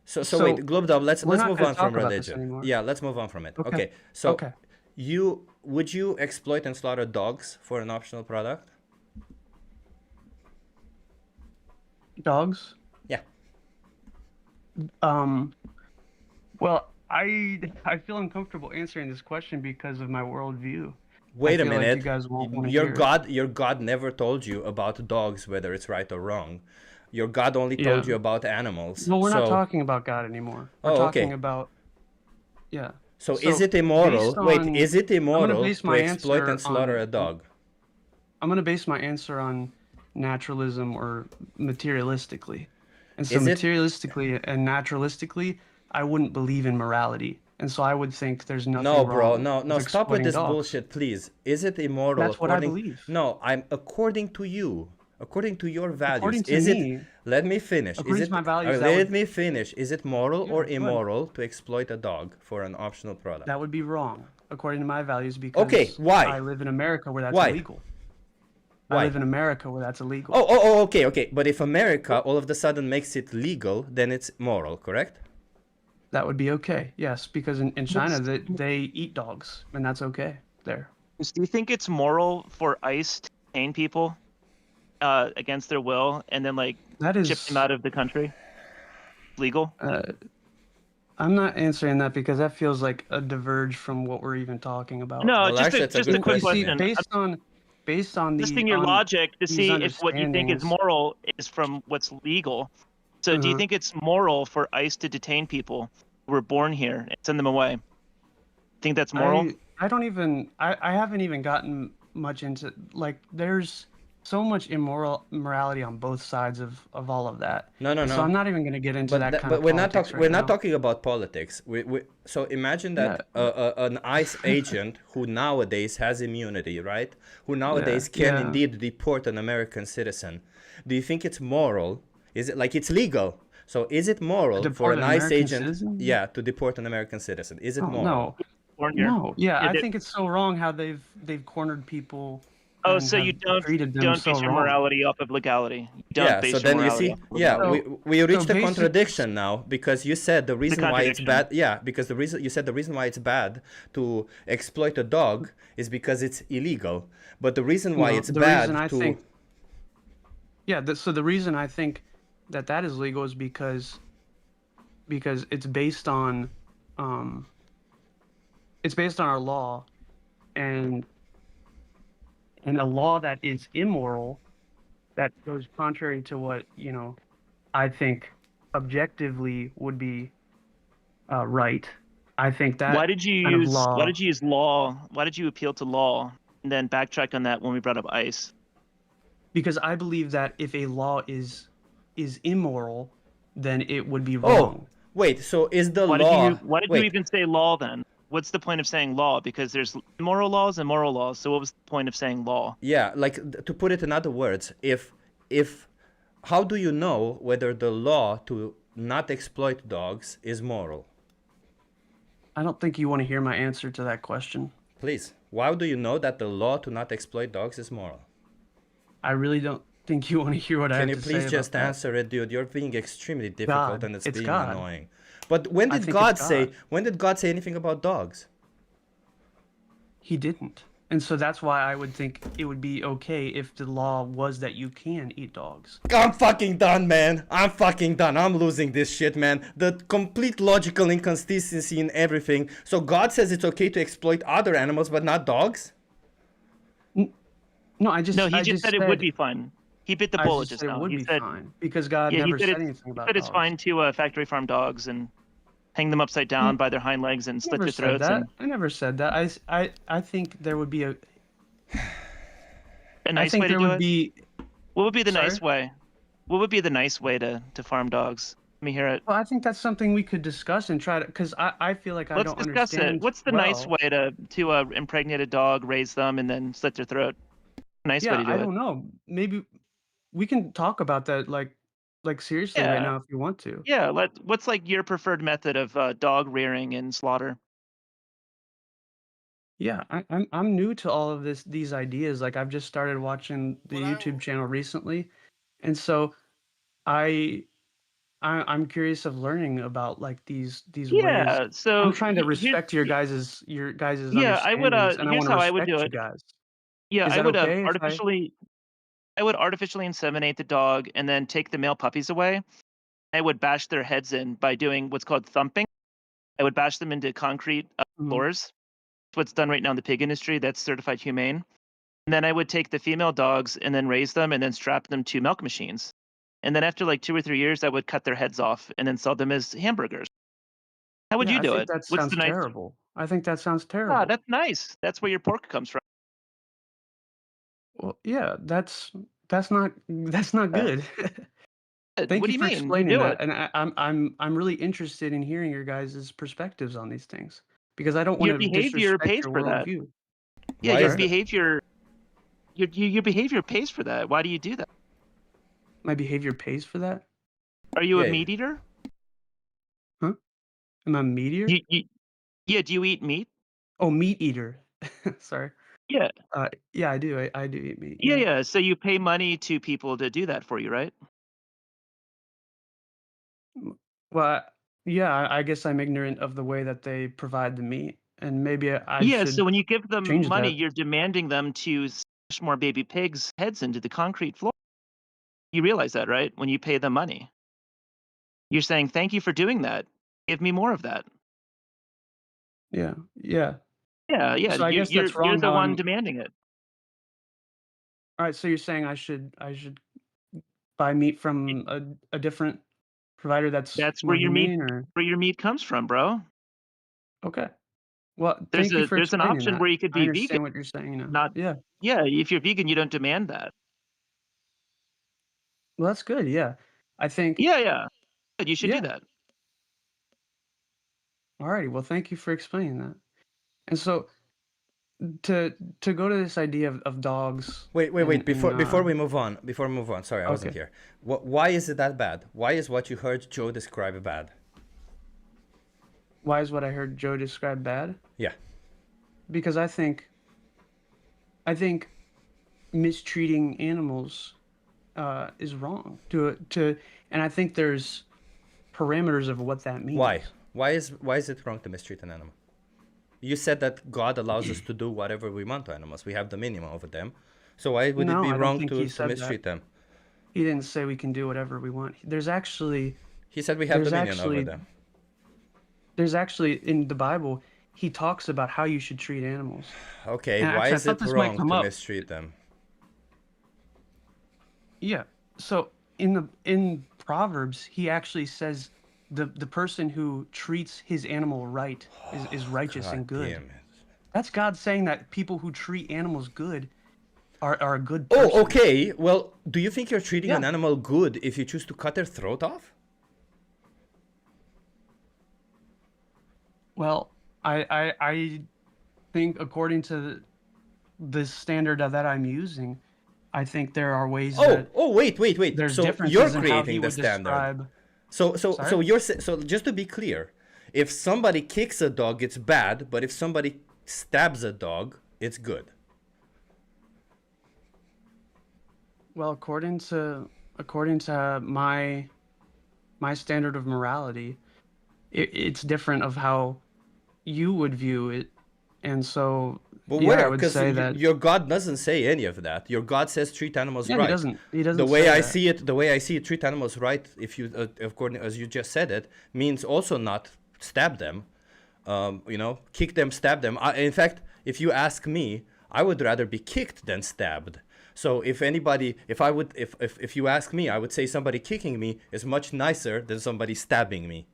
So wait, Globdub, let's we're not move gonna on from talk about this religion. anymore. Yeah, let's move on from it. Okay. Okay. So Okay. would you exploit and slaughter dogs for an optional product? Dogs? Yeah. Well, I feel uncomfortable answering this question because of my worldview. Wait I a feel like minute. you guys won't want to your hear it. God never told you about dogs, whether it's right or wrong. Your God only told Yeah. you about animals. Well, we're not So- talking about God anymore. We're Oh, talking okay. about yeah. So is it immoral? based Wait, on- is it I'm gonna immoral base to my exploit answer and slaughter on- a dog? I'm going to base my answer on naturalism or materialistically. And so Is it- materialistically and naturalistically, I wouldn't believe in morality. And so I would think there's nothing No, wrong bro, no, with stop with exploiting this dogs. bullshit, please. Is it immoral? That's what I believe. No, I'm according to you, according to your values. According to is me- it? Let me finish. according Is to it? my values, that let would- me finish. Is it moral or Yeah, go ahead. immoral to exploit a dog for an optional product? That would be wrong, according to my values, because Okay, why? I live in America where that's Why? illegal. Why? I live in America where that's illegal. Okay. But if America all of a sudden makes it legal, then it's moral, correct? That would be okay, yes, because in China, they eat dogs, and that's okay there. Do you think it's moral for ICE to detain people against their will and then like That is ship them out of the country? Legal? I'm not answering that because that feels like a diverge from what we're even talking about. No, Well, just actually, a it's a just a good quick You see, question. question. based on Testing your logic to these see if what you think is understandings. moral is from what's legal. So do you Uh-huh. think it's moral for ICE to detain people who were born here and send them away? Think that's moral? I don't even I haven't even gotten much into, like, there's so much morality on both sides of all of that. No, no, So no. I'm not even going to get into that kind But of we're not politics talking. right We're now. not talking about politics. So imagine that an ICE agent who nowadays has immunity, right? Who nowadays can indeed deport an American citizen. Do you think it's moral? Is it like it's legal? So is it moral for deport an an ICE American agent? citizen? Yeah, to deport an American citizen. Is it Oh, moral? no. Yeah, Yeah, I think it's so wrong how they've cornered people. Oh, and so you have treated them don't so base your wrong. morality off of legality. You don't Yeah, base so your then you morality see, off of yeah, legality. we reached a basic- contradiction now, because you said the reason why it's contradiction. bad, yeah, because you said the reason why it's bad to exploit a dog is because it's illegal, but the reason why No, it's the bad reason I to think, yeah, so the reason I think that is legal is because it's based on our law, and a law that is immoral, that goes contrary to what I think objectively would be right. I think that Why did you kind of use law, law? Why did you appeal to law and then backtrack on that when we brought up ICE? because I believe that if a law is immoral, then it would be wrong. wait, so is the Why law? did you even say law then? What's the point of saying law? Because there's immoral laws and moral laws. So what was the point of saying law? Yeah, like to put it in other words, if how do you know whether the law to not exploit dogs is moral? I don't think you want to hear my answer to that question. Please, how do you know that the law to not exploit dogs is moral? I really don't think you want to hear what I have to say. Can you please just about that. answer it, dude? You're being extremely difficult, God, and it's it's being God. annoying. But when I did think God it's say? God. When did God say anything about dogs? He didn't. And so that's why I would think it would be okay if the law was that you can eat dogs. I'm fucking done, man. I'm fucking done. I'm losing this shit, man. The complete logical inconsistency in everything. So God says it's okay to exploit other animals, but not dogs? No, I just he just said it would be fine. He bit the I bullet just just said it now. would He be said fine because God yeah, never he said anything about he said it's dogs. fine to factory farm dogs and hang them upside down by their hind legs and slit Never their said throats. that. And I never said that. I think there would be a nice way to there do would it. be. What would be the Sorry? nice way? What would be the nice way to farm dogs? Let me hear it. Well, I think that's something we could discuss and try to, because I feel like I Let's don't discuss understand. it. What's the nice way to impregnate a dog, raise them, and then slit their throat? Nice way Yeah, to do I it. don't know. Maybe we can talk about that, like seriously right now if you want to. Yeah. What's like your preferred method of dog rearing and slaughter? Yeah, I'm new to all of these ideas. Like I've just started watching the YouTube channel recently, and so I'm curious of learning about like these ways. Yeah. So I'm trying to here's respect your guys' yeah. I would understandings, and I here's want to how I would do respect you it. guys. Yeah, Is I that would okay if I would artificially inseminate the dog and then take the male puppies away. I would bash their heads in by doing what's called thumping. I would bash them into concrete floors. That's what's done right now in the pig industry. That's certified humane. And then I would take the female dogs and then raise them and then strap them to milk machines. And then after like 2 or 3 years, I would cut their heads off and then sell them as hamburgers. How would Yeah, you I do think it? that What's sounds the nice? terrible. I think that sounds terrible. Ah, that's nice. That's where your pork comes from. Well, yeah, that's not good. Thank What do you you for mean? You explaining do that, it. and I'm really interested in hearing your guys' perspectives on these things because I don't want Your to behavior disrespect pays your for that. worldview. Yeah, Why your is that? behavior. Your behavior pays for that. Why do you do that? My behavior pays for that? Are you a Yeah. meat eater? Huh? Am I a meat eater? Yeah. Do you eat meat? Oh, meat eater. Sorry. Yeah. Yeah, I do. I do eat meat. Yeah, yeah. So you pay money to people to do that for you, right? Well, yeah, I guess I'm ignorant of the way that they provide the meat, and maybe I Yeah. should So when you give them change money, that. you're demanding them to smash more baby pigs' heads into the concrete floor. You realize that, right? When you pay them money, you're saying thank you for doing that. Give me more of that. Yeah. Yeah. Yeah. So I guess that's You're wrong the how one I'm. demanding it. All right. So you're saying I should buy meat from a different provider that's That's more where your humane, meat comes from, bro. Okay. Well, thank you for There's an explaining option that. where you could I be vegan. understand what you're saying now. Not Yeah. Yeah, if you're vegan, you don't demand that. Well, that's good. Yeah. I think. Yeah. You should do Yeah. that. Alrighty. Well, thank you for explaining that. And so to go to this idea of dogs. Wait. Before we move on, sorry, I wasn't Okay. here. Why is it that bad? Why is what you heard Joe describe bad? Why is what I heard Joe describe bad? Yeah. Because I think mistreating animals is wrong. And I think there's parameters of what that means. Why? Why is it wrong to mistreat an animal? You said that God allows us to do whatever we want to animals. We have dominion over them. So why would it be I don't wrong think to he said mistreat that. them? He didn't say we can do whatever we want. He said we have dominion over them. There's actually in the Bible, he talks about how you should treat animals. Okay, And why actually, is it wrong to mistreat them? Yeah. So in Proverbs, he actually says the person who treats his animal right is righteous and good. Damn it. That's God saying that people who treat animals good are a good person. Oh, okay. Well, do you think you're treating an animal good if you choose to cut their throat off? Well, I think according to the standard that I'm using, I think there are ways that. Oh, wait. There's So differences you're in how creating he the would standard. describe. So so just to be clear, if somebody kicks a dog, it's bad, but if somebody stabs a dog, it's good. Well, according to my standard of morality, it's different of how you would view it, and so But yeah, where? I would Because say that your God doesn't say any of that. Your God says treat animals Yeah, right. he doesn't The way say I that. see it, treat animals right. If you, according as you just said it, means also not stab them. Kick them, stab them. In fact, if you ask me, I would rather be kicked than stabbed. So if you ask me, I would say somebody kicking me is much nicer than somebody stabbing me.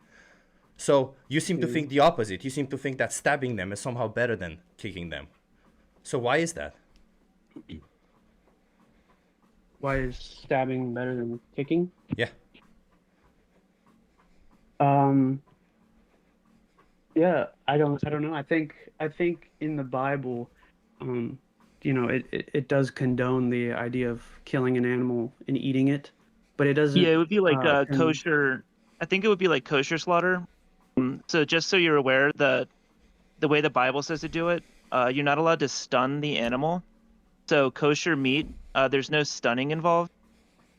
So you seem to think the opposite. You seem to think that stabbing them is somehow better than kicking them. So why is that? Why is stabbing better than kicking? Yeah. Yeah, I don't know. I think in the Bible, it does condone the idea of killing an animal and eating it, but it doesn't. Yeah, it would be like con- kosher. I think it would be like kosher slaughter. So just so you're aware, the way the Bible says to do it, you're not allowed to stun the animal. So kosher meat, there's no stunning involved.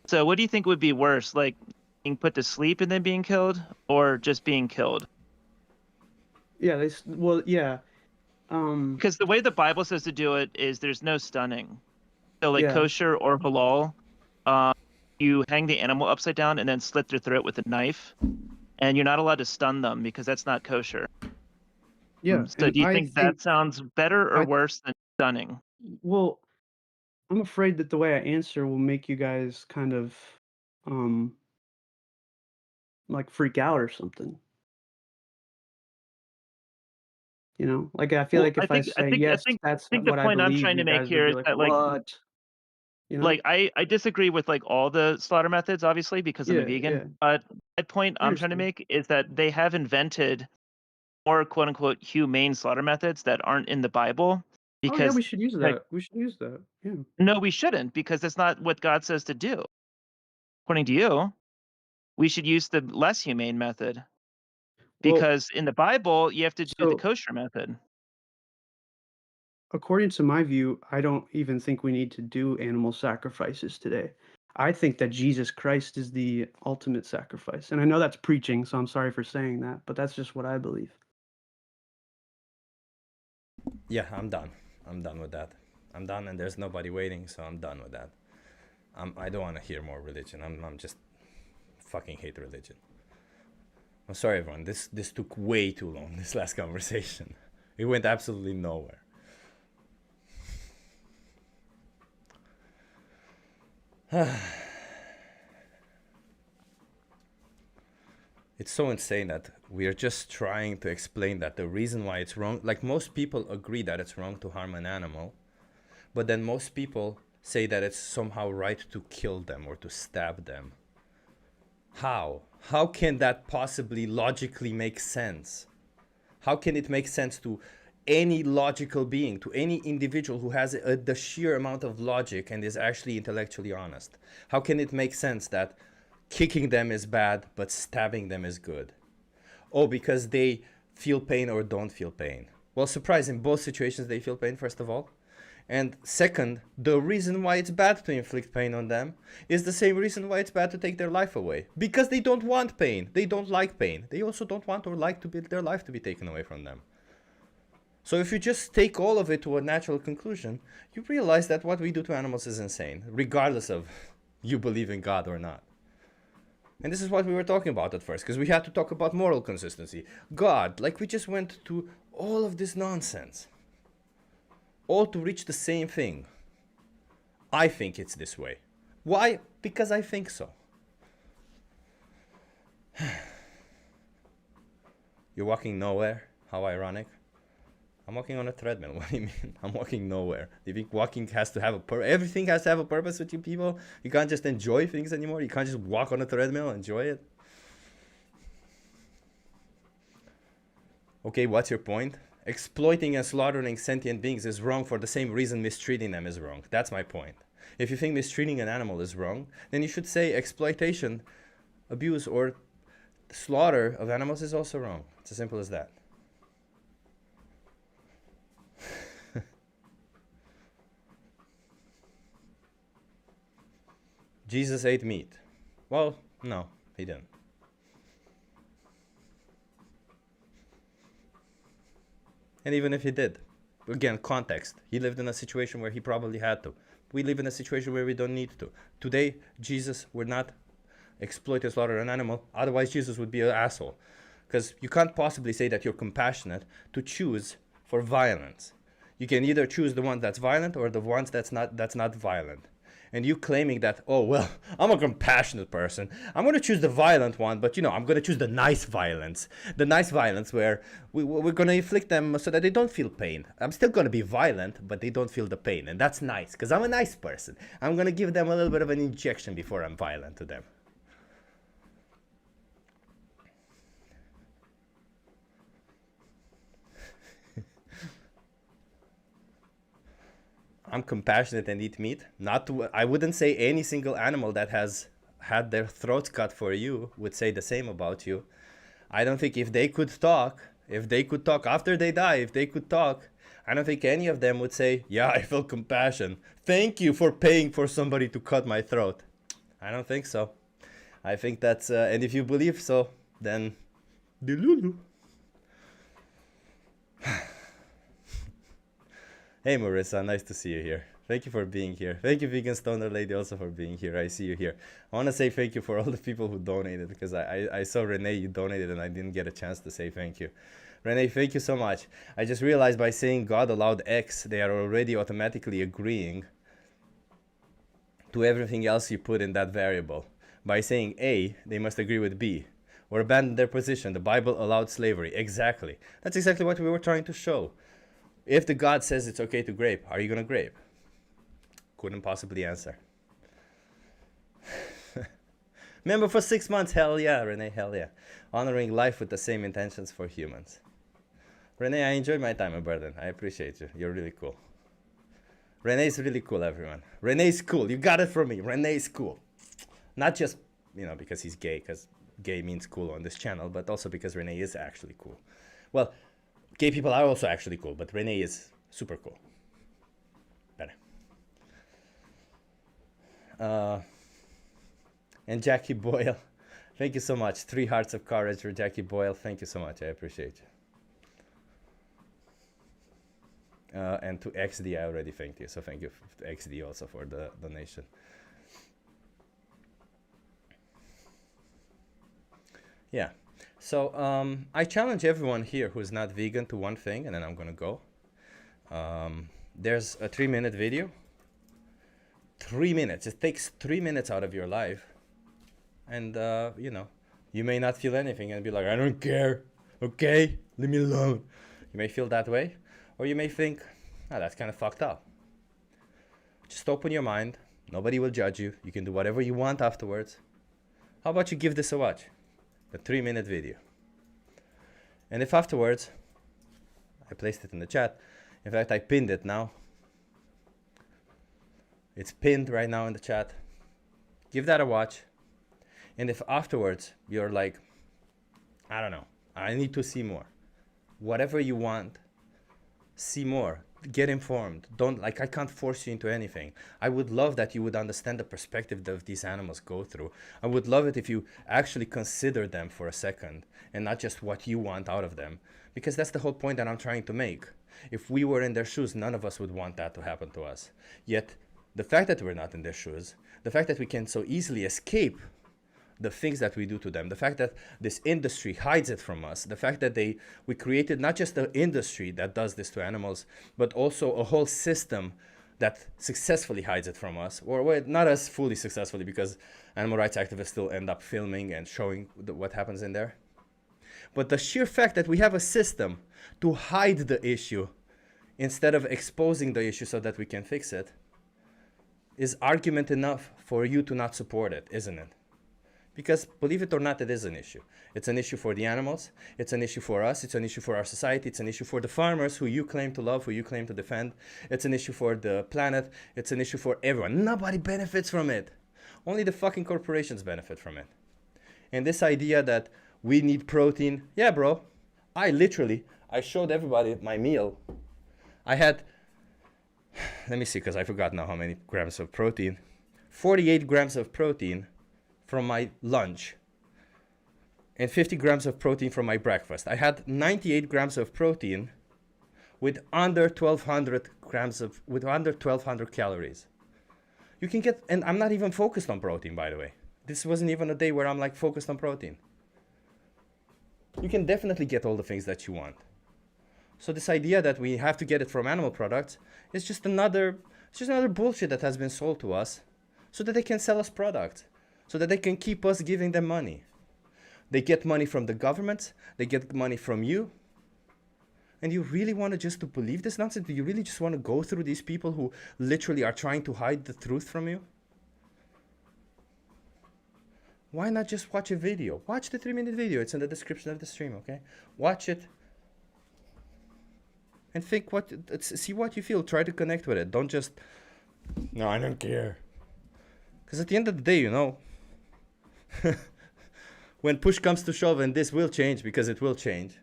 So what do you think would be worse, like being put to sleep and then being killed, or just being killed? Yeah, yeah. Because the way the Bible says to do it is there's no stunning. So like Yeah. kosher or halal, you hang the animal upside down and then slit their throat with a knife, and you're not allowed to stun them because that's not kosher. Yeah. So and do you I think that sounds better or worse than stunning? Well, I'm afraid that the way I answer will make you guys kind of, like freak out or something. Like I feel Well, like if I say I yes, think that's the what I point I'm believe, trying to you make guys here would is be like, that like what? like I disagree with like all the slaughter methods, obviously, because I'm a Yeah, vegan. yeah. But the point I I'm trying to understand. make is that they have invented more quote unquote humane slaughter methods that aren't in the Bible. Oh yeah, Because we should use like, that. We should use that. Yeah. no, we shouldn't, because that's not what God says to do. According to you, we should use the less humane method. Well, Because in the Bible, you have to do the so kosher method. according to my view, I don't even think we need to do animal sacrifices today. I think that Jesus Christ is the ultimate sacrifice. And I know that's preaching, so I'm sorry for saying that, but that's just what I believe. Yeah, I'm done. I'm done with that. I'm done, and there's nobody waiting, so I'm done with that. I don't want to hear more religion. I'm just fucking hate religion. I'm sorry, everyone. This took way too long, this last conversation. It went absolutely nowhere. It's so insane that we are just trying to explain that the reason why it's wrong, like most people agree that it's wrong to harm an animal, but then most people say that it's somehow right to kill them or to stab them. How? How can that possibly logically make sense? How can it make sense to any logical being, to any individual who has the sheer amount of logic and is actually intellectually honest? How can it make sense that kicking them is bad, but stabbing them is good? Oh, because they feel pain or don't feel pain. Well, surprise, in both situations they feel pain, first of all. And second, the reason why it's bad to inflict pain on them is the same reason why it's bad to take their life away. Because they don't want pain. They don't like pain. They also don't want or like their life to be taken away from them. So if you just take all of it to a natural conclusion, you realize that what we do to animals is insane, regardless of you believe in God or not. And this is what we were talking about at first, because we had to talk about moral consistency. God, like we just went to all of this nonsense. All to reach the same thing. I think it's this way. Why? Because I think so. You're walking nowhere? How ironic. I'm walking on a treadmill. What do you mean? I'm walking nowhere. Do you think walking has to have a purpose? Everything has to have a purpose with you people? You can't just enjoy things anymore? You can't just walk on a treadmill and enjoy it? Okay, what's your point? Exploiting and slaughtering sentient beings is wrong for the same reason mistreating them is wrong. That's my point. If you think mistreating an animal is wrong, then you should say exploitation, abuse, or slaughter of animals is also wrong. It's as simple as that. Jesus ate meat. Well, no, he didn't. And even if he did, again, context. He lived in a situation where he probably had to. We live in a situation where we don't need to. Today, Jesus would not exploit or slaughter an animal. Otherwise, Jesus would be an asshole. Because you can't possibly say that you're compassionate to choose for violence. You can either choose the one that's violent or the ones that's not violent. And you claiming that, oh, well, I'm a compassionate person. I'm going to choose the violent one, but, I'm going to choose the nice violence. The nice violence where we're going to inflict them so that they don't feel pain. I'm still going to be violent, but they don't feel the pain. And that's nice, because I'm a nice person. I'm going to give them a little bit of an injection before I'm violent to them. I'm compassionate and eat meat. I wouldn't say any single animal that has had their throats cut for you would say the same about you. I don't think if they could talk after they die, if they could talk, I don't think any of them would say, yeah, I feel compassion. Thank you for paying for somebody to cut my throat. I don't think so. I think that's, and if you believe so, then delulu. Hey Marissa, nice to see you here. Thank you for being here. Thank you, Vegan Stoner Lady, also for being here. I see you here. I want to say thank you for all the people who donated, because I saw Renee, you donated, and I didn't get a chance to say thank you. Renee, thank you so much. I just realized by saying God allowed X, they are already automatically agreeing to everything else you put in that variable. By saying A, they must agree with B, or abandon their position. The Bible allowed slavery. Exactly. That's exactly what we were trying to show. If the God says it's okay to grape, are you going to grape? Couldn't possibly answer. Remember, for 6 months, hell yeah, Renee, hell yeah. Honoring life with the same intentions for humans. Renee, I enjoyed my time at Burden. I appreciate you. You're really cool. Renee's really cool, everyone. Renee's cool. You got it from me. Renee's cool. Not just, because he's gay, because gay means cool on this channel, but also because Renee is actually cool. Well, gay people are also actually cool, but Renee is super cool. Better. And Jackie Boyle, thank you so much. 3 hearts of courage for Jackie Boyle. Thank you so much. I appreciate you. And to XD, I already thanked you. So thank you to XD also for the donation. Yeah. So I challenge everyone here who's not vegan to one thing, and then I'm gonna go. There's a 3-minute video. 3 minutes. It takes 3 minutes out of your life, and you know, you may not feel anything and be like, I don't care. Okay, leave me alone. You may feel that way, or you may think, oh, that's kind of fucked up. Just open your mind. Nobody will judge you. You can do whatever you want afterwards. How about you give this a watch? The 3-minute video. And if afterwards, I placed it in the chat. In fact, I pinned it now. It's pinned right now in the chat. Give that a watch. And if afterwards you're like, I don't know, I need to see more. Whatever you want, see more. Get informed. Don't, like, I can't force you into anything. I would love that you would understand the perspective that these animals go through. I would love it if you actually consider them for a second and not just what you want out of them, because that's the whole point that I'm trying to make. If we were in their shoes, none of us would want that to happen to us. Yet the fact that we're not in their shoes, the fact that we can so easily escape the things that we do to them, the fact that this industry hides it from us, the fact that we created not just the industry that does this to animals, but also a whole system that successfully hides it from us, or well, not as fully successfully, because animal rights activists still end up filming and showing what happens in there. But the sheer fact that we have a system to hide the issue instead of exposing the issue so that we can fix it is argument enough for you to not support it, isn't it? Because believe it or not, it is an issue. It's an issue for the animals. It's an issue for us. It's an issue for our society. It's an issue for the farmers who you claim to love, who you claim to defend. It's an issue for the planet. It's an issue for everyone. Nobody benefits from it. Only the fucking corporations benefit from it. And this idea that we need protein. Yeah, bro. I showed everybody my meal. I had, let me see, because I forgot now how many grams of protein. 48 grams of protein from my lunch and 50 grams of protein from my breakfast. I had 98 grams of protein with under 1200 calories. You can get, and I'm not even focused on protein, by the way. This wasn't even a day where I'm like focused on protein. You can definitely get all the things that you want. So this idea that we have to get it from animal products is just another bullshit that has been sold to us so that they can sell us products, so that they can keep us giving them money. They get money from the government, they get money from you. And you really want to believe this nonsense? Do you really just want to go through these people who literally are trying to hide the truth from you? Why not just watch a video? Watch the 3-minute video. It's in the description of the stream, okay? Watch it and think see what you feel. Try to connect with it. Don't just, no, I don't care. Because at the end of the day, you know, when push comes to shove, and this will change, because it will change,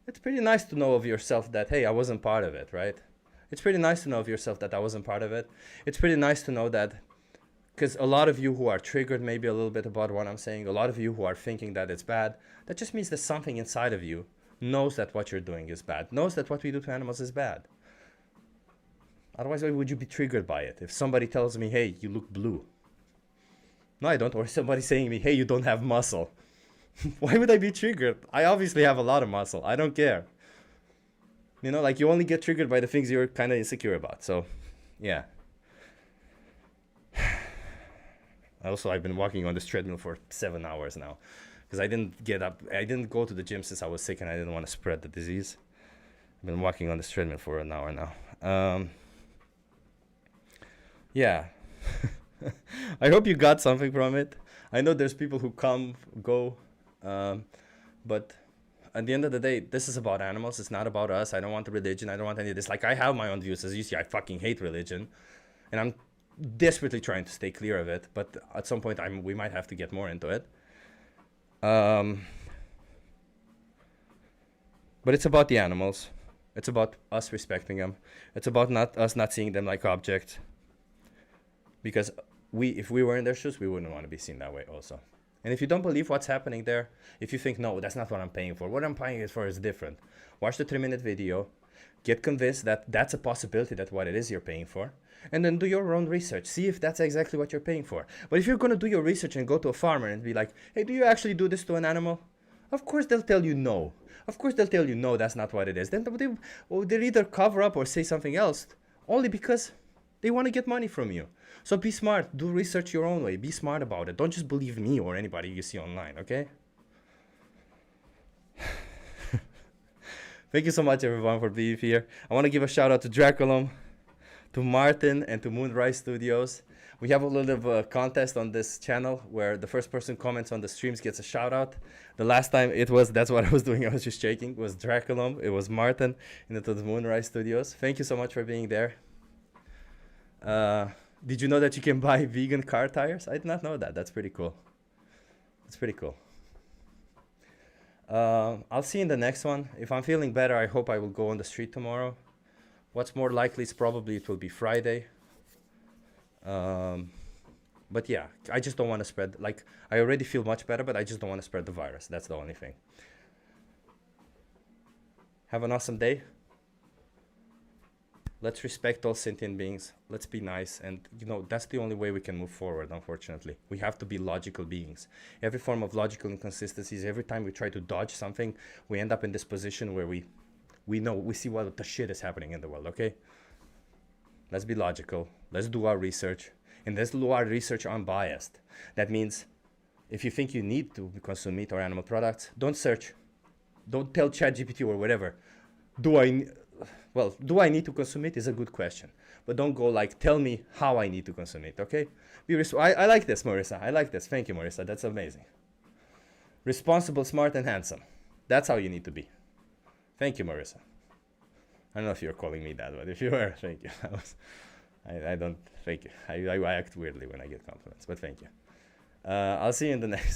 it's pretty nice to know of yourself that, hey, I wasn't part of it, right? It's pretty nice to know of yourself that I wasn't part of it. It's pretty nice to know that, because a lot of you who are triggered maybe a little bit about what I'm saying, a lot of you who are thinking that it's bad, that just means that something inside of you knows that what you're doing is bad, knows that what we do to animals is bad. Otherwise, why would you be triggered by it? If somebody tells me, hey, you look blue. No, I don't. Or somebody saying to me, hey, you don't have muscle. Why would I be triggered? I obviously have a lot of muscle. I don't care. You know, like, you only get triggered by the things you're kind of insecure about. So, yeah. Also, I've been walking on this treadmill for 7 hours now, because I didn't go to the gym since I was sick, and I didn't want to spread the disease. I've been walking on this treadmill for an hour now. Yeah. I hope you got something from it. I know there's people who come, go, but at the end of the day, this is about animals. It's not about us. I don't want religion. I don't want any of this. Like, I have my own views. As you see, I fucking hate religion, and I'm desperately trying to stay clear of it. But at some point, we might have to get more into it. But it's about the animals. It's about us respecting them. It's about us not seeing them like objects. Because if we were in their shoes, we wouldn't want to be seen that way also. And if you don't believe what's happening there, if you think, no, that's not what I'm paying for, what I'm paying for is different, watch the 3-minute video, get convinced that that's a possibility, that what it is you're paying for, and then do your own research. See if that's exactly what you're paying for. But if you're going to do your research and go to a farmer and be like, hey, do you actually do this to an animal? Of course they'll tell you no. Of course they'll tell you no, that's not what it is. Then they'll either cover up or say something else, only because they want to get money from you. So be smart, do research your own way, be smart about it. Don't just believe me or anybody you see online, okay? Thank you so much everyone for being here. I want to give a shout out to Draculum, to Martin, and to Moonrise Studios. We have a little bit of a contest on this channel where the first person comments on the streams gets a shout out. The last time that's what I was doing, I was just shaking, it was Draculum, it was Martin, and it was Moonrise Studios. Thank you so much for being there. Did you know that you can buy vegan car tires? I did not know that. That's pretty cool. That's pretty cool. I'll see you in the next one. If I'm feeling better, I hope I will go on the street tomorrow. What's more likely is probably it will be Friday. But yeah, I just don't want to spread, like, I already feel much better, but I just don't want to spread the virus. That's the only thing. Have an awesome day. Let's respect all sentient beings. Let's be nice. And, you know, that's the only way we can move forward, unfortunately. We have to be logical beings. Every form of logical inconsistencies, every time we try to dodge something, we end up in this position where we see what the shit is happening in the world, okay? Let's be logical. Let's do our research. And let's do our research unbiased. That means if you think you need to consume meat or animal products, don't search. Don't tell ChatGPT or whatever. Do I need to consume it is a good question. But don't go like, tell me how I need to consume it, okay? I like this, Marissa. I like this. Thank you, Marissa. That's amazing. Responsible, smart, and handsome. That's how you need to be. Thank you, Marissa. I don't know if you're calling me that, but if you were, thank you. I don't, thank you. I act weirdly when I get compliments, but thank you. I'll see you in the next